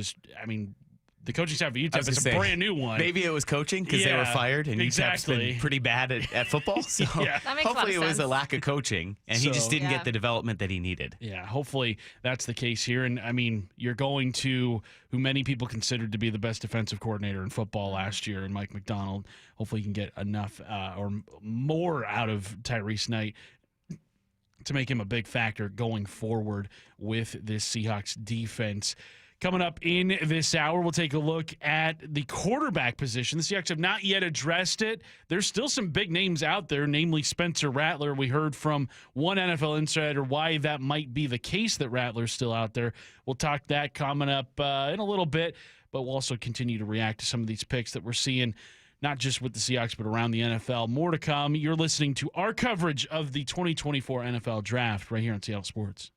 [SPEAKER 29] the coaching staff at UTEP is a brand new one.
[SPEAKER 4] Maybe it was coaching because they were fired, and UTEP's been pretty bad at football. So
[SPEAKER 8] that makes
[SPEAKER 4] hopefully it was
[SPEAKER 8] sense.
[SPEAKER 4] a lack of coaching, and he just didn't get the development that he needed.
[SPEAKER 29] Yeah, hopefully that's the case here. And, I mean, you're going to who many people considered to be the best defensive coordinator in football last year, and Mike McDonald. Hopefully he can get enough or more out of Tyrese Knight to make him a big factor going forward with this Seahawks defense. Coming up in this hour, we'll take a look at the quarterback position. The Seahawks have not yet addressed it. There's still some big names out there, namely Spencer Rattler. We heard from one NFL insider why that might be the case that Rattler's still out there. We'll talk that coming up in a little bit, but we'll also continue to react to some of these picks that we're seeing, not just with the Seahawks, but around the NFL. More to come. You're listening to our coverage of the 2024 NFL Draft right here on Seattle Sports.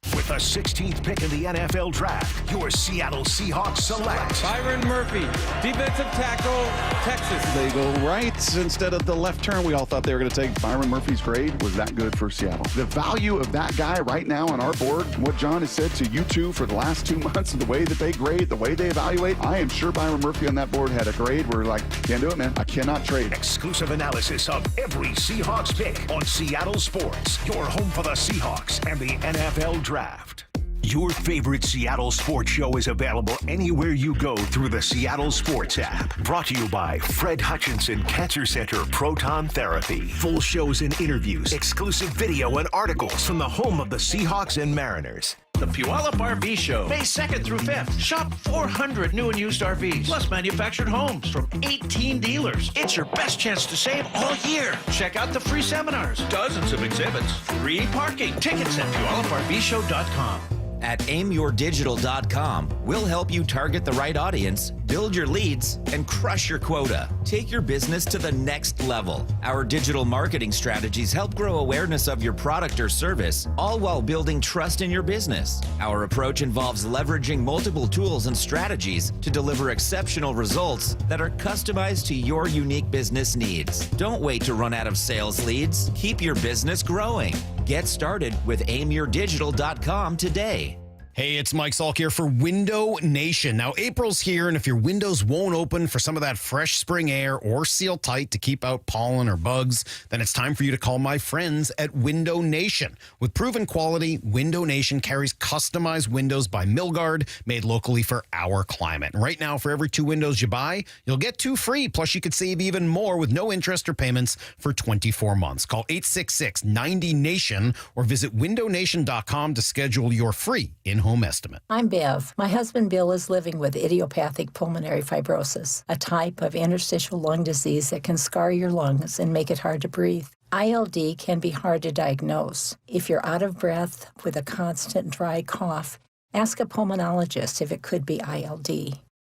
[SPEAKER 3] With the 16th pick in the NFL Draft, your Seattle Seahawks select
[SPEAKER 11] Byron Murphy, defensive tackle, Texas.
[SPEAKER 14] They go right instead of the left turn. We all thought they were going to take Byron Murphy's grade. Was that good for Seattle? The value of that guy right now on our board, what John has said to you two for the last 2 months, the way that they grade, the way they evaluate, I am sure Byron Murphy on that board had a grade where like, can't do it, man. I cannot trade.
[SPEAKER 3] Exclusive analysis of every Seahawks pick on Seattle Sports, your home for the Seahawks and the NFL Draft. Your favorite Seattle sports show is available anywhere you go through the Seattle Sports app. Brought to you by Fred Hutchinson Cancer Center Proton Therapy. Full shows and interviews, exclusive video and articles from the home of the Seahawks and Mariners.
[SPEAKER 15] The Puyallup RV Show, May 2nd through 5th. Shop 400 new and used RVs, plus manufactured homes from 18 dealers. It's your best chance to save all year. Check out the free seminars, dozens of exhibits, free parking, tickets at PuyallupRVShow.com.
[SPEAKER 16] At aimyourdigital.com, we'll help you target the right audience, build your leads, and crush your quota. Take your business to the next level. Our digital marketing strategies help grow awareness of your product or service, all while building trust in your business. Our approach involves leveraging multiple tools and strategies to deliver exceptional results that are customized to your unique business needs. Don't wait to run out of sales leads. Keep your business growing. Get started with aimyourdigital.com today.
[SPEAKER 18] Hey, it's Mike Salk here for Window Nation. Now, April's here, and if your windows won't open for some of that fresh spring air or seal tight to keep out pollen or bugs, then it's time for you to call my friends at Window Nation. With proven quality, Window Nation carries customized windows by Milgard, made locally for our climate. And right now, for every 2 windows you buy, you'll get 2 free. Plus, you could save even more with no interest or payments for 24 months. Call 866-90-NATION or visit windownation.com to schedule your free in-home estimate.
[SPEAKER 20] I'm Bev. My husband Bill is living with idiopathic pulmonary fibrosis, a type of interstitial lung disease that can scar your lungs and make it hard to breathe. ILD can be hard to diagnose. If you're out of breath with a constant dry cough, ask a pulmonologist if it could be ILD.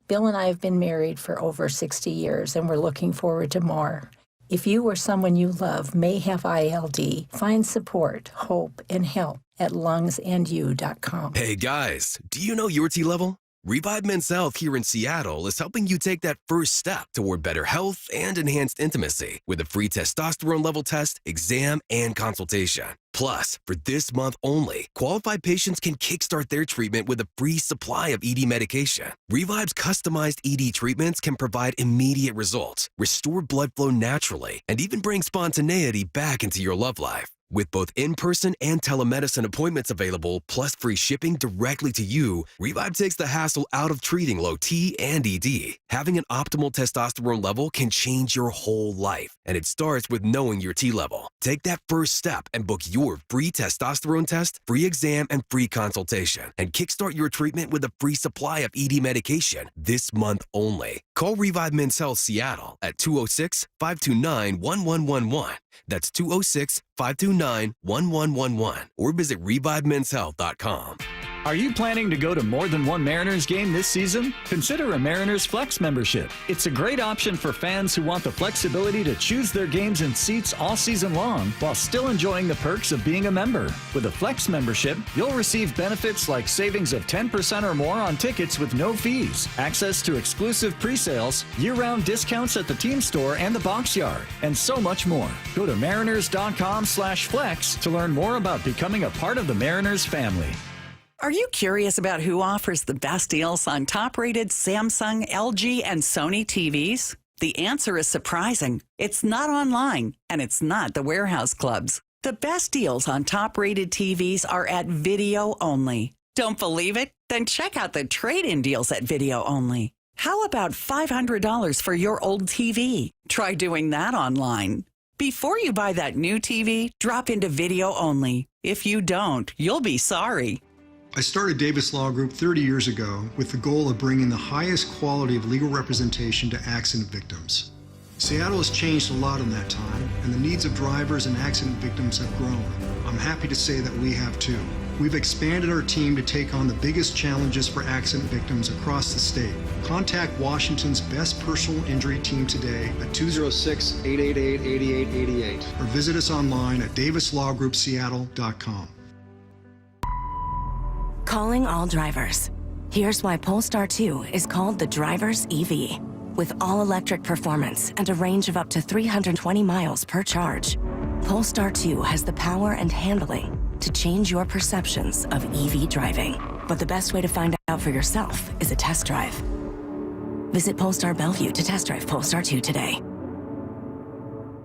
[SPEAKER 20] Bill and I have been married for over 60 years, and we're looking forward to more. If you or someone you love may have ILD, find support, hope, and help at lungsandyou.com.
[SPEAKER 21] Hey guys, do you know your T level? Revive Men's Health here in Seattle is helping you take that first step toward better health and enhanced intimacy with a free testosterone level test, exam, and consultation. Plus, for this month only, qualified patients can kickstart their treatment with a free supply of ED medication. Revive's customized ED treatments can provide immediate results, restore blood flow naturally, and even bring spontaneity back into your love life. With both in-person and telemedicine appointments available, plus free shipping directly to you, Revive takes the hassle out of treating low T and ED. Having an optimal testosterone level can change your whole life, and it starts with knowing your T level. Take that first step and book your free testosterone test, free exam, and free consultation, and kickstart your treatment with a free supply of ED medication this month only. Call Revive Men's Health Seattle at 206-529-1111. That's 206-529-1111 or visit ReviveMen'sHealth.com.
[SPEAKER 25] Are you planning to go to more than one Mariners game this season? Consider a Mariners Flex membership. It's a great option for fans who want the flexibility to choose their games and seats all season long while still enjoying the perks of being a member. With a Flex membership, you'll receive benefits like savings of 10% or more on tickets with no fees, access to exclusive pre-sales, year-round discounts at the team store and the box yard, and so much more. Go to mariners.com/flex to learn more about becoming a part of the Mariners family.
[SPEAKER 23] Are you curious about who offers the best deals on top-rated Samsung, LG, and Sony TVs? The answer is surprising. It's not online, and it's not the warehouse clubs. The best deals on top-rated TVs are at Video Only. Don't believe it? Then check out the trade-in deals at Video Only. How about $500 for your old TV? Try doing that online. Before you buy that new TV, drop into Video Only. If you don't, you'll be sorry.
[SPEAKER 5] I started Davis Law Group 30 years ago with the goal of bringing the highest quality of legal representation to accident victims. Seattle has changed a lot in that time, and the needs of drivers and accident victims have grown. I'm happy to say that we have too. We've expanded our team to take on the biggest challenges for accident victims across the state. Contact Washington's best personal injury team today at 206-888-8888 or visit us online at davislawgroupseattle.com.
[SPEAKER 1] Calling all drivers. Here's why Polestar 2 is called the driver's EV. With all-electric performance and a range of up to 320 miles per charge, Polestar 2 has the power and handling to change your perceptions of EV driving. But the best way to find out for yourself is a test drive. Visit Polestar Bellevue to test drive Polestar 2 today.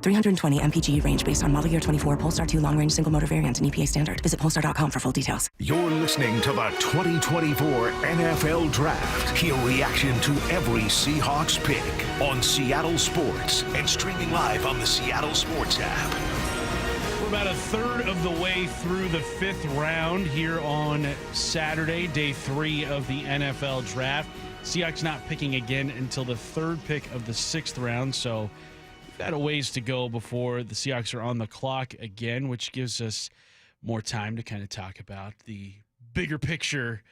[SPEAKER 1] 320 mpg range based on model year 24 Polestar 2 long-range single-motor variant and EPA standard. Visit Polestar.com for full details.
[SPEAKER 3] You're listening to the 2024 NFL Draft. Hear reaction to every Seahawks pick on Seattle Sports and streaming live on the Seattle Sports app.
[SPEAKER 29] We're about a third of the way through the 5th round here on Saturday, day 3 of the NFL Draft. Seahawks not picking again until the 3rd pick of the 6th round, so got a ways to go before the Seahawks are on the clock again, which gives us more time to kind of talk about the bigger picture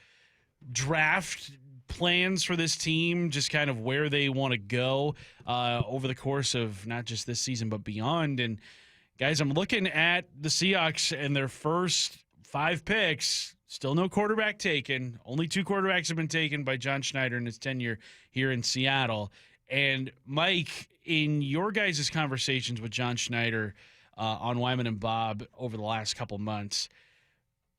[SPEAKER 29] draft plans for this team, just kind of where they want to go over the course of not just this season but beyond. And guys, I'm looking at the Seahawks and their first 5 picks. Still no quarterback taken. Only 2 quarterbacks have been taken by John Schneider in his tenure here in Seattle. And Mike, in your guys' conversations with John Schneider on Wyman and Bob over the last couple months,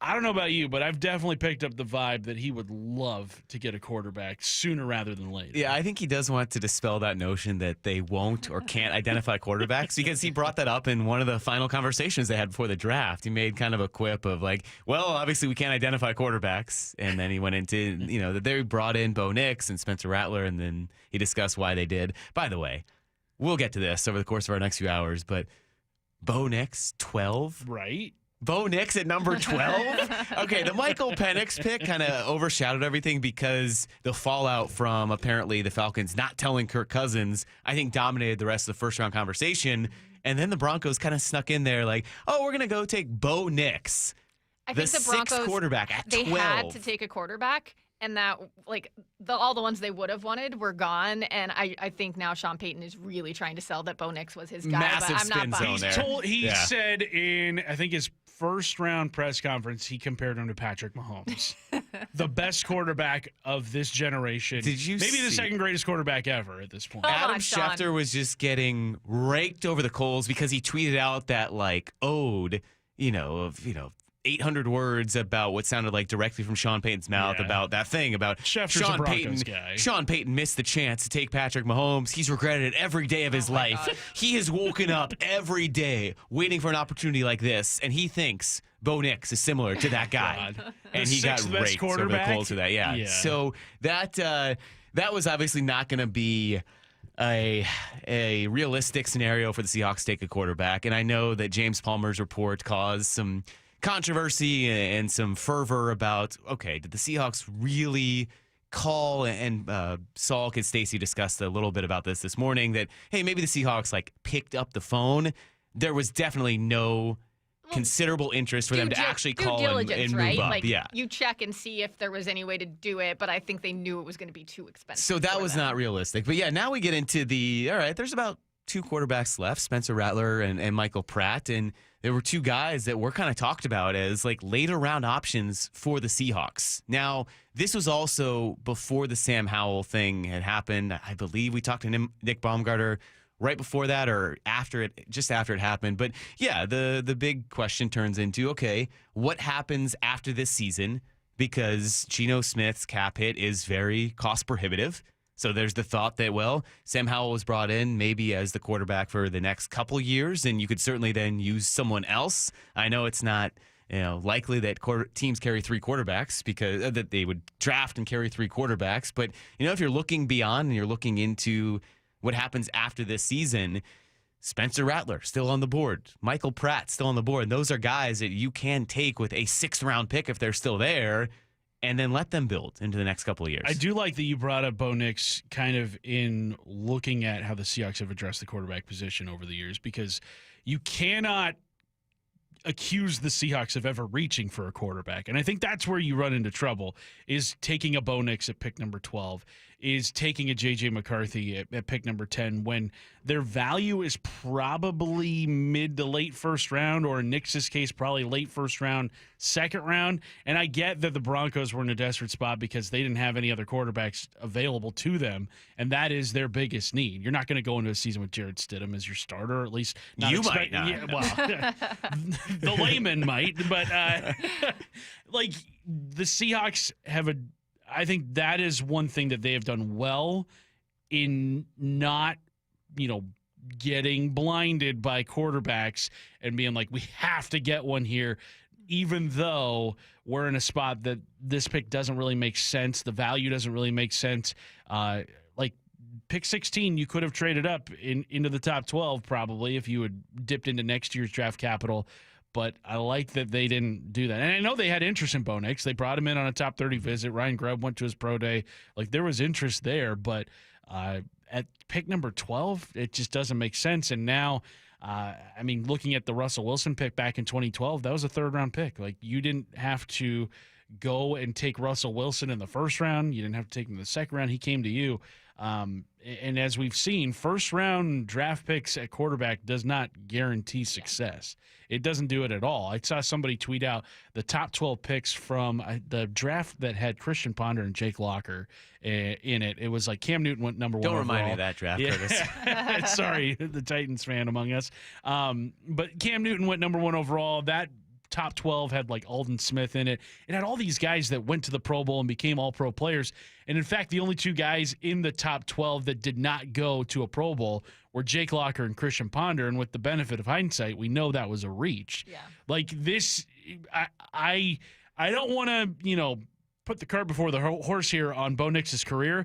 [SPEAKER 29] I don't know about you, but I've definitely picked up the vibe that he would love to get a quarterback sooner rather than later.
[SPEAKER 4] Yeah, I think he does want to dispel that notion that they won't or can't identify quarterbacks, because he brought that up in one of the final conversations they had before the draft. He made kind of a quip of like, well, obviously we can't identify quarterbacks. And then he went into, that they brought in Bo Nix and Spencer Rattler, and then he discussed why they did. By the way, we'll get to this over the course of our next few hours, but Bo Nix, 12?
[SPEAKER 29] Right.
[SPEAKER 4] Bo Nix at number 12? Okay, the Michael Penix pick kind of overshadowed everything because the fallout from apparently the Falcons not telling Kirk Cousins, I think, dominated the rest of the first-round conversation. And then the Broncos kind of snuck in there like, oh, we're going to go take Bo Nix,
[SPEAKER 8] I think the Broncos,
[SPEAKER 4] 6th quarterback at 12.
[SPEAKER 8] They had to take a quarterback, and that, all the ones they would have wanted were gone. And I think now Sean Payton is really trying to sell that Bo Nix was his guy.
[SPEAKER 4] Massive
[SPEAKER 8] but I'm not
[SPEAKER 4] spin zone
[SPEAKER 8] buying.
[SPEAKER 4] there.
[SPEAKER 29] He said in, I think, his first-round press conference, he compared him to Patrick Mahomes. The best quarterback of this generation.
[SPEAKER 4] Did you
[SPEAKER 29] Maybe the
[SPEAKER 4] see-
[SPEAKER 29] second greatest quarterback ever at this point.
[SPEAKER 4] Adam Schefter was just getting raked over the coals because he tweeted out that ode, of 800 words about what sounded like directly from Sean Payton's mouth about that thing about
[SPEAKER 29] Schefter's
[SPEAKER 4] Sean
[SPEAKER 29] a Broncos
[SPEAKER 4] Payton.
[SPEAKER 29] guy.
[SPEAKER 4] Sean Payton missed the chance to take Patrick Mahomes. He's regretted it every day of his life.
[SPEAKER 8] God.
[SPEAKER 4] He has woken up every day waiting for an opportunity like this, and he thinks Bo Nix is similar to that guy. And
[SPEAKER 29] The
[SPEAKER 4] he got
[SPEAKER 29] sixth best
[SPEAKER 4] raked over the
[SPEAKER 29] quarterback?
[SPEAKER 4] coals with that. Yeah. So that was obviously not going to be a realistic scenario for the Seahawks to take a quarterback. And I know that James Palmer's report caused some controversy and some fervor about, okay, did the Seahawks really call? And Salk and Stacy discussed a little bit about this morning, that, hey, maybe the Seahawks picked up the phone. There was definitely no considerable interest for them to actually call and move up.
[SPEAKER 8] You check and see if there was any way to do it, but I think they knew it was going to be too expensive.
[SPEAKER 4] So that was not realistic. But yeah, now we get into all right, there's about 2 quarterbacks left, Spencer Rattler and Michael Pratt. And there were 2 guys that were kind of talked about as later round options for the Seahawks. Now, this was also before the Sam Howell thing had happened. I believe we talked to Nick Baumgartner right before that or just after it happened. But yeah, the big question turns into, okay, what happens after this season? Because Geno Smith's cap hit is very cost prohibitive. So there's the thought that, well, Sam Howell was brought in maybe as the quarterback for the next couple years, and you could certainly then use someone else. I know it's not likely that teams carry 3 quarterbacks because that they would draft and carry 3 quarterbacks. But, if you're looking beyond and you're looking into what happens after this season, Spencer Rattler still on the board, Michael Pratt still on the board. And those are guys that you can take with a 6th-round pick if they're still there, and then let them build into the next couple of years.
[SPEAKER 29] I do like that you brought up Bo Nix kind of in looking at how the Seahawks have addressed the quarterback position over the years, because you cannot accuse the Seahawks of ever reaching for a quarterback. And I think that's where you run into trouble, is taking a Bo Nix at pick number 12. is taking a J.J. McCarthy at pick number 10 when their value is probably mid to late first round, or in Nick's case, probably late first round, second round. And I get that the Broncos were in a desperate spot because they didn't have any other quarterbacks available to them, and that is their biggest need. You're not going to go into a season with Jarrett Stidham as your starter, or at least not
[SPEAKER 4] you might not.
[SPEAKER 29] Yeah, well, the layman might, but like the Seahawks have I think that is one thing that they have done well in not, getting blinded by quarterbacks and being like, we have to get one here, even though we're in a spot that this pick doesn't really make sense. The value doesn't really make sense. Like pick 16, you could have traded up into the top 12 probably if you had dipped into next year's draft capital. But I like that they didn't do that. And I know they had interest in Bo Nix. They brought him in on a top 30 visit. Ryan Grubb went to his pro day. Like, there was interest there. But at pick number 12, it just doesn't make sense. And now, looking at the Russell Wilson pick back in 2012, that was a third-round pick. Like, you didn't have to go and take Russell Wilson in the first round. You didn't have to take him in the second round. He came to you. And as we've seen, first-round draft picks at quarterback does not guarantee success. It doesn't do it at all. I saw somebody tweet out the top 12 picks from the draft that had Christian Ponder and Jake Locker in it. It was like Cam Newton went number 1
[SPEAKER 4] Don't
[SPEAKER 29] overall.
[SPEAKER 4] remind me of that draft, Curtis.
[SPEAKER 29] Sorry, the Titans fan among us. But Cam Newton went number 1 overall. That top 12 had like Alden Smith in it. It had all these guys that went to the Pro Bowl and became all-pro players. And in fact, the only 2 guys in the top 12 that did not go to a Pro Bowl were Jake Locker and Christian Ponder. And with the benefit of hindsight, we know that was a reach.
[SPEAKER 8] Yeah.
[SPEAKER 29] Like this, I don't want to, put the cart before the horse here on Bo Nix's career,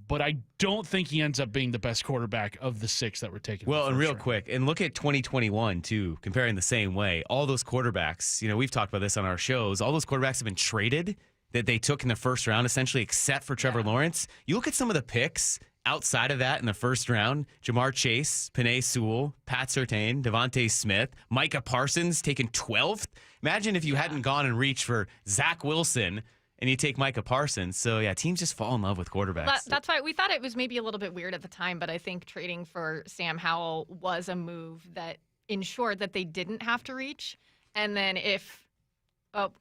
[SPEAKER 29] but I don't think he ends up being the best quarterback of the 6 that were taken.
[SPEAKER 4] Well, and real quick, and look at 2021, too, comparing the same way. All those quarterbacks, we've talked about this on our shows, all those quarterbacks have been traded that they took in the first round, essentially, except for Trevor Lawrence. You look at some of the picks outside of that in the first round, Jamar Chase, Penei Sewell, Pat Surtain, Devontae Smith, Micah Parsons taken 12th. Imagine if you hadn't gone and reached for Zach Wilson and you take Micah Parsons. So, yeah, teams just fall in love with quarterbacks.
[SPEAKER 8] That's why we thought it was maybe a little bit weird at the time, but I think trading for Sam Howell was a move that ensured that they didn't have to reach. And then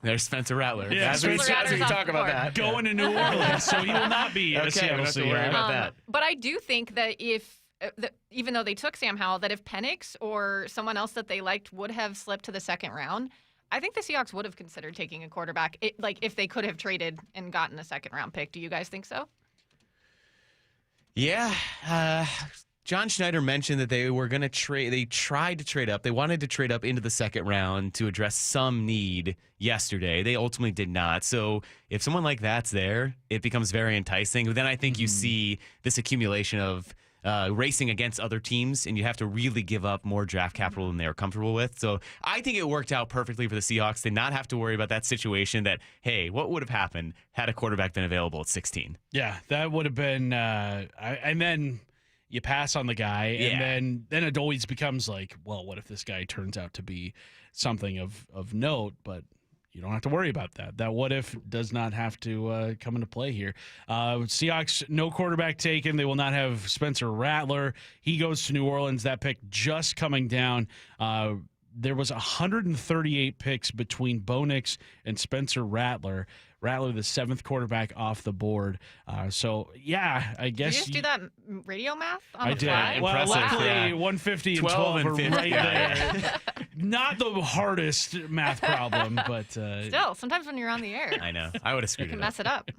[SPEAKER 4] there's Spencer Rattler.
[SPEAKER 29] Yeah,
[SPEAKER 4] as we talk about that.
[SPEAKER 29] Going to New Orleans, so he will not be a
[SPEAKER 4] okay,
[SPEAKER 29] Seattle
[SPEAKER 4] we don't have to worry about that.
[SPEAKER 8] But I do think that even though they took Sam Howell, that if Penix or someone else that they liked would have slipped to the second round, I think the Seahawks would have considered taking a quarterback, if they could have traded and gotten a second-round pick. Do you guys think so?
[SPEAKER 4] Yeah. John Schneider mentioned that they were going to trade. They tried to trade up. They wanted to trade up into the second round to address some need yesterday. They ultimately did not. So if someone like that's there, it becomes very enticing. But then I think you see this accumulation of racing against other teams, and you have to really give up more draft capital than they were comfortable with. So I think it worked out perfectly for the Seahawks to not have to worry about that situation that, hey, what would have happened had a quarterback been available at 16?
[SPEAKER 29] Yeah, that would have been and then you pass on the guy, and then it always becomes like, well, what if this guy turns out to be something of note? But you don't have to worry about that. That what if does not have to come into play here. Seahawks, no quarterback taken. They will not have Spencer Rattler. He goes to New Orleans. That pick just coming down. There was 138 picks between Bo Nix and Spencer Rattler. Rattler, the 7th quarterback off the board. So, yeah, I guess.
[SPEAKER 8] Did you just do that radio math on the
[SPEAKER 29] did.
[SPEAKER 8] fly?
[SPEAKER 29] Well, luckily, 150 and 12
[SPEAKER 4] and
[SPEAKER 29] are
[SPEAKER 4] 50.
[SPEAKER 29] right there. Not the hardest math problem, but.
[SPEAKER 8] Still, sometimes when you're on the air.
[SPEAKER 4] I know. I would have screwed
[SPEAKER 8] you can
[SPEAKER 4] it up.
[SPEAKER 8] mess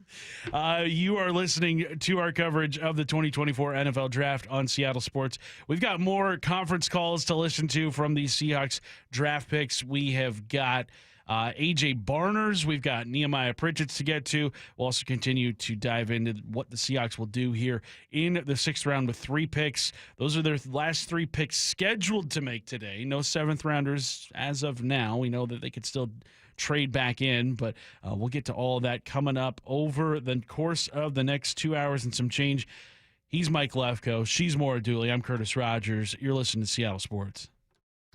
[SPEAKER 8] it up.
[SPEAKER 29] You are listening to our coverage of the 2024 NFL Draft on Seattle Sports. We've got more conference calls to listen to from these Seahawks draft picks. We have got AJ Barners. We've got Nehemiah Pritchett's to get to. We'll also continue to dive into what the Seahawks will do here in the 6th round with 3 picks. Those are their last 3 picks scheduled to make today. No 7th rounders as of now. We know that they could still trade back in, but we'll get to all of that coming up over the course of the next 2 hours and some change. He's Mike Lefko. She's Maura Dooley. I'm Curtis Rogers. You're listening to Seattle Sports.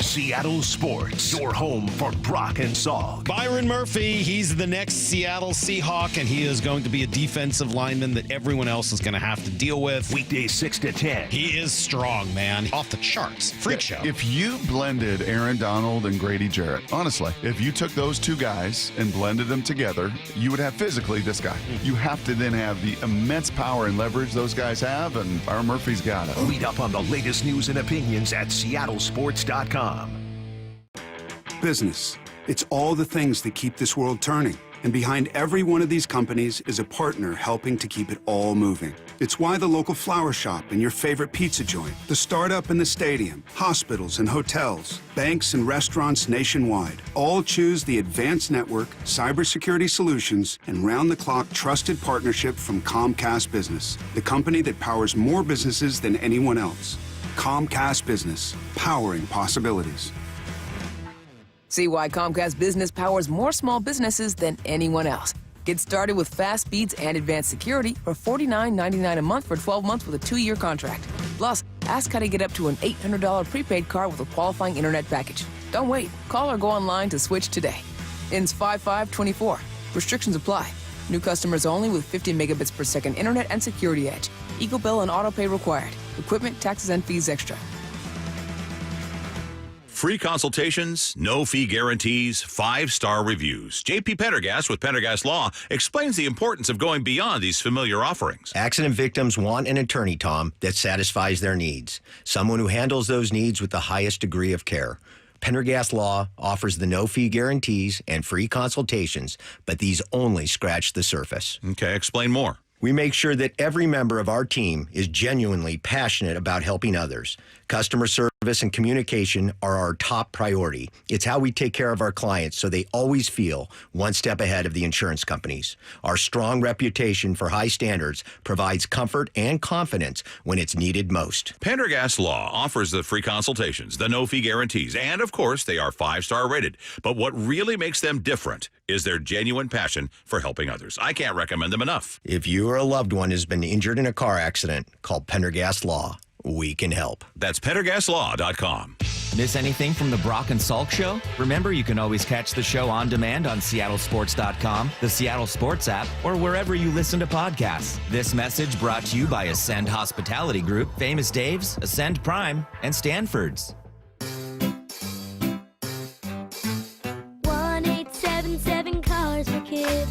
[SPEAKER 3] Seattle Sports, your home for Brock and Salk.
[SPEAKER 18] Byron Murphy, he's the next Seattle Seahawk, and he is going to be a defensive lineman that everyone else is going to have to deal with.
[SPEAKER 3] Weekdays 6 to 10.
[SPEAKER 18] He is strong, man. Off the charts. Freak show.
[SPEAKER 14] If you blended Aaron Donald and Grady Jarrett, honestly, if you took those two guys and blended them together, you would have physically this guy. You have to then have the immense power and leverage those guys have, and Byron Murphy's got it.
[SPEAKER 3] Read up on the latest news and opinions at seattlesports.com.
[SPEAKER 2] Business. It's all the things that keep this world turning. And behind every one of these companies is a partner helping to keep it all moving. It's why the local flower shop and your favorite pizza joint, the startup and the stadium, hospitals and hotels, banks and restaurants nationwide all choose the advanced network, cybersecurity solutions, and round-the-clock trusted partnership from Comcast Business, the company that powers more businesses than anyone else. Comcast Business, powering possibilities.
[SPEAKER 6] See why Comcast Business powers more small businesses than anyone else. Get started with fast speeds and advanced security for $49.99 a month for 12 months with a 2-year contract. Plus, ask how to get up to an $800 prepaid card with a qualifying internet package. Don't wait. Call or go online to switch today. Ends 5/5/24. Restrictions apply. New customers only with 50 megabits per second internet and security edge. Eco bill and auto pay required. Equipment, taxes, and fees extra.
[SPEAKER 17] Free consultations, no fee guarantees, 5-star reviews. JP Pendergast with Pendergast Law explains the importance of going beyond these familiar offerings.
[SPEAKER 19] Accident victims want an attorney, Tom, that satisfies their needs. Someone who handles those needs with the highest degree of care. Pendergast Law offers the no-fee guarantees and free consultations, but these only scratch the surface.
[SPEAKER 17] Okay, explain more.
[SPEAKER 19] We make sure that every member of our team is genuinely passionate about helping others. Customer service and communication are our top priority. It's how we take care of our clients so they always feel one step ahead of the insurance companies. Our strong reputation for high standards provides comfort and confidence when it's needed most.
[SPEAKER 17] Pendergast Law offers the free consultations, the no-fee guarantees, and of course, they are 5-star rated. But what really makes them different is their genuine passion for helping others. I can't recommend them enough.
[SPEAKER 19] If you or a loved one has been injured in a car accident, call Pendergast Law. We can help.
[SPEAKER 17] That's PendergastLaw.com.
[SPEAKER 16] Miss anything from the Brock and Salk Show? Remember, you can always catch the show on demand on seattlesports.com, the Seattle Sports app, or wherever you listen to podcasts. This message brought to you by Ascend Hospitality Group, Famous Dave's, Ascend Prime, and Stanford's.
[SPEAKER 22] 1-877 Cars for Kids.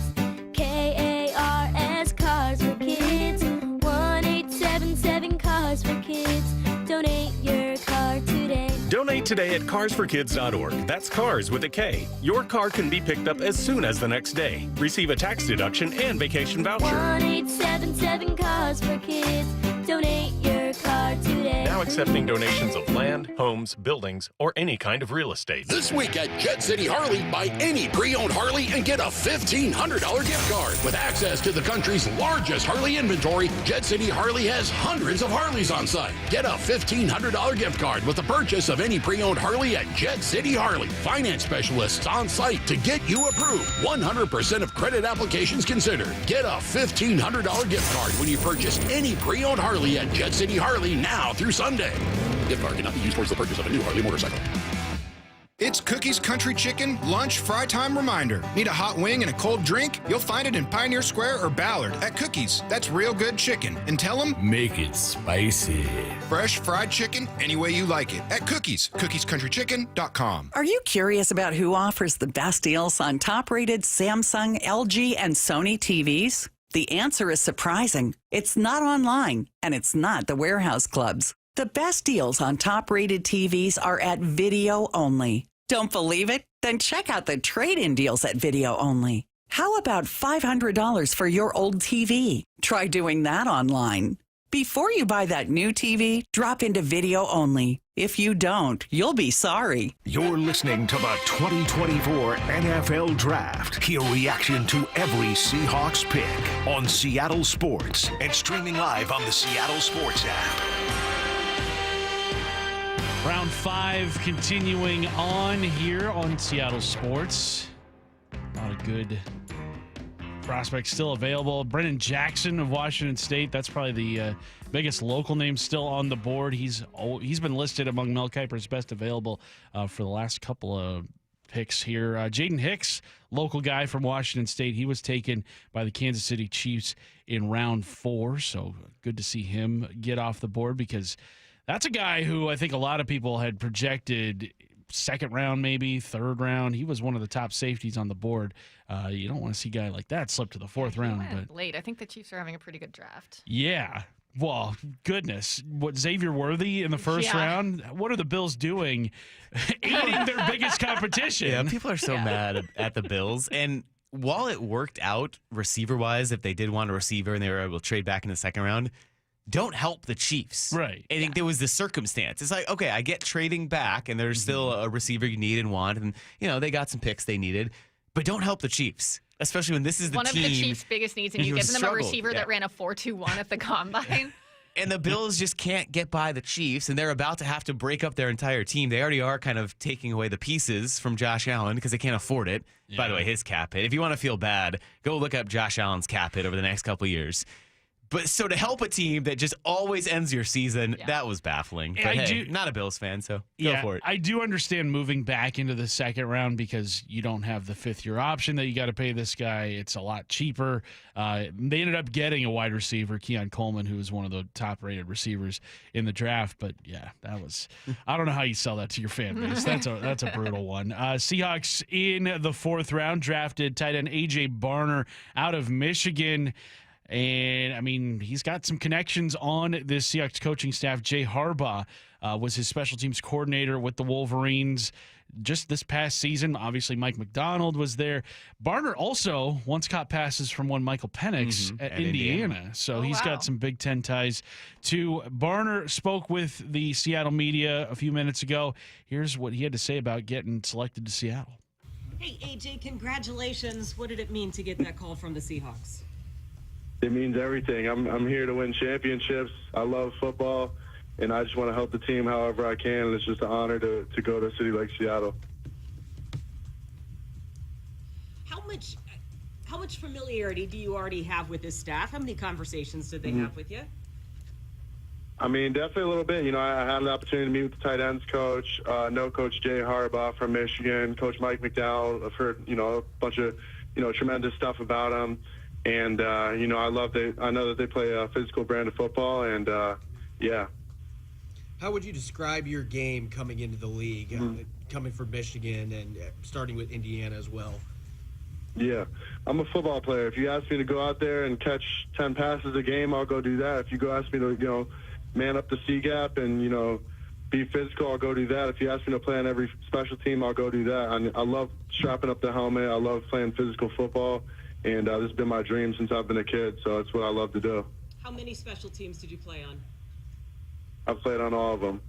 [SPEAKER 22] KARS Cars for Kids. 1-877 Cars for Kids. Donate your car today.
[SPEAKER 24] Donate today at carsforkids.org. That's cars with a K. Your car can be picked up as soon as the next day. Receive a tax deduction and vacation voucher.
[SPEAKER 22] 1-877 Cars for Kids. Donate your car today.
[SPEAKER 24] Now accepting donations of land, homes, buildings, or any kind of real estate.
[SPEAKER 26] This week at Jet City Harley, buy any pre-owned Harley and get a $1,500 gift card. With access to the country's largest Harley inventory, Jet City Harley has hundreds of Harleys on site. Get a $1,500 gift card with the purchase of any pre-owned Harley at Jet City Harley. Finance specialists on site to get you approved. 100% of credit applications considered. Get a $1,500 gift card when you purchase any pre-owned Harley at Jet City Harley now through Sunday. Gift card cannot be used towards the purchase of a new Harley motorcycle.
[SPEAKER 29] It's Cookie's Country Chicken Lunch Fry Time Reminder. Need a hot wing and a cold drink? You'll find it in Pioneer Square or Ballard at Cookie's. That's real good chicken. And tell them,
[SPEAKER 27] make it spicy.
[SPEAKER 29] Fresh fried chicken any way you like it at Cookie's. cookiescountrychicken.com.
[SPEAKER 23] Are you curious about who offers the best deals on top-rated Samsung, LG, and Sony TVs? The answer is surprising. It's not online, and it's not the warehouse clubs. The best deals on top-rated TVs are at Video Only. Don't believe it? Then check out the trade-in deals at Video Only. How about $500 for your old TV? Try doing that online. Before you buy that new TV, drop into Video Only. If you don't, you'll be sorry.
[SPEAKER 3] You're listening to the 2024 NFL Draft. Hear reaction to every Seahawks pick on Seattle Sports and streaming live on the Seattle Sports app.
[SPEAKER 29] Round 5 continuing on here on Seattle Sports. A lot of good prospects still available. Brennan Jackson of Washington State. That's probably the biggest local name still on the board. He's been listed among Mel Kiper's best available for the last couple of picks here. Jaden Hicks, local guy from Washington State. He was taken by the Kansas City Chiefs in round 4. So good to see him get off the board, because that's a guy who I think a lot of people had projected second round, maybe third round. He was one of the top safeties on the board. You don't want to see a guy like that slip to the 4th round. But
[SPEAKER 8] late. I think the Chiefs are having a pretty good draft.
[SPEAKER 29] yeah. Well, goodness. What, Xavier Worthy in the first round? What are the Bills doing? Aiding their biggest competition.
[SPEAKER 4] Yeah, people are so mad at the Bills. And while it worked out receiver-wise, if they did want a receiver and they were able to trade back in the second round, don't help the Chiefs.
[SPEAKER 29] Right.
[SPEAKER 4] I think there was the circumstance. It's like, okay, I get trading back, and there's still a receiver you need and want, and, they got some picks they needed, but don't help the Chiefs, especially when this is the
[SPEAKER 8] one
[SPEAKER 4] team.
[SPEAKER 8] Of the Chiefs' biggest needs, and you give them
[SPEAKER 4] struggled.
[SPEAKER 8] a receiver that ran a 4.21 at the combine.
[SPEAKER 4] And the Bills just can't get by the Chiefs, and they're about to have to break up their entire team. They already are kind of taking away the pieces from Josh Allen because they can't afford it. Yeah. By the way, his cap hit. If you want to feel bad, go look up Josh Allen's cap hit over the next couple of years. But so to help a team that just always ends your season, that was baffling. But hey, not a Bills fan, so go for it.
[SPEAKER 29] I do understand moving back into the second round because you don't have the 5th-year option that you got to pay this guy. It's a lot cheaper. They ended up getting a wide receiver, Keon Coleman, who was one of the top-rated receivers in the draft. But yeah, that was I don't know how you sell that to your fan base. That's a brutal one. Seahawks in the 4th round drafted tight end A.J. Barner out of Michigan. And, I mean, he's got some connections on this Seahawks coaching staff. Jay Harbaugh was his special teams coordinator with the Wolverines just this past season. Obviously, Mike McDonald was there. Barner also once caught passes from one Michael Penix at Indiana. So he's got some Big Ten ties, too. Barner spoke with the Seattle media a few minutes ago. Here's what he had to say about getting selected to Seattle.
[SPEAKER 7] Hey, AJ, congratulations. What did it mean to get that call from the Seahawks?
[SPEAKER 9] It means everything. I'm here to win championships. I love football, and I just want to help the team however I can. And it's just an honor to go to a city like Seattle.
[SPEAKER 7] How much familiarity do you already have with this staff? How many conversations did they have with you?
[SPEAKER 9] I mean, definitely a little bit. I had an opportunity to meet with the tight ends coach, know Coach Jay Harbaugh from Michigan, Coach Mike McDonald. I've heard, a bunch of, tremendous stuff about him. And, I know that they play a physical brand of football, and, yeah.
[SPEAKER 10] How would you describe your game coming into the league, coming from Michigan and starting with Indiana as well?
[SPEAKER 9] Yeah, I'm a football player. If you ask me to go out there and catch 10 passes a game, I'll go do that. If you go ask me to, man up the C-gap and, be physical, I'll go do that. If you ask me to play on every special team, I'll go do that. I love strapping up the helmet. I love playing physical football. And this has been my dream since I've been a kid, so it's what I love to do.
[SPEAKER 7] How many special teams did you play on?
[SPEAKER 9] I've played on all of them.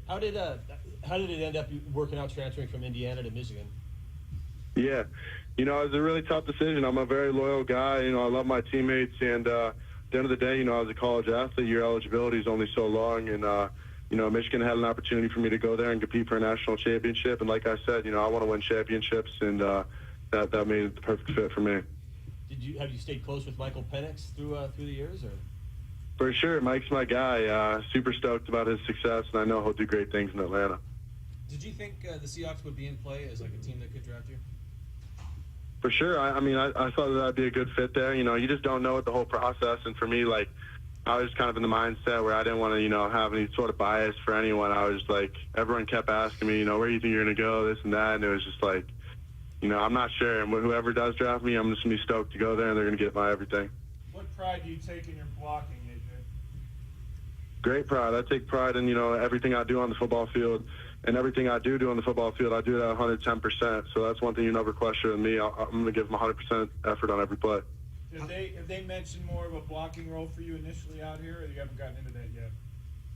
[SPEAKER 10] How did it end up working out transferring from Indiana to Michigan?
[SPEAKER 9] Yeah, it was a really tough decision. I'm a very loyal guy. I love my teammates, and at the end of the day, I was a college athlete. Your eligibility is only so long, and Michigan had an opportunity for me to go there and compete for a national championship. And like I said, I want to win championships, and that made it the perfect fit for me.
[SPEAKER 10] Have you stayed close with Michael Penix through the years, or?
[SPEAKER 9] For sure, Mike's my guy. Super stoked about his success, and I know he'll do great things in Atlanta.
[SPEAKER 10] Did you think the Seahawks would be in play as like a team that could draft you?
[SPEAKER 9] For sure. I thought that I'd be a good fit there. You just don't know the whole process, and for me, I was kind of in the mindset where I didn't want to, have any sort of bias for anyone. I was everyone kept asking me, where do you think you're going to go, this and that, and it was just I'm not sure. And whoever does draft me, I'm just going to be stoked to go there, and they're going to get my everything.
[SPEAKER 29] What pride do you take in your blocking, AJ?
[SPEAKER 9] Great pride. I take pride in, everything I do on the football field. And everything I do on the football field, I do it at 110%. So that's one thing you never question with me. I'm going to give them 100% effort on every play.
[SPEAKER 29] Have they mentioned more of a blocking role for you initially out here, or you haven't gotten into that yet?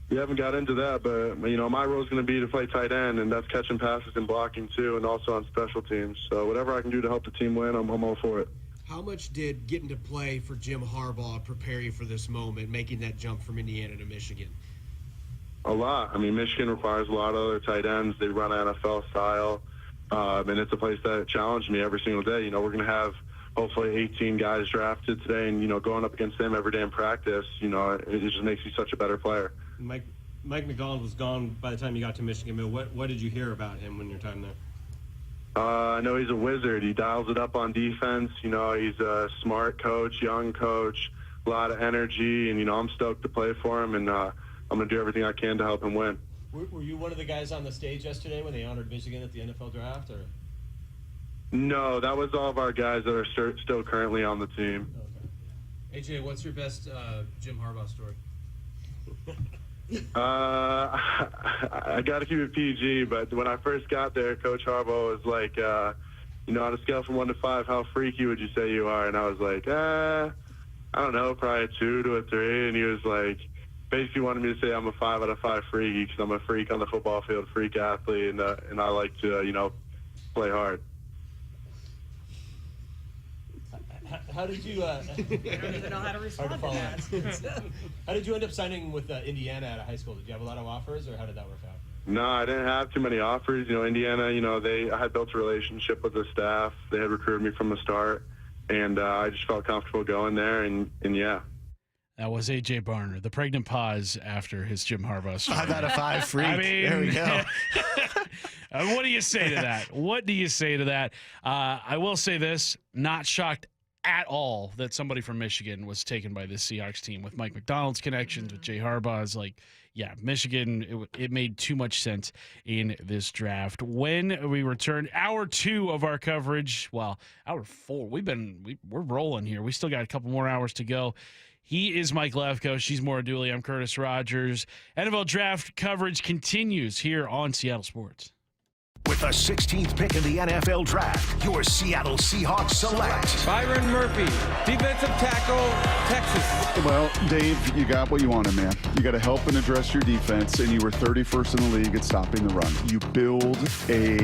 [SPEAKER 9] We haven't got into that, but, my role is going to be to play tight end, and that's catching passes and blocking, too, and also on special teams. So whatever I can do to help the team win, I'm all for it.
[SPEAKER 10] How much did getting to play for Jim Harbaugh prepare you for this moment, making that jump from Indiana to Michigan?
[SPEAKER 9] A lot. Michigan requires a lot of other tight ends. They run NFL style, and it's a place that challenged me every single day. We're going to have hopefully 18 guys drafted today, and, you know, going up against them every day in practice, you know, it just makes you such a better player.
[SPEAKER 10] Mike McDonald was gone by the time you got to Michigan, but what did you hear about him when your time there?
[SPEAKER 9] I know he's a wizard. He dials it up on defense. You know, he's a smart coach, young coach, a lot of energy, and, you know, I'm stoked to play for him, and I'm going to do everything I can to help him win.
[SPEAKER 10] Were you one of the guys on the stage yesterday when they honored Michigan at the NFL draft, or?
[SPEAKER 9] No, that was all of our guys that are still currently on the team.
[SPEAKER 10] Okay. AJ, what's your best Jim Harbaugh story?
[SPEAKER 9] I got to keep it PG, but when I first got there, Coach Harbaugh was like, you know, on a scale from 1 to 5, how freaky would you say you are? And I was like, I don't know, probably a 2 to a 3. And he was like, basically wanted me to say I'm a 5 out of 5 freaky because I'm a freak on the football field, freak athlete, and I like to, you know, play hard.
[SPEAKER 10] How did you?
[SPEAKER 7] I don't even know how to respond to that.
[SPEAKER 10] How did you end up signing with Indiana out of high school? Did you have a lot of offers, or how did that work out?
[SPEAKER 9] No, I didn't have too many offers. You know, Indiana, you know, I had built a relationship with the staff. They had recruited me from the start, and I just felt comfortable going there, and yeah.
[SPEAKER 29] That was A.J. Barner, the pregnant pause after his Jim Harbaugh story.
[SPEAKER 18] 5 out of 5 freak.
[SPEAKER 29] I mean,
[SPEAKER 18] there we go.
[SPEAKER 29] What do you say to that? What do you say to that? I will say this, not shocked at all that somebody from Michigan was taken by this Seahawks team with Mike McDonald's connections, with Jay Harbaugh's. Like, yeah, Michigan, it made too much sense in this draft. When we return, hour 2 of our coverage, well, hour 4, we're rolling here. We still got a couple more hours to go. He is Mike Lefko. She's Maura Dooley. I'm Curtis Rogers. NFL draft coverage continues here on Seattle Sports.
[SPEAKER 3] With the 16th pick in the NFL Draft, your Seattle Seahawks select
[SPEAKER 5] Byron Murphy, defensive tackle, Texas.
[SPEAKER 14] Well, Dave, you got what you wanted, man. You got to help and address your defense, and you were 31st in the league at stopping the run. You build a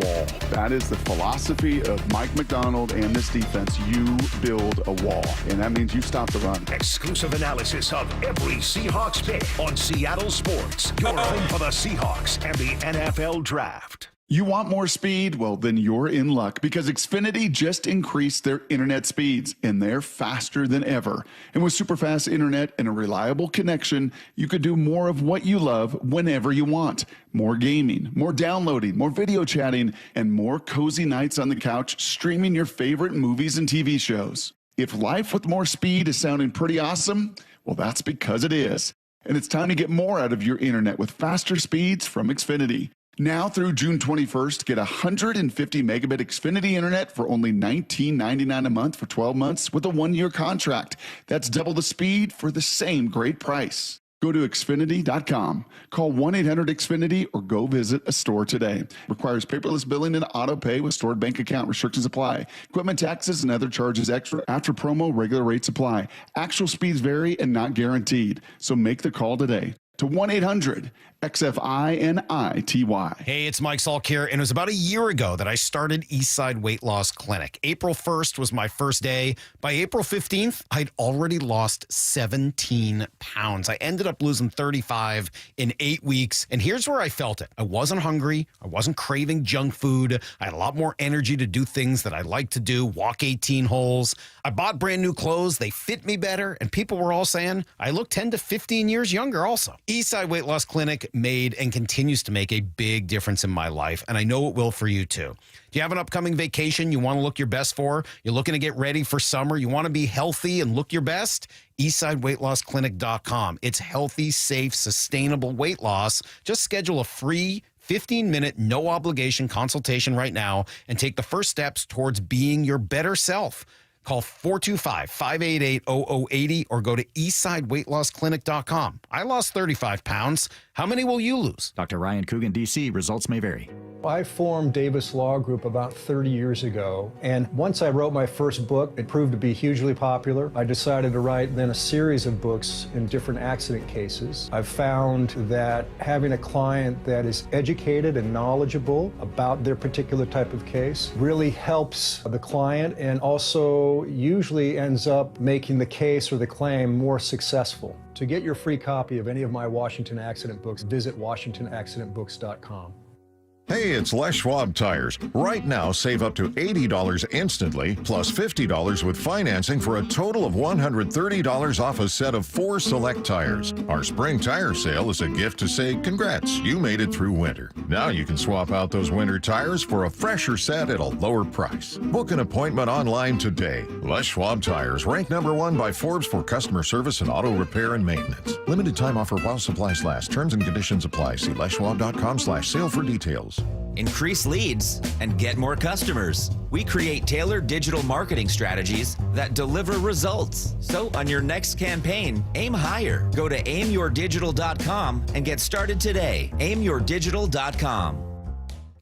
[SPEAKER 14] wall. That is the philosophy of Mike McDonald and this defense. You build a wall, and that means you stop the run.
[SPEAKER 3] Exclusive analysis of every Seahawks pick on Seattle Sports, your home for the Seahawks and the NFL Draft.
[SPEAKER 14] You want more speed? Well, then you're in luck because Xfinity just increased their internet speeds, and they're faster than ever. And with super fast internet and a reliable connection, you could do more of what you love whenever you want. More gaming, more downloading, more video chatting, and more cozy nights on the couch streaming your favorite movies and TV shows. If life with more speed is sounding pretty awesome, well, that's because it is. And it's time to get more out of your internet with faster speeds from Xfinity. Now through June 21st, get 150 megabit Xfinity internet for only $19.99 a month for 12 months with a 1-year contract. That's double the speed for the same great price. Go to Xfinity.com, call 1-800-XFINITY, or go visit a store today. Requires paperless billing and auto pay with stored bank account. Restrictions apply. Equipment taxes and other charges extra. After promo, regular rates apply. Actual speeds vary and not guaranteed. So make the call today to 1-800-XFINITY.
[SPEAKER 18] Hey, it's Mike Salk here, and it was about a year ago that I started Eastside Weight Loss Clinic. April 1st was my first day. By April 15th, I'd already lost 17 pounds. I ended up losing 35 in 8 weeks, and here's where I felt it. I wasn't hungry. I wasn't craving junk food. I had a lot more energy to do things that I like to do, walk 18 holes. I bought brand new clothes. They fit me better, and people were all saying I look 10 to 15 years younger also. Eastside Weight Loss Clinic made and continues to make a big difference in my life, and I know it will for you too. Do you have an upcoming vacation you want to look your best for? You're looking to get ready for summer? You want to be healthy and look your best? EastsideWeightLossClinic.com. It's healthy, safe, sustainable weight loss. Just schedule a free 15-minute, no-obligation consultation right now and take the first steps towards being your better self. Call 425-588-0080 or go to eastsideweightlossclinic.com. I lost 35 pounds. How many will you lose?
[SPEAKER 11] Dr. Ryan Coogan, D.C. Results may vary.
[SPEAKER 12] I formed Davis Law Group about 30 years ago, and once I wrote my first book, it proved to be hugely popular. I decided to write then a series of books in different accident cases. I've found that having a client that is educated and knowledgeable about their particular type of case really helps the client and also usually ends up making the case or the claim more successful. To get your free copy of any of my Washington accident books, visit WashingtonAccidentBooks.com.
[SPEAKER 1] Hey, it's Les Schwab Tires. Right now, save up to $80 instantly, plus $50 with financing for a total of $130 off a set of 4 select tires. Our spring tire sale is a gift to say, congrats, you made it through winter. Now you can swap out those winter tires for a fresher set at a lower price. Book an appointment online today. Les Schwab Tires, ranked #1 by Forbes for customer service and auto repair and maintenance. Limited time offer while supplies last. Terms and conditions apply. See leschwab.com/sale for details.
[SPEAKER 16] Increase leads and get more customers. We create tailored digital marketing strategies that deliver results. So on your next campaign, aim higher. Go to aimyourdigital.com and get started today. aimyourdigital.com.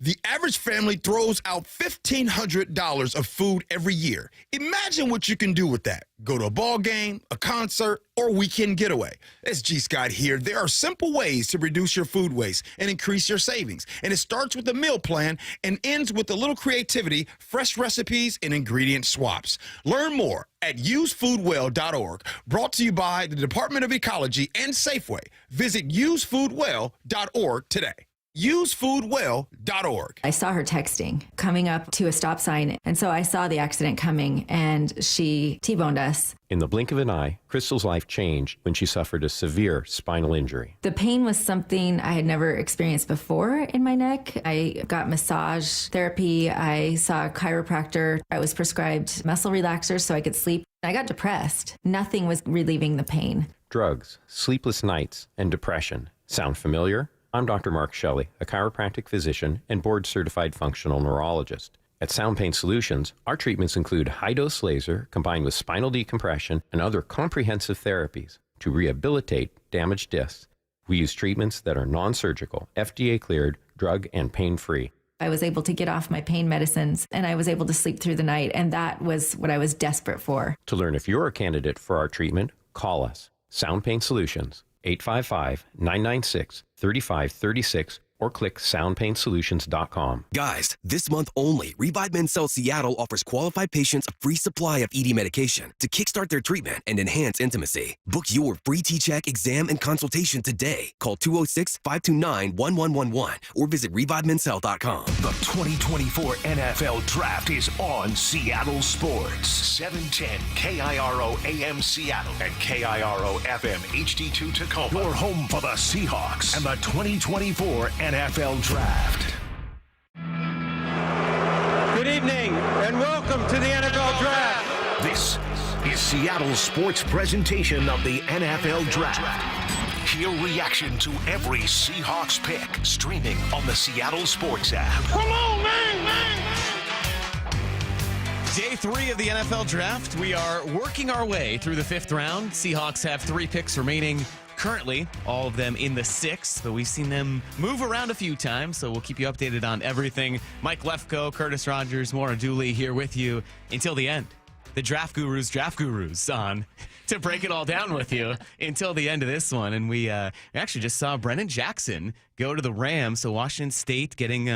[SPEAKER 2] The average family throws out $1,500 of food every year. Imagine what you can do with that. Go to a ball game, a concert, or a weekend getaway. It's G. Scott here. There are simple ways to reduce your food waste and increase your savings. And it starts with a meal plan and ends with a little creativity, fresh recipes, and ingredient swaps. Learn more at usefoodwell.org. Brought to you by the Department of Ecology and Safeway. Visit usefoodwell.org today. usefoodwell.org.
[SPEAKER 6] I saw her texting coming up to a stop sign, and so I saw the accident coming, and she T-boned us.
[SPEAKER 13] In the blink of an eye, Crystal's life changed when she suffered a severe spinal injury.
[SPEAKER 6] The pain was something I had never experienced before in my neck. I got massage therapy. I saw a chiropractor. I was prescribed muscle relaxers so I could sleep. I got depressed. Nothing was relieving the pain.
[SPEAKER 13] Drugs, sleepless nights, and depression. Sound familiar? I'm Dr. Mark Shelley, a chiropractic physician and board-certified functional neurologist. At Sound Pain Solutions, our treatments include high-dose laser combined with spinal decompression and other comprehensive therapies to rehabilitate damaged discs. We use treatments that are non-surgical, FDA-cleared, drug and pain-free.
[SPEAKER 6] I was able to get off my pain medicines, and I was able to sleep through the night, and that was what I was desperate for.
[SPEAKER 13] To learn if you're a candidate for our treatment, call us. Sound Pain Solutions, 855-996-3536, or click soundpainsolutions.com.
[SPEAKER 15] Guys, this month only, Revive Men Cell Seattle offers qualified patients a free supply of ED medication to kickstart their treatment and enhance intimacy. Book your free T-check, exam, and consultation today. Call 206-529-1111 or visit revivemenscell.com.
[SPEAKER 3] The 2024 NFL Draft is on Seattle Sports. 710 KIRO AM Seattle and KIRO FM HD2 Tacoma. Your home for the Seahawks and the 2024 NFL Draft.
[SPEAKER 5] Good evening and welcome to the NFL Draft.
[SPEAKER 3] This is Seattle's sports presentation of the NFL Draft. Hear reaction to every Seahawks pick streaming on the Seattle Sports app.
[SPEAKER 5] Come on, man!
[SPEAKER 4] Day 3 of the NFL Draft. We are working our way through the 5th round. Seahawks have 3 picks remaining. Currently, all of them in the 6th, but we've seen them move around a few times, so we'll keep you updated on everything. Mike Lefko, Curtis Rogers, Maura, Dooley here with you until the end. The draft gurus on to break it all down with you until the end of this one. And we actually just saw Brennan Jackson go to the Rams. So Washington State getting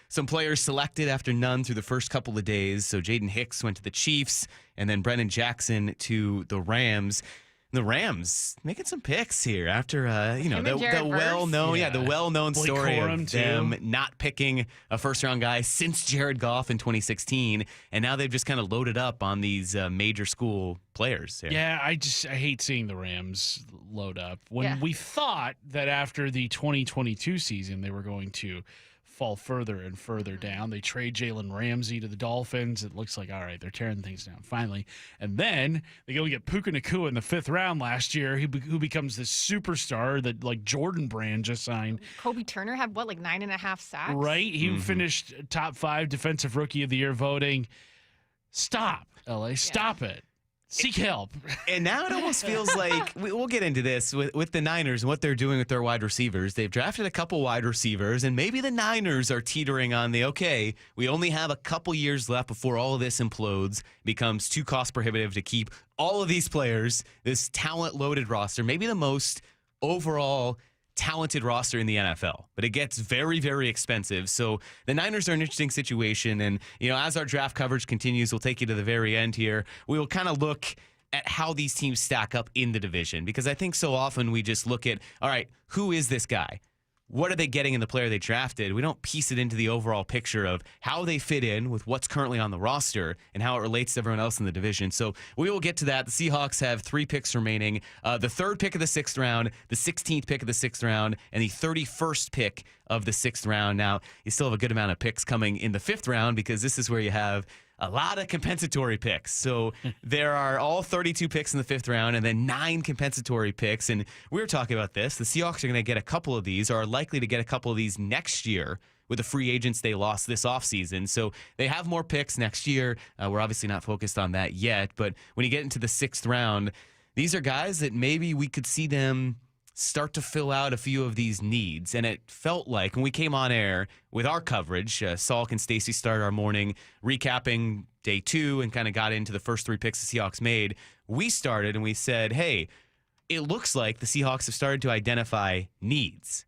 [SPEAKER 4] some players selected after none through the first couple of days. So Jaden Hicks went to the Chiefs and then Brennan Jackson to the Rams. The Rams making some picks here after the well-known
[SPEAKER 29] Blake Corum,
[SPEAKER 4] story of them
[SPEAKER 29] too.
[SPEAKER 4] not picking a first-round guy since Jared Goff in 2016, and now they've just kind of loaded up on these major school players here.
[SPEAKER 29] Yeah, I hate seeing the Rams load up. When we thought that after the 2022 season they were going to fall further and further down. They trade Jalen Ramsey to the Dolphins. It looks like, all right, they're tearing things down finally. And then they go and get Puka Nacua in the 5th round last year, who becomes this superstar that like Jordan Brand just signed.
[SPEAKER 8] Kobe Turner had 9.5 sacks?
[SPEAKER 29] Right? He finished top 5 defensive rookie of the year voting. Stop, LA. Stop it. Seek help.
[SPEAKER 4] And now it almost feels like we'll get into this with the Niners and what they're doing with their wide receivers. They've drafted a couple wide receivers, and maybe the Niners are teetering on okay, we only have a couple years left before all of this implodes, becomes too cost prohibitive to keep all of these players, this talent-loaded roster, maybe the most overall talented roster in the NFL, but it gets very, very expensive. So the Niners are an interesting situation. And, as our draft coverage continues, we'll take you to the very end here. We will kind of look at how these teams stack up in the division, because I think so often we just look at, all right, who is this guy? what are they getting in the player they drafted, we don't piece it into the overall picture of how they fit in with what's currently on the roster and how it relates to everyone else in the division. So we will get to that. The Seahawks have 3 picks remaining. The 3rd pick of the 6th round, the 16th pick of the 6th round, and the 31st pick of the 6th round. Now, you still have a good amount of picks coming in the 5th round because this is where you have a lot of compensatory picks. So there are all 32 picks in the 5th round and then 9 compensatory picks. And we were talking about this. The Seahawks are going to get a couple of these, or are likely to get a couple of these next year with the free agents they lost this offseason. So they have more picks next year. We're obviously not focused on that yet. But when you get into the 6th round, these are guys that maybe we could see them start to fill out a few of these needs. And it felt like when we came on air with our coverage, Salk and Stacy started our morning recapping day 2 and kind of got into the first 3 picks the Seahawks made. We started and we said, hey, it looks like the Seahawks have started to identify needs.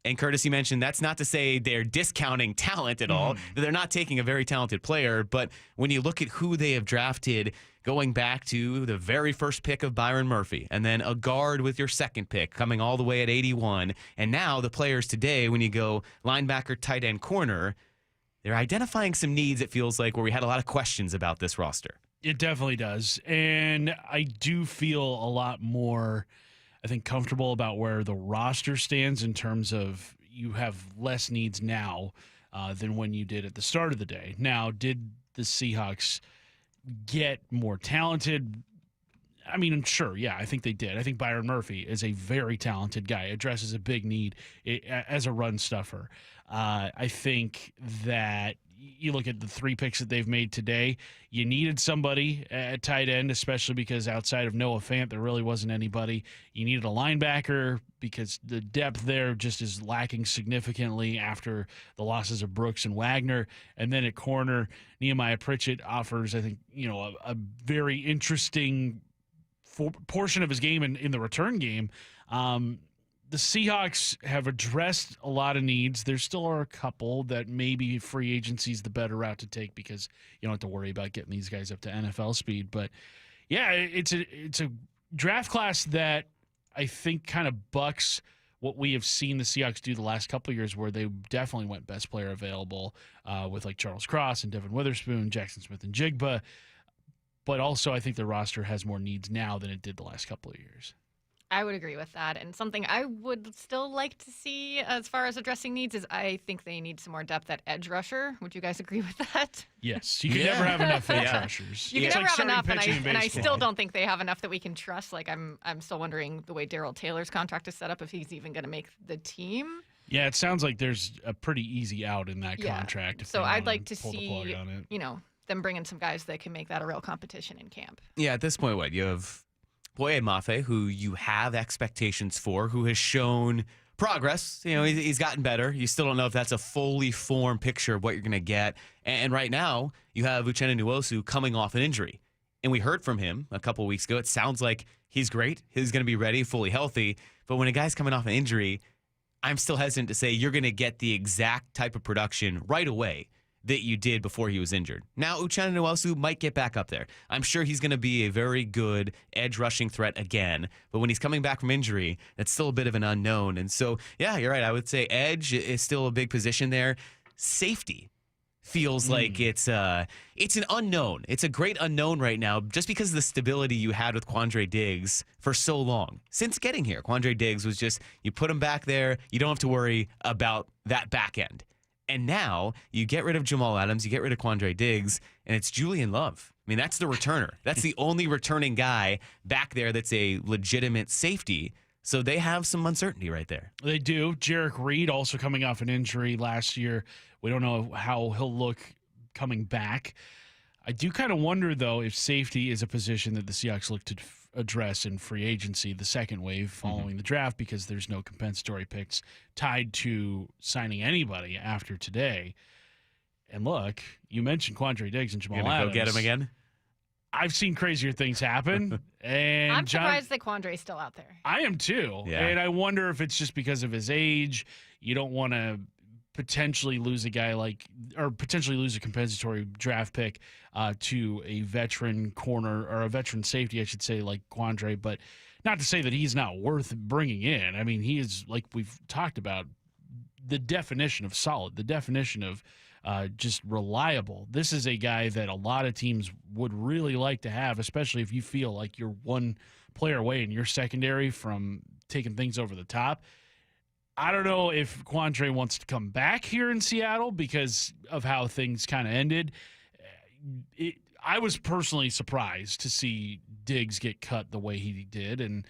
[SPEAKER 4] And Curtis, you mentioned that's not to say they're discounting talent at all. They're not taking a very talented player. But when you look at who they have drafted, going back to the very first pick of Byron Murphy, and then a guard with your 2nd pick coming all the way at 81. And now the players today, when you go linebacker, tight end, corner, they're identifying some needs, it feels like, where we had a lot of questions about this roster.
[SPEAKER 29] It definitely does. And I do feel a lot more, I think, comfortable about where the roster stands in terms of you have less needs now than when you did at the start of the day. Now, did the Seahawks get more talented? I mean, sure, yeah, I think they did. I think Byron Murphy is a very talented guy, addresses a big need as a run stuffer. I think that you look at the 3 picks that they've made today, you needed somebody at tight end, especially because outside of Noah Fant, there really wasn't anybody. You needed a linebacker because the depth there just is lacking significantly after the losses of Brooks and Wagner. And then at corner, Nehemiah Pritchett offers, I think, a very interesting portion of his game in the return game. The Seahawks have addressed a lot of needs. There still are a couple that maybe free agency is the better route to take because you don't have to worry about getting these guys up to NFL speed. But yeah, it's a draft class that I think kind of bucks what we have seen the Seahawks do the last couple of years, where they definitely went best player available with like Charles Cross and Devin Witherspoon, Jackson Smith and Jigba. But also I think the roster has more needs now than it did the last couple of years.
[SPEAKER 8] I would agree with that. And something I would still like to see as far as addressing needs is I think they need some more depth at edge rusher. Would you guys agree with that?
[SPEAKER 29] Yes. You can never have enough edge rushers.
[SPEAKER 8] You can never have enough, and I still don't think they have enough that we can trust. Like, I'm still wondering the way Darrell Taylor's contract is set up, if he's even going to make the team.
[SPEAKER 29] Yeah, it sounds like there's a pretty easy out in that contract.
[SPEAKER 8] So I'd like to see, them bring in some guys that can make that a real competition in camp.
[SPEAKER 4] Yeah, at this point, you have Boye Mafe, who you have expectations for, who has shown progress. He's gotten better. You still don't know if that's a fully formed picture of what you're going to get. And right now, you have Uchenna Nwosu coming off an injury. And we heard from him a couple of weeks ago. It sounds like he's great. He's going to be ready, fully healthy. But when a guy's coming off an injury, I'm still hesitant to say you're going to get the exact type of production right away that you did before he was injured. Now, Uchenna Nwosu might get back up there. I'm sure he's going to be a very good edge rushing threat again. But when he's coming back from injury, that's still a bit of an unknown. And so, yeah, you're right. I would say edge is still a big position there. Safety feels like it's an unknown. It's a great unknown right now just because of the stability you had with Quandre Diggs for so long. Since getting here, Quandre Diggs was just, you put him back there, you don't have to worry about that back end. And now you get rid of Jamal Adams, you get rid of Quandre Diggs, and it's Julian Love. I mean, that's the returner. That's the only returning guy back there that's a legitimate safety. So they have some uncertainty right there.
[SPEAKER 29] They do. Jarek Reed also coming off an injury last year. We don't know how he'll look coming back. I do kind of wonder, though, if safety is a position that the Seahawks look to address in free agency, the second wave following the draft, because there's no compensatory picks tied to signing anybody after today. And look, you mentioned Quandre Diggs and Jamal Adams.
[SPEAKER 4] Go get him again?
[SPEAKER 29] I've seen crazier things happen. And
[SPEAKER 8] I'm surprised that Quandre's still out there.
[SPEAKER 29] I am too.
[SPEAKER 4] Yeah.
[SPEAKER 29] And I wonder if it's just because of his age. You don't want to potentially lose a guy or potentially lose a compensatory draft pick to a veteran corner, or a veteran safety, I should say, like Quandre. But not to say that he's not worth bringing in. I mean, he is, like we've talked about, the definition of solid, the definition of just reliable. This is a guy that a lot of teams would really like to have, especially if you feel like you're one player away in your secondary from taking things over the top. I don't know if Quandre wants to come back here in Seattle because of how things kind of ended. I was personally surprised to see Diggs get cut the way he did. And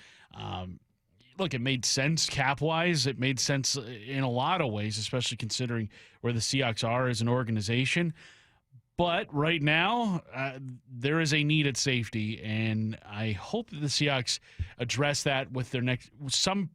[SPEAKER 29] look, it made sense cap-wise. It made sense in a lot of ways, especially considering where the Seahawks are as an organization. But right now, there is a need at safety, and I hope that the Seahawks address that with their at some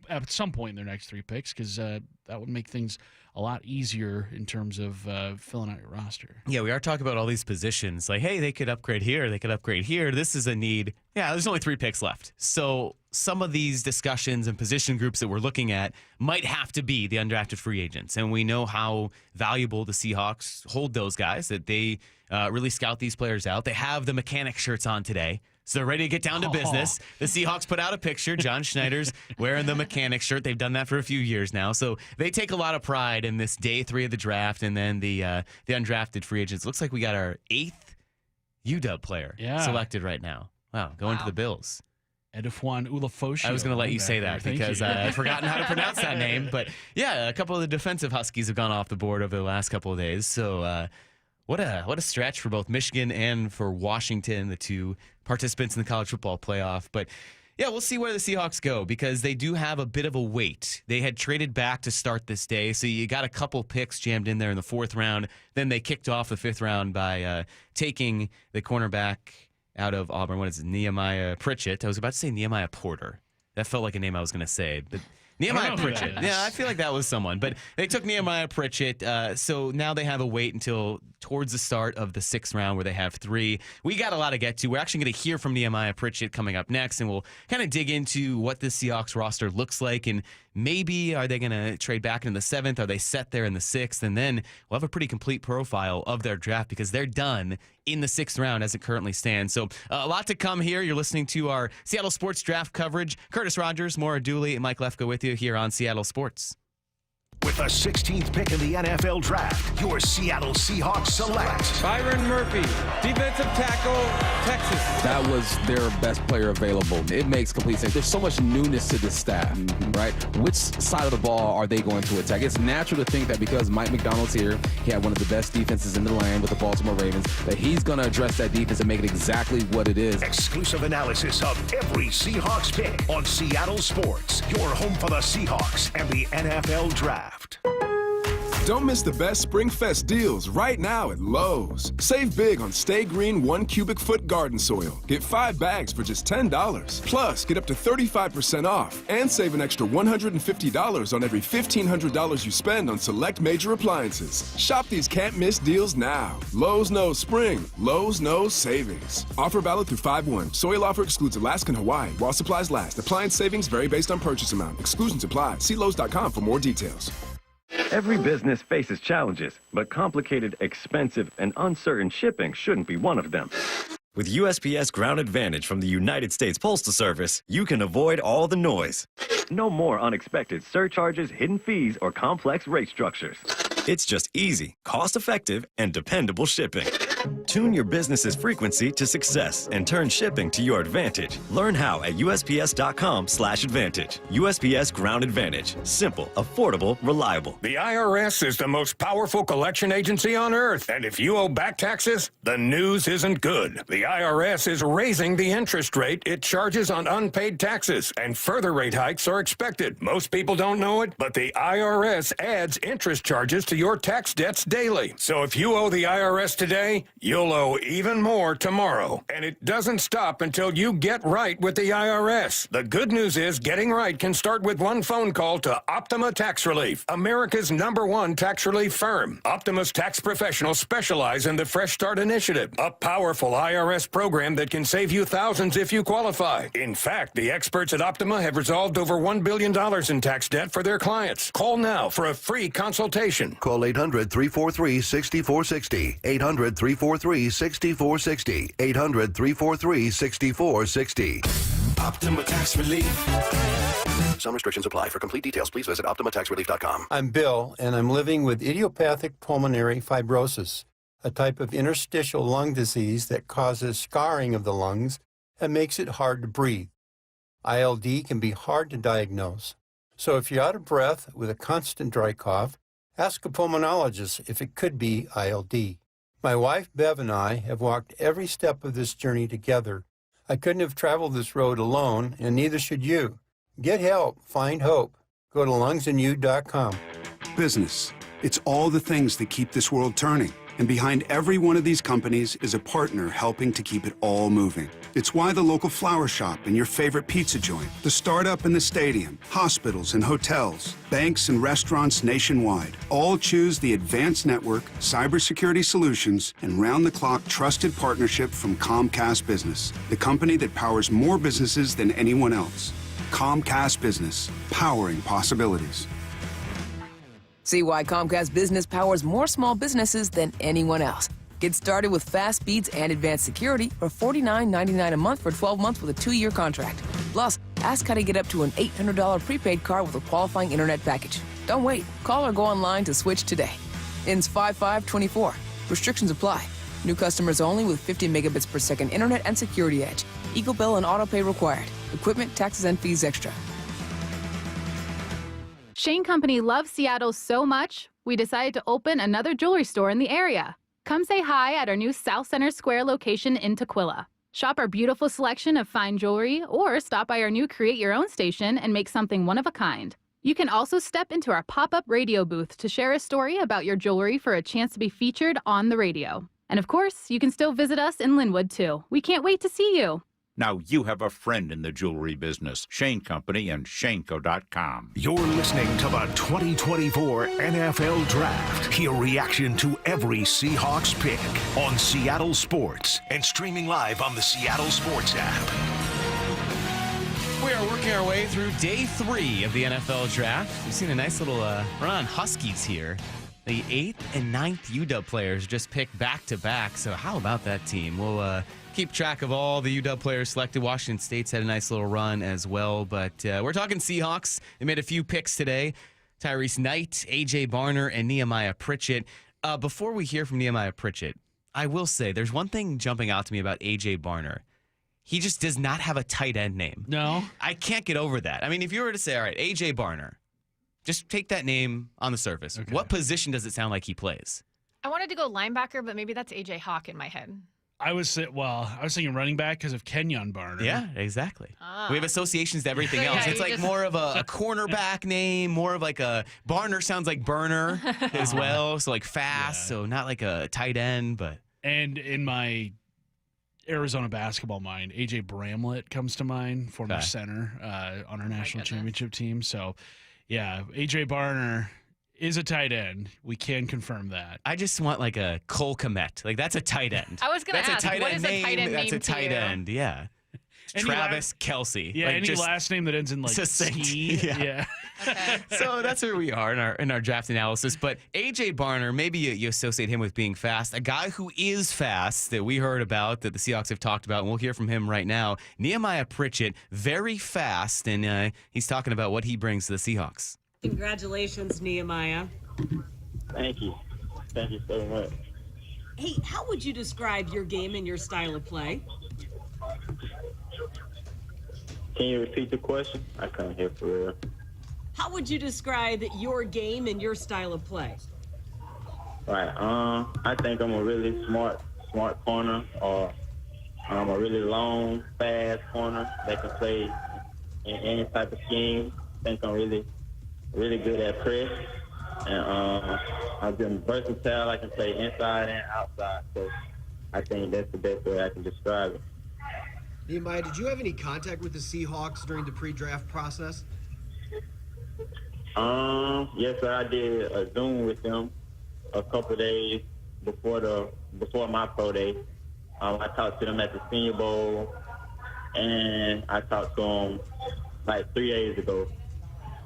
[SPEAKER 29] point in their next 3 picks, because that would make things a lot easier in terms of filling out your roster.
[SPEAKER 4] Yeah, we are talking about all these positions. Like, hey, they could upgrade here. They could upgrade here. This is a need. Yeah, there's only 3 picks left. So some of these discussions and position groups that we're looking at might have to be the undrafted free agents. And we know how valuable the Seahawks hold those guys, that they really scout these players out. They have the mechanic shirts on today. So they're ready to get down to business. The Seahawks put out a picture. John Schneider's wearing the mechanic shirt. They've done that for a few years now. So they take a lot of pride in this day 3 of the draft and then the undrafted free agents. Looks like we got our 8th UW player selected right now. Wow, going to the Bills.
[SPEAKER 29] Edifwan Ulafosio.
[SPEAKER 4] I was going to let you say that because I'd forgotten how to pronounce that name. But yeah, a couple of the defensive Huskies have gone off the board over the last couple of days. So what a stretch for both Michigan and for Washington, the 2 participants in the college football playoff. But yeah, we'll see where the Seahawks go because they do have a bit of a wait. They had traded back to start this day, so you got a couple picks jammed in there in the 4th round. Then they kicked off the 5th round by taking the cornerback out of Auburn. What is it? Nehemiah Pritchett. I was about to say Nehemiah Porter. That felt like a name I was going to say. But Nehemiah Pritchett. Yeah, I feel like that was someone. But they took Nehemiah Pritchett. So now they have a wait until towards the start of the 6th round where they have 3. We got a lot to get to. We're actually going to hear from Nehemiah Pritchett coming up next, and we'll kind of dig into what the Seahawks roster looks like, and maybe are they going to trade back in the 7th? Are they set there in the 6th? And then we'll have a pretty complete profile of their draft because they're done in the 6th round as it currently stands. So a lot to come here. You're listening to our Seattle Sports Draft coverage. Curtis Rogers, Maura Dooley, and Mike Lefko with you here on Seattle Sports.
[SPEAKER 3] With the 16th pick in the NFL Draft, your Seattle Seahawks select
[SPEAKER 5] Byron Murphy, defensive tackle, Texas.
[SPEAKER 17] That was their best player available. It makes complete sense. There's so much newness to this staff, right? Which side of the ball are they going to attack? It's natural to think that because Mike McDonald's here, he had one of the best defenses in the land with the Baltimore Ravens, that he's going to address that defense and make it exactly what it is.
[SPEAKER 3] Exclusive analysis of every Seahawks pick on Seattle Sports, your home for the Seahawks and the NFL Draft.
[SPEAKER 19] Don't miss the best Spring Fest deals right now at Lowe's. Save big on Stay Green 1 cubic foot garden soil. Get 5 bags for just $10. Plus, get up to 35% off and save an extra $150 on every $1,500 you spend on select major appliances. Shop these can't-miss deals now. Lowe's knows spring. Lowe's knows savings. Offer valid through 5/1. Soil offer excludes Alaska and Hawaii while supplies last. Appliance savings vary based on purchase amount. Exclusions apply. See Lowe's.com for more details.
[SPEAKER 20] Every business faces challenges, but complicated, expensive, and uncertain shipping shouldn't be one of them. With USPS Ground Advantage from the United States Postal Service, you can avoid all the noise. No more unexpected surcharges, hidden fees, or complex rate structures. It's just easy, cost-effective, and dependable shipping. Tune your business's frequency to success and turn shipping to your advantage. Learn how at USPS.com/advantage. USPS Ground Advantage. Simple, affordable, reliable.
[SPEAKER 21] The IRS is the most powerful collection agency on earth. And if you owe back taxes, the news isn't good. The IRS is raising the interest rate it charges on unpaid taxes, and further rate hikes are expected. Most people don't know it, but the IRS adds interest charges to your tax debts daily. So if you owe the IRS today, you'll owe even more tomorrow. And it doesn't stop until you get right with the IRS. The good news is getting right can start with one phone call to Optima Tax Relief, America's #1 tax relief firm. Optima's tax professionals specialize in the Fresh Start Initiative, a powerful IRS program that can save you thousands if you qualify. In fact, the experts at Optima have resolved over $1 billion in tax debt for their clients. Call now for a free consultation.
[SPEAKER 22] Call 800-343-6460. 800-343-6460. 800-343-6460.
[SPEAKER 7] Optima Tax Relief.
[SPEAKER 10] Some restrictions apply. For complete details, please visit OptimaTaxRelief.com.
[SPEAKER 22] I'm Bill, and I'm living with idiopathic pulmonary fibrosis, a type of interstitial lung disease that causes scarring of the lungs and makes it hard to breathe. ILD can be hard to diagnose, so if you're out of breath with a constant dry cough, ask a pulmonologist if it could be ILD. My wife, Bev, and I have walked every step of this journey together. I couldn't have traveled this road alone, and neither should you. Get help. Find hope. Go to lungsandyou.com.
[SPEAKER 23] Business. It's all the things that keep this world turning. And behind every one of these companies is a partner helping to keep it all moving. It's why the local flower shop and your favorite pizza joint, the startup and the stadium, hospitals and hotels, banks and restaurants nationwide all choose the advanced network, cybersecurity solutions, and round-the-clock trusted partnership from Comcast Business, the company that powers more businesses than anyone else. Comcast Business, powering possibilities.
[SPEAKER 24] See why Comcast Business powers more small businesses than anyone else. Get started with fast speeds and advanced security for $49.99 a month for 12 months with a 2-year contract. Plus, ask how to get up to an $800 prepaid card with a qualifying internet package. Don't wait. Call or go online to switch today. Ends 5/5/24. Restrictions apply. New customers only with 50 megabits per second internet and security edge. Eagle bill and auto pay required. Equipment, taxes, and fees extra.
[SPEAKER 25] Shane Company loves Seattle so much, we decided to open another jewelry store in the area. Come say hi at our new South Center Square location in Tukwila. Shop our beautiful selection of fine jewelry or stop by our new Create Your Own station and make something one of a kind. You can also step into our pop-up radio booth to share a story about your jewelry for a chance to be featured on the radio. And of course, you can still visit us in Linwood too. We can't wait to see you.
[SPEAKER 26] Now you have a friend in the jewelry business. Shane Company and Shaneco.com.
[SPEAKER 3] You're listening to the 2024 NFL Draft. Hear reaction to every Seahawks pick on Seattle Sports and streaming live on the Seattle Sports app.
[SPEAKER 4] We are working our way through day 3 of the NFL Draft. We've seen a nice little run on Huskies here. The 8th and 9th UW players just picked back-to-back, so how about that team? We'll keep track of all the UW players selected. Washington State's had a nice little run as well, but we're talking Seahawks. They made a few picks today. Tyrese Knight, A.J. Barner, and Nehemiah Pritchett. Before we hear from Nehemiah Pritchett, I will say there's one thing jumping out to me about A.J. Barner. He just does not have a tight end name.
[SPEAKER 29] No.
[SPEAKER 4] I can't get over that. I mean, if you were to say, all right, A.J. Barner, just take that name on the surface. Okay. What position does it sound like he plays?
[SPEAKER 8] I wanted to go linebacker, but maybe that's A.J. Hawk in my head.
[SPEAKER 29] I was thinking running back because of Kenyon Barner.
[SPEAKER 4] Yeah, exactly. We have associations to everything else. It's like more of a cornerback name, more of like a Barner sounds like burner as well. So like fast, so not like a tight end, but.
[SPEAKER 29] And in my Arizona basketball mind, AJ Bramlett comes to mind, former center on our national championship team. So, yeah, AJ Barner is a tight end. We can confirm that.
[SPEAKER 4] I just want like a Cole Kmet. Like that's a tight end.
[SPEAKER 8] I was going to ask, what is a tight end name
[SPEAKER 4] That's a tight end, yeah. Travis Kelce.
[SPEAKER 29] Yeah, any last name that ends in like
[SPEAKER 4] succinct.
[SPEAKER 29] C. Yeah.
[SPEAKER 4] Okay. So that's where we are in our draft analysis. But A.J. Barner, maybe you associate him with being fast. A guy who is fast that we heard about, that the Seahawks have talked about, and we'll hear from him right now. Nehemiah Pritchett, very fast, and he's talking about what he brings to the Seahawks.
[SPEAKER 27] Congratulations, Nehemiah.
[SPEAKER 28] Thank you. Thank you so much.
[SPEAKER 27] Hey, how would you describe your game and your style of play?
[SPEAKER 28] Can you repeat the question? I couldn't hear for real.
[SPEAKER 27] How would you describe your game and your style of play?
[SPEAKER 28] Right. I think I'm a really smart corner, or I'm a really long, fast corner that can play in any type of scheme. I think I'm really good at press, and I've been versatile. I can play inside and outside, so I think that's the best way I can describe it.
[SPEAKER 30] Nehemiah, did you have any contact with the Seahawks during the pre-draft process?
[SPEAKER 28] Yes, sir. I did a Zoom with them a couple days before my pro day. I talked to them at the Senior Bowl, and I talked to them like 3 days ago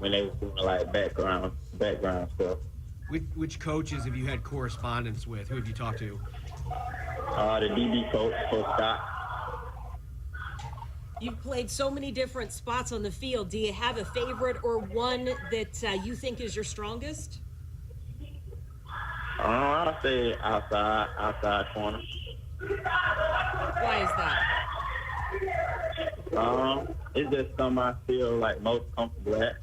[SPEAKER 28] when they was doing like background stuff.
[SPEAKER 30] Which coaches have you had correspondence with? Who have you talked to?
[SPEAKER 28] The DB coach, Coach Scott.
[SPEAKER 27] You've played so many different spots on the field. Do you have a favorite or one that you think is your strongest?
[SPEAKER 28] I'll say outside corner.
[SPEAKER 27] Why is that?
[SPEAKER 28] It's just something I feel like most comfortable at.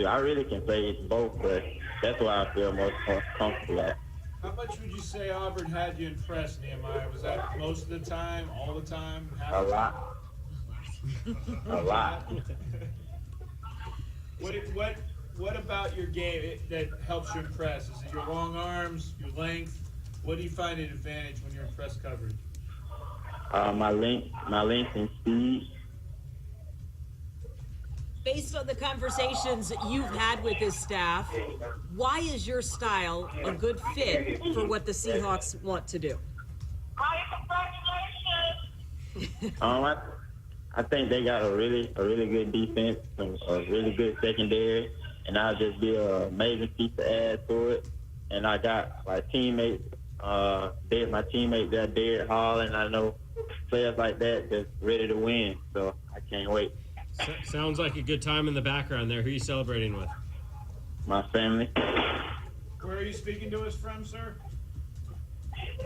[SPEAKER 28] I really can play both, but that's why I feel most comfortable at.
[SPEAKER 29] How much would you say Auburn had you impressed, Nehemiah? Was that most of the time, all the time?
[SPEAKER 28] A lot. A lot.
[SPEAKER 29] What about your game that helps you impress? Is it your long arms, your length? What do you find an advantage when you're in press coverage?
[SPEAKER 28] My length and speed.
[SPEAKER 27] Based on the conversations you've had with this staff, why is your style a good fit for what the Seahawks want to do?
[SPEAKER 28] I think they got a really good defense, a really good secondary, and I'll just be an amazing piece to add to it. And I got my teammates, my teammates there, Derek Hall, and I know players like that that's ready to win. So I can't wait.
[SPEAKER 1] Sounds like a good time in the background there. Who are you celebrating with?
[SPEAKER 28] My family.
[SPEAKER 29] Where are you speaking to us from, sir?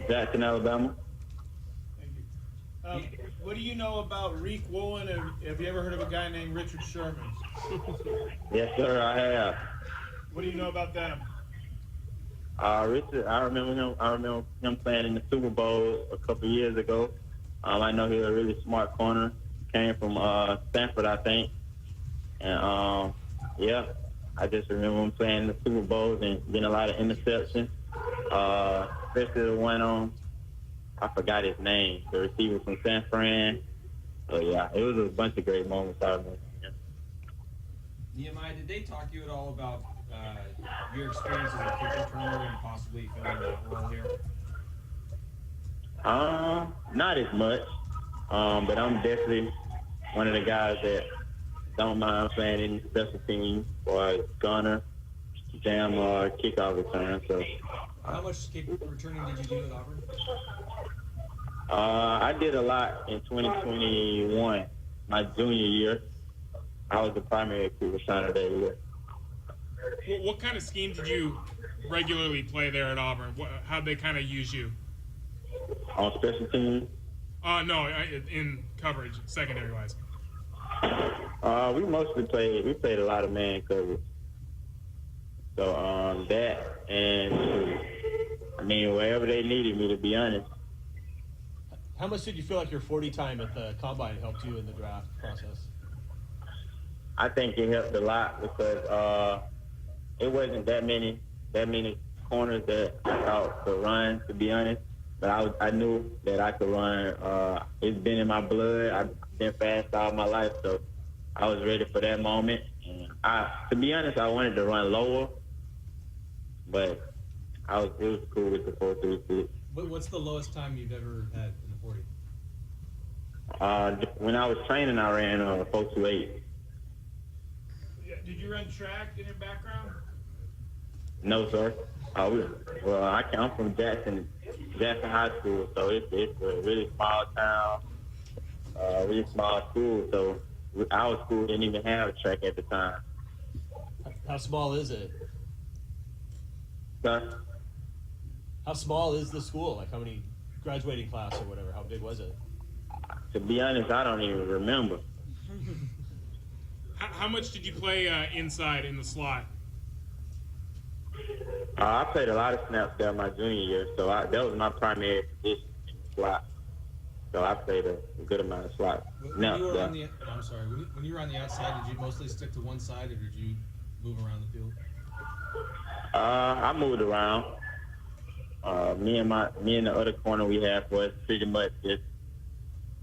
[SPEAKER 28] Jackson, Alabama.
[SPEAKER 29] Thank you. What do you know about Reek Woolen? Have you ever heard of a guy named Richard Sherman?
[SPEAKER 28] Yes, sir, I have.
[SPEAKER 29] What do you know about them?
[SPEAKER 28] Richard, I remember him playing in the Super Bowl a couple years ago. I know he was a really smart corner. Came from Stanford, I think. And, I just remember him playing in the Super Bowls and getting a lot of interceptions. Especially the one on, I forgot his name, the receiver from San Fran. So, yeah, it was a bunch of great moments I remember.
[SPEAKER 2] Nehemiah, did they talk to you at all about your experience as a kick returner and possibly filling that role here?
[SPEAKER 28] Not as much, but I'm definitely one of the guys that don't mind playing any special teams or gunner, jam, or kickoff return. So,
[SPEAKER 2] how much kick returning did you do at Auburn?
[SPEAKER 28] I did a lot in 2021, my junior year. I was the primary kick returner that year.
[SPEAKER 29] What kind of scheme did you regularly play there at Auburn? How'd they kind of use you?
[SPEAKER 28] On special teams?
[SPEAKER 29] No, in coverage, secondary-wise.
[SPEAKER 28] We played a lot of man coverage. So that, and I mean, wherever they needed me, to be honest.
[SPEAKER 1] How much did you feel like your 40 time at the Combine helped you in the draft process?
[SPEAKER 28] I think it helped a lot because it wasn't that many corners that I thought could run, to be honest. But I knew that I could run. It's been in my blood. I've been fast all my life, so I was ready for that moment. And to be honest, I wanted to run lower, but it was cool with the 4.36.
[SPEAKER 2] What's the lowest time you've ever had in the
[SPEAKER 28] 40? When I was training, I ran 4.28.
[SPEAKER 29] Did you run track in your background?
[SPEAKER 28] No, sir. I'm from Jackson High School, so it's a really small town, really small school. So our school didn't even have a track at the time.
[SPEAKER 1] How small is it?
[SPEAKER 28] Sir?
[SPEAKER 1] How small is the school? Like how many graduating class or whatever? How big was it?
[SPEAKER 28] To be honest, I don't even remember.
[SPEAKER 29] How much did you play inside in the slot?
[SPEAKER 28] I played a lot of snaps there my junior year, so that was my primary position in the slot. So I played a good amount of slot.
[SPEAKER 2] When you were on the outside, did you mostly stick to one side, or did you move around the field?
[SPEAKER 28] I moved around. Me and the other corner we had was pretty much just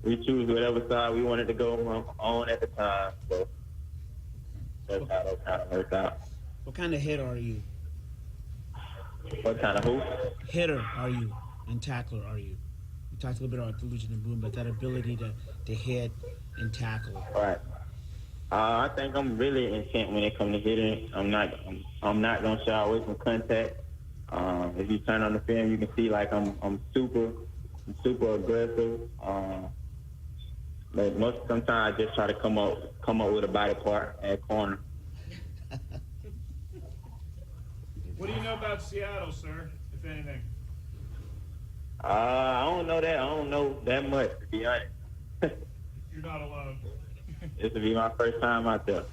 [SPEAKER 28] we choose whatever side we wanted to go on at the time. So that's how that kind of worked out.
[SPEAKER 6] What kind of hitter are you?
[SPEAKER 28] What kind of who?
[SPEAKER 6] Hitter are you and tackler are you? You talked a little bit about delusion and boom, but that ability to hit and tackle.
[SPEAKER 28] Right. I think I'm really intent when it comes to hitting. I'm not gonna shy away from contact. If you turn on the film, you can see like I'm super aggressive. But sometimes I just try to come up with a body part at corner.
[SPEAKER 29] What do you know about Seattle, sir, if anything?
[SPEAKER 28] I don't know that. I don't know that much, to be honest.
[SPEAKER 29] You're not alone.
[SPEAKER 28] This will be my first time out there.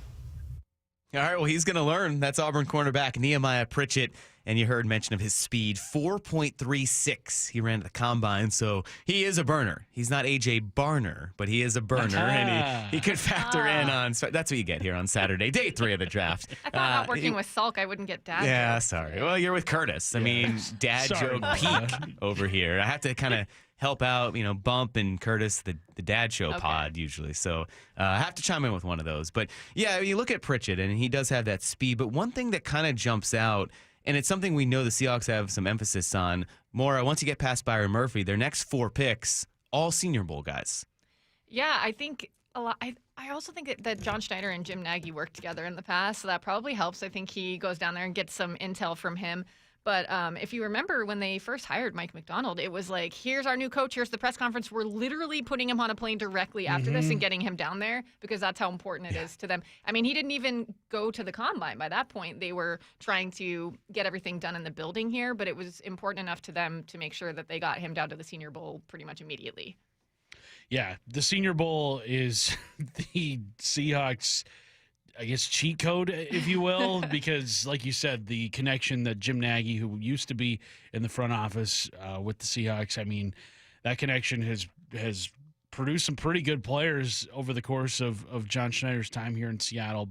[SPEAKER 4] All right, well, he's going to learn. That's Auburn cornerback Nehemiah Pritchett, and you heard mention of his speed, 4.36. He ran at the combine, so he is a burner. He's not A.J. Barner, but he is a burner, and he could factor in on. That's what you get here on Saturday, day 3 of the draft.
[SPEAKER 8] I thought not working with Salk, I wouldn't get dad.
[SPEAKER 4] Yeah,
[SPEAKER 8] jokes.
[SPEAKER 4] sorry. Well, you're with Curtis. I mean, dad
[SPEAKER 29] Sorry.
[SPEAKER 4] joke peak over here. I have to kind of help out, Bump and Curtis, the dad show pod usually. So I have to chime in with one of those. But yeah, you look at Pritchett and he does have that speed. But one thing that kind of jumps out, and it's something we know the Seahawks have some emphasis on, Maura, once you get past Byron Murphy, their next 4 picks, all Senior Bowl guys.
[SPEAKER 8] Yeah, I think a lot. I also think that John Schneider and Jim Nagy worked together in the past, so that probably helps. I think he goes down there and gets some intel from him. But if you remember when they first hired Mike McDonald, it was like, here's our new coach, here's the press conference. We're literally putting him on a plane directly after this and getting him down there because that's how important it is to them. I mean, he didn't even go to the combine. By that point, they were trying to get everything done in the building here, but it was important enough to them to make sure that they got him down to the Senior Bowl pretty much immediately.
[SPEAKER 29] Yeah, the Senior Bowl is the Seahawks, I guess, cheat code, if you will, because, like you said, the connection that Jim Nagy, who used to be in the front office with the Seahawks, I mean, that connection has produced some pretty good players over the course of John Schneider's time here in Seattle.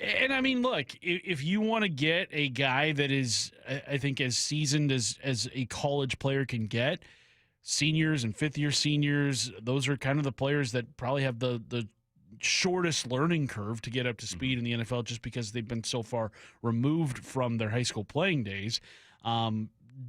[SPEAKER 29] And I mean, look, if you want to get a guy that is, I think, as seasoned as a college player can get, seniors and fifth-year seniors, those are kind of the players that probably have the shortest learning curve to get up to speed in the NFL just because they've been so far removed from their high school playing days.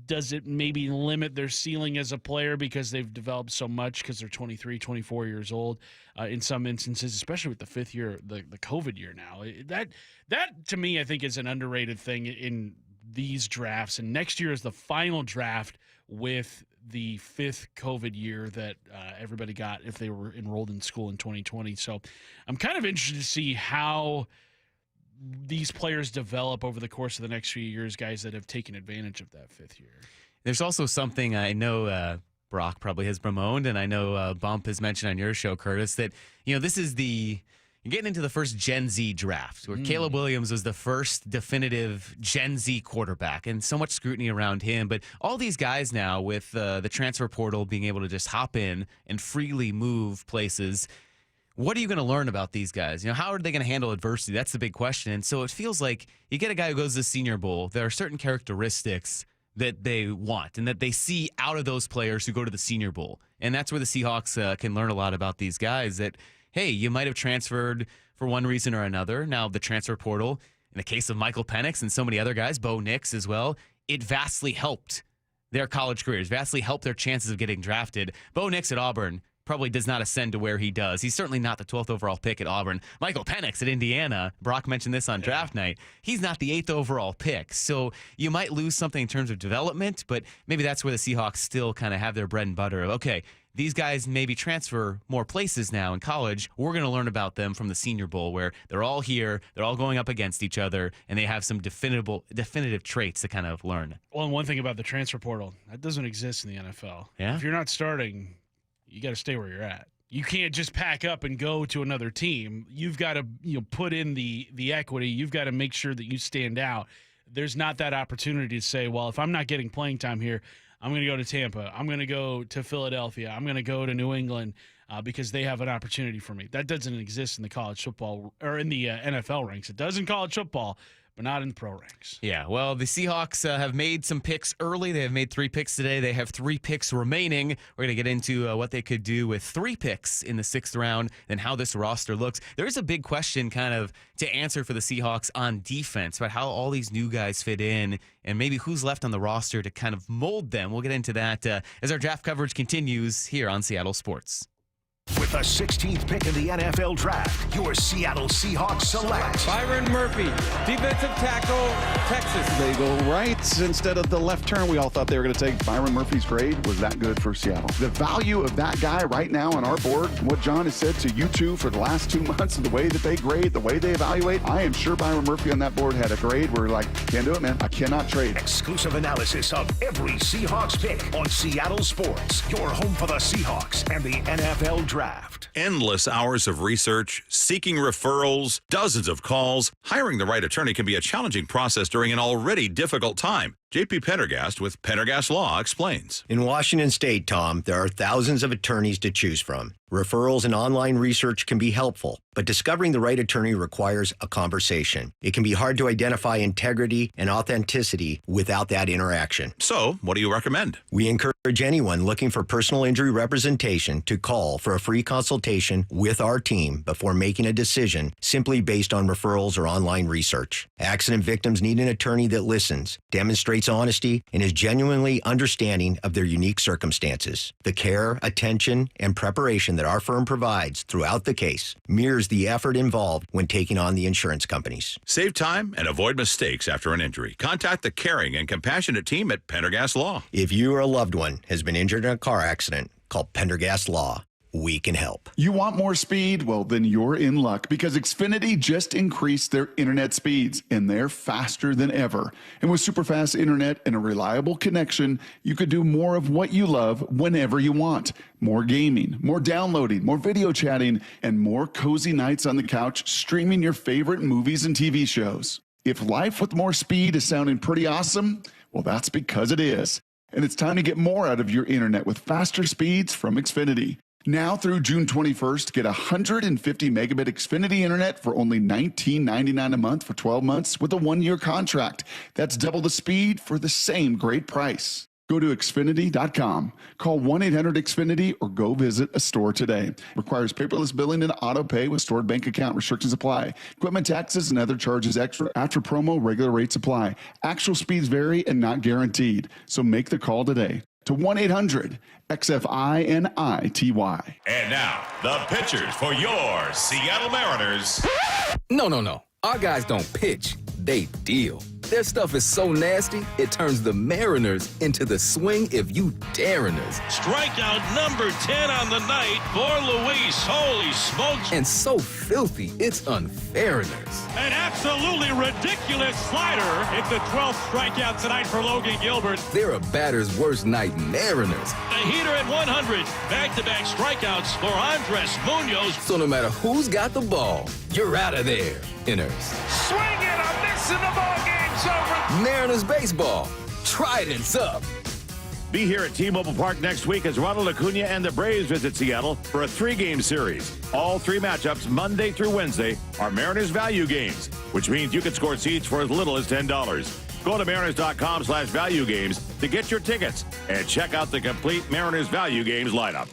[SPEAKER 29] Does it maybe limit their ceiling as a player because they've developed so much because they're 23, 24 years old in some instances, especially with the fifth year, the COVID year now? That to me, I think, is an underrated thing in these drafts. And next year is the final draft with the 5th COVID year that everybody got if they were enrolled in school in 2020. So I'm kind of interested to see how these players develop over the course of the next few years, guys that have taken advantage of that 5th year.
[SPEAKER 4] There's also something I know Brock probably has bemoaned, and I know Bump has mentioned on your show, Curtis, that, this is you're getting into the first Gen Z draft where Caleb Williams was the first definitive Gen Z quarterback and so much scrutiny around him. But all these guys now with the transfer portal being able to just hop in and freely move places, what are you going to learn about these guys? How are they going to handle adversity? That's the big question. And so it feels like you get a guy who goes to the Senior Bowl. There are certain characteristics that they want and that they see out of those players who go to the Senior Bowl. And that's where the Seahawks can learn a lot about these guys that, hey, you might have transferred for one reason or another. Now, the transfer portal, in the case of Michael Penix and so many other guys, Bo Nix as well, it vastly helped their college careers, vastly helped their chances of getting drafted. Bo Nix at Auburn probably does not ascend to where he does. He's certainly not the 12th overall pick at Auburn. Michael Penix at Indiana, Brock mentioned this on draft night, he's not the 8th overall pick. So you might lose something in terms of development, but maybe that's where the Seahawks still kind of have their bread and butter of, okay, these guys maybe transfer more places now in college. We're going to learn about them from the Senior Bowl where they're all here, they're all going up against each other, and they have some definitive traits to kind of learn.
[SPEAKER 29] Well, and one thing about the transfer portal, that doesn't exist in the NFL.
[SPEAKER 4] Yeah?
[SPEAKER 29] If you're not starting, you got to stay where you're at. You can't just pack up and go to another team. You've got to put in the equity. You've got to make sure that you stand out. There's not that opportunity to say, well, if I'm not getting playing time here, I'm going to go to Tampa. I'm going to go to Philadelphia. I'm going to go to New England because they have an opportunity for me. That doesn't exist in the college football or in the NFL ranks. It does in college football, but not in the pro ranks.
[SPEAKER 4] Yeah, well, the Seahawks have made some picks early. They have made 3 picks today. They have 3 picks remaining. We're going to get into what they could do with 3 picks in the 6th round and how this roster looks. There is a big question kind of to answer for the Seahawks on defense about how all these new guys fit in and maybe who's left on the roster to kind of mold them. We'll get into that as our draft coverage continues here on Seattle Sports.
[SPEAKER 3] With The 16th pick in the NFL Draft, your Seattle Seahawks select
[SPEAKER 5] Byron Murphy, defensive tackle, Texas.
[SPEAKER 7] They go right instead of the left turn. We all thought they were going to take Byron Murphy's grade. Was that good for Seattle? The value of that guy right now on our board, what John has said to you two for the last 2 months, and the way that they grade, the way they evaluate, I am sure Byron Murphy on that board had a grade where like, can't do it, man. I cannot trade.
[SPEAKER 3] Exclusive analysis of every Seahawks pick on Seattle Sports, your home for the Seahawks and the NFL Draft.
[SPEAKER 9] Endless hours of research, seeking referrals, dozens of calls. Hiring the right attorney can be a challenging process during an already difficult time. J.P. Pendergast with Pendergast Law explains.
[SPEAKER 11] In Washington State, Tom, there are thousands of attorneys to choose from. Referrals and online research can be helpful, but discovering the right attorney requires a conversation. It can be hard to identify integrity and authenticity without that interaction.
[SPEAKER 9] So, what do you recommend?
[SPEAKER 11] We encourage anyone looking for personal injury representation to call for a free consultation with our team before making a decision simply based on referrals or online research. Accident victims need an attorney that listens, demonstrates honesty, and is genuinely understanding of their unique circumstances. The care, attention, and preparation that our firm provides throughout the case mirrors the effort involved when taking on the insurance companies.
[SPEAKER 9] Save time and avoid mistakes after an injury. Contact the caring and compassionate team at Pendergast Law.
[SPEAKER 11] If you or a loved one has been injured in a car accident, call Pendergast Law. We can help.
[SPEAKER 23] You want more speed? Well, then you're in luck because Xfinity just increased their internet speeds and they're faster than ever. And with super fast internet and a reliable connection, you could do more of what you love whenever you want. More gaming, more downloading, more video chatting, and more cozy nights on the couch streaming your favorite movies and TV shows. If life with more speed is sounding pretty awesome, well, that's because it is. And it's time to get more out of your internet with faster speeds from Xfinity. Now through June 21st, get 150 megabit Xfinity internet for only $19.99 a month for 12 months with a 1-year contract. That's double the speed for the same great price. Go to Xfinity.com, call 1-800-XFINITY, or go visit a store today. Requires paperless billing and auto pay with stored bank account. Restrictions apply. Equipment taxes and other charges extra. After promo, regular rates apply. Actual speeds vary and not guaranteed. So make the call today to 1-800-XFINITY.
[SPEAKER 12] And now, the pitchers for your Seattle Mariners.
[SPEAKER 24] No. Our guys don't pitch. They deal. Their stuff is so nasty, it turns the Mariners into the swing if you dariners.
[SPEAKER 12] Strikeout number 10 on the night for Luis. Holy smokes.
[SPEAKER 24] And so filthy, it's unfairness.
[SPEAKER 12] An absolutely ridiculous slider. It's the 12th strikeout tonight for Logan Gilbert.
[SPEAKER 24] They're a batter's worst nightmariners.
[SPEAKER 12] A heater at 100. Back-to-back strikeouts for Andres Munoz.
[SPEAKER 24] So no matter who's got the ball, you're out of there, inners.
[SPEAKER 12] Swing and a miss and the ball game's over.
[SPEAKER 24] Mariners baseball. Trident's up.
[SPEAKER 13] Be here at T-Mobile Park next week as Ronald Acuna and the Braves visit Seattle for a 3-game series. All 3 matchups, Monday through Wednesday, are Mariners value games, which means you can score seats for as little as $10. Go to Mariners.com/value games to get your tickets and check out the complete Mariners value games lineup.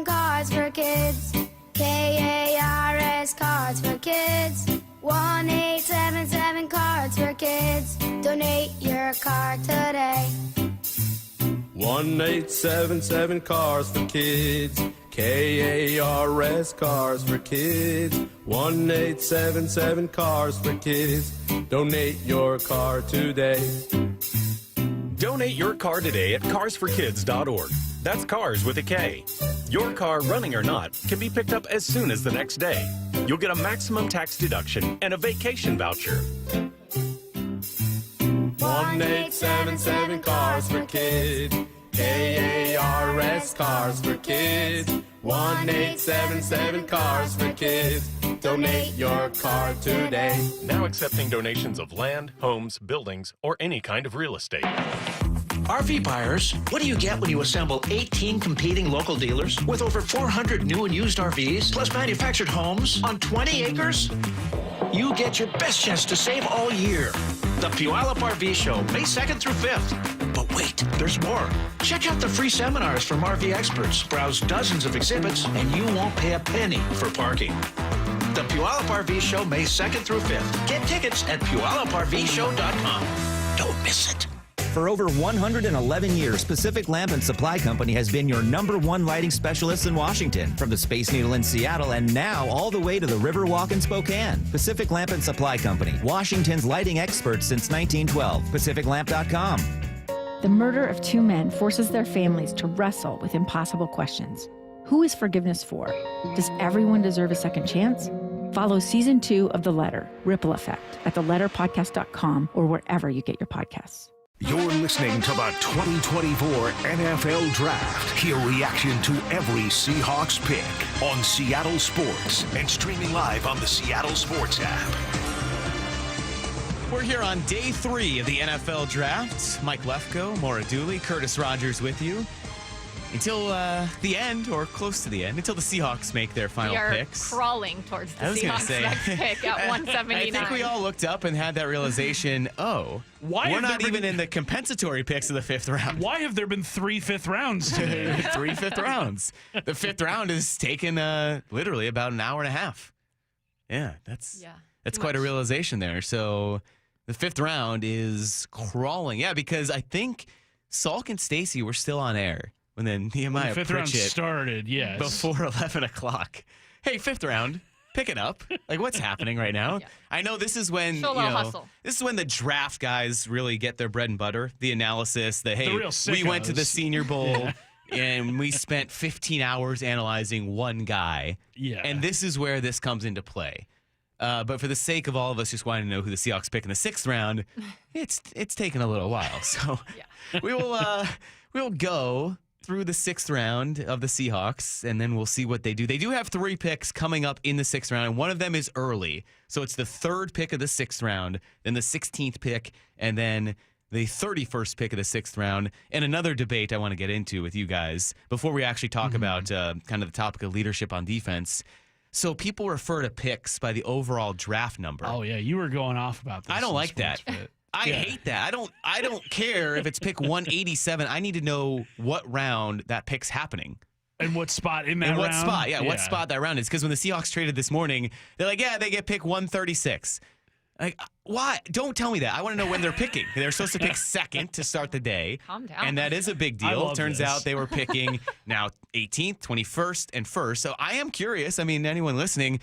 [SPEAKER 14] Cards for Kids. KARS Cards for Kids. 1-877 Cards for Kids. Donate your card today.
[SPEAKER 5] 1-877 Cars for Kids. KARS Cars for Kids. 1-877 Cars for Kids. Donate your car today.
[SPEAKER 15] Donate your car today at carsforkids.org. That's cars with a K. Your car, running or not, can be picked up as soon as the next day. You'll get a maximum tax deduction and a vacation voucher.
[SPEAKER 5] 1-877 Cars for Kids. KARS Cars for Kids. 1-877 Cars for Kids. Donate your car today.
[SPEAKER 15] Now accepting donations of land, homes, buildings, or any kind of real estate.
[SPEAKER 16] RV buyers, what do you get when you assemble 18 competing local dealers with over 400 new and used RVs, plus manufactured homes on 20 acres? You get your best chance to save all year. The Puyallup RV Show, May 2nd through 5th. But wait, there's more. Check out the free seminars from RV experts, browse dozens of exhibits, and you won't pay a penny for parking. The Puyallup RV Show, May 2nd through 5th. Get tickets at PuyallupRVshow.com. Don't miss it.
[SPEAKER 10] For over 111 years, Pacific Lamp and Supply Company has been your #1 lighting specialist in Washington. From the Space Needle in Seattle and now all the way to the Riverwalk in Spokane. Pacific Lamp and Supply Company, Washington's lighting experts since 1912. PacificLamp.com.
[SPEAKER 17] The murder of 2 men forces their families to wrestle with impossible questions. Who is forgiveness for? Does everyone deserve a second chance? Follow Season 2 of The Letter, Ripple Effect, at theletterpodcast.com or wherever you get your podcasts.
[SPEAKER 3] You're listening to the 2024 NFL Draft. Hear reaction to every Seahawks pick on Seattle Sports and streaming live on the Seattle Sports app.
[SPEAKER 4] We're here on day 3 of the NFL Draft. Mike Lefko, Maura Dooley, Curtis Rogers with you. Until the end, or close to the end, until the Seahawks make their final
[SPEAKER 8] we are
[SPEAKER 4] picks.
[SPEAKER 8] Crawling towards the
[SPEAKER 4] I was gonna
[SPEAKER 8] Seahawks
[SPEAKER 4] say,
[SPEAKER 8] next pick at 179.
[SPEAKER 4] I think we all looked up and had that realization,
[SPEAKER 29] Why
[SPEAKER 4] we're
[SPEAKER 29] have
[SPEAKER 4] not
[SPEAKER 29] there
[SPEAKER 4] even
[SPEAKER 29] been-
[SPEAKER 4] in the compensatory picks of the 5th round.
[SPEAKER 29] Why have there been 3 5th rounds today?
[SPEAKER 4] 3 5th rounds. The 5th round is taken literally about an hour and a half. Yeah, that's quite a realization there. So the 5th round is crawling. Yeah, because I think Salk and Stacy were still on air when then Nehemiah
[SPEAKER 29] When the 5th round
[SPEAKER 4] Pritchett
[SPEAKER 29] started, yes.
[SPEAKER 4] before 11 o'clock. Hey, 5th round, pick it up. Like, what's happening right now? Yeah. I know this is when
[SPEAKER 8] Show a little hustle.
[SPEAKER 4] This is when the draft guys really get their bread and butter, the analysis. Hey,
[SPEAKER 29] real
[SPEAKER 4] we went to the
[SPEAKER 29] sickos.
[SPEAKER 4] Senior Bowl and we spent 15 hours analyzing one guy.
[SPEAKER 29] Yeah.
[SPEAKER 4] And this is where this comes into play. But for the sake of all of us just wanting to know who the Seahawks pick in the 6th round, it's taken a little while. So we'll go through the 6th round of the Seahawks, and then we'll see what they do. They do have 3 picks coming up in the 6th round, and one of them is early. So it's the 3rd pick of the 6th round, then the 16th pick, and then the 31st pick of the 6th round. And another debate I want to get into with you guys before we actually talk about kind of the topic of leadership on defense. So people refer to picks by the overall draft number.
[SPEAKER 29] Oh, yeah, you were going off about this.
[SPEAKER 4] I don't
[SPEAKER 29] in
[SPEAKER 4] like that.
[SPEAKER 29] Sports Fit.
[SPEAKER 4] I hate that. I don't care if it's pick 187. I need to know what round that pick's happening.
[SPEAKER 29] And what spot in that
[SPEAKER 4] and
[SPEAKER 29] round?
[SPEAKER 4] what spot, what spot that round is. Because when the Seahawks traded this morning, they're like, they get pick 136. Like, why? Don't tell me that. I want to know when they're picking. They're supposed to pick 2nd to start the day.
[SPEAKER 8] Calm down.
[SPEAKER 4] And that is a big
[SPEAKER 29] I
[SPEAKER 4] deal.
[SPEAKER 29] love
[SPEAKER 4] Turns
[SPEAKER 29] this.
[SPEAKER 4] out they were picking now 18th, 21st, and 1st. So I am curious. I mean, anyone listening,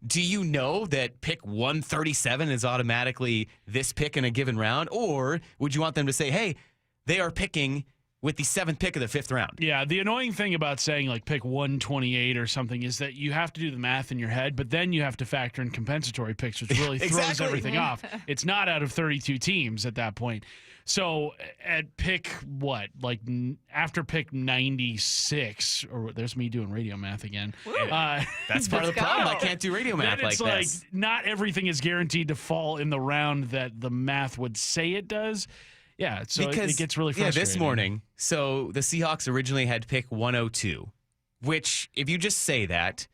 [SPEAKER 4] do you know that pick 137 is automatically this pick in a given round? Or would you want them to say, hey, they are picking with the 7th pick of the 5th round?
[SPEAKER 29] Yeah, the annoying thing about saying like pick 128 or something is that you have to do the math in your head, but then you have to factor in compensatory picks, which really throws
[SPEAKER 4] Exactly.
[SPEAKER 29] everything off. It's not out of 32 teams at that point. So at pick after pick 96, or there's me doing radio math again.
[SPEAKER 4] That's part of the problem. I can't do radio math
[SPEAKER 29] then
[SPEAKER 4] like
[SPEAKER 29] it's
[SPEAKER 4] this.
[SPEAKER 29] not everything is guaranteed to fall in the round that the math would say it does. Yeah, so it gets really frustrating.
[SPEAKER 4] Yeah, this morning, so the Seahawks originally had pick 102, which, if you just say that,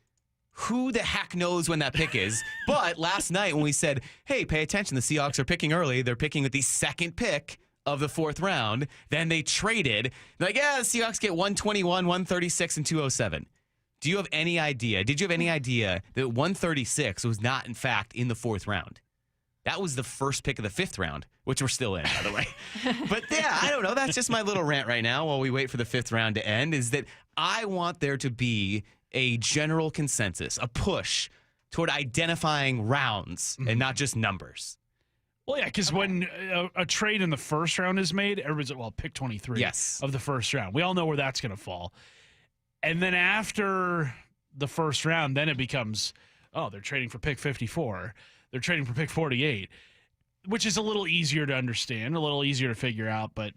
[SPEAKER 4] who the heck knows when that pick is? But last night when we said, hey, pay attention, the Seahawks are picking early. They're picking with the 2nd pick of the 4th round. Then they traded. They're like, the Seahawks get 121, 136, and 207. Do you have any idea? Did you have any idea that 136 was not, in fact, in the 4th round? That was the 1st pick of the 5th round, which we're still in, by the way. But yeah, I don't know. That's just my little rant right now while we wait for the 5th round to end, is that I want there to be a general consensus, a push toward identifying rounds and not just numbers.
[SPEAKER 29] Well, yeah, because when a trade in the 1st round is made, everybody's like, pick 23 of the 1st round. We all know where that's going to fall. And then after the 1st round, then it becomes, they're trading for pick 54. They're trading for pick 48, which is a little easier to understand, a little easier to figure out. But,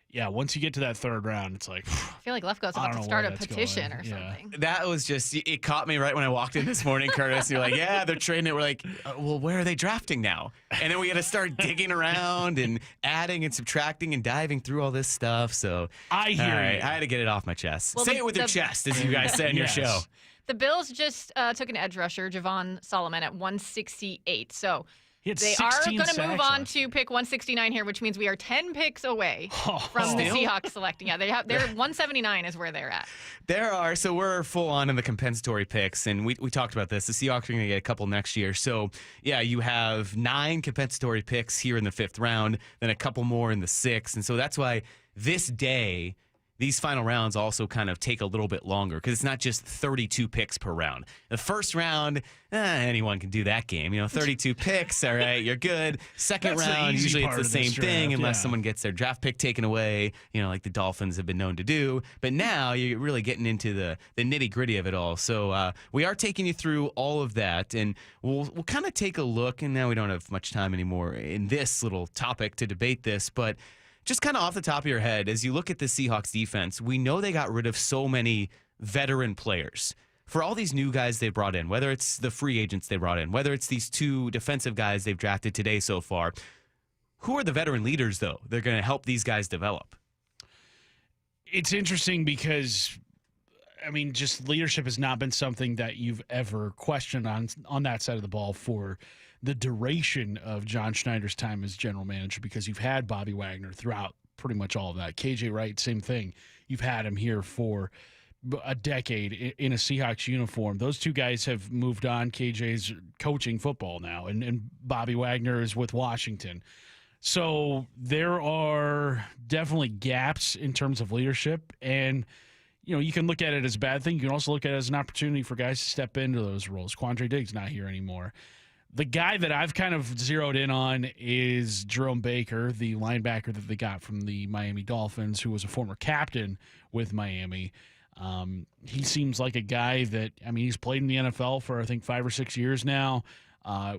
[SPEAKER 29] yeah, once you get to that 3rd round, it's like,
[SPEAKER 8] I feel like Lefko's about to start a petition or something.
[SPEAKER 4] That was just, it caught me right when I walked in this morning, Curtis. You're like, they're trading it. We're like, well, where are they drafting now? And then we got to start digging around and adding and subtracting and diving through all this stuff. So
[SPEAKER 29] I hear you.
[SPEAKER 4] I had to get it off my chest.
[SPEAKER 8] Well,
[SPEAKER 4] Say it with your chest, as you guys said in your show.
[SPEAKER 8] The Bills just took an edge rusher, Javon Solomon, at 168. So
[SPEAKER 29] He had
[SPEAKER 8] They are
[SPEAKER 29] 16
[SPEAKER 8] going to
[SPEAKER 29] sacks
[SPEAKER 8] move on
[SPEAKER 29] last
[SPEAKER 8] to pick 169 here, which means we are 10 picks away from the
[SPEAKER 4] Still?
[SPEAKER 8] Seahawks selecting. Yeah, they're 179 is where they're at.
[SPEAKER 4] There are, so we're full on in the compensatory picks, and we talked about this. The Seahawks are going to get a couple next year. So, yeah, you have 9 compensatory picks here in the 5th round, then a couple more in the 6th. And so that's why this day, these final rounds also kind of take a little bit longer because it's not just 32 picks per round. The first round, anyone can do that game. 32 picks, all right, you're good. Second
[SPEAKER 29] That's the
[SPEAKER 4] round,
[SPEAKER 29] easy
[SPEAKER 4] usually it's
[SPEAKER 29] part
[SPEAKER 4] the
[SPEAKER 29] of this
[SPEAKER 4] same thing
[SPEAKER 29] draft,
[SPEAKER 4] unless
[SPEAKER 29] yeah.
[SPEAKER 4] someone gets their draft pick taken away, like the Dolphins have been known to do. But now you're really getting into the nitty-gritty of it all. So we are taking you through all of that, and we'll kind of take a look, and now we don't have much time anymore in this little topic to debate this, but just kind of off the top of your head, as you look at the Seahawks defense, we know they got rid of so many veteran players. For all these new guys they brought in, whether it's the free agents they brought in, whether it's these 2 defensive guys they've drafted today so far, who are the veteran leaders, though? They're going to help these guys develop.
[SPEAKER 29] It's interesting because, just leadership has not been something that you've ever questioned on that side of the ball for the duration of John Schneider's time as general manager, because you've had Bobby Wagner throughout pretty much all of that. KJ Wright, same thing. You've had him here for a decade in a Seahawks uniform. Those 2 guys have moved on. KJ's coaching football now, and Bobby Wagner is with Washington. So there are definitely gaps in terms of leadership, and you can look at it as a bad thing. You can also look at it as an opportunity for guys to step into those roles. Quandre Diggs not here anymore. The guy that I've kind of zeroed in on is Jerome Baker, the linebacker that they got from the Miami Dolphins, who was a former captain with Miami. He seems like a guy that, he's played in the NFL for, I think, 5 or 6 years now.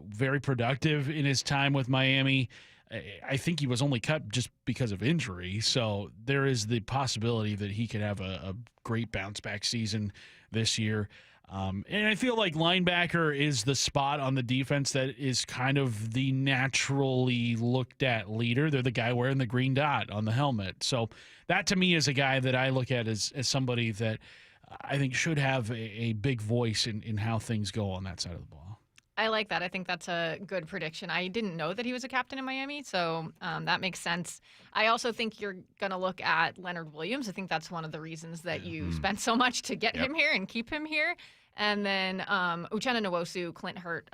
[SPEAKER 29] Very productive in his time with Miami. I think he was only cut just because of injury. So there is the possibility that he could have a great bounce back season this year. And I feel like linebacker is the spot on the defense that is kind of the naturally looked at leader. They're the guy wearing the green dot on the helmet. So that to me is a guy that I look at as somebody that I think should have a big voice in how things go on that side of the ball.
[SPEAKER 8] I like that. I think that's a good prediction. I didn't know that he was a captain in Miami, so that makes sense. I also think you're going to look at Leonard Williams. I think that's one of the reasons that you spent so much to get him here and keep him here. And then Uchenna Nwosu, Clint Hurt,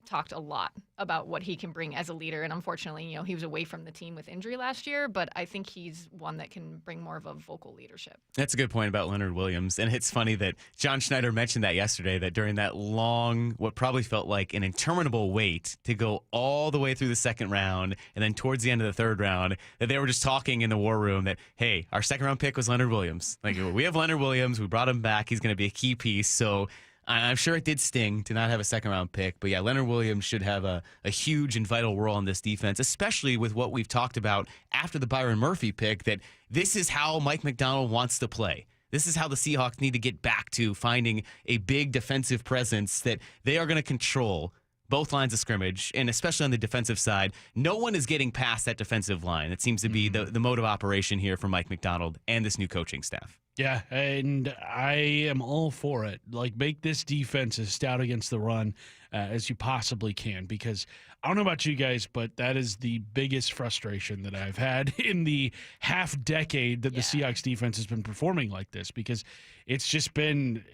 [SPEAKER 8] talked a lot about what he can bring as a leader. And unfortunately, he was away from the team with injury last year, but I think he's one that can bring more of a vocal leadership.
[SPEAKER 4] That's a good point about Leonard Williams. And it's funny that John Schneider mentioned that yesterday, that during that long, what probably felt like an interminable wait to go all the way through the 2nd round and then towards the end of the 3rd round, that they were just talking in the war room that, hey, our 2nd round pick was Leonard Williams. Like, we have Leonard Williams. We brought him back. He's going to be a key piece. So I'm sure it did sting to not have a 2nd round pick, but yeah, Leonard Williams should have a huge and vital role in this defense, especially with what we've talked about after the Byron Murphy pick, that this is how Mike McDonald wants to play. This is how the Seahawks need to get back to finding a big defensive presence that they are going to control both lines of scrimmage, and especially on the defensive side. No one is getting past that defensive line. It seems to be the mode of operation here for Mike McDonald and this new coaching staff.
[SPEAKER 29] Yeah, and I am all for it. Like, make this defense as stout against the run as you possibly can, because I don't know about you guys, but that is the biggest frustration that I've had in the half decade that the Seahawks defense has been performing like this, because it's just been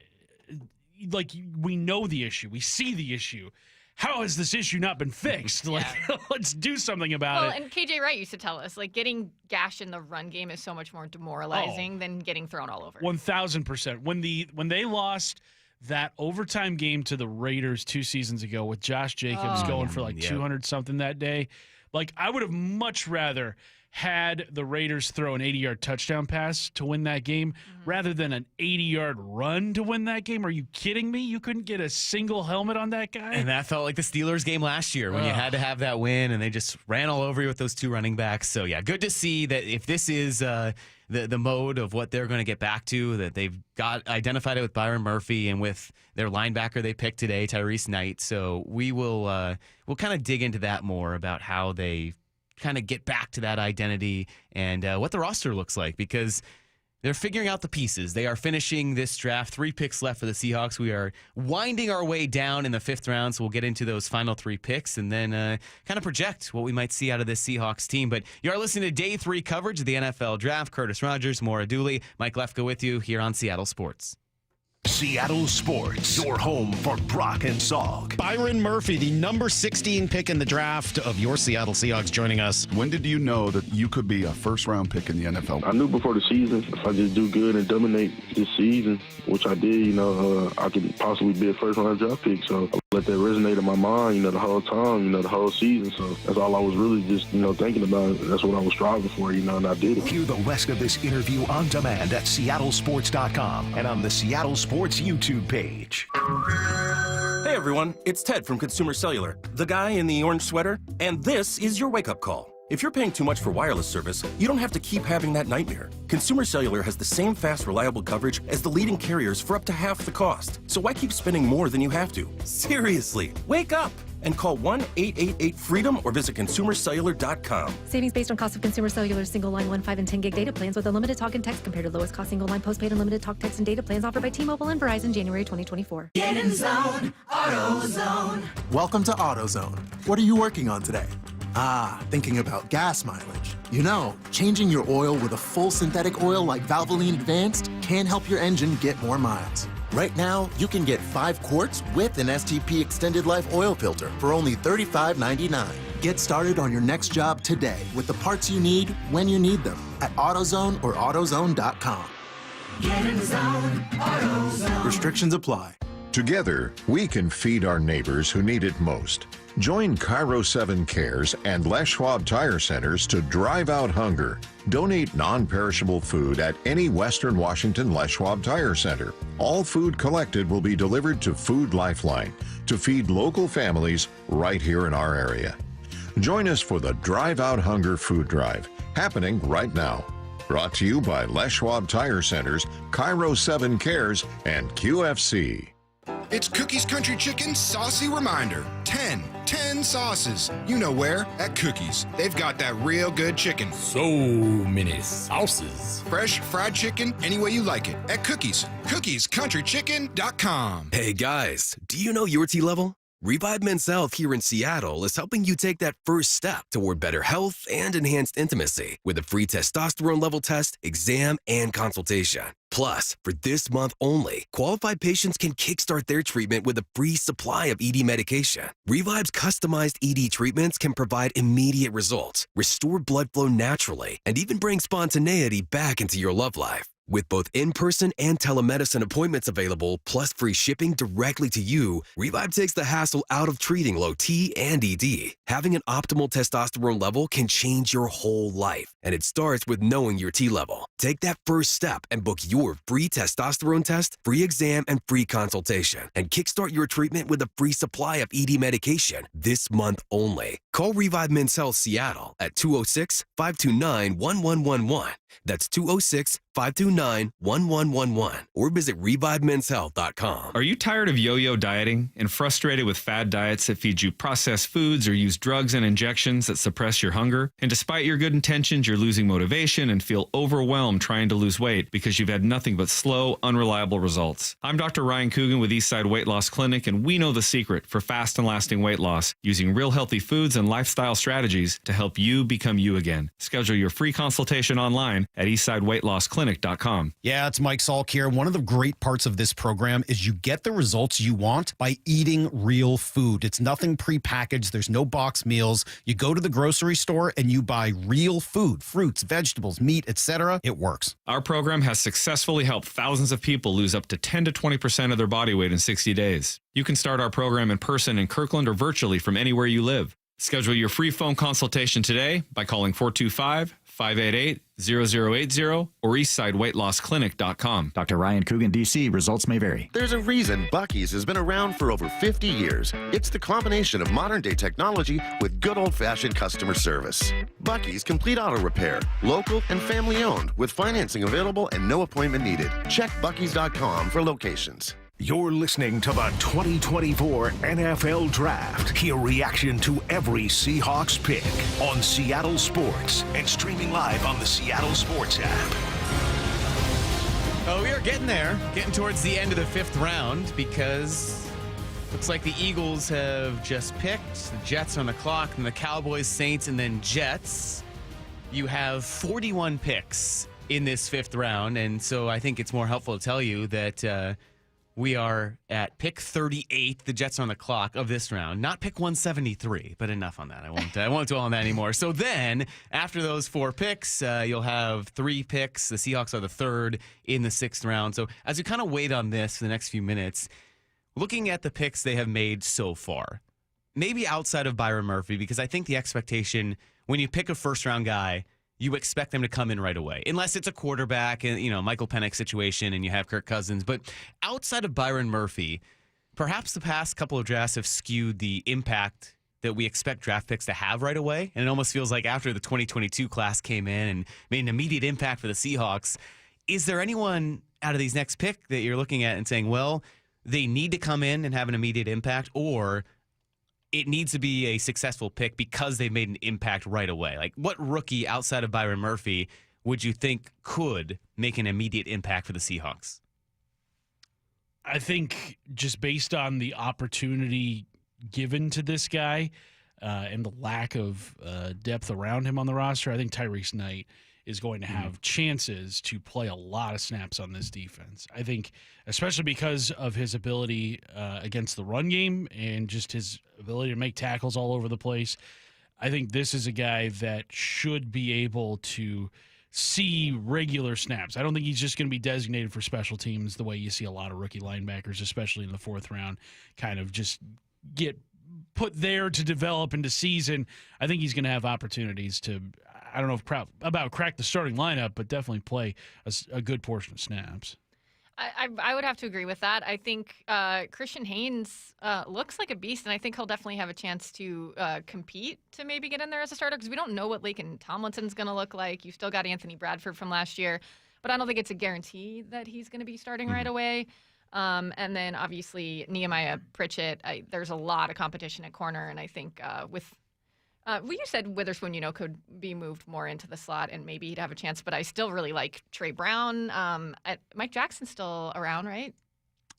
[SPEAKER 29] like, we know the issue. We see the issue. How has this issue not been fixed? Like, let's do something about it.
[SPEAKER 8] And KJ Wright used to tell us, like, getting gashed in the run game is so much more demoralizing than getting thrown all over.
[SPEAKER 29] 1,000%. When they lost that overtime game to the Raiders 2 seasons ago with Josh Jacobs going for like 200 something that day, like, I would have much rather had the Raiders throw an 80-yard touchdown pass to win that game rather than an 80-yard run to win that game. Are you kidding me? You couldn't get a single helmet on that guy?
[SPEAKER 4] And that felt like the Steelers game last year when you had to have that win, and they just ran all over you with those 2 running backs. So, yeah, good to see that if this is the mode of what they're going to get back to, that they've got identified it with Byron Murphy and with their linebacker they picked today, Tyrese Knight. So we'll kind of dig into that more about how they kind of get back to that identity and what the roster looks like, because They're figuring out the pieces. They are finishing this draft. 3 picks left for the Seahawks. We are winding our way down in the 5th round, so we'll get into those final 3 picks and then kind of project what we might see out of this Seahawks team. But you are listening to Day 3 coverage of the NFL Draft. Curtis Rogers, Maura Dooley, Mike Lefko with you here on Seattle Sports.
[SPEAKER 3] Seattle Sports, your home for Brock and Salk.
[SPEAKER 1] Byron Murphy, the number 16 pick in the draft of your Seattle Seahawks, joining us.
[SPEAKER 7] When did you know that you could be a first-round pick in the NFL?
[SPEAKER 18] I knew before the season, if I just do good and dominate this season, which I did, I could possibly be a first-round draft pick. So I let that resonate in my mind, the whole time, the whole season. So that's all I was really just, thinking about. That's what I was striving for, and I did it.
[SPEAKER 3] Hear the rest of this interview on demand at seattlesports.com and on the Seattle Sports YouTube page.
[SPEAKER 19] Hey everyone, it's Ted from Consumer Cellular, the guy in the orange sweater, and this is your wake-up call. If you're paying too much for wireless service, you don't have to keep having that nightmare. Consumer Cellular has the same fast, reliable coverage as the leading carriers for up to half the cost. So why keep spending more than you have to? Seriously, wake up and call 1-888-FREEDOM or visit consumercellular.com.
[SPEAKER 20] Savings based on cost of Consumer Cellular single line 1, 5, and 10 gig data plans with unlimited talk and text compared to lowest cost single line postpaid unlimited talk, text, and data plans offered by T-Mobile and Verizon January 2024.
[SPEAKER 21] Get in zone, AutoZone.
[SPEAKER 22] Welcome to AutoZone. What are you working on today? Thinking about gas mileage. Changing your oil with a full synthetic oil like Valvoline Advanced can help your engine get more miles. Right now, you can get 5 quarts with an STP Extended Life oil filter for only $35.99. Get started on your next job today with the parts you need when you need them at AutoZone or AutoZone.com.
[SPEAKER 21] Get in zone, AutoZone.
[SPEAKER 22] Restrictions apply.
[SPEAKER 25] Together, we can feed our neighbors who need it most. Join Cairo 7 Cares and Les Schwab Tire Centers to drive out hunger. Donate non-perishable food at any Western Washington Les Schwab Tire Center. All food collected will be delivered to Food Lifeline to feed local families right here in our area. Join us for the Drive Out Hunger Food Drive, happening right now. Brought to you by Les Schwab Tire Centers, Cairo 7 Cares, and QFC.
[SPEAKER 26] It's Cookies Country Chicken's Saucy Reminder. 10 sauces. You know where? At Cookies. They've got that real good chicken.
[SPEAKER 27] So many sauces.
[SPEAKER 26] Fresh fried chicken any way you like it. At Cookies. CookiesCountryChicken.com.
[SPEAKER 30] Hey guys, do you know your T-level? Revive Men's Health here in Seattle is helping you take that first step toward better health and enhanced intimacy with a free testosterone level test, exam, and consultation. Plus, for this month only, qualified patients can kickstart their treatment with a free supply of ED medication. Revive's customized ED treatments can provide immediate results, restore blood flow naturally, and even bring spontaneity back into your love life. With both in-person and telemedicine appointments available, plus free shipping directly to you, Revive takes the hassle out of treating low T and ED. Having an optimal testosterone level can change your whole life, and it starts with knowing your T level. Take that first step and book your free testosterone test, free exam, and free consultation, and kickstart your treatment with a free supply of ED medication this month only. Call Revive Men's Health Seattle at 206-529-1111. That's 206-529-1111 or visit ReviveMen'sHealth.com.
[SPEAKER 31] Are you tired of yo-yo dieting and frustrated with fad diets that feed you processed foods or use drugs and injections that suppress your hunger? And despite your good intentions, you're losing motivation and feel overwhelmed trying to lose weight because you've had nothing but slow, unreliable results. I'm Dr. Ryan Coogan with Eastside Weight Loss Clinic, and we know the secret for fast and lasting weight loss using real healthy foods and lifestyle strategies to help you become you again. Schedule your free consultation online at eastsideweightlossklinic.com.
[SPEAKER 1] Yeah, it's Mike Salk here. One of the great parts of this program is you get the results you want by eating real food. It's nothing prepackaged. There's no box meals. You go to the grocery store and you buy real food, fruits, vegetables, meat, etc. It works.
[SPEAKER 31] Our program has successfully helped thousands of people lose up to 10 to 20% of their body weight in 60 days. You can start our program in person in Kirkland or virtually from anywhere you live. Schedule your free phone consultation today by calling 425-588-0080 or eastsideweightlossklinic.com.
[SPEAKER 32] Dr. Ryan Coogan, D.C. Results may vary.
[SPEAKER 33] There's a reason Buc-ee's has been around for over 50 years. It's the combination of modern-day technology with good old-fashioned customer service. Buc-ee's Complete Auto Repair, local and family-owned, with financing available and no appointment needed. Check Buc-ee's.com for locations.
[SPEAKER 3] You're listening to the 2024 NFL Draft. Hear reaction to every Seahawks pick on Seattle Sports and streaming live on the Seattle Sports app.
[SPEAKER 4] Oh, we are getting there, getting towards the end of the 5th round because looks like the Eagles have just picked. The Jets on the clock, and the Cowboys, Saints, and then Jets. You have 41 picks in this 5th round, and so I think it's more helpful to tell you that we are at pick 38. The Jets are on the clock of this round. Not pick 173, but enough on that. I won't dwell on that anymore. So then, after those 4 picks, you'll have 3 picks. The Seahawks are the 3rd in the 6th round. So as we kind of wait on this for the next few minutes, looking at the picks they have made so far, maybe outside of Byron Murphy, because I think the expectation when you pick a first-round guy, you expect them to come in right away, unless it's a quarterback and, Michael Penix situation and you have Kirk Cousins. But outside of Byron Murphy, perhaps the past couple of drafts have skewed the impact that we expect draft picks to have right away. And it almost feels like after the 2022 class came in and made an immediate impact for the Seahawks, is there anyone out of these next pick that you're looking at and saying, well, they need to come in and have an immediate impact, or it needs to be a successful pick because they've made an impact right away? Like, what rookie outside of Byron Murphy would you think could make an immediate impact for the Seahawks?
[SPEAKER 29] I think just based on the opportunity given to this guy and the lack of depth around him on the roster, I think Tyrese Knight is going to have chances to play a lot of snaps on this defense. I think, especially because of his ability against the run game and just his ability to make tackles all over the place, I think this is a guy that should be able to see regular snaps. I don't think he's just going to be designated for special teams the way you see a lot of rookie linebackers, especially in the 4th round, kind of just get put there to develop into season. I think he's going to have opportunities to, I don't know if about crack the starting lineup, but definitely play a good portion of snaps.
[SPEAKER 8] I would have to agree with that. I think Christian Haynes looks like a beast, and I think he'll definitely have a chance to compete to maybe get in there as a starter, because we don't know what Laken Tomlinson's going to look like. You've still got Anthony Bradford from last year, but I don't think it's a guarantee that he's going to be starting right away. And then obviously Nehemiah Pritchett, there's a lot of competition at corner, and I think you said Witherspoon, could be moved more into the slot and maybe he'd have a chance, but I still really like Trey Brown. Mike Jackson's still around, right?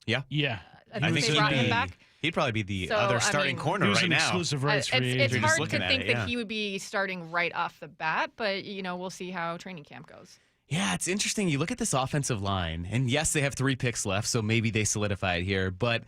[SPEAKER 4] Yeah.
[SPEAKER 29] Yeah.
[SPEAKER 8] I think they brought him back.
[SPEAKER 4] He'd probably be the other starting corner right now.
[SPEAKER 29] Exclusive rights free
[SPEAKER 8] it's
[SPEAKER 29] agent.
[SPEAKER 8] hard to think that he would be starting right off the bat, but, we'll see how training camp goes.
[SPEAKER 4] Yeah, it's interesting. You look at this offensive line, and yes, they have 3 picks left, so maybe they solidify it here, but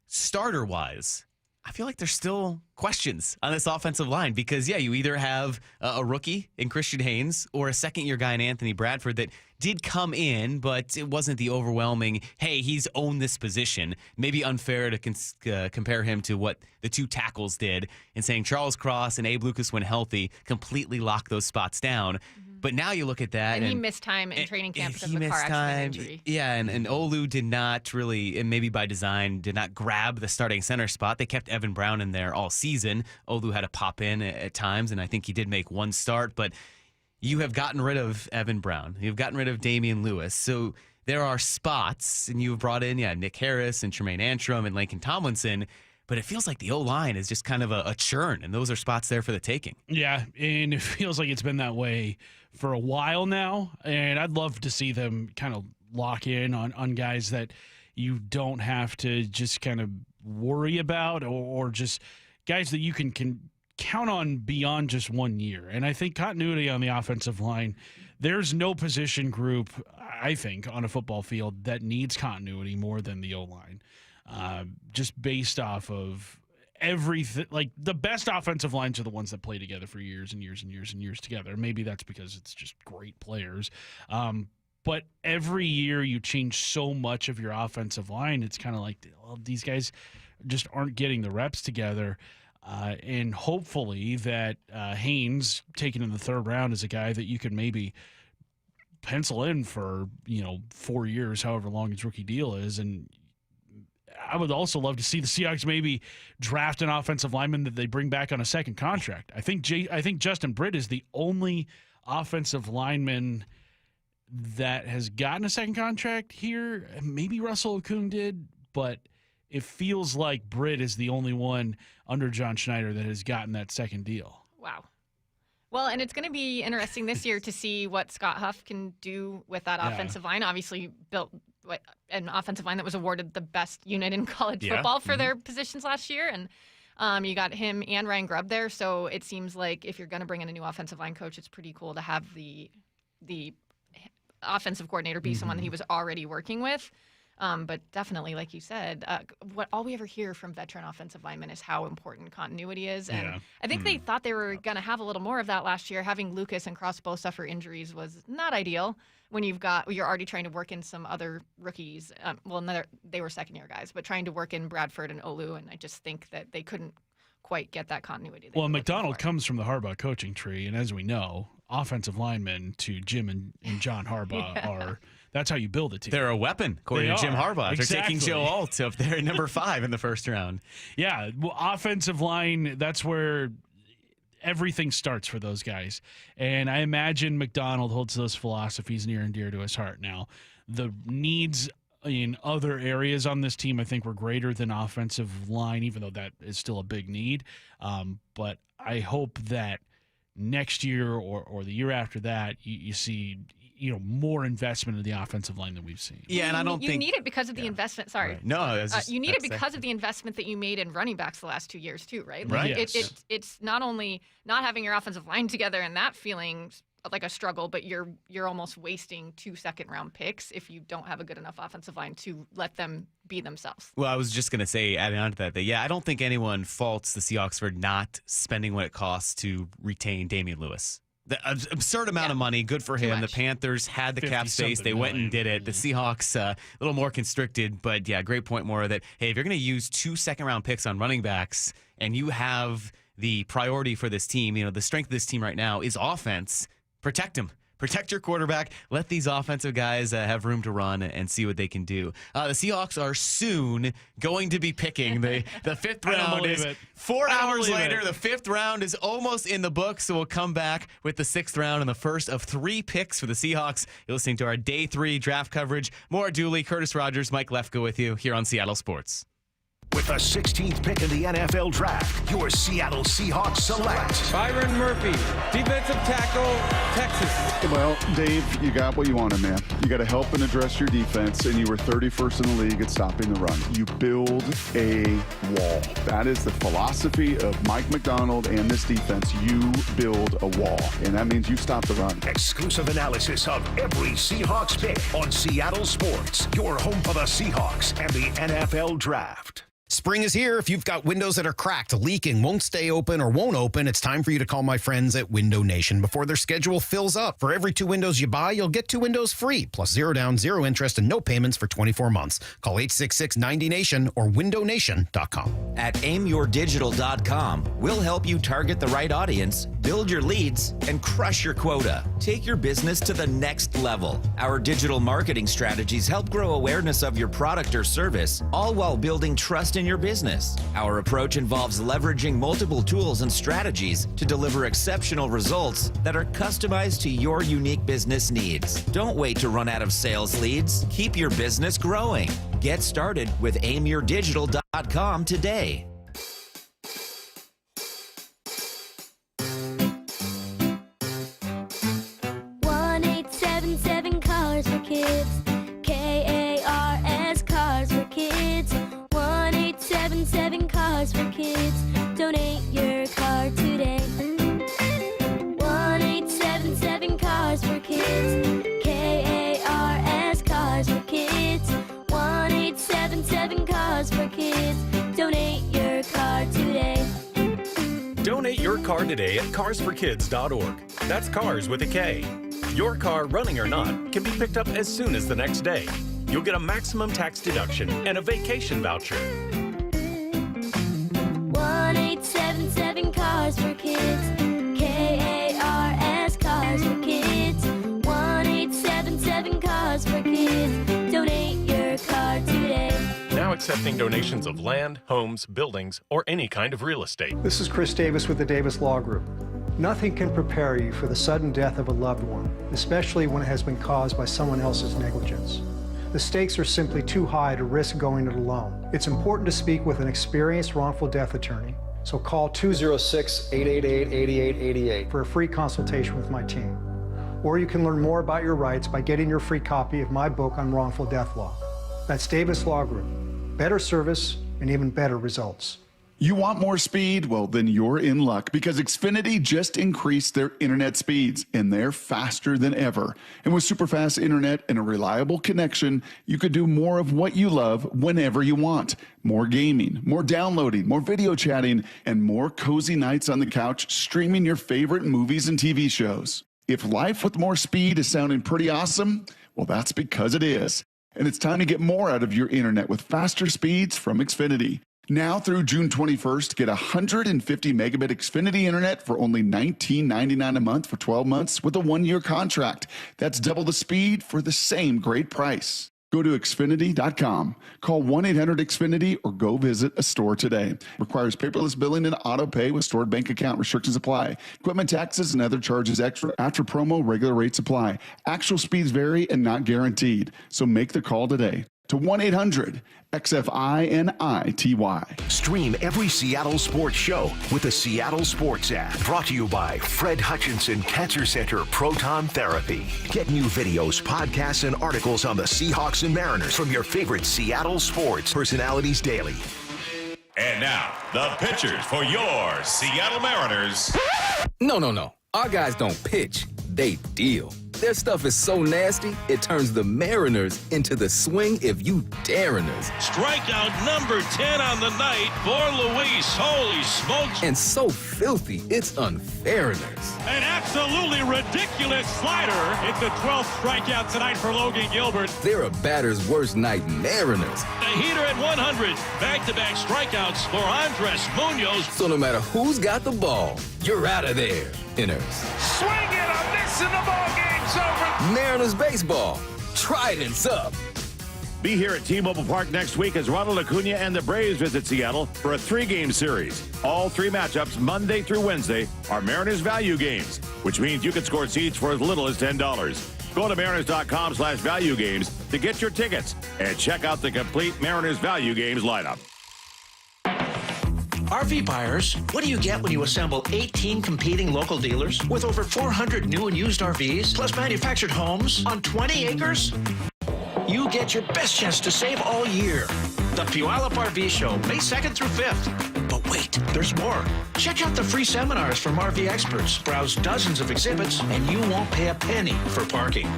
[SPEAKER 4] starter-wise, I feel like there's still questions on this offensive line because, you either have a rookie in Christian Haynes or a second-year guy in Anthony Bradford that did come in, but it wasn't the overwhelming, hey, he's owned this position. Maybe unfair to compare him to what the 2 tackles did in saying Charles Cross and Abe Lucas, when healthy, completely locked those spots down. But now you look at that.
[SPEAKER 8] And he missed time in training camp because of a car accident injury.
[SPEAKER 4] Yeah, and Olu did not really, and maybe by design, did not grab the starting center spot. They kept Evan Brown in there all season. Olu had to pop in at times, and I think he did make 1 start. But you have gotten rid of Evan Brown. You've gotten rid of Damian Lewis. So there are spots, and you've brought in, Nick Harris and Tremaine Antrim and Laken Tomlinson. But it feels like the O-line is just kind of a churn, and those are spots there for the taking.
[SPEAKER 29] Yeah, and it feels like it's been that way for a while now, and I'd love to see them kind of lock in on guys that you don't have to just kind of worry about or just guys that you can count on beyond just 1 year. And I think continuity on the offensive line, there's no position group, I think, on a football field that needs continuity more than the O-line. Just based off of everything, like the best offensive lines are the ones that play together for years and years and years and years together. Maybe that's because it's just great players. But every year you change so much of your offensive line, it's kind of like, well, these guys just aren't getting the reps together. And hopefully that Haynes, taken in the 3rd round, is a guy that you can maybe pencil in for, 4 years, however long his rookie deal is. And I would also love to see the Seahawks maybe draft an offensive lineman that they bring back on a second contract. I think Justin Britt is the only offensive lineman that has gotten a second contract here. Maybe Russell Okung did, but it feels like Britt is the only one under John Schneider that has gotten that second deal.
[SPEAKER 8] Wow. Well, and it's going to be interesting this year to see what Scott Huff can do with that offensive line. Obviously, built an offensive line that was awarded the best unit in college football for their positions last year. And you got him and Ryan Grubb there. So it seems like if you're going to bring in a new offensive line coach, it's pretty cool to have the offensive coordinator be someone that he was already working with. But definitely, like you said, all we ever hear from veteran offensive linemen is how important continuity is. And I think they thought they were going to have a little more of that last year. Having Lucas and Cross both suffer injuries was not ideal when you're already trying to work in some other rookies. They were second-year guys, but trying to work in Bradford and Olu. And I just think that they couldn't quite get that continuity.
[SPEAKER 29] Well, McDonald comes from the Harbaugh coaching tree. And as we know, offensive linemen to Jim and John Harbaugh are – that's how you build a team.
[SPEAKER 4] They're a weapon, according to Jim Harbaugh.
[SPEAKER 29] Exactly.
[SPEAKER 4] They're taking Joe Alt up there at number 5 in the first round.
[SPEAKER 29] Yeah, well, offensive line, that's where everything starts for those guys. And I imagine McDonald holds those philosophies near and dear to his heart now. The needs in other areas on this team, I think, were greater than offensive line, even though that is still a big need. But I hope that next year or the year after that, you see – more investment in the offensive line than we've seen.
[SPEAKER 4] Yeah, and I don't think
[SPEAKER 8] you need it because of the investment. Sorry,
[SPEAKER 4] right. No,
[SPEAKER 8] you need it because of the investment that you made in running backs the last 2 years too, right?
[SPEAKER 29] Right.
[SPEAKER 8] Yes. It's not only not having your offensive line together and that feeling like a struggle, but you're almost wasting 2 second-round picks if you don't have a good enough offensive line to let them be themselves.
[SPEAKER 4] Well, I was just going to say, adding on to that, I don't think anyone faults the Seahawks for not spending what it costs to retain Damian Lewis. The absurd amount of money, good for him. The Panthers had the cap space. They went and did it. The Seahawks, a little more constricted, but great point, Maura, that, hey, if you're going to use 2 second-round picks on running backs and you have the priority for this team, the strength of this team right now is offense, protect them. Protect your quarterback. Let these offensive guys have room to run and see what they can do. The Seahawks are soon going to be picking the 5th round. 4 hours later, the 5th round is almost in the books, so we'll come back with the 6th round and the first of 3 picks for the Seahawks. You're listening to our Day 3 draft coverage. Maura, Dooley, Curtis Rogers, Mike Lefko with you here on Seattle Sports.
[SPEAKER 3] With the 16th pick in the NFL Draft, your Seattle Seahawks select
[SPEAKER 2] Byron Murphy, defensive tackle, Texas.
[SPEAKER 7] Well, Dave, you got what you wanted, man. You got to help and address your defense, and you were 31st in the league at stopping the run. You build a wall. That is the philosophy of Mike McDonald and this defense. You build a wall, and that means you stop the run.
[SPEAKER 3] Exclusive analysis of every Seahawks pick on Seattle Sports, your home for the Seahawks and the NFL Draft.
[SPEAKER 1] Spring is here. If you've got windows that are cracked, leaking, won't stay open, or won't open, it's time for you to call my friends at Window Nation before their schedule fills up. For every 2 windows you buy, you'll get 2 windows free, plus 0 down, 0 interest, and no payments for 24 months. Call 866-90NATION or windownation.com.
[SPEAKER 10] At aimyourdigital.com, we'll help you target the right audience, build your leads, and crush your quota. Take your business to the next level. Our digital marketing strategies help grow awareness of your product or service, all while building trust in your business. Our approach involves leveraging multiple tools and strategies to deliver exceptional results that are customized to your unique business needs. Don't wait to run out of sales leads. Keep your business growing. Get started with aimyourdigital.com today.
[SPEAKER 5] Cars for Kids. KARS Cars for Kids. 1-877 Cars for Kids. Donate your car today. 1-877 Cars for Kids. KARS Cars for Kids. 1-877 Cars for Kids. Donate your car today.
[SPEAKER 6] Donate your car today at carsforkids.org. That's cars with a K. Your car, running or not, can be picked up as soon as the next day. You'll get a maximum tax deduction and a vacation voucher.
[SPEAKER 5] 1-877 Cars for Kids. KARS Cars for Kids. 1-877 Cars for Kids. Donate your car today.
[SPEAKER 6] Now accepting donations of land, homes, buildings, or any kind of real estate.
[SPEAKER 9] This is Chris Davis with the Davis Law Group. Nothing can prepare you for the sudden death of a loved one, especially when it has been caused by someone else's negligence. The stakes are simply too high to risk going it alone. It's important to speak with an experienced wrongful death attorney So call 206-888-8888 for a free consultation with my team. Or you can learn more about your rights by getting your free copy of my book on wrongful death law. That's Davis Law Group. Better service and even better results.
[SPEAKER 7] You want more speed? Well, then you're in luck because Xfinity just increased their internet speeds and they're faster than ever. And with super fast internet and a reliable connection, you could do more of what you love whenever you want. More gaming, more downloading, more video chatting, and more cozy nights on the couch streaming your favorite movies and TV shows. If life with more speed is sounding pretty awesome, well, that's because it is. And it's time to get more out of your internet with faster speeds from Xfinity. Now through June 21st, get 150 megabit Xfinity internet for only $19.99 a month for 12 months with a 1-year contract. That's double the speed for the same great price. Go to Xfinity.com, call 1-800-XFINITY, or go visit a store today. Requires paperless billing and auto pay with stored bank account. Restrictions apply. Equipment taxes and other charges extra. After promo, regular rates apply. Actual speeds vary and not guaranteed. So make the call today to 1-800-XFINITY.
[SPEAKER 3] Stream every Seattle sports show with the Seattle Sports app. Brought to you by Fred Hutchinson Cancer Center Proton Therapy. Get new videos, podcasts, and articles on the Seahawks and Mariners from your favorite Seattle sports personalities daily.
[SPEAKER 11] And now, the pitchers for your Seattle Mariners.
[SPEAKER 27] No. Our guys don't pitch. They deal. Their stuff is so nasty, it turns the Mariners into the swing if you dariners.
[SPEAKER 11] Strikeout number 10 on the night for Luis. Holy smokes.
[SPEAKER 27] And so filthy, it's unfairness.
[SPEAKER 11] An absolutely ridiculous slider. It's the 12th strikeout tonight for Logan Gilbert.
[SPEAKER 27] They're a batter's worst nightmariners.
[SPEAKER 11] A heater at 100. Back-to-back strikeouts for Andres Munoz.
[SPEAKER 27] So no matter who's got the ball, you're out of there, inners.
[SPEAKER 11] Swing it, a miss, and the ball game's over.
[SPEAKER 27] Mariners baseball. Trident's up.
[SPEAKER 12] Be here at T-Mobile Park next week as Ronald Acuna and the Braves visit Seattle for a 3-game series. All 3 matchups, Monday through Wednesday, are Mariners value games, which means you can score seats for as little as $10. Go to mariners.com/value games to get your tickets and check out the complete Mariners value games lineup.
[SPEAKER 13] RV buyers, what do you get when you assemble 18 competing local dealers with over 400 new and used RVs, plus manufactured homes on 20 acres? You get your best chance to save all year. The Puyallup RV Show, May 2nd through 5th. But wait, there's more. Check out the free seminars from RV experts, browse dozens of exhibits, and you won't pay a penny for parking.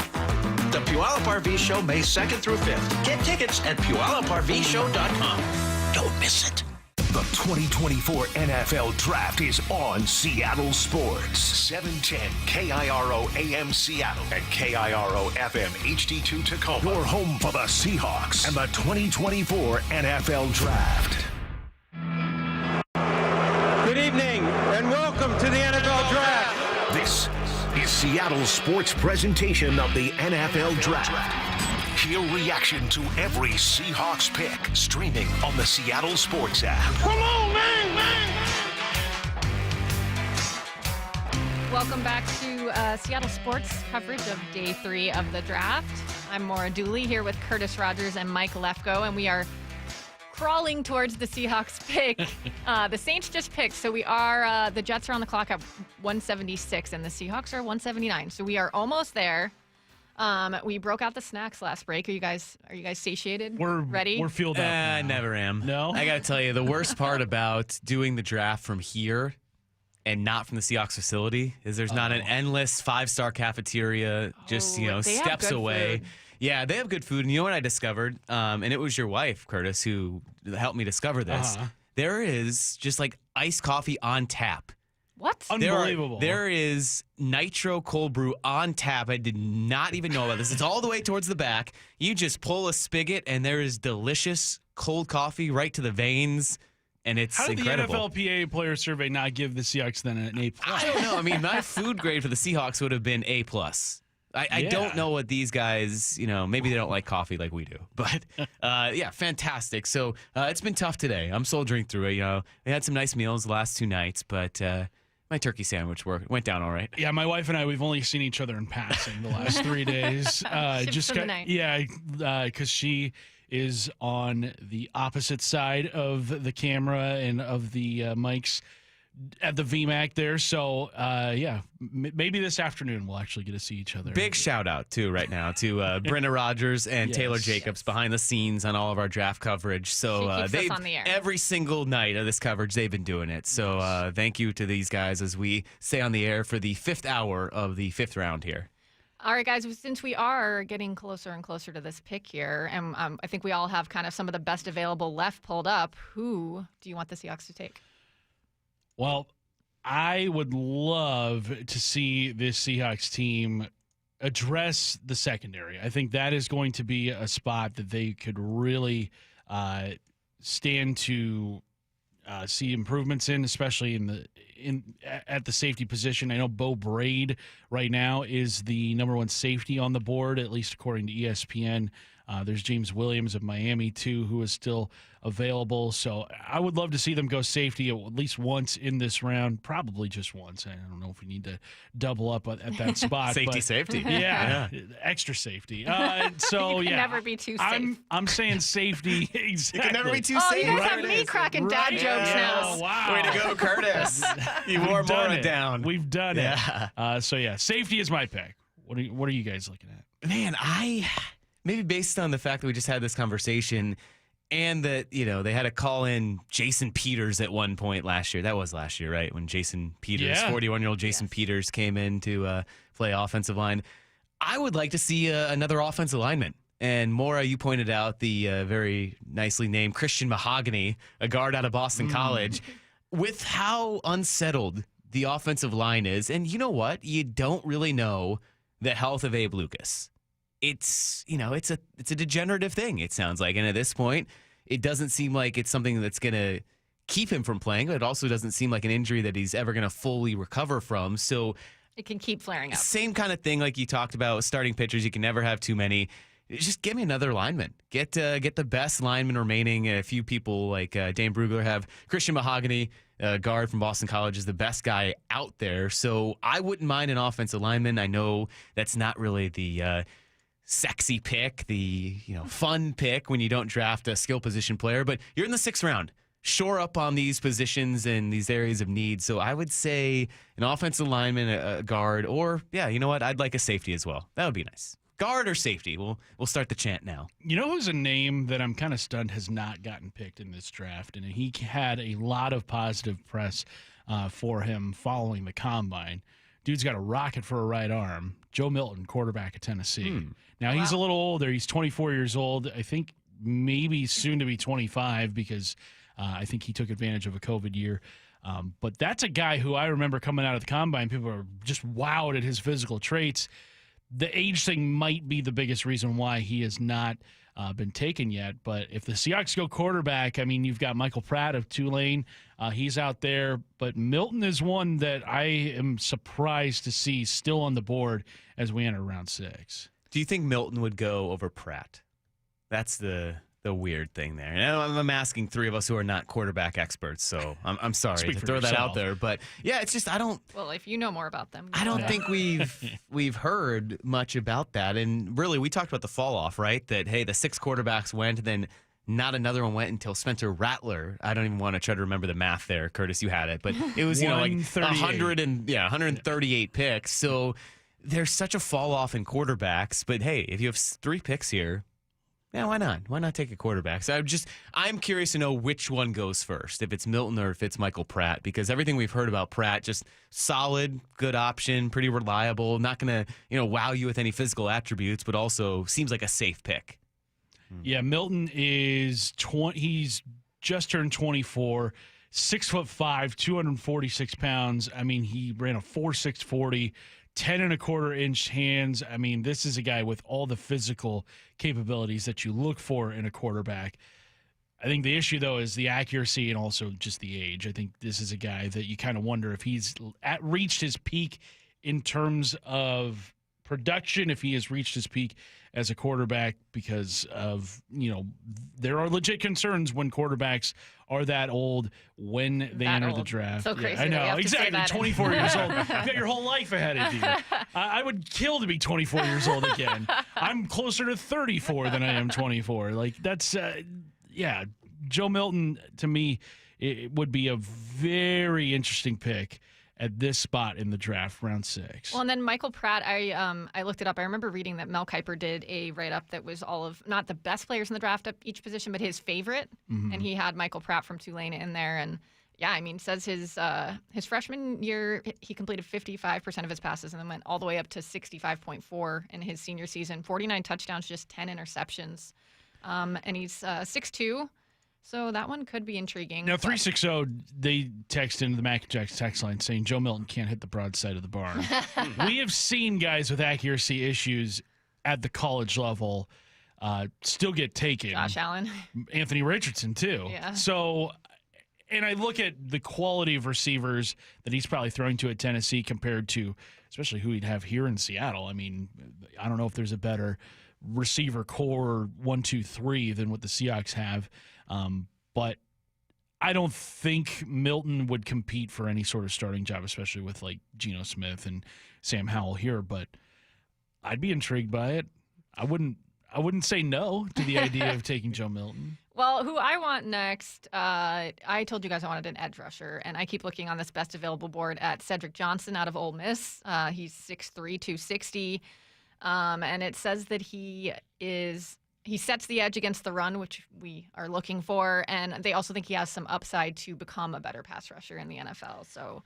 [SPEAKER 13] The Puyallup RV Show, May 2nd through 5th. Get tickets at PuyallupRVShow.com. Don't miss it.
[SPEAKER 3] The 2024 NFL Draft is on Seattle Sports. 710 KIRO AM Seattle and KIRO FM HD2 Tacoma. Your home for the Seahawks and the 2024 NFL Draft.
[SPEAKER 2] Good evening and welcome to the NFL Draft.
[SPEAKER 3] This is Seattle's sports presentation of the NFL Draft. Hear reaction to every Seahawks pick streaming on the Seattle Sports app.
[SPEAKER 11] Come on, man!
[SPEAKER 8] Welcome back to Seattle Sports coverage of Day 3 of the draft. I'm Maura Dooley here with Curtis Rogers and Mike Lefko, and we are crawling towards the Seahawks pick. The Saints just picked, so we are, the Jets are on the clock at 176, and the Seahawks are 179, so we are almost there. We broke out the snacks last break. Are you guys satiated?
[SPEAKER 29] We're
[SPEAKER 8] ready?
[SPEAKER 29] We're fueled up.
[SPEAKER 4] I never am.
[SPEAKER 29] No?
[SPEAKER 4] I got to tell you, the worst part about doing the draft from here and not from the Seahawks facility is there's not an endless 5-star cafeteria just, steps away.
[SPEAKER 8] Food.
[SPEAKER 4] Yeah, they have good food. And you know what I discovered? And it was your wife, Curtis, who helped me discover this. There is just like iced coffee on tap.
[SPEAKER 8] What?
[SPEAKER 29] Unbelievable.
[SPEAKER 4] There is nitro cold brew on tap. I did not even know about this. It's all the way towards the back. You just pull a spigot, and there is delicious cold coffee right to the veins, and it's incredible.
[SPEAKER 29] How did the NFLPA player survey not give the Seahawks then an A+?
[SPEAKER 4] I don't know. I mean, my food grade for the Seahawks would have been A+. I don't know what these guys, maybe they don't like coffee like we do. But, yeah, fantastic. So it's been tough today. I'm soldiering through it. We had some nice meals the last 2 nights, but my turkey sandwich went down all right.
[SPEAKER 29] Yeah, my wife and I, we've only seen each other in passing the last 3 days.
[SPEAKER 8] Because she
[SPEAKER 29] is on the opposite side of the camera and of the mics at the VMAC there. So, maybe this afternoon we'll actually get to see each other.
[SPEAKER 4] Big shout out, too, right now to Brenna Rogers and Taylor Jacobs behind the scenes on all of our draft coverage. So
[SPEAKER 8] keeps us on the air.
[SPEAKER 4] every single night of this coverage, they've been doing it. So thank you to these guys as we stay on the air for the 5th hour of the 5th round here.
[SPEAKER 8] All right, guys, since we are getting closer and closer to this pick here, and I think we all have kind of some of the best available left pulled up, who do you want the Seahawks to take?
[SPEAKER 29] Well, I would love to see this Seahawks team address the secondary. I think that is going to be a spot that they could really stand to see improvements in, especially at the safety position. I know Bo Braid right now is the number 1 safety on the board, at least according to ESPN. There's James Williams of Miami, too, who is still available. So I would love to see them go safety at least once in this round, probably just once. I don't know if we need to double up at that spot.
[SPEAKER 4] Safety.
[SPEAKER 29] Yeah, extra safety. So,
[SPEAKER 8] you can never be too safe.
[SPEAKER 29] I'm saying safety. Exactly.
[SPEAKER 4] You can never be too
[SPEAKER 8] Oh,
[SPEAKER 4] safe.
[SPEAKER 8] you guys have me cracking dad jokes now.
[SPEAKER 29] Oh, wow.
[SPEAKER 4] Way to go, Curtis. You wore Maura down.
[SPEAKER 29] We've done it. Safety is my pick. What are you guys looking at?
[SPEAKER 4] Man, maybe based on the fact that we just had this conversation and that, they had to call in Jason Peters at one point last year. That was last year, right? When Jason Peters, 41-year-old Jason Peters came in to play offensive line. I would like to see another offensive lineman. And Maura, you pointed out the very nicely named Christian Mahogany, a guard out of Boston College. With how unsettled the offensive line is, and you know what? You don't really know the health of Abe Lucas. It's a degenerative thing, it sounds like. And at this point, it doesn't seem like it's something that's going to keep him from playing, but it also doesn't seem like an injury that he's ever going to fully recover from. So
[SPEAKER 8] it can keep flaring up.
[SPEAKER 4] Same kind of thing like you talked about with starting pitchers. You can never have too many. Just give me another lineman. Get the best lineman remaining. A few people like Dane Brugler have Christian Mahogany, guard from Boston College, is the best guy out there. So I wouldn't mind an offensive lineman. I know that's not really the sexy pick, the fun pick when you don't draft a skill position player, but you're in the 6th round. Shore up on these positions and these areas of need. So I would say an offensive lineman, a guard, or you know what? I'd like a safety as well. That would be nice. Guard or safety. We'll start the chant now.
[SPEAKER 29] You know who's a name that I'm kind of stunned has not gotten picked in this draft, and he had a lot of positive press for him following the combine. Dude's got a rocket for a right arm. Joe Milton, quarterback at Tennessee. Now, he's a little older. He's 24 years old. I think maybe soon to be 25 because I think he took advantage of a COVID year. But that's a guy who I remember coming out of the combine. People are just wowed at his physical traits. The age thing might be the biggest reason why he has not been taken yet. But if the Seahawks go quarterback, I mean, you've got Michael Pratt of Tulane. He's out there. But Milton is one that I am surprised to see still on the board as we enter round 6.
[SPEAKER 4] Do you think Milton would go over Pratt? That's the weird thing there. And I'm asking 3 of us who are not quarterback experts, so I'm sorry to throw that out there. But, it's just I don't –
[SPEAKER 8] well, if you know more about them.
[SPEAKER 4] I don't think we've heard much about that. And really, we talked about the fall-off, right? That, hey, the 6 quarterbacks went, then not another one went until Spencer Rattler. I don't even want to try to remember the math there. Curtis, you had it. But it was, like 138 picks. So – there's such a fall off in quarterbacks, but hey, if you have 3 picks here, why not? Why not take a quarterback? So I'm curious to know which one goes first, if it's Milton or if it's Michael Pratt, because everything we've heard about Pratt, just solid, good option, pretty reliable, not going to, wow you with any physical attributes, but also seems like a safe pick.
[SPEAKER 29] Yeah, Milton is he's just turned 24, 6'5", 246 pounds. I mean, he ran a 4.6 40. 10.25-inch hands. I mean, this is a guy with all the physical capabilities that you look for in a quarterback. I think the issue, though, is the accuracy and also just the age. I think this is a guy that you kind of wonder if he's reached his peak in terms of production, if he has reached his peak as a quarterback, because of, there are legit concerns when quarterbacks are that old when they enter the draft.
[SPEAKER 8] So crazy.
[SPEAKER 29] I know, exactly. 24 years old. You've got your whole life ahead of you. I would kill to be 24 years old again. I'm closer to 34 than I am 24. Like, that's, Joe Milton, to me, it would be a very interesting pick at this spot in the draft, round 6.
[SPEAKER 8] Well, and then Michael Pratt, I looked it up. I remember reading that Mel Kiper did a write-up that was all of, not the best players in the draft at each position, but his favorite.
[SPEAKER 29] Mm-hmm.
[SPEAKER 8] And he had Michael Pratt from Tulane in there. And yeah, I mean, says his freshman year, he completed 55% of his passes and then went all the way up to 65.4 in his senior season. 49 touchdowns, just 10 interceptions. And he's 6'2". So that one could be intriguing.
[SPEAKER 29] Now, 360, they text into the Mac and Jacks text line saying Joe Milton can't hit the broadside of the barn. We have seen guys with accuracy issues at the college level still get taken.
[SPEAKER 8] Josh Allen.
[SPEAKER 29] Anthony Richardson, too.
[SPEAKER 8] Yeah.
[SPEAKER 29] So, and I look at the quality of receivers that he's probably throwing to at Tennessee compared to especially who he'd have here in Seattle. I mean, I don't know if there's a better receiver core 1, 2, 3 than what the Seahawks have. But I don't think Milton would compete for any sort of starting job, especially with like Geno Smith and Sam Howell here. But I'd be intrigued by it. I wouldn't say no to the idea of taking Joe Milton.
[SPEAKER 8] Well, who I want next, I told you guys I wanted an edge rusher, and I keep looking on this best available board at Cedric Johnson out of Ole Miss. He's 6'3", 260, and it says that he sets the edge against the run, which we are looking for, and they also think he has some upside to become a better pass rusher in the NFL. So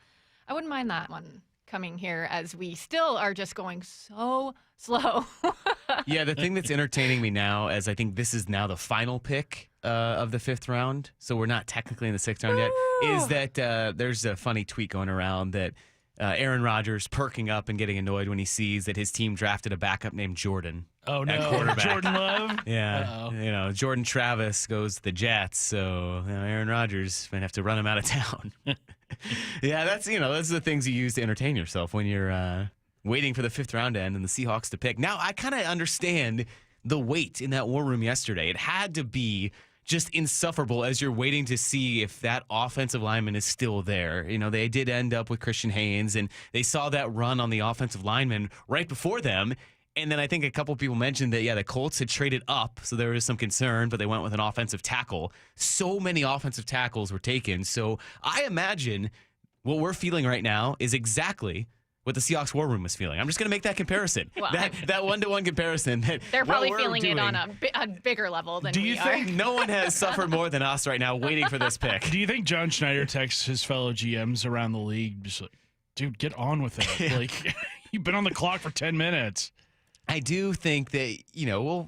[SPEAKER 8] I wouldn't mind that one coming here, as we still are just going so slow.
[SPEAKER 4] Yeah, the thing that's entertaining me now, as I think this is now the final pick of the 5th round, so we're not technically in the 6th round yet, is that there's a funny tweet going around that Aaron Rodgers perking up and getting annoyed when he sees that his team drafted a backup named Jordan.
[SPEAKER 29] Oh, no.
[SPEAKER 4] At quarterback.
[SPEAKER 29] Jordan Love?
[SPEAKER 4] Yeah.
[SPEAKER 29] Uh-oh.
[SPEAKER 4] Jordan Travis goes to the Jets, so Aaron Rodgers might have to run him out of town. Yeah, that's the things you use to entertain yourself when you're waiting for the 5th round to end and the Seahawks to pick. Now, I kind of understand the wait in that war room yesterday. It had to be just insufferable as you're waiting to see if that offensive lineman is still there. They did end up with Christian Haynes, and they saw that run on the offensive lineman right before them. And then I think a couple people mentioned that, the Colts had traded up, so there was some concern, but they went with an offensive tackle. So many offensive tackles were taken. So I imagine what we're feeling right now is exactly what the Seahawks war room was feeling. I'm just going to make that comparison.
[SPEAKER 8] Well,
[SPEAKER 4] that one-to-one comparison.
[SPEAKER 8] They're probably feeling it on a bigger level than we are.
[SPEAKER 4] Do you think no one has suffered more than us right now waiting for this pick?
[SPEAKER 29] Do you think John Schneider texts his fellow GMs around the league just like, dude, get on with it? Like, you've been on the clock for 10 minutes.
[SPEAKER 4] I do think that,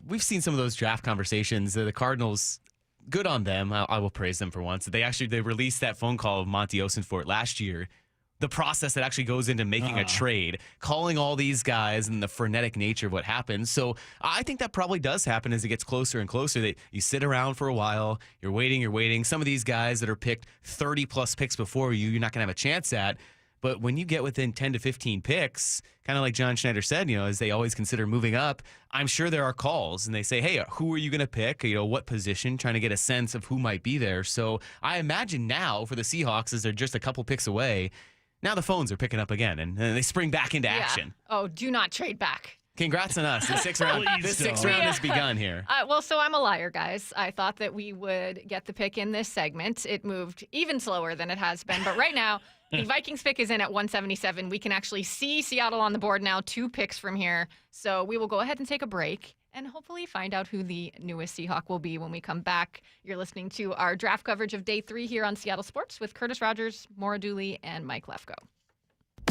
[SPEAKER 4] we've seen some of those draft conversations. The Cardinals, good on them. I will praise them for once. They released that phone call of Monty Osenfort last year. The process that actually goes into making a trade, calling all these guys, and the frenetic nature of what happens. So I think that probably does happen as it gets closer and closer, that you sit around for a while, you're waiting. Some of these guys that are picked 30-plus picks before you're not going to have a chance at. But when you get within 10 to 15 picks, kind of like John Schneider said, as they always consider moving up, I'm sure there are calls, and they say, hey, who are you going to pick? What position? Trying to get a sense of who might be there. So I imagine now for the Seahawks, as they're just a couple picks away, now the phones are picking up again, and they spring back into action.
[SPEAKER 8] Oh, do not trade back.
[SPEAKER 4] Congrats on us. The 6th round, has begun here.
[SPEAKER 8] So I'm a liar, guys. I thought that we would get the pick in this segment. It moved even slower than it has been. But right now, the Vikings pick is in at 177. We can actually see Seattle on the board now, 2 picks from here. So we will go ahead and take a break and hopefully find out who the newest Seahawk will be when we come back. You're listening to our draft coverage of Day 3 here on Seattle Sports with Curtis Rogers, Maura Dooley, and Mike Lefko.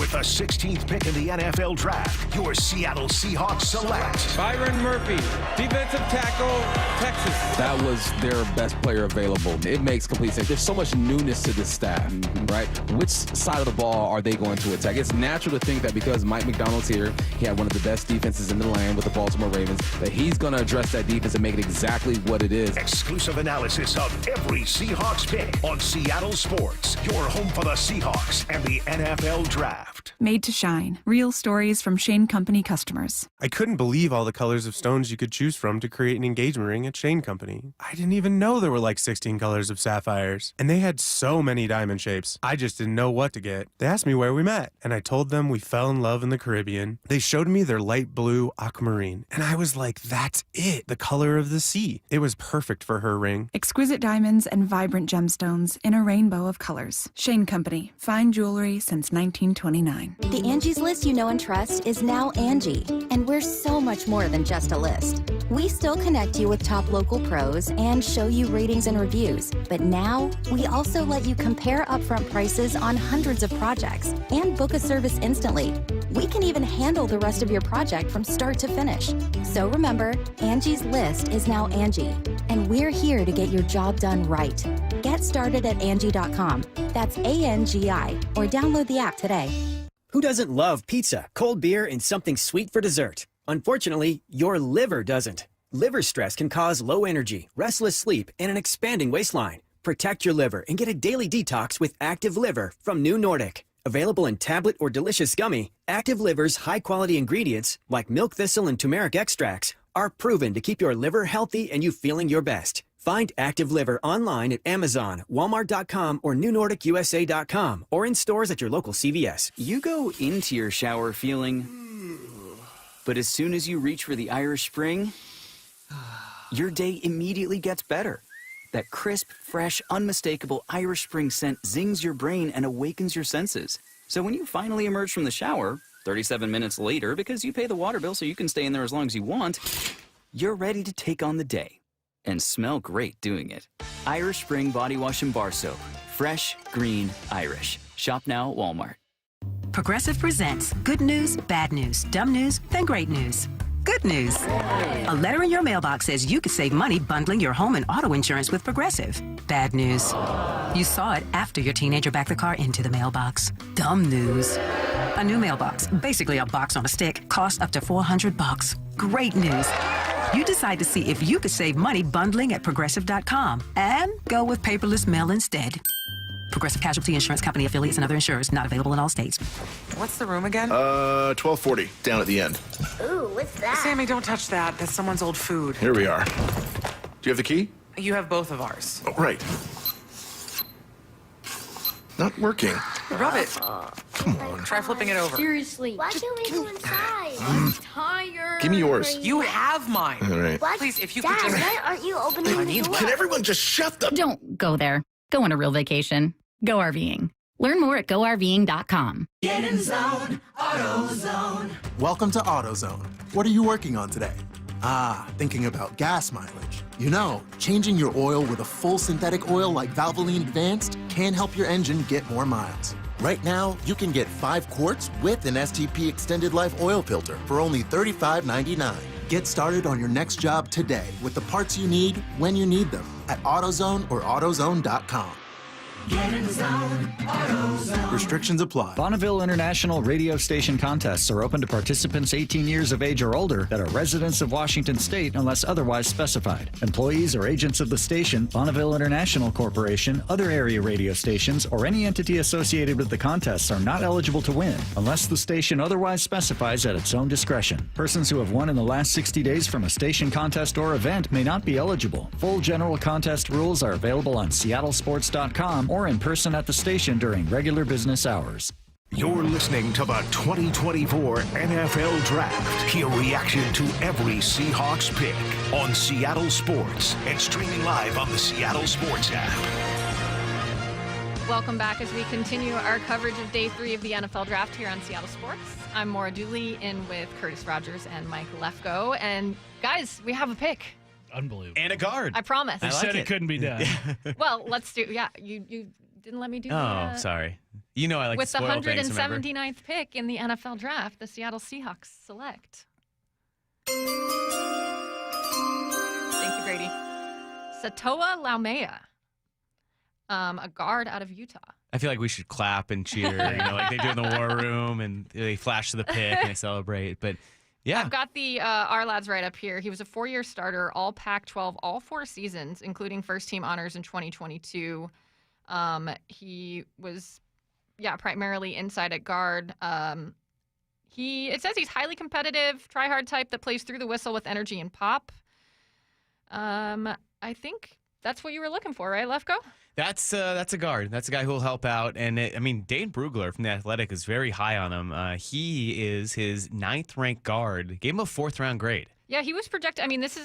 [SPEAKER 3] With the 16th pick in the NFL Draft, your Seattle Seahawks select
[SPEAKER 2] Byron Murphy, defensive tackle, Texas.
[SPEAKER 27] That was their best player available. It makes complete sense. There's so much newness to this staff, right? Which side of the ball are they going to attack? It's natural to think that because Mike McDonald's here, he had one of the best defenses in the land with the Baltimore Ravens, that he's going to address that defense and make it exactly what it is.
[SPEAKER 3] Exclusive analysis of every Seahawks pick on Seattle Sports, your home for the Seahawks and the NFL Draft.
[SPEAKER 33] Draft.
[SPEAKER 14] Made to shine. Real stories from Shane Company customers.
[SPEAKER 15] I couldn't believe all the colors of stones you could choose from to create an engagement ring at Shane Company. I didn't even know there were like 16 colors of sapphires. And they had so many diamond shapes. I just didn't know what to get. They asked me where we met, and I told them we fell in love in the Caribbean. They showed me their light blue aquamarine, and I was like, that's it, the color of the sea. It was perfect for her ring.
[SPEAKER 14] Exquisite diamonds and vibrant gemstones in a rainbow of colors. Shane Company. Fine jewelry since 1929.
[SPEAKER 16] The Angie's List you know and trust is now Angie, and we're so much more than just a list. We still connect you with top local pros and show you ratings and reviews, but now we also let you compare upfront prices on hundreds of projects and book a service instantly. We can even handle the rest of your project from start to finish. So remember, Angie's List is now Angie, and we're here to get your job done right. Get started at Angie.com. That's ANGI, or download the app today.
[SPEAKER 17] Who doesn't love pizza, cold beer, and something sweet for dessert? Unfortunately, your liver doesn't. Liver stress can cause low energy, restless sleep, and an expanding waistline. Protect your liver and get a daily detox with Active Liver from New Nordic. Available in tablet or delicious gummy, Active Liver's high-quality ingredients, like milk thistle and turmeric extracts, are proven to keep your liver healthy and you feeling your best. Find Active Liver online at Amazon, Walmart.com, or NewNordicUSA.com, or in stores at your local CVS.
[SPEAKER 18] You go into your shower feeling, but as soon as you reach for the Irish Spring, your day immediately gets better. That crisp, fresh, unmistakable Irish Spring scent zings your brain and awakens your senses. So when you finally emerge from the shower, 37 minutes later, because you pay the water bill so you can stay in there as long as you want, you're ready to take on the day. And smell great doing it. Irish Spring Body Wash and Bar Soap. Fresh, green, Irish. Shop now at Walmart.
[SPEAKER 19] Progressive presents good news, bad news, dumb news, then great news. Good news. A letter in your mailbox says you could save money bundling your home and auto insurance with Progressive. Bad news. You saw it after your teenager backed the car into the mailbox. Dumb news. A new mailbox, basically a box on a stick, costs up to $400. Great news. You decide to see if you could save money bundling at Progressive.com and go with paperless mail instead. Progressive Casualty Insurance Company affiliates and other insurers not available in all states.
[SPEAKER 20] What's the room again?
[SPEAKER 33] 1240, down at the end.
[SPEAKER 20] Ooh, what's that? Sammy, don't touch that. That's someone's old food.
[SPEAKER 33] Here we are. Do you have the key?
[SPEAKER 20] You have both of ours.
[SPEAKER 33] Oh, right. Not working.
[SPEAKER 20] Rub it. Come on. Try flipping it over.
[SPEAKER 5] Seriously. Why can't we go inside? I'm tired.
[SPEAKER 33] Give me yours.
[SPEAKER 20] You have mine.
[SPEAKER 33] All right.
[SPEAKER 5] What?
[SPEAKER 20] Please, if you
[SPEAKER 5] Dad,
[SPEAKER 20] could just...
[SPEAKER 5] why aren't you opening the door?
[SPEAKER 33] Can everyone just shut the...
[SPEAKER 21] Don't go there. Go on a real vacation. Go RVing. Learn more at GoRVing.com.
[SPEAKER 22] Get in zone, AutoZone.
[SPEAKER 23] Welcome to AutoZone. What are you working on today? Thinking about gas mileage. You know, changing your oil with a full synthetic oil like Valvoline Advanced can help your engine get more miles.
[SPEAKER 33] Right now, you can get 5 quarts with an STP Extended Life oil filter for only $35.99.
[SPEAKER 23] Get started on your next job today with the parts you need when you need them at AutoZone or AutoZone.com.
[SPEAKER 22] Get in zone, AutoZone.
[SPEAKER 23] Restrictions apply.
[SPEAKER 32] Bonneville International radio station contests are open to participants 18 years of age or older that are residents of Washington State unless otherwise specified. Employees or agents of the station, Bonneville International Corporation, other area radio stations, or any entity associated with the contests are not eligible to win unless the station otherwise specifies at its own discretion. Persons who have won in the last 60 days from a station contest or event may not be eligible. Full general contest rules are available on seattlesports.com or in person at the station during regular business hours.
[SPEAKER 3] You're listening to the 2024 NFL Draft. Hear reaction to every Seahawks pick on Seattle Sports and streaming live on the Seattle Sports app.
[SPEAKER 8] Welcome back as we continue our coverage of Day 3 of the NFL Draft here on Seattle Sports. I'm Maura Dooley in with Curtis Rogers and Mike Lefko. And guys, we have a pick.
[SPEAKER 29] Unbelievable.
[SPEAKER 4] And a guard.
[SPEAKER 8] I promise.
[SPEAKER 29] I said it couldn't be done.
[SPEAKER 8] Well, let's do. Yeah, you didn't let me do that.
[SPEAKER 4] Oh, sorry. You know I like
[SPEAKER 8] with
[SPEAKER 4] to spoil things,
[SPEAKER 8] the
[SPEAKER 4] remember?
[SPEAKER 8] 179th pick in the NFL Draft, the Seattle Seahawks select. Thank you, Brady. Satoa Laumea, a guard out of Utah.
[SPEAKER 4] I feel like we should clap and cheer, like they do in the war room, and they flash to the pick and they celebrate. But yeah.
[SPEAKER 8] I've got the our lads right up here. He was a 4-year starter, all Pac-12, all 4 seasons, including first-team honors in 2022. He was primarily inside at guard. It says he's highly competitive, try-hard type that plays through the whistle with energy and pop. I think that's what you were looking for, right, Lefko?
[SPEAKER 4] That's a guard. That's a guy who will help out. And Dane Brugler from The Athletic is very high on him. He is his 9th-ranked guard. Gave him a 4th-round grade.
[SPEAKER 8] Yeah, he was projected.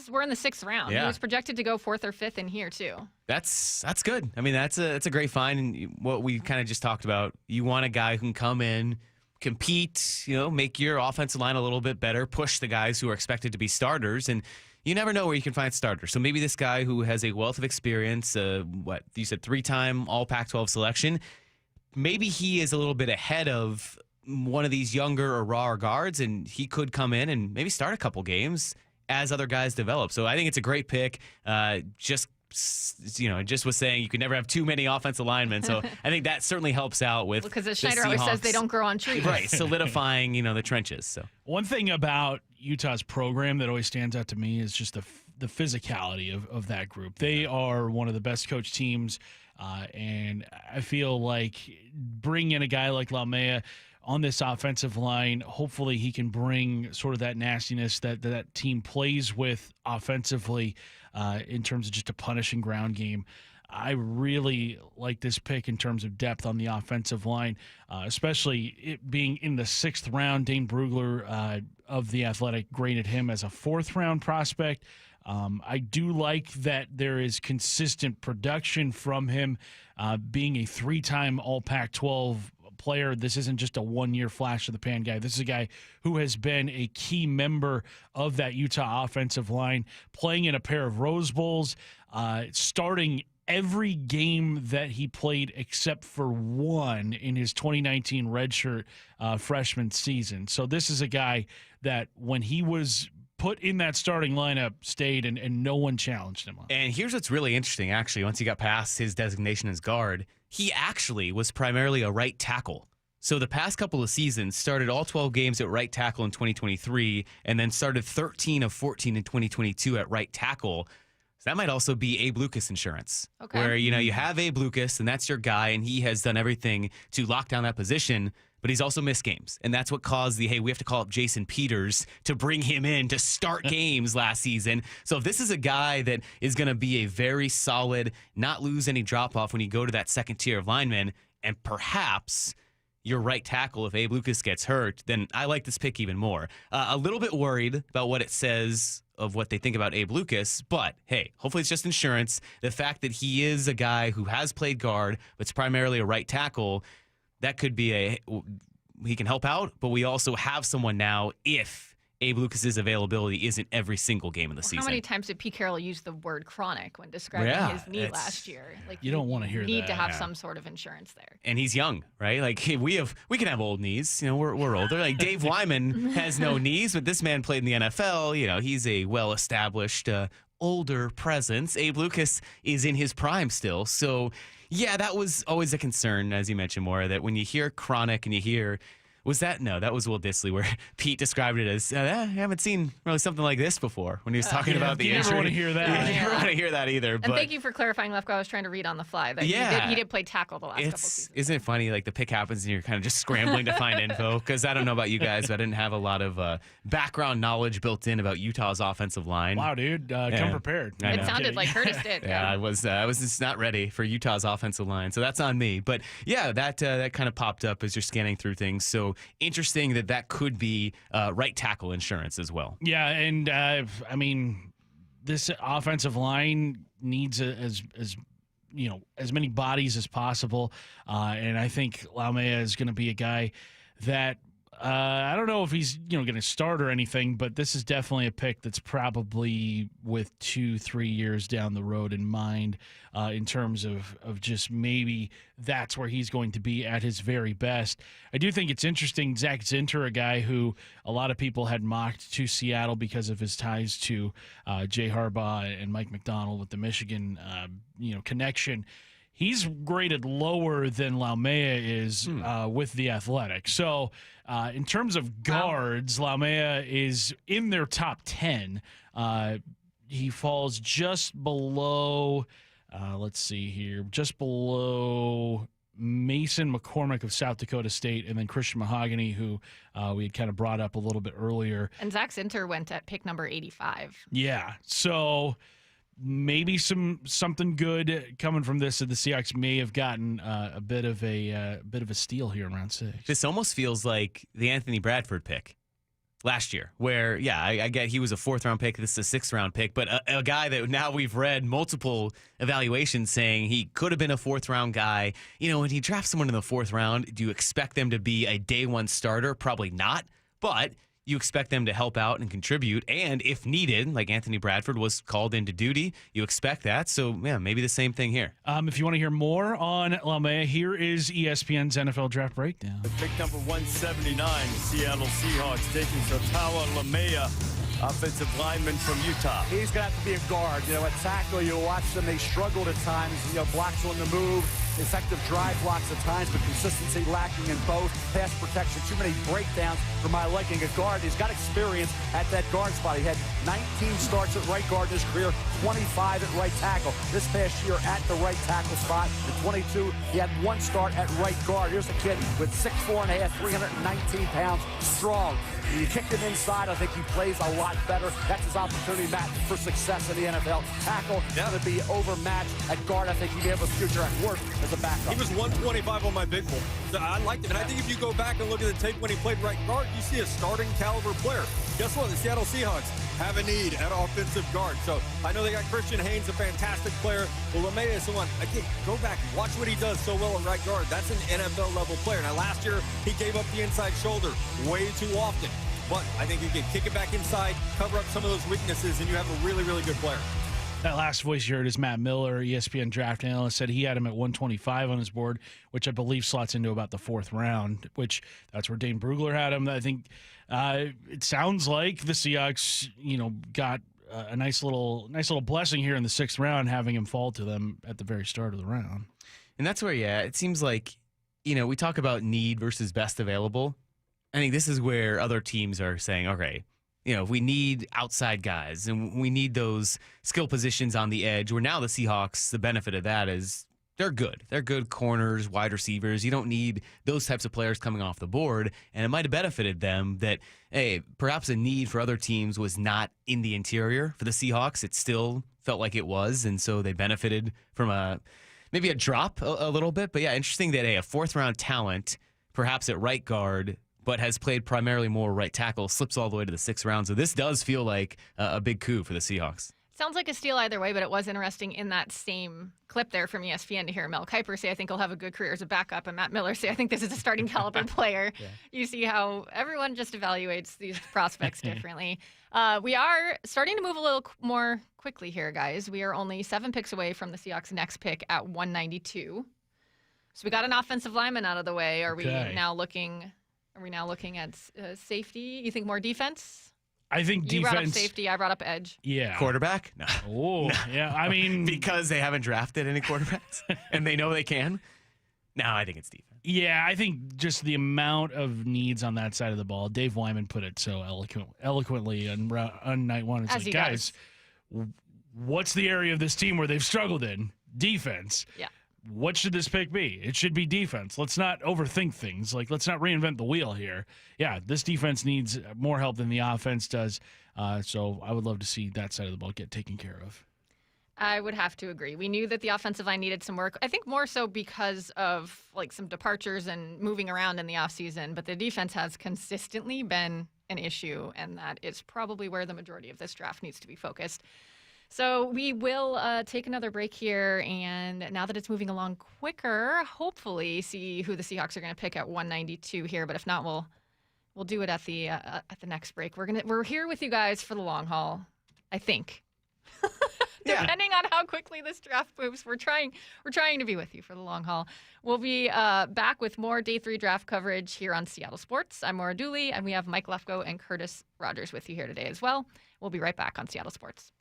[SPEAKER 8] We're in the 6th round.
[SPEAKER 4] Yeah.
[SPEAKER 8] He was projected to go 4th or 5th in here too.
[SPEAKER 4] That's good. That's a great find. And what we kind of just talked about, you want a guy who can come in, compete, make your offensive line a little bit better, push the guys who are expected to be starters, and you never know where you can find starters. So maybe this guy who has a wealth of experience, what you said, 3-time All Pac-12 selection, maybe he is a little bit ahead of one of these younger or raw guards, and he could come in and maybe start a couple games as other guys develop. So I think it's a great pick. Just was saying you could never have too many offensive linemen. So I think that certainly helps out with
[SPEAKER 8] because as Schneider always says, they don't grow on trees.
[SPEAKER 4] Right, solidifying, the trenches. So
[SPEAKER 29] one thing about Utah's program that always stands out to me is just the physicality of that group. They are one of the best coached teams, and I feel like bringing in a guy like Laumea on this offensive line, hopefully he can bring sort of that nastiness that team plays with offensively in terms of just a punishing ground game. I really like this pick in terms of depth on the offensive line, especially it being in the 6th round. Dane Brugler of The Athletic graded him as a 4th-round prospect. I do like that there is consistent production from him, being a 3-time All Pac-12 player. This isn't just a one-year flash-of-the-pan guy. This is a guy who has been a key member of that Utah offensive line, playing in a pair of Rose Bowls, starting every game that he played except for one in his 2019 redshirt freshman season. So this is a guy that when he was put in that starting lineup, stayed and no one challenged him.
[SPEAKER 4] And here's what's really interesting, actually, once he got past his designation as guard, he actually was primarily a right tackle. So the past couple of seasons started all 12 games at right tackle in 2023 and then started 13 of 14 in 2022 at right tackle. So that might also be Abe Lucas insurance, where, you have Abe Lucas and that's your guy and he has done everything to lock down that position, but he's also missed games. And that's what caused hey, we have to call up Jason Peters to bring him in to start games last season. So if this is a guy that is going to be a very solid, not lose any drop-off when you go to that second tier of linemen, and perhaps your right tackle, if Abe Lucas gets hurt, then I like this pick even more. A little bit worried about what it says of what they think about Abe Lucas, but hey, hopefully it's just insurance. The fact that he is a guy who has played guard, but it's primarily a right tackle, that could be he can help out, but we also have someone now if Abe Lucas's availability isn't every single game of the season.
[SPEAKER 8] How many times did Pete Carroll use the word chronic when describing his knee last year?
[SPEAKER 29] You don't want to hear that.
[SPEAKER 8] You need to have some sort of insurance there.
[SPEAKER 4] And he's young, right? Like we can have old knees. We're older. Like Dave Wyman has no knees, but this man played in the NFL. He's a well-established older presence. Abe Lucas is in his prime still. So yeah, that was always a concern, as you mentioned, Maura, that when you hear chronic and you hear, that was Will Dissly, where Pete described it as, I haven't seen really something like this before when he was talking about the injury.
[SPEAKER 29] You never want to hear that.
[SPEAKER 4] You never want to hear that either.
[SPEAKER 8] And thank you for clarifying, Lefko. I was trying to read on the fly that he did play tackle the last couple seasons.
[SPEAKER 4] Isn't it funny, like the pick happens and you're kind of just scrambling to find info? Because I don't know about you guys, but I didn't have a lot of background knowledge built in about Utah's offensive line.
[SPEAKER 29] Wow, dude. Come prepared.
[SPEAKER 8] It sounded like Curtis did.
[SPEAKER 4] I was just not ready for Utah's offensive line, so that's on me. But yeah, that kind of popped up as you're scanning through things. So interesting that could be right tackle insurance as well.
[SPEAKER 29] Yeah, and this offensive line needs as many bodies as possible, and I think Laumea is going to be a guy that I don't know if he's going to start or anything, but this is definitely a pick that's probably with 2-3 years down the road in mind, in terms of just maybe that's where he's going to be at his very best. I do think it's interesting. Zach Zinter, a guy who a lot of people had mocked to Seattle because of his ties to Jay Harbaugh and Mike McDonald with the Michigan connection. He's graded lower than Laumea is with the Athletic. So in terms of guards, Laumea is in their top 10. He falls just below, just below Mason McCormick of South Dakota State, and then Christian Mahogany, who we had kind of brought up a little bit earlier.
[SPEAKER 8] And Zach Zinter went at pick number 85.
[SPEAKER 29] Yeah, so maybe something good coming from this. The Seahawks may have gotten a bit of a steal here in round 6.
[SPEAKER 4] This almost feels like the Anthony Bradford pick last year, where, I get he was a 4th-round pick. This is a 6th-round pick, but a guy that now we've read multiple evaluations saying he could have been a 4th-round guy. When you draft someone in the 4th round, do you expect them to be a day one starter? Probably not, but you expect them to help out and contribute, and if needed, like Anthony Bradford was called into duty, you expect that. So, maybe the same thing here.
[SPEAKER 29] If you want to hear more on LaMea, here is ESPN's NFL Draft Breakdown.
[SPEAKER 1] Pick number 179, Seattle Seahawks taking Sotawa LaMea, offensive lineman from Utah.
[SPEAKER 6] He's going to have to be a guard. At tackle, you watch them, they struggled at times. Blocks on the move, effective drive blocks at times, but consistency lacking in both. Pass protection, too many breakdowns for my liking. A guard, he's got experience at that guard spot. He had 19 starts at right guard in his career, 25 at right tackle. This past year at the right tackle spot, in 22, he had 1 start at right guard. Here's a kid with 6'4.5", 319 pounds, strong. You kick him inside, I think he plays a lot better. That's his opportunity, Matt, for success in the NFL. Tackle, going to be overmatched. At guard, I think he may have a future at worst as a backup.
[SPEAKER 1] He was 125 on my big bowl. I liked him. And I think if you go back and look at the tape when he played right guard, you see a starting caliber player. Guess what? The Seattle Seahawks have a need at offensive guard. So I know they got Christian Haynes, a fantastic player. Well, LaMea is someone, again, go back and watch what he does so well in right guard. That's an NFL level player. Now, last year, he gave up the inside shoulder way too often. But I think you can kick it back inside, cover up some of those weaknesses, and you have a really, really good player.
[SPEAKER 29] That last voice you heard is Matt Miller, ESPN draft analyst, said he had him at 125 on his board, which I believe slots into about the 4th round, which that's where Dane Brugler had him. I think it sounds like the Seahawks, got a nice little blessing here in the 6th round, having him fall to them at the very start of the round.
[SPEAKER 4] And that's where, it seems like, we talk about need versus best available. I think this is where other teams are saying, okay, we need outside guys and we need those skill positions on the edge, where now the Seahawks, the benefit of that is they're good. They're good corners, wide receivers. You don't need those types of players coming off the board, and it might have benefited them that, hey, perhaps a need for other teams was not in the interior. For the Seahawks, it still felt like it was, and so they benefited from maybe a drop a little bit. But, interesting that, a 4th-round talent, perhaps at right guard, but has played primarily more right tackle, slips all the way to the 6th round. So this does feel like a big coup for the Seahawks.
[SPEAKER 8] Sounds like a steal either way, but it was interesting in that same clip there from ESPN to hear Mel Kiper say, I think he'll have a good career as a backup, and Matt Miller say, I think this is a starting caliber player. Yeah. You see how everyone just evaluates these prospects differently. We are starting to move a little more quickly here, guys. We are only 7 picks away from the Seahawks' next pick at 192. So we got an offensive lineman out of the way. Are we now looking at safety? You think more defense?
[SPEAKER 29] I think defense.
[SPEAKER 8] You brought up safety. I brought up edge.
[SPEAKER 29] Yeah.
[SPEAKER 4] Quarterback? No.
[SPEAKER 29] Oh, no. Yeah. I mean,
[SPEAKER 4] because they haven't drafted any quarterbacks and they know they can. No, I think it's defense.
[SPEAKER 29] Yeah, I think just the amount of needs on that side of the ball. Dave Wyman put it so eloquently on night one. It's like, guys, what's the area of this team where they've struggled in? Defense.
[SPEAKER 8] Yeah.
[SPEAKER 29] What should this pick be? It should be defense. Let's not overthink things. Let's not reinvent the wheel here. Yeah, this defense needs more help than the offense does. So I would love to see that side of the ball get taken care of.
[SPEAKER 8] I would have to agree. We knew that the offensive line needed some work. I think more so because of some departures and moving around in the offseason. But the defense has consistently been an issue, and that is probably where the majority of this draft needs to be focused. So we will take another break here, and now that it's moving along quicker, hopefully see who the Seahawks are going to pick at 192 here. But if not, we'll do it at the next break. We're here with you guys for the long haul, I think. Depending on how quickly this draft moves, we're trying to be with you for the long haul. We'll be back with more Day 3 draft coverage here on Seattle Sports. I'm Maura Dooley, and we have Mike Lefko and Curtis Rogers with you here today as well. We'll be right back on Seattle Sports.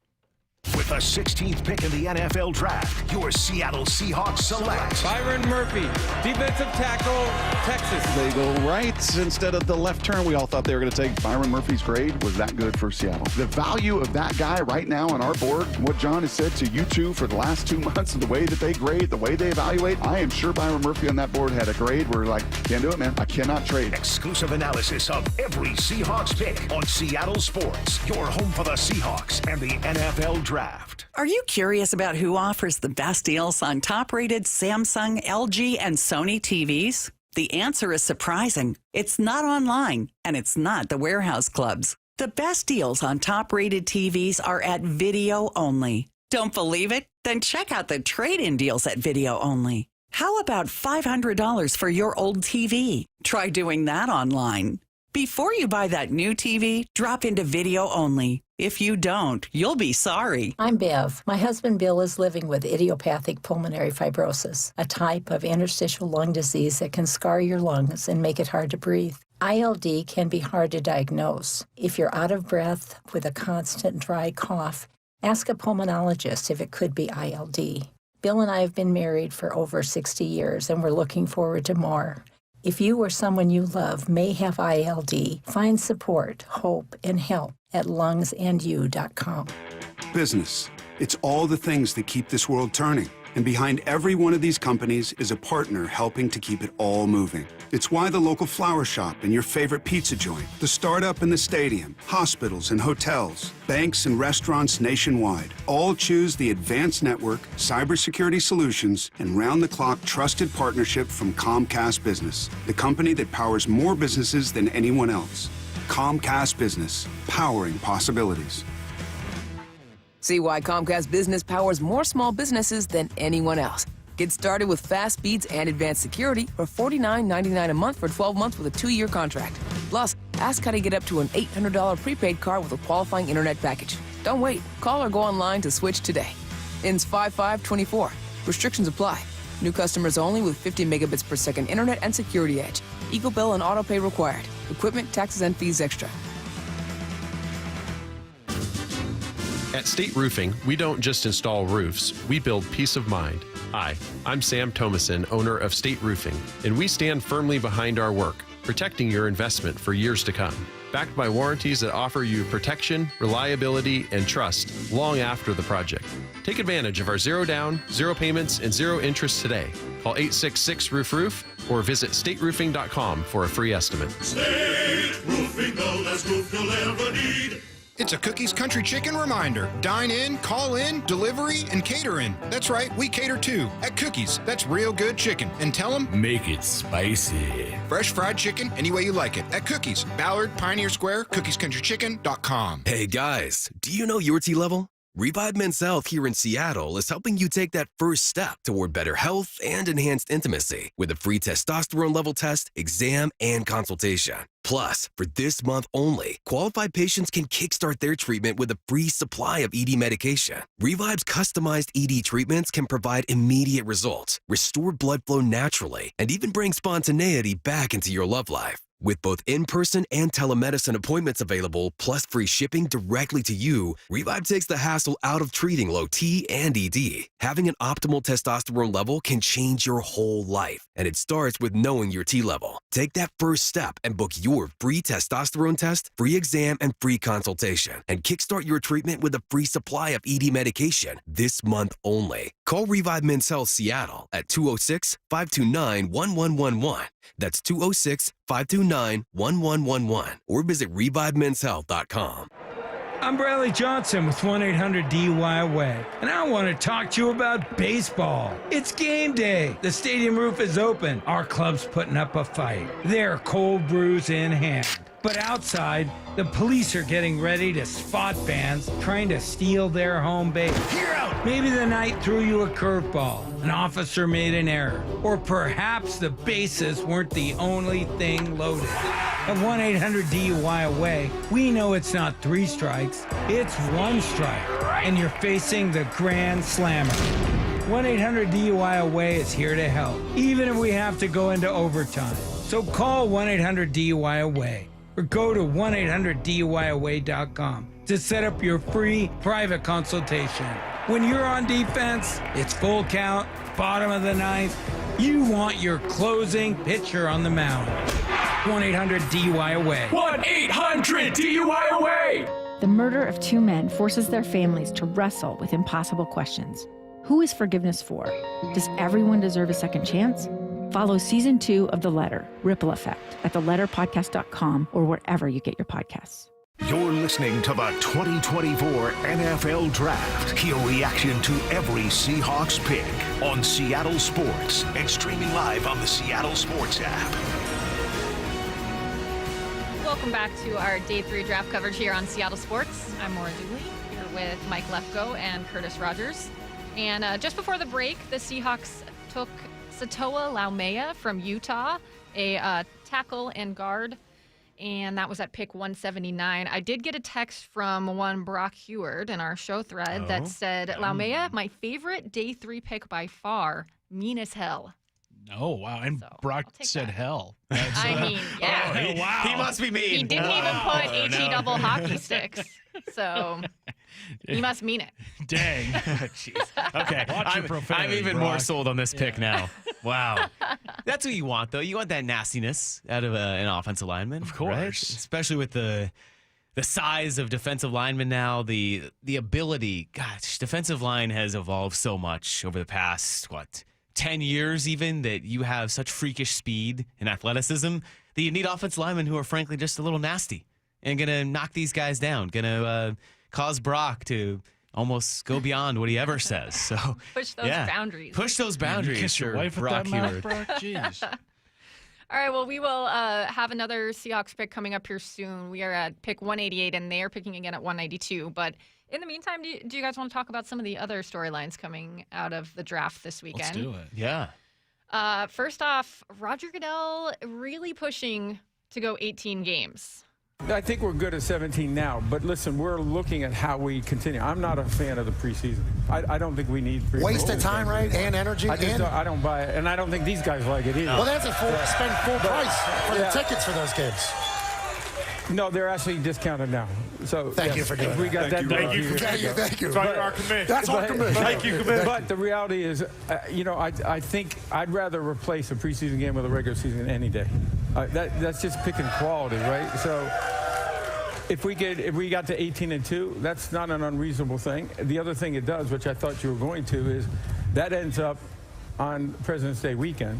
[SPEAKER 3] With With the 16th pick in the NFL Draft, your Seattle Seahawks select
[SPEAKER 2] Byron Murphy, defensive tackle, Texas.
[SPEAKER 7] They go right instead of the left turn. We all thought they were going to take Byron Murphy's grade. Was that good for Seattle? The value of that guy right now on our board, what John has said to you two for the last 2 months, the way that they grade, the way they evaluate, I am sure Byron Murphy on that board had a grade where like, can't do it, man. I cannot trade.
[SPEAKER 3] Exclusive analysis of every Seahawks pick on Seattle Sports, your home for the Seahawks and the NFL Draft.
[SPEAKER 9] Are you curious about who offers the best deals on top-rated Samsung, LG, and Sony TVs? The answer is surprising. It's not online, and it's not the warehouse clubs. The best deals on top-rated TVs are at Video Only. Don't believe it? Then check out the trade-in deals at Video Only. How about $500 for your old TV? Try doing that online. Before you buy that new TV, drop into Video Only. If you don't, you'll be sorry.
[SPEAKER 10] I'm Bev. My husband Bill is living with idiopathic pulmonary fibrosis, a type of interstitial lung disease that can scar your lungs and make it hard to breathe. ILD can be hard to diagnose. If you're out of breath with a constant dry cough, ask a pulmonologist if it could be ILD. Bill and I have been married for over 60 years, and we're looking forward to more. If you or someone you love may have ILD, find support, hope, and help at lungsandyou.com.
[SPEAKER 11] Business. It's all the things that keep this world turning. And behind every one of these companies is a partner helping to keep it all moving. It's why the local flower shop and your favorite pizza joint, the startup and the stadium, hospitals and hotels, banks and restaurants nationwide all choose the advanced network, cybersecurity solutions, and round-the-clock trusted partnership from Comcast Business, the company that powers more businesses than anyone else. Comcast Business, powering possibilities.
[SPEAKER 12] See why Comcast Business powers more small businesses than anyone else. Get started with fast speeds and advanced security for $49.99 a month for 12 months with a 2-year contract. Plus, ask how to get up to an $800 prepaid card with a qualifying internet package. Don't wait. Call or go online to switch today. Ends 5/5/24. Restrictions apply. New customers only with 50 megabits per second internet and security edge. Eagle bill and auto pay required. Equipment, taxes, and fees extra.
[SPEAKER 13] At State Roofing, we don't just install roofs, we build peace of mind. Hi, I'm Sam Thomason, owner of State Roofing, and we stand firmly behind our work, protecting your investment for years to come. Backed by warranties that offer you protection, reliability, and trust long after the project. Take advantage of our zero down, zero payments, and zero interest today. Call 866-ROOF-ROOF or visit stateroofing.com for a free estimate.
[SPEAKER 22] State Roofing, the last roof you'll ever need.
[SPEAKER 24] It's a Cookies Country Chicken reminder. Dine in, call in, delivery, and cater in. That's right, we cater too. At Cookies, that's real good chicken. And tell them,
[SPEAKER 25] make it spicy.
[SPEAKER 24] Fresh fried chicken, any way you like it. At Cookies, Ballard, Pioneer Square, cookiescountrychicken.com.
[SPEAKER 26] Hey guys, do you know your T-level? Revive Men's Health here in Seattle is helping you take that first step toward better health and enhanced intimacy with a free testosterone level test, exam, and consultation. Plus, for this month only, qualified patients can kickstart their treatment with a free supply of ED medication. Revive's customized ED treatments can provide immediate results, restore blood flow naturally, and even bring spontaneity back into your love life. With both in-person and telemedicine appointments available, plus free shipping directly to you, Revive takes the hassle out of treating low T and ED. Having an optimal testosterone level can change your whole life, and it starts with knowing your T level. Take that first step and book your free testosterone test, free exam, and free consultation, and kickstart your treatment with a free supply of ED medication this month only. Call Revive Men's Health Seattle at 206-529-1111. That's 206-529-1111. Or visit ReviveMen'sHealth.com.
[SPEAKER 28] I'm Bradley Johnson with 1-800-DUI-AWAY, and I want to talk to you about baseball. It's game day. The stadium roof is open. Our club's putting up a fight. They're cold brews in hand. But outside, the police are getting ready to spot fans trying to steal their home base. You're out! Maybe the night threw you a curveball. An officer made an error. Or perhaps the bases weren't the only thing loaded. At 1-800-DUI-AWAY, we know it's not 3 strikes, it's 1 strike. And you're facing the Grand Slammer. 1-800-DUI-AWAY is here to help, even if we have to go into overtime. So call 1-800-DUI-AWAY. Or go to 1-800-DUIAWAY.com to set up your free private consultation. When you're on defense, it's full count, bottom of the ninth. You want your closing pitcher on the mound. 1-800-DUI-AWAY.
[SPEAKER 5] 1-800-DUI-AWAY.
[SPEAKER 14] The murder of 2 men forces their families to wrestle with impossible questions. Who is forgiveness for? Does everyone deserve a second chance? Follow Season 2 of The Letter, Ripple Effect, at theletterpodcast.com or wherever you get your podcasts.
[SPEAKER 3] You're listening to the 2024 NFL Draft. Hear reaction to every Seahawks pick on Seattle Sports and streaming live on the Seattle Sports app.
[SPEAKER 8] Welcome back to our Day 3 draft coverage here on Seattle Sports. I'm Maura Dooley here with Mike Lefko and Curtis Rogers. And just before the break, the Seahawks took Satoa Laumea from Utah, a tackle and guard, and that was at pick 179. I did get a text from one Brock Heward in our show thread that said, Laumea, my favorite Day 3 pick by far, mean as hell.
[SPEAKER 29] Oh, wow. And Brock said hell.
[SPEAKER 8] I mean, yeah.
[SPEAKER 29] Oh, wow.
[SPEAKER 4] He must be mean.
[SPEAKER 8] He didn't even put HE double hockey sticks. So he must mean it.
[SPEAKER 29] Dang.
[SPEAKER 4] Jeez. Okay. I'm even
[SPEAKER 29] Brock.
[SPEAKER 4] more sold on this pick now. Wow. That's what you want, though. You want that nastiness out of an offensive lineman.
[SPEAKER 29] Of course.
[SPEAKER 4] Right? Especially with the size of defensive linemen now, the ability. Gosh, defensive line has evolved so much over the past, 10 years even, that you have such freakish speed and athleticism that you need offensive linemen who are frankly just a little nasty and going to knock these guys down, going to cause Brock to almost go beyond what he ever says. So
[SPEAKER 8] push those boundaries.
[SPEAKER 4] Push those boundaries.
[SPEAKER 29] Kiss your wife with
[SPEAKER 4] Brock
[SPEAKER 29] that mouth,
[SPEAKER 4] Heward.
[SPEAKER 29] Brock? Jeez.
[SPEAKER 8] All right, well, we will have another Seahawks pick coming up here soon. We are at pick 188, and they are picking again at 192. But in the meantime, do you guys want to talk about some of the other storylines coming out of the draft this weekend?
[SPEAKER 29] Let's do it.
[SPEAKER 4] Yeah.
[SPEAKER 8] First off, Roger Goodell really pushing to go 18 games.
[SPEAKER 28] I think we're good at 17 now, but listen, we're looking at how we continue. I'm not a fan of the preseason. I don't think we need preseason.
[SPEAKER 15] Waste of time, right? And energy.
[SPEAKER 28] I don't buy it, and I don't think these guys like it either.
[SPEAKER 15] Well, that's spend full price for the tickets for those games.
[SPEAKER 28] No, they're actually discounted now. So
[SPEAKER 15] thank you for doing that.
[SPEAKER 28] We got that.
[SPEAKER 15] Thank you.
[SPEAKER 28] That's
[SPEAKER 15] our commission. That's our commission.
[SPEAKER 28] Thank you, commission. But the reality is, I think I'd rather replace a preseason game with a regular season any day. That's just picking quality, right? So if we got to 18-2, that's not an unreasonable thing. The other thing it does, which I thought you were going to, is that ends up on President's Day weekend,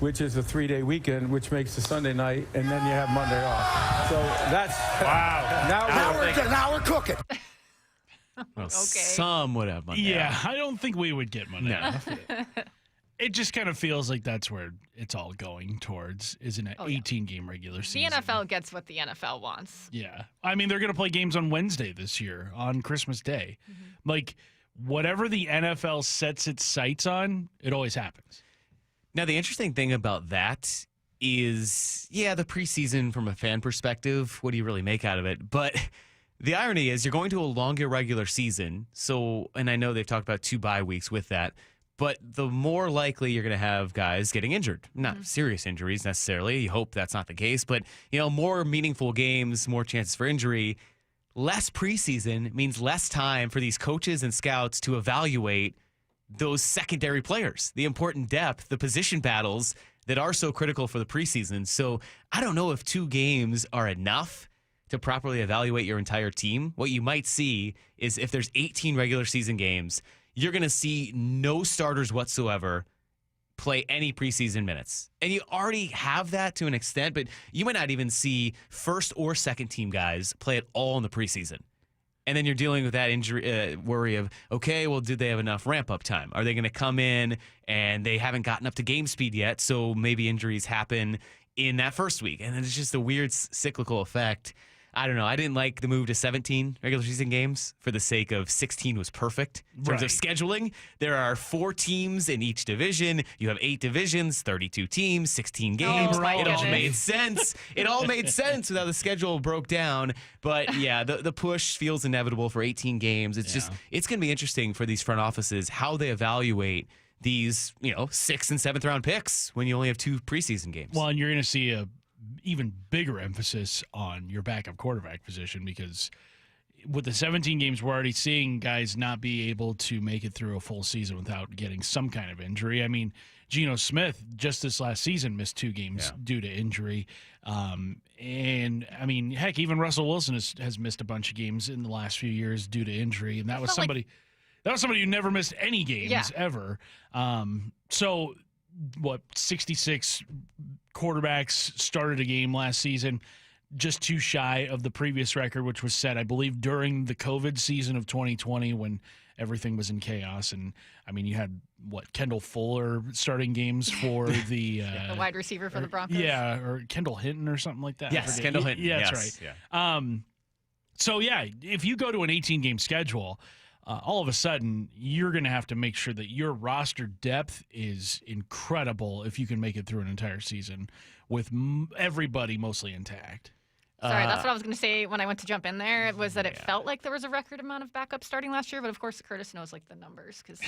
[SPEAKER 28] which is a 3-day weekend, which makes the Sunday night, and then you have Monday off. So that's
[SPEAKER 15] wow. Now we're cooking.
[SPEAKER 4] Well, some would have Monday.
[SPEAKER 29] Yeah,
[SPEAKER 4] off.
[SPEAKER 29] I don't think we would get Monday off. It just kind of feels like that's where it's all going towards, isn't it? 18-game regular season.
[SPEAKER 8] The NFL gets what the NFL wants.
[SPEAKER 29] Yeah. I mean, they're going to play games on Wednesday this year, on Christmas Day.
[SPEAKER 8] Mm-hmm.
[SPEAKER 29] Like, whatever the NFL sets its sights on, it always happens.
[SPEAKER 4] Now, the interesting thing about that is, the preseason from a fan perspective, what do you really make out of it? But the irony is you're going to a longer regular season. So, and I know they've talked about 2 bye weeks with that, but the more likely you're going to have guys getting injured. Not serious injuries necessarily. You hope that's not the case, but, more meaningful games, more chances for injury. Less preseason means less time for these coaches and scouts to evaluate those secondary players, the important depth, the position battles that are so critical for the preseason. So I don't know if 2 games are enough to properly evaluate your entire team. What you might see is if there's 18 regular season games, you're going to see no starters whatsoever play any preseason minutes. And you already have that to an extent, but you might not even see first or second team guys play it all in the preseason. And then you're dealing with that injury worry of, okay, well, did they have enough ramp-up time? Are they going to come in and they haven't gotten up to game speed yet, so maybe injuries happen in that first week? And it's just a weird cyclical effect. I don't know. I didn't like the move to 17 regular season games for the sake of 16 was perfect. In terms of scheduling, there are 4 teams in each division. You have 8 divisions, 32 teams, 16 games. It all made sense. It all made sense without the schedule broke down. But yeah, the push feels inevitable for 18 games. It's just, it's going to be interesting for these front offices, how they evaluate these, 6th and 7th round picks when you only have 2 preseason games.
[SPEAKER 29] Well, and you're going to see a even bigger emphasis on your backup quarterback position because with the 17 games, we're already seeing guys not be able to make it through a full season without getting some kind of injury. I mean, Geno Smith just this last season missed 2 games due to injury. And I mean, heck, even Russell Wilson has missed a bunch of games in the last few years due to injury. And that was somebody who never missed any games ever. So what, 66 quarterbacks started a game last season, just too shy of the previous record, which was set, I believe, during the COVID season of 2020 when everything was in chaos. And, I mean, you had, Kendall Fuller starting games for the
[SPEAKER 8] wide receiver for the Broncos?
[SPEAKER 29] Yeah, or Kendall Hinton or something like that.
[SPEAKER 4] Yes, Kendall Hinton.
[SPEAKER 29] Yeah, that's right.
[SPEAKER 4] Yeah.
[SPEAKER 29] So, yeah, if you go to an 18-game schedule, all of a sudden, you're going to have to make sure that your roster depth is incredible if you can make it through an entire season with everybody mostly intact.
[SPEAKER 8] Sorry, that's what I was going to say when I went to jump in there, was that it felt like there was a record amount of backups starting last year, but of course Curtis knows like the numbers because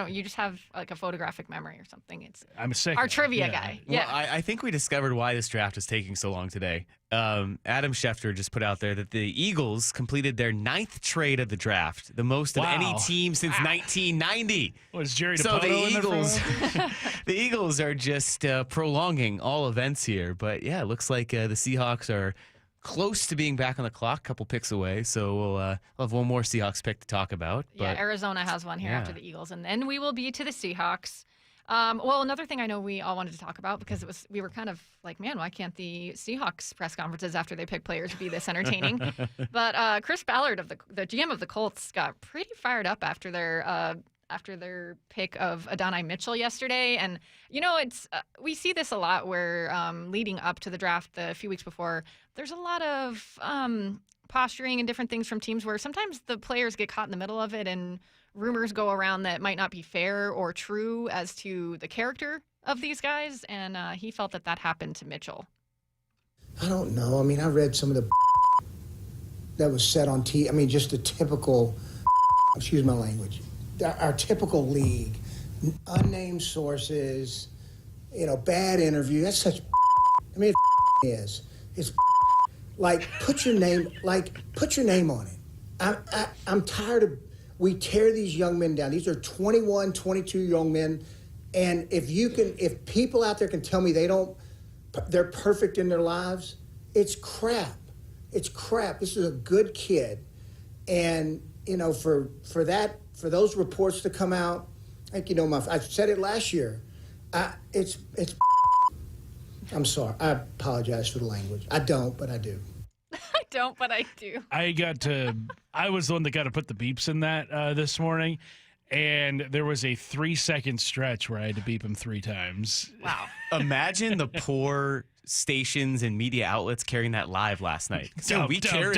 [SPEAKER 8] you just have like a photographic memory or something.
[SPEAKER 29] I'm a sick
[SPEAKER 8] our trivia guy.
[SPEAKER 4] Well, I think we discovered why this draft is taking so long today. Adam Schefter just put out there that the Eagles completed their 9th trade of the draft, the most of any team since 1990.
[SPEAKER 29] Was Jerry
[SPEAKER 4] So the
[SPEAKER 29] DiPoto in
[SPEAKER 4] Eagles,
[SPEAKER 29] there
[SPEAKER 4] the Eagles are just prolonging all events here. But yeah, it looks like the Seahawks are close to being back on the clock, a couple picks away. So we'll have one more Seahawks pick to talk about.
[SPEAKER 8] Yeah, Arizona has one here after the Eagles, and then we will be to the Seahawks. Well, another thing I know we all wanted to talk about because we were kind of like, man, why can't the Seahawks press conferences after they pick players be this entertaining? But Chris Ballard of the GM of the Colts got pretty fired up after their pick of Adonai Mitchell yesterday. And, it's we see this a lot where leading up to the draft a few weeks before, there's a lot of posturing and different things from teams where sometimes the players get caught in the middle of it and rumors go around that might not be fair or true as to the character of these guys. And he felt that happened to Mitchell.
[SPEAKER 5] I don't know. I mean, I read some of the that was said on TV. I mean, just a typical, excuse my language, our typical league, unnamed sources, bad interview. That's such. I mean, it is. It's like put your name on it. I'm tired of. We tear these young men down. These are 21, 22 young men, and if people out there can tell me they're perfect in their lives, it's crap. It's crap. This is a good kid, and for those reports to come out, like I said it last year. It's. I'm sorry. I apologize for the language. I don't, but I do.
[SPEAKER 8] I don't, but I do.
[SPEAKER 29] I was the one that got to put the beeps in that this morning, and there was a 3-second stretch where I had to beep him 3 times.
[SPEAKER 8] Wow.
[SPEAKER 4] Imagine the poor stations and media outlets carrying that live last night. So we carry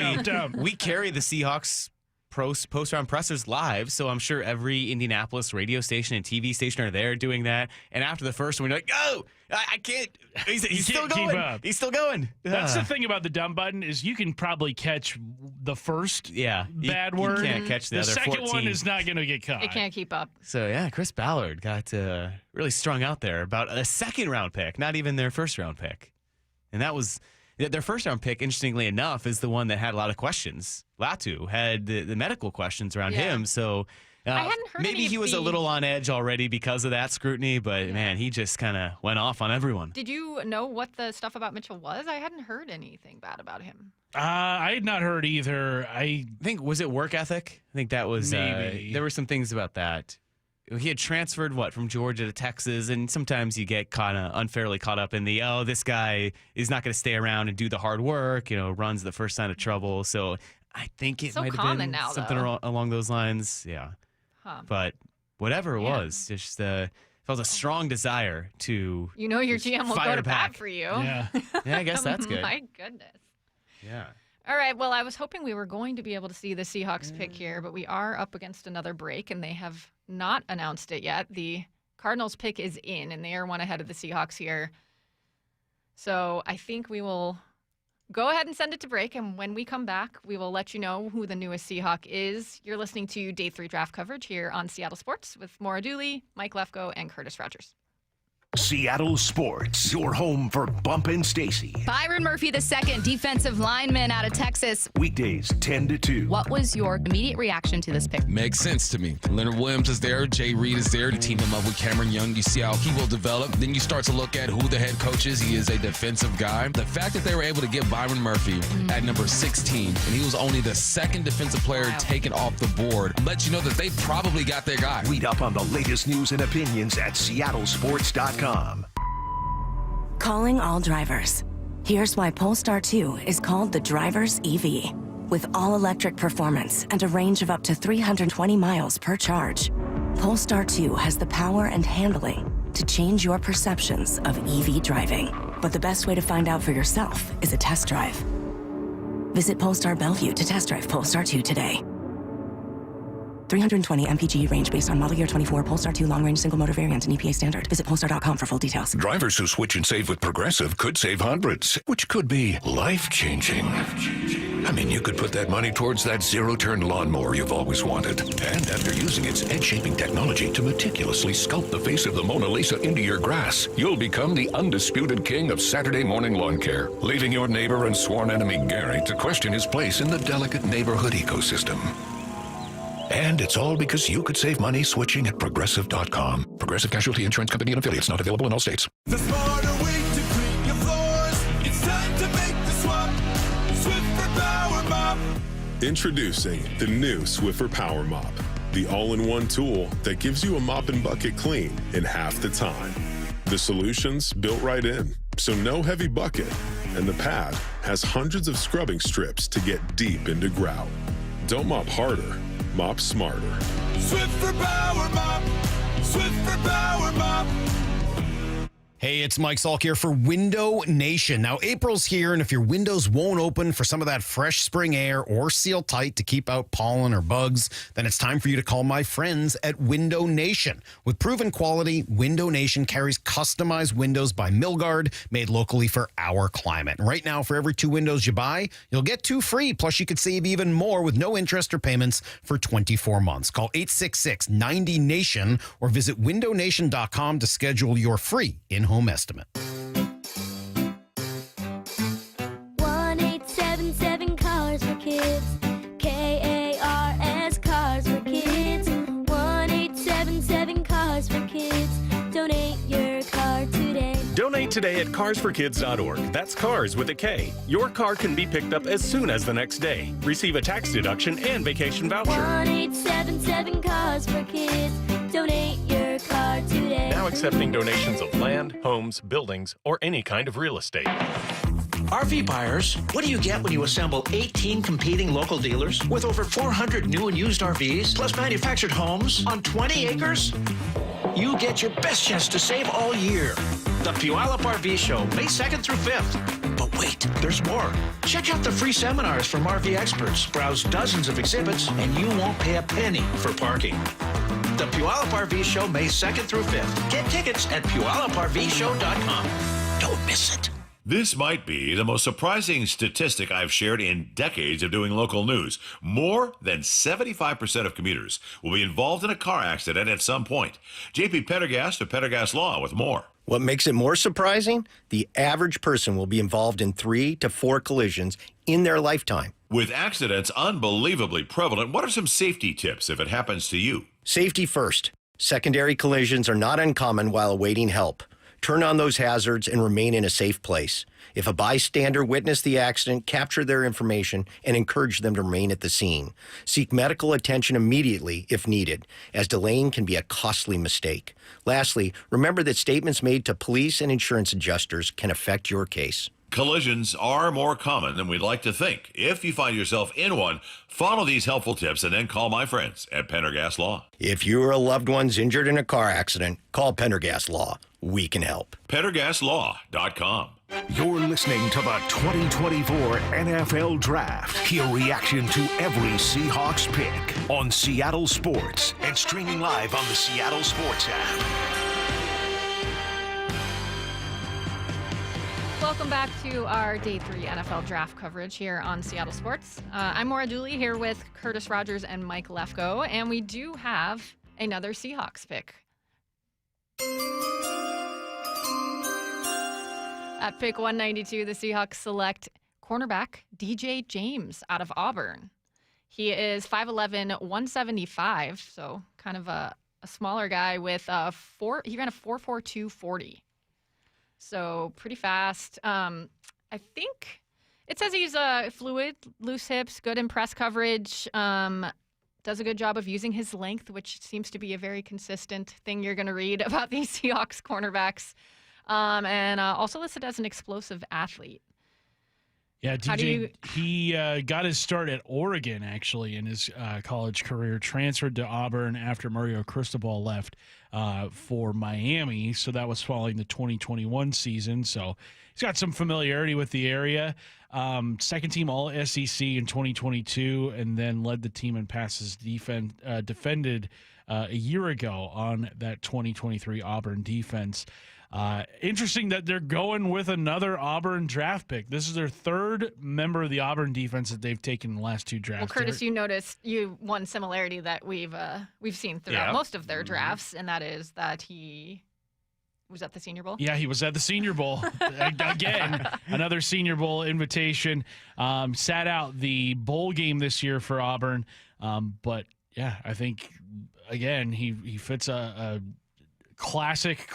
[SPEAKER 4] the Seahawks post-round pressers live, so I'm sure every Indianapolis radio station and TV station are there doing that. And after the first one, we're like, oh, I can't. He's still going. He's still going.
[SPEAKER 29] That's the thing about the dumb button is you can probably catch the first bad word.
[SPEAKER 4] You can't catch the other 14.
[SPEAKER 29] The second one is not going to get caught.
[SPEAKER 8] It can't keep up.
[SPEAKER 4] So, yeah, Chris Ballard got really strung out there about a second-round pick, not even their first-round pick. And that was their first-round pick, interestingly enough, is the one that had a lot of questions. Latu had the medical questions around him, so
[SPEAKER 8] I hadn't heard
[SPEAKER 4] maybe he was a little on edge already because of that scrutiny, but, man, he just kind of went off on everyone.
[SPEAKER 8] Did you know what the stuff about Mitchell was? I hadn't heard anything bad about him.
[SPEAKER 29] I had not heard either. I
[SPEAKER 4] think, was it work ethic? I think that was,
[SPEAKER 29] maybe.
[SPEAKER 4] There were some things about that. He had transferred, from Georgia to Texas, and sometimes you get kind of unfairly caught up in this guy is not going to stay around and do the hard work, runs the first sign of trouble. So I think it might have been something along those lines. Yeah.
[SPEAKER 8] Huh.
[SPEAKER 4] But whatever it was, just felt a strong desire to
[SPEAKER 8] your GM will go to bat for you.
[SPEAKER 29] Yeah.
[SPEAKER 4] Yeah, I guess that's good.
[SPEAKER 8] My goodness.
[SPEAKER 4] Yeah.
[SPEAKER 8] All right, well, I was hoping we were going to be able to see the Seahawks pick here, but we are up against another break, and they have not announced it yet. The Cardinals pick is in, and they are one ahead of the Seahawks here. So I think we will go ahead and send it to break, and when we come back, we will let you know who the newest Seahawk is. You're listening to Day 3 draft coverage here on Seattle Sports with Maura Dooley, Mike Lefko, and Curtis Rogers.
[SPEAKER 3] Seattle Sports, your home for Bump and Stacy.
[SPEAKER 6] Byron Murphy II, defensive lineman out of Texas.
[SPEAKER 3] Weekdays 10 to 2.
[SPEAKER 6] What was your immediate reaction to this pick?
[SPEAKER 16] Makes sense to me. Leonard Williams is there. Jay Reed is there to team him up with Cameron Young. You see how he will develop. Then you start to look at who the head coach is. He is a defensive guy. The fact that they were able to get Byron Murphy at number 16, and he was only the second defensive player taken off the board, lets you know that they probably got their guy.
[SPEAKER 3] Read up on the latest news and opinions at seattlesports.com.
[SPEAKER 17] Calling all drivers. Here's why Polestar 2 is called the driver's EV. With all-electric performance and a range of up to 320 miles per charge, Polestar 2 has the power and handling to change your perceptions of EV driving. But the best way to find out for yourself is a test drive. Visit Polestar Bellevue to test drive Polestar 2 today. 320 mpg range based on model year 24 Polestar 2 long-range single-motor variant and EPA standard. Visit Polestar.com for full details.
[SPEAKER 18] Drivers who switch and save with Progressive could save hundreds, which could be life-changing. I mean, you could put that money towards that zero-turn lawnmower you've always wanted. And after using its edge-shaping technology to meticulously sculpt the face of the Mona Lisa into your grass, you'll become the undisputed king of Saturday morning lawn care, leaving your neighbor and sworn enemy Gary to question his place in the delicate neighborhood ecosystem. And it's all because you could save money switching at Progressive.com. Progressive Casualty Insurance Company and affiliates, not available in all states.
[SPEAKER 22] The smarter way to clean your floors. It's time to make the swap. Swiffer Power Mop.
[SPEAKER 19] Introducing the new Swiffer Power Mop, the all-in-one tool that gives you a mop and bucket clean in half the time. The solution's built right in, so no heavy bucket, and the pad has hundreds of scrubbing strips to get deep into grout. Don't mop harder, mop smarter.
[SPEAKER 22] Swiffer Power Mop. Swiffer Power Mop.
[SPEAKER 20] Hey, it's Mike Salk here for Window Nation. Now, April's here, and if your windows won't open for some of that fresh spring air or seal tight to keep out pollen or bugs, then it's time for you to call my friends at Window Nation. With proven quality, Window Nation carries customized windows by Milgard, made locally for our climate. And right now, for every 2 windows you buy, you'll get 2 free. Plus, you could save even more with no interest or payments for 24 months. Call 866-90-NATION or visit windownation.com to schedule your free in-home estimate.
[SPEAKER 21] 1877 Cars for Kids. KARS Cars for Kids. 1877 Cars for Kids. Donate your car today.
[SPEAKER 23] Donate today at carsforkids.org. That's cars with a K. Your car can be picked up as soon as the next day. Receive a tax deduction and vacation voucher.
[SPEAKER 21] 1877 Cars for Kids. Donate your car today.
[SPEAKER 23] Now accepting donations of land, homes, buildings, or any kind of real estate.
[SPEAKER 27] RV buyers, what do you get when you assemble 18 competing local dealers with over 400 new and used RVs plus manufactured homes on 20 acres? You get your best chance to save all year. The Puyallup RV Show, May 2nd through 5th. But wait, there's more. Check out the free seminars from RV experts, browse dozens of exhibits, and you won't pay a penny for parking. The Puyallup RV Show, May 2nd through 5th. Get tickets at PuyallupRVShow.com. Don't miss it.
[SPEAKER 30] This might be the most surprising statistic I've shared in decades of doing local news. More than 75% of commuters will be involved in a car accident at some point. JP Pendergast of Pendergast Law with more.
[SPEAKER 31] What makes it more surprising? The average person will be involved in 3 to 4 collisions in their lifetime.
[SPEAKER 30] With accidents unbelievably prevalent, what are some safety tips if it happens to you?
[SPEAKER 31] Safety first. Secondary collisions are not uncommon while awaiting help. Turn on those hazards and remain in a safe place. If a bystander witnessed the accident, capture their information and encourage them to remain at the scene. Seek medical attention immediately if needed, as delaying can be a costly mistake. Lastly, remember that statements made to police and insurance adjusters can affect your case.
[SPEAKER 30] Collisions are more common than we'd like to think. If you find yourself in one, follow these helpful tips and then call my friends at Pendergast Law.
[SPEAKER 31] If you or a loved one's injured in a car accident, call Pendergast Law. We can help.
[SPEAKER 30] PendergastLaw.com.
[SPEAKER 3] You're listening to the 2024 NFL Draft. Hear reaction to every Seahawks pick on Seattle Sports and streaming live on the Seattle Sports app.
[SPEAKER 8] Welcome back to our Day 3 NFL Draft coverage here on Seattle Sports. I'm Maura Dooley here with Curtis Rogers and Mike Lefko, and we do have another Seahawks pick. At pick 192, the Seahawks select cornerback DJ James out of Auburn. He is 5'11", 175, so kind of a smaller guy with he ran a 4.42 40. So pretty fast. I think it says he's fluid, loose hips, good in press coverage, does a good job of using his length, which seems to be a very consistent thing you're going to read about these Seahawks cornerbacks. And also listed as an explosive athlete.
[SPEAKER 29] Yeah, DJ, he got his start at Oregon, actually, in his college career, transferred to Auburn after Mario Cristobal left for Miami. So that was following the 2021 season. So he's got some familiarity with the area. Second team All-SEC in 2022, and then led the team in passes defended a year ago on that 2023 Auburn defense. Interesting that they're going with another Auburn draft pick. This is their third member of the Auburn defense that they've taken in the last two drafts.
[SPEAKER 8] Well, Curtis, you noticed one similarity that we've seen throughout most of their drafts, and that is that he was at the Senior Bowl.
[SPEAKER 29] Yeah, he was at the Senior Bowl. Again, another Senior Bowl invitation. Sat out the bowl game this year for Auburn. But, yeah, I think, again, he fits a classic,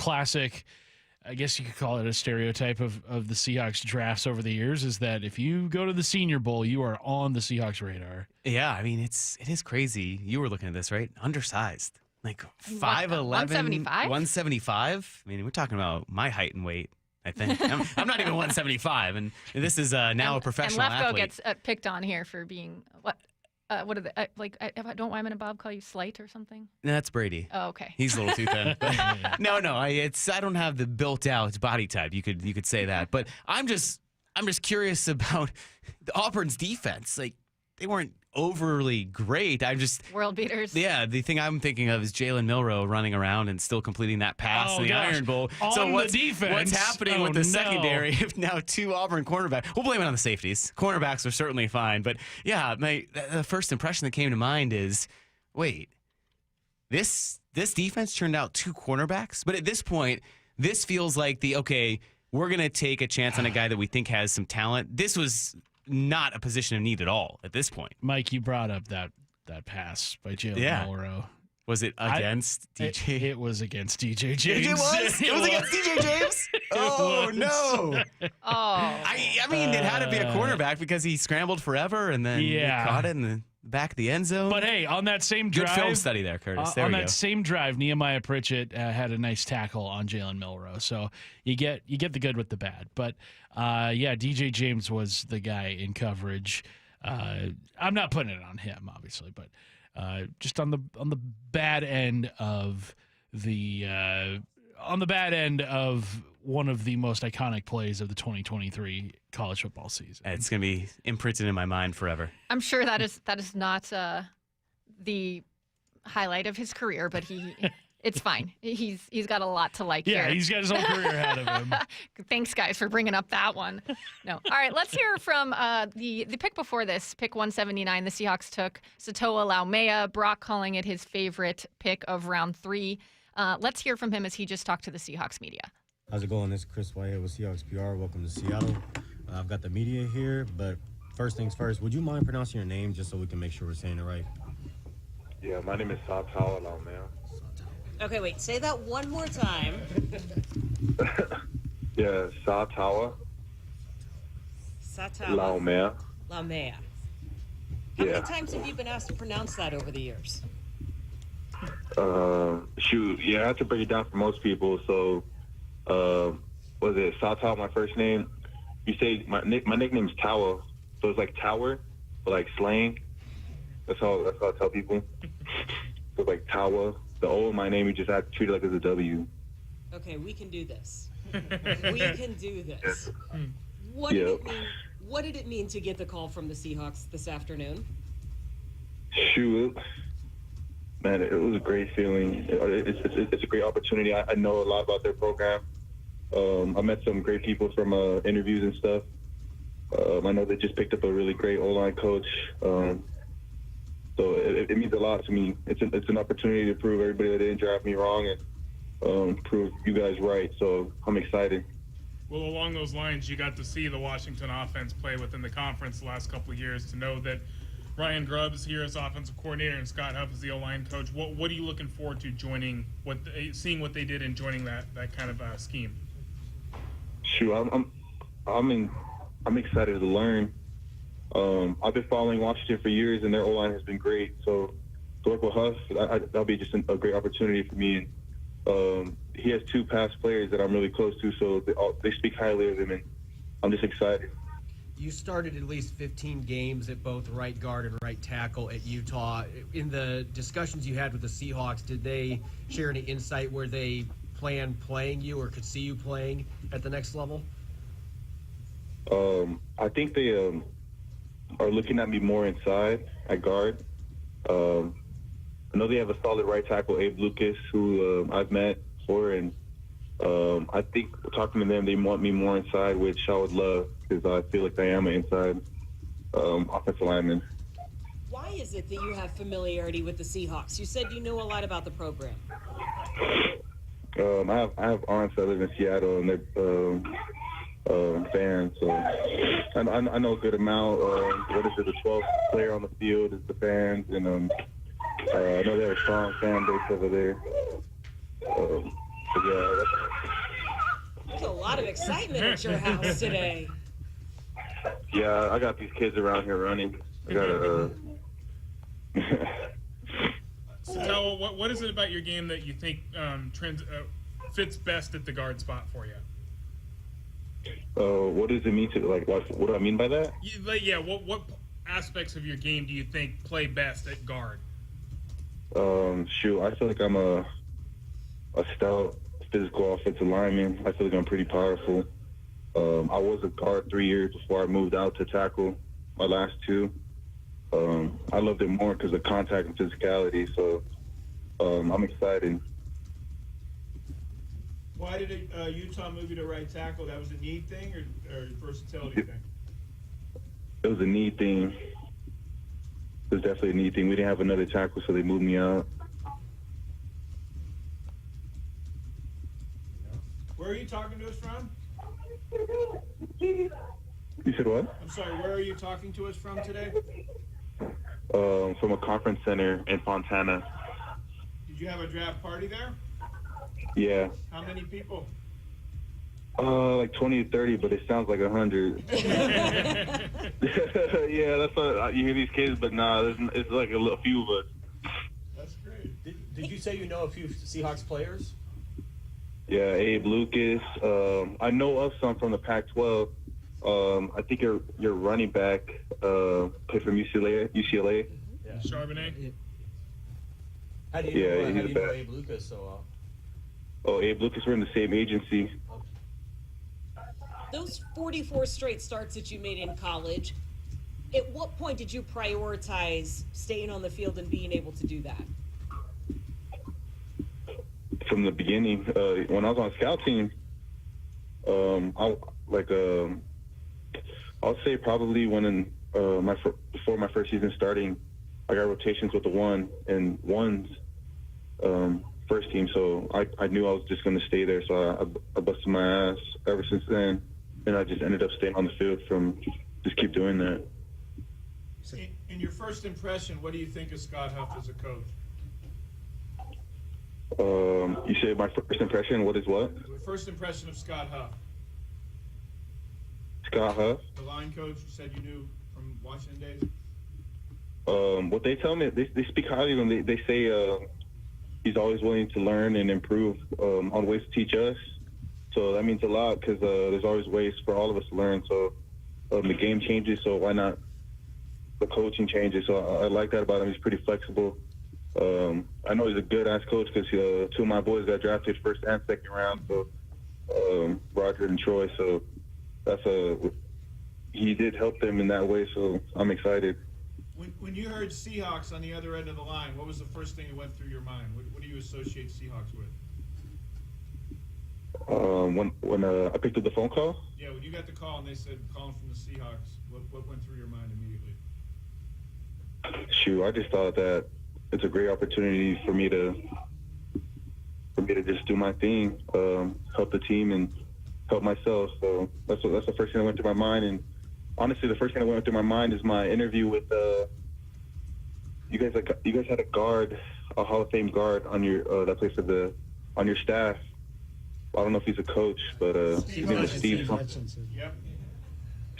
[SPEAKER 29] I guess you could call it a stereotype of the Seahawks drafts over the years, is that if you go to the Senior Bowl, you are on the Seahawks radar.
[SPEAKER 4] Yeah, I mean, it is crazy. You were looking at this, right? Undersized. Like 5'11", 175. I mean, we're talking about my height and weight, I think. I'm not even 175, and this is now a professional
[SPEAKER 8] athlete. And Lefko
[SPEAKER 4] athlete.
[SPEAKER 8] gets picked on here for being, what are they, don't Wyman and Bob call you slight or something?
[SPEAKER 4] No, that's Brady.
[SPEAKER 8] Oh, okay.
[SPEAKER 4] He's a little too thin. No, I don't have the built-out body type. You could say that, but I'm just curious about the Auburn's defense. Like, they weren't overly great.
[SPEAKER 8] World beaters.
[SPEAKER 4] Yeah, the thing I'm thinking of is Jalen Milroe running around and still completing that pass in the Iron Bowl.
[SPEAKER 29] On
[SPEAKER 4] what's happening with the secondary if now two Auburn cornerbacks? We'll blame it on the safeties. Cornerbacks are certainly fine, but yeah, the first impression that came to mind is, wait, this defense turned out two cornerbacks? But at this point, this feels like we're going to take a chance on a guy that we think has some talent. This was not a position of need at all at this point.
[SPEAKER 29] Mike, you brought up that that pass by Jalen Milroe.
[SPEAKER 4] Was it against DJ?
[SPEAKER 29] It was against DJ James.
[SPEAKER 4] It was against DJ James? Oh, no. I mean, it had to be a cornerback because he scrambled forever and then he caught it in the back of the end zone.
[SPEAKER 29] But hey, on that same drive.
[SPEAKER 4] Good film study there, Curtis.
[SPEAKER 29] On that same drive, Nehemiah Pritchett had a nice tackle on Jalen Milroe. So you get the good with the bad. But DJ James was the guy in coverage. I'm not putting it on him, obviously, but just on the bad end of one of the most iconic plays of the 2023 college football season.
[SPEAKER 4] It's going to be imprinted in my mind forever.
[SPEAKER 8] I'm sure that is not the highlight of his career, but it's fine. He's got a lot to like here.
[SPEAKER 29] Yeah, he's got his whole career ahead of him.
[SPEAKER 8] Thanks, guys, for bringing up that one. No. All right, let's hear from the pick before this, pick 179. The Seahawks took Satoa Laumea, Brock calling it his favorite pick of round 3. Let's hear from him as he just talked to the Seahawks media.
[SPEAKER 1] How's it going? This is Chris Whitehead with Seahawks PR. Welcome to Seattle. I've got the media here, but first things first, would you mind pronouncing your name just so we can make sure we're saying it right?
[SPEAKER 2] Yeah, my name is Satoa Laumea.
[SPEAKER 7] Okay, wait. Say that one more time.
[SPEAKER 2] Yeah, Satoa Laumea.
[SPEAKER 7] Laumea. How many times have you been asked to pronounce that over the years?
[SPEAKER 2] I have to break it down for most people. So, was it Satoa, my first name? You say my nickname's Tower, so it's like tower, but like slang. That's how I tell people. So like Tower. The O in my name, you just have to treat it like it's a W.
[SPEAKER 7] Okay, we can do this. We can do this. What did it mean to get the call from the Seahawks this afternoon?
[SPEAKER 2] Shoot, man, it was a great feeling. It's a great opportunity. I know a lot about their program. I met some great people from interviews and stuff. I know they just picked up a really great O-line coach. So it means a lot to me. It's an opportunity to prove everybody that didn't draft me wrong and prove you guys right. So I'm excited.
[SPEAKER 9] Well, along those lines, you got to see the Washington offense play within the conference the last couple of years to know that Ryan Grubbs here as offensive coordinator and Scott Huff as the O-line coach. What are you looking forward to seeing what they did and joining that kind of scheme?
[SPEAKER 2] Shoot, I'm excited to learn. I've been following Washington for years, and their O-line has been great. So to work with Huff, that'll be just a great opportunity for me. He has 2 past players that I'm really close to, so they speak highly of him, and I'm just excited.
[SPEAKER 10] You started at least 15 games at both right guard and right tackle at Utah. In the discussions you had with the Seahawks, did they share any insight where they plan playing you or could see you playing at the next level?
[SPEAKER 2] I think they are looking at me more inside at guard. I know they have a solid right tackle, Abe Lucas, who I've met before, and I think talking to them, they want me more inside, which I would love because I feel like I am an inside offensive lineman.
[SPEAKER 7] Why is it that you have familiarity with the Seahawks? You said you know a lot about the program.
[SPEAKER 2] I have aunts that live in Seattle, and they're fans, so I know a good amount. What is it? The 12th player on the field is the fans, and I know they have a strong fan base over there. Yeah,
[SPEAKER 7] There's a lot of excitement at your house today.
[SPEAKER 2] Yeah, I got these kids around here running. I got
[SPEAKER 9] So, Tawa, what is it about your game that you think fits best at the guard spot for you?
[SPEAKER 2] What does it mean to what do I mean by that?
[SPEAKER 9] What aspects of your game do you think play best at guard?
[SPEAKER 2] Shoot, I feel like I'm a stout physical offensive lineman. I feel like I'm pretty powerful. I was a guard 3 years before I moved out to tackle my last 2. I loved it more because of contact and physicality, so I'm excited.
[SPEAKER 11] Why did Utah move you to right tackle? That was a need thing or versatility thing?
[SPEAKER 2] It was a need thing. It was definitely a need thing. We didn't have another tackle, so they moved me out.
[SPEAKER 11] Where are you talking to us from?
[SPEAKER 2] You said what?
[SPEAKER 11] I'm sorry, where are you talking to us from today?
[SPEAKER 2] From a conference center in Fontana.
[SPEAKER 11] Did you have a draft party there?
[SPEAKER 2] Yeah.
[SPEAKER 11] How many people?
[SPEAKER 2] Like 20 to 30, but it sounds like 100. Yeah, that's what you hear these kids, but nah, it's like a few of us.
[SPEAKER 11] That's great.
[SPEAKER 12] Did you say you know a few Seahawks players?
[SPEAKER 2] Yeah, Abe Lucas. I know of some from the Pac-12. I think your running back played from UCLA.
[SPEAKER 9] Yeah. Charbonnet.
[SPEAKER 12] How do you know Abe Lucas so well?
[SPEAKER 2] Oh, Abe Lucas, we're in the same agency.
[SPEAKER 7] Those 44 straight starts that you made in college, at what point did you prioritize staying on the field and being able to do that?
[SPEAKER 2] From the beginning, when I was on scout team, I'll say probably when before my first season starting, I got rotations with the 1 and 1's first team, so I knew I was just going to stay there. So I busted my ass ever since then, and I just ended up staying on the field from just keep doing that.
[SPEAKER 11] In your first impression, what do you think of Scott Huff as a coach?
[SPEAKER 2] You say my first impression? What is what?
[SPEAKER 11] First impression of Scott Huff.
[SPEAKER 2] Scott Huff?
[SPEAKER 11] The line coach you said you knew from Washington days?
[SPEAKER 2] What they tell me, they speak highly of him. They say he's always willing to learn and improve on ways to teach us. So that means a lot because there's always ways for all of us to learn. So the game changes, so why not the coaching changes? So I like that about him. He's pretty flexible. I know he's a good-ass coach because 2 of my boys got drafted first and second round, so Roger and Troy. So he did help them in that way, so I'm excited.
[SPEAKER 11] When you heard Seahawks on the other end of the line, what was the first thing that went through your mind? What do you associate Seahawks with?
[SPEAKER 2] When I picked up the phone call?
[SPEAKER 11] Yeah, when you got the call and they said calling from the Seahawks, what went through your mind immediately?
[SPEAKER 2] Shoot, I just thought that it's a great opportunity for me to just do my thing, help the team, and help myself. So that's the first thing that went through my mind. And honestly, the first thing that went through my mind is my interview with you guys had a guard, a Hall of Fame guard on your that plays on your staff. I don't know if he's a coach, but his name was Steve Hutchinson.
[SPEAKER 11] Yep.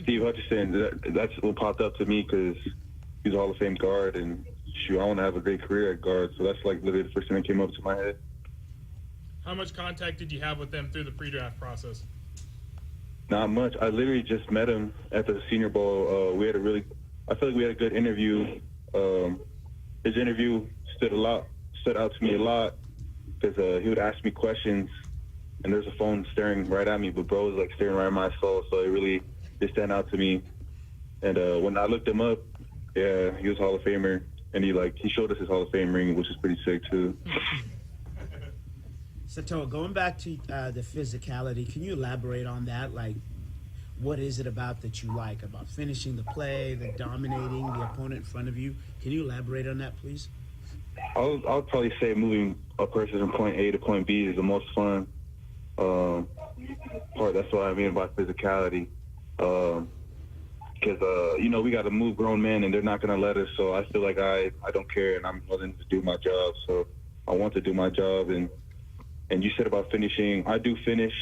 [SPEAKER 2] Steve Hutchinson. That's what popped up to me because he's a Hall of Fame guard, and shoot, I want to have a great career at guard. So that's like literally the first thing that came up to my head.
[SPEAKER 9] How much contact did you have with them through the pre-draft process?
[SPEAKER 2] Not much. I literally just met him at the Senior Bowl. I feel like we had a good interview. His interview stood out to me a lot because he would ask me questions, and there's a phone staring right at me, but bro was like staring right at my soul, so it really did stand out to me. And when I looked him up, yeah, he was a Hall of Famer, and he showed us his Hall of Fame ring, which is pretty sick too.
[SPEAKER 5] Satoa, going back to the physicality, can you elaborate on that? Like, what is it about that you like about finishing the play, the dominating the opponent in front of you? Can you elaborate on that, please?
[SPEAKER 2] I'll probably say moving a person from point A to point B is the most fun part. That's what I mean by physicality. Because, we got to move grown men, and they're not going to let us. So I feel like I don't care, and I'm willing to do my job. So I want to do my job. And you said about finishing. I do finish.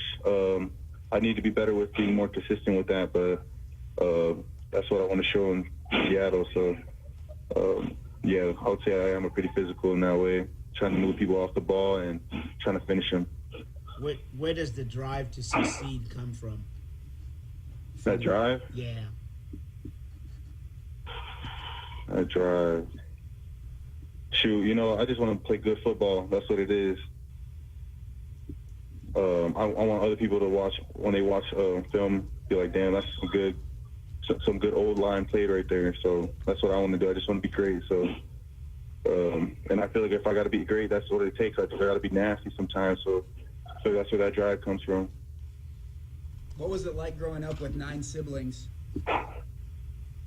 [SPEAKER 2] I need to be better with being more consistent with that. But that's what I want to show in Seattle. So, yeah, I would say I am a pretty physical in that way, trying to move people off the ball and trying to finish them.
[SPEAKER 5] Where does the drive to succeed come from?
[SPEAKER 2] That drive?
[SPEAKER 5] Yeah.
[SPEAKER 2] That drive. Shoot, I just want to play good football. That's what it is. I want other people to watch, when they watch film, be like, damn, that's some good old line played right there. So that's what I want to do. I just want to be great. So, and I feel like if I got to be great, that's what it takes. I got to be nasty sometimes. So that's where that drive comes from.
[SPEAKER 6] What was it like growing up with 9 siblings?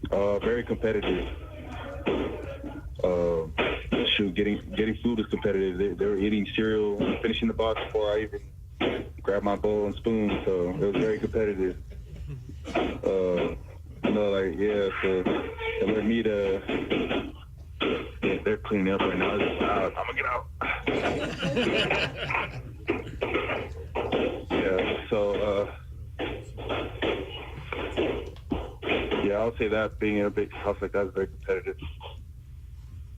[SPEAKER 2] Very competitive. Getting food is competitive. They were eating cereal, finishing the box before I even grabbed my bowl and spoon. So it was very competitive. So it led me to. Yeah, they're cleaning up right now. It's loud. I'm gonna get out. Yeah. So. Yeah, I would say that being in a big house like that is very competitive.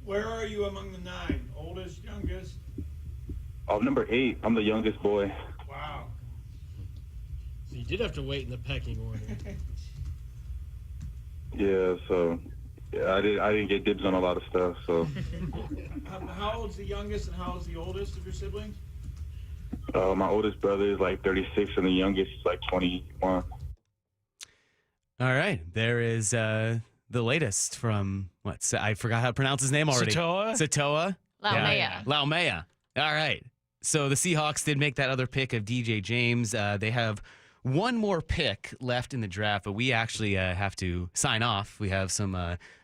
[SPEAKER 11] Where are you among the 9? Oldest, youngest?
[SPEAKER 2] I'm number 8. I'm the youngest boy.
[SPEAKER 11] Wow.
[SPEAKER 10] So you did have to wait in the pecking order.
[SPEAKER 2] Yeah, so I didn't get dibs on a lot of stuff. So.
[SPEAKER 11] How old's the youngest and how old's the oldest of your siblings?
[SPEAKER 2] My oldest brother is like 36 and the youngest is like 21.
[SPEAKER 4] All right, there is the latest from I forgot how to pronounce his name already. Satoa. Laumea. All right. So the Seahawks did make that other pick of DJ James. They have one more pick left in the draft, but we actually have to sign off. We have some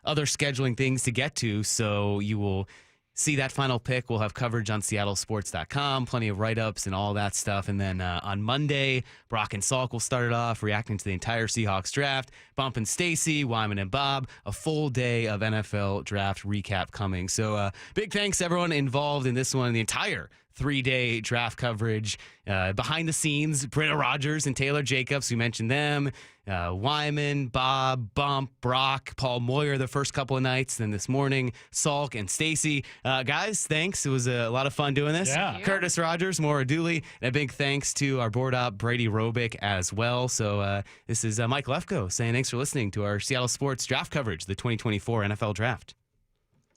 [SPEAKER 4] other scheduling things to get to, so you will see that final pick. We'll have coverage on SeattleSports.com, plenty of write-ups and all that stuff. And then on Monday, Brock and Salk will start it off, reacting to the entire Seahawks draft. Bump and Stacy, Wyman and Bob, a full day of NFL draft recap coming. So big thanks to everyone involved in this one, the entire 3-day draft coverage. Behind the scenes, Britta Rogers and Taylor Jacobs, we mentioned them. Wyman, Bob, Bump, Brock, Paul Moyer the first couple of nights. Then this morning, Salk and Stacy. Guys, thanks. It was a lot of fun doing this.
[SPEAKER 29] Yeah.
[SPEAKER 4] Curtis Rogers, Maura Dooley, and a big thanks to our board op, Brady Robick, as well. So this is Mike Lefko saying thanks for listening to our Seattle Sports draft coverage, the 2024 NFL Draft.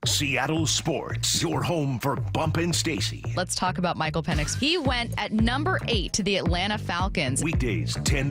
[SPEAKER 3] Seattle Sports, your home for Bump and Stacy.
[SPEAKER 13] Let's talk about Michael Penix. He went at number 8 to the Atlanta Falcons.
[SPEAKER 3] Weekdays, 10